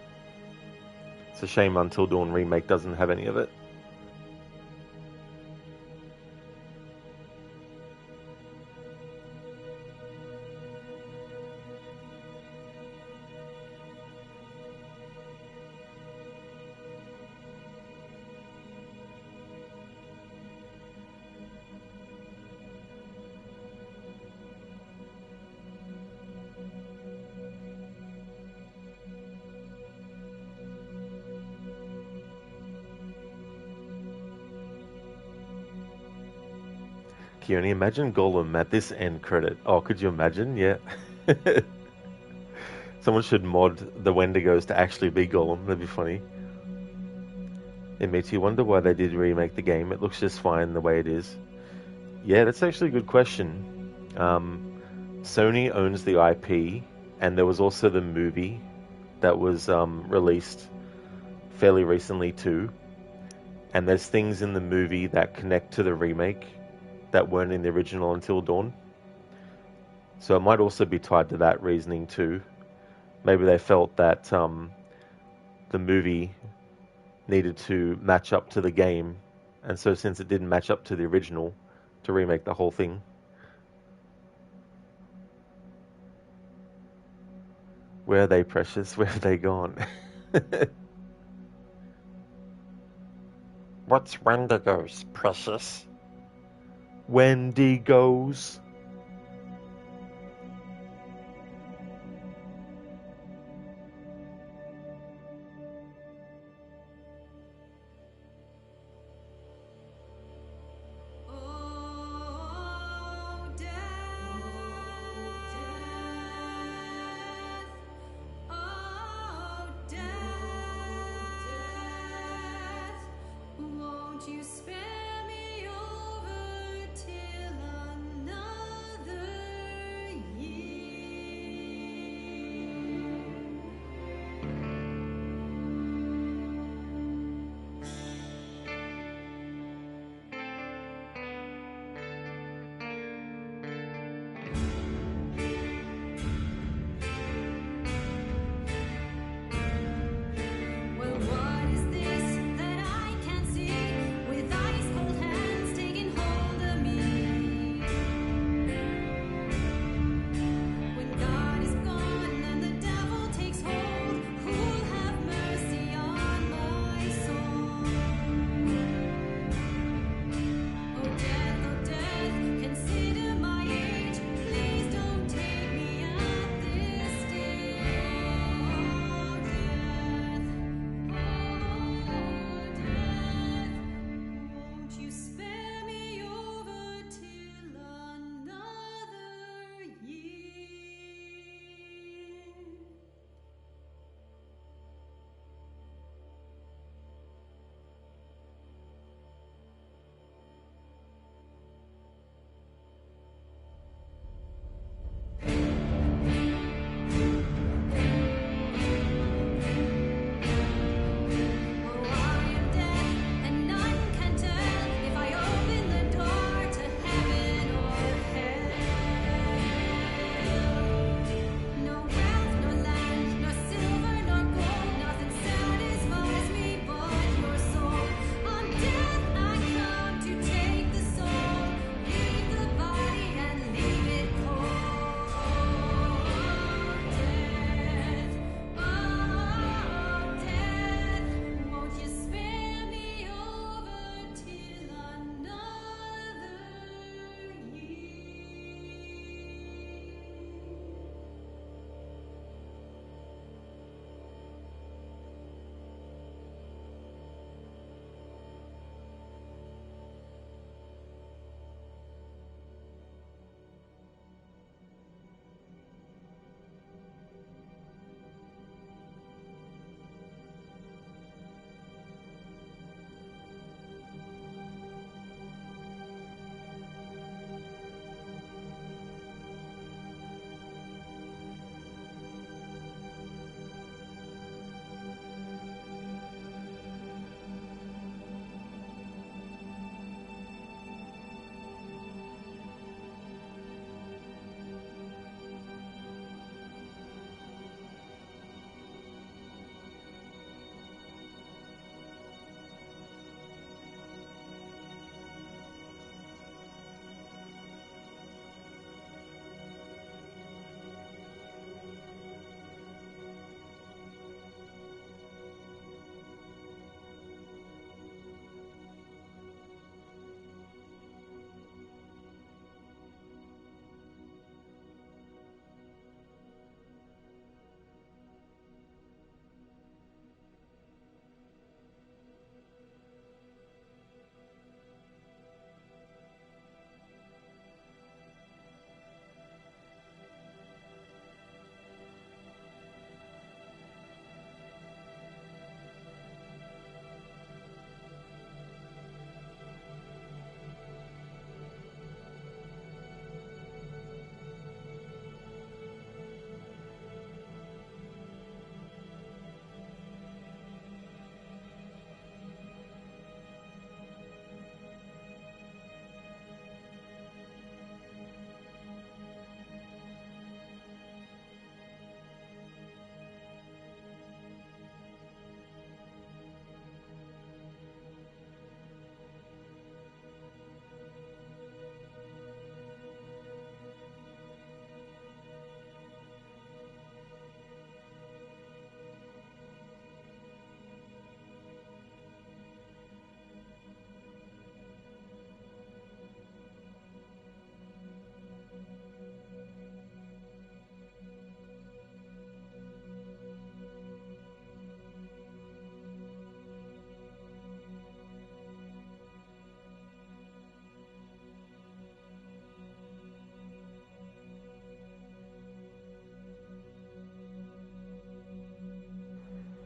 It's a shame Until Dawn Remake doesn't have any of it. Can you only imagine Gollum at this end credit? Oh, could you imagine? Yeah. Someone should mod the Wendigos to actually be Gollum. That'd be funny. It makes you wonder why they did remake the game. It looks just fine the way it is. Yeah, that's actually a good question. Sony owns the IP, and there was also the movie that was released fairly recently too. And there's things in the movie that connect to the remake that weren't in the original Until Dawn. So it might also be tied to that reasoning too. Maybe they felt that the movie needed to match up to the game, and so since it didn't match up to the original, to remake the whole thing. Where are they, Precious? Where have they gone? What's Wendigos, Precious? Wendigos. You spare me over till another year. Well, what is this that I can see with eyes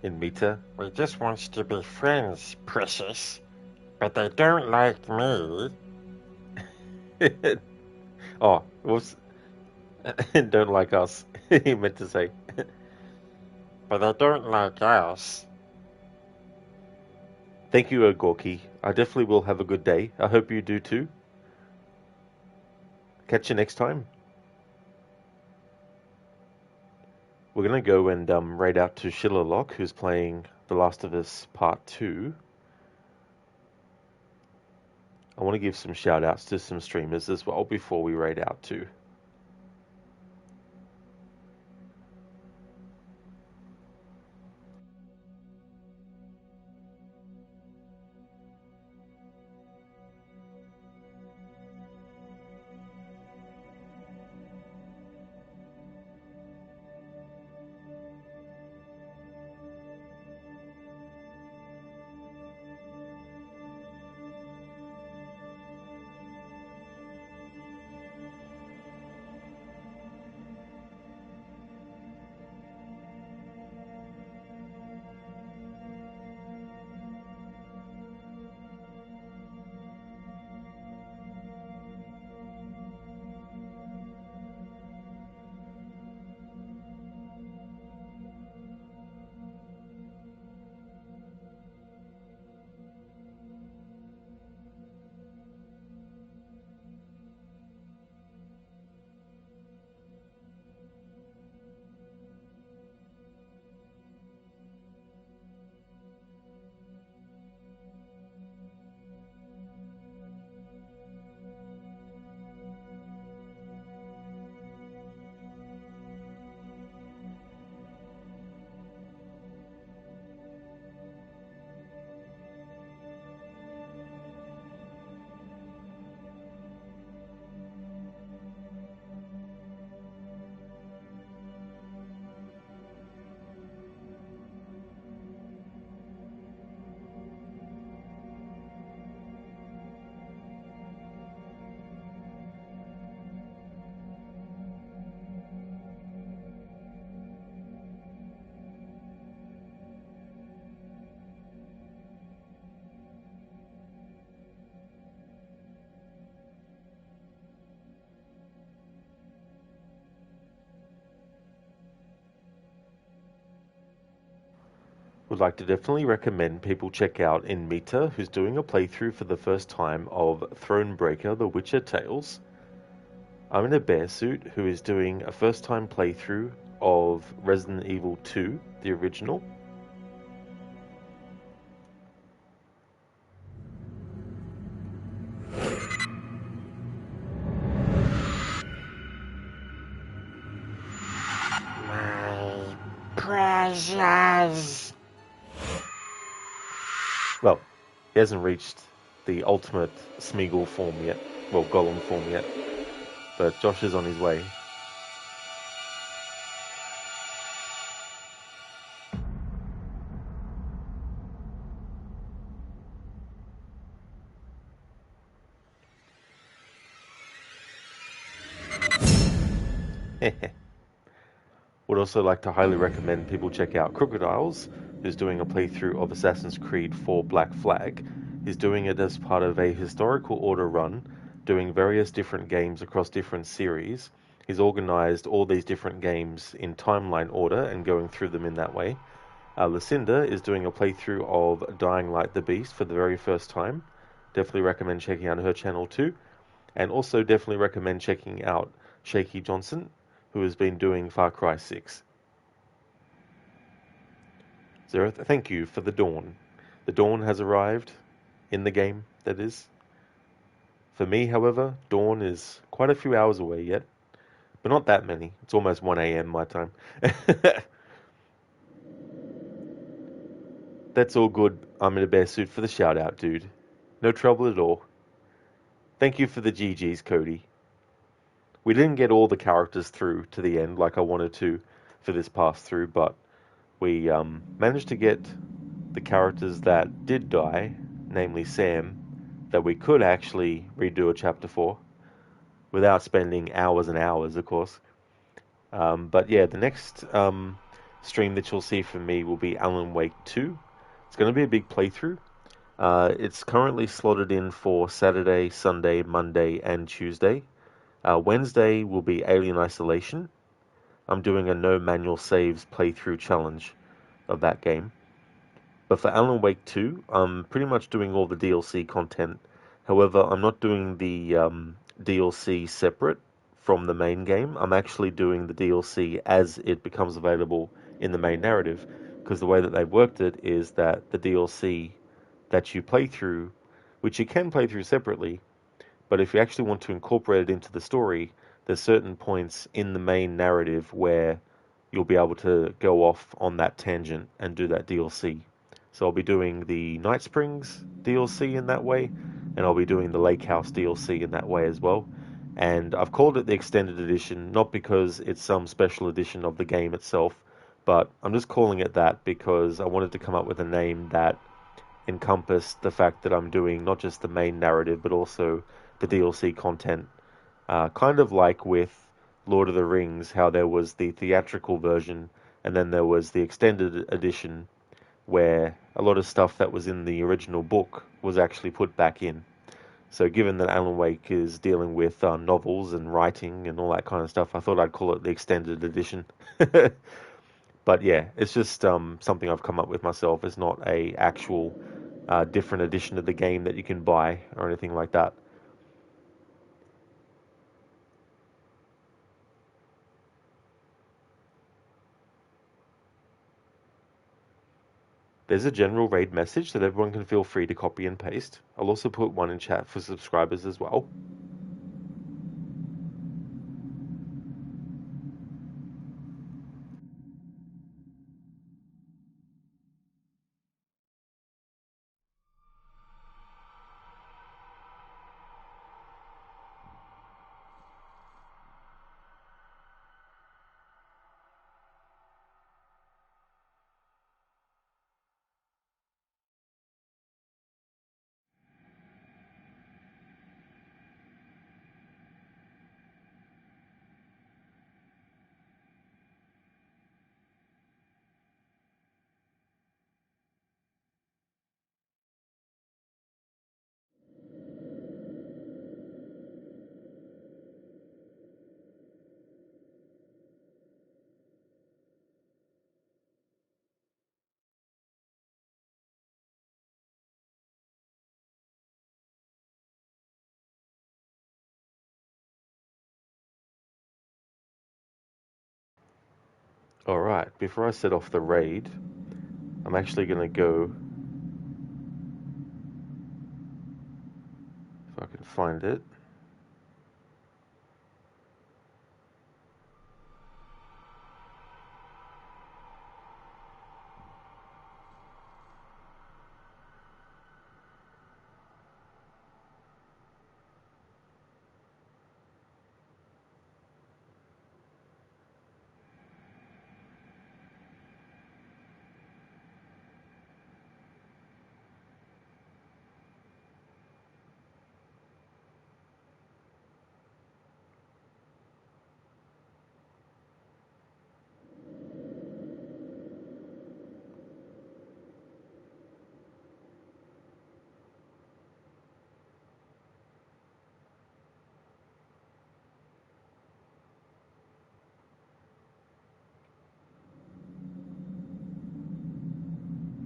in Mita. We just want to be friends, precious. But they don't like me. Oh, whoops. Don't like us. He meant to say. But they don't like us. Thank you, Gorky. I definitely will have a good day. I hope you do too. Catch you next time. We're going to go and raid out to Shillerlock, who's playing The Last of Us Part 2. I want to give some shout outs to some streamers as well before we raid out too. Would like to definitely recommend people check out Inmita, who's doing a playthrough for the first time of Thronebreaker: The Witcher Tales. I'm in a bear suit who is doing a first time playthrough of Resident Evil 2, the original. My precious. Well, he hasn't reached the ultimate Smeagol form yet, well, Gollum form yet, but Josh is on his way. Would also like to highly recommend people check out Crocodiles, who's doing a playthrough of Assassin's Creed 4 Black Flag. He's doing it as part of a historical order run, doing various different games across different series. He's organized all these different games in timeline order and going through them in that way. Lucinda is doing a playthrough of Dying Light the Beast for the very first time. Definitely recommend checking out her channel too. And also definitely recommend checking out Shaky Johnson, who has been doing Far Cry 6. Zereth, thank you for the dawn. The dawn has arrived in the game, that is. For me, however, dawn is quite a few hours away yet, but not that many. It's almost 1 a.m. my time. That's all good. I'm in a bear suit for the shout out, dude. No trouble at all. Thank you for the GGs, Cody. We didn't get all the characters through to the end like I wanted to for this pass through, but we managed to get the characters that did die, namely Sam, that we could actually redo a chapter for without spending hours and hours, of course. But yeah, the next stream that you'll see from me will be Alan Wake 2. It's going to be a big playthrough. It's currently slotted in for Saturday, Sunday, Monday, and Tuesday. Wednesday will be Alien Isolation. I'm doing a no manual saves playthrough challenge of that game. But for Alan Wake 2, I'm pretty much doing all the DLC content. However, I'm not doing the DLC separate from the main game. I'm actually doing the DLC as it becomes available in the main narrative. Because the way that they've worked it is that the DLC that you play through, which you can play through separately, but if you actually want to incorporate it into the story, there's certain points in the main narrative where you'll be able to go off on that tangent and do that DLC. So I'll be doing the Night Springs DLC in that way, and I'll be doing the Lake House DLC in that way as well. And I've called it the Extended Edition, not because it's some special edition of the game itself, but I'm just calling it that because I wanted to come up with a name that encompassed the fact that I'm doing not just the main narrative, but also the DLC content. Kind of like with Lord of the Rings, how there was the theatrical version and then there was the extended edition where a lot of stuff that was in the original book was actually put back in. So, given that Alan Wake is dealing with novels and writing and all that kind of stuff, I thought I'd call it the extended edition. But yeah, it's just something I've come up with myself. It's not a actual different edition of the game that you can buy or anything like that. There's a general raid message that everyone can feel free to copy and paste. I'll also put one in chat for subscribers as well. Alright, before I set off the raid, I'm actually going to go, if I can find it.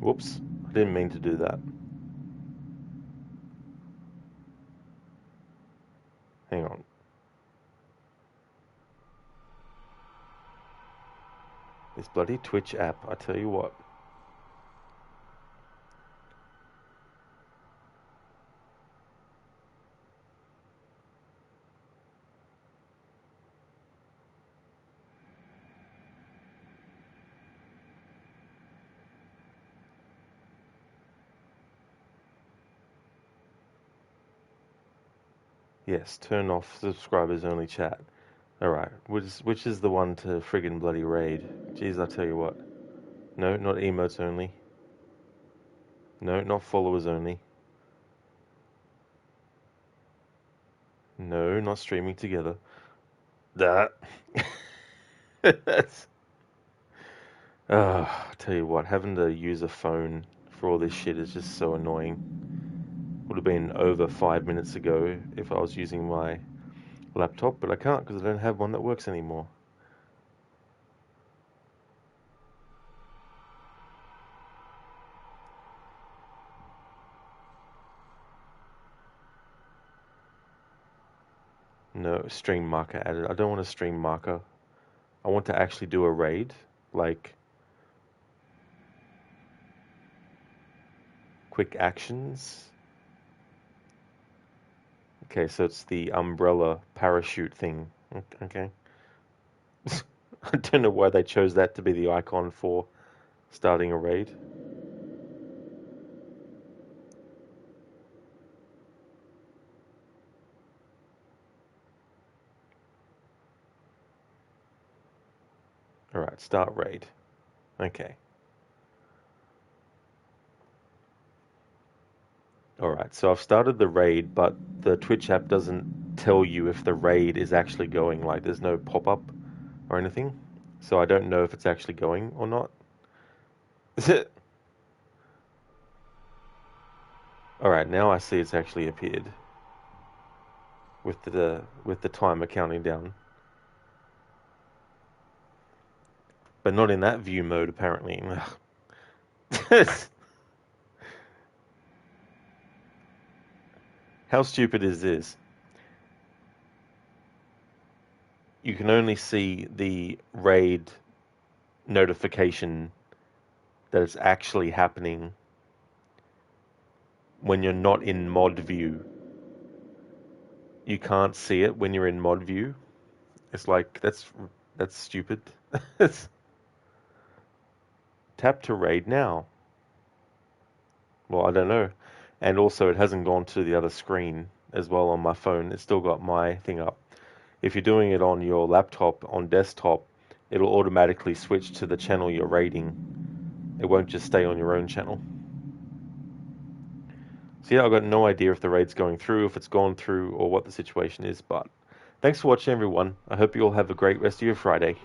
Whoops, I didn't mean to do that. Hang on. This bloody Twitch app, I tell you what. Yes, turn off subscribers only chat. Alright, which is the one to friggin' bloody raid? Jeez, I tell you what. No, not emotes only. No, not followers only. No, not streaming together. That. That's I tell you what, having to use a phone for all this shit is just so annoying. Would have been over 5 minutes ago if I was using my laptop, but I can't because I don't have one that works anymore. No, stream marker added. I don't want a stream marker. I want to actually do a raid, like quick actions. Okay, so it's the umbrella parachute thing. Okay. I don't know why they chose that to be the icon for starting a raid. Alright, start raid. Okay. Alright, so I've started the raid, but the Twitch app doesn't tell you if the raid is actually going. Like, there's no pop-up or anything. So I don't know if it's actually going or not. Is it? Alright, now I see it's actually appeared. With the timer counting down. But not in that view mode, apparently. How stupid is this? You can only see the raid notification that it's actually happening when you're not in mod view. You can't see it when you're in mod view. It's like that's stupid. Tap to raid now. Well, I don't know. And also it hasn't gone to the other screen as well on my phone. It's still got my thing up. If you're doing it on your laptop, on desktop, it'll automatically switch to the channel you're raiding. It won't just stay on your own channel. So yeah, I've got no idea if the raid's going through, if it's gone through, or what the situation is, but thanks for watching everyone. I hope you all have a great rest of your Friday.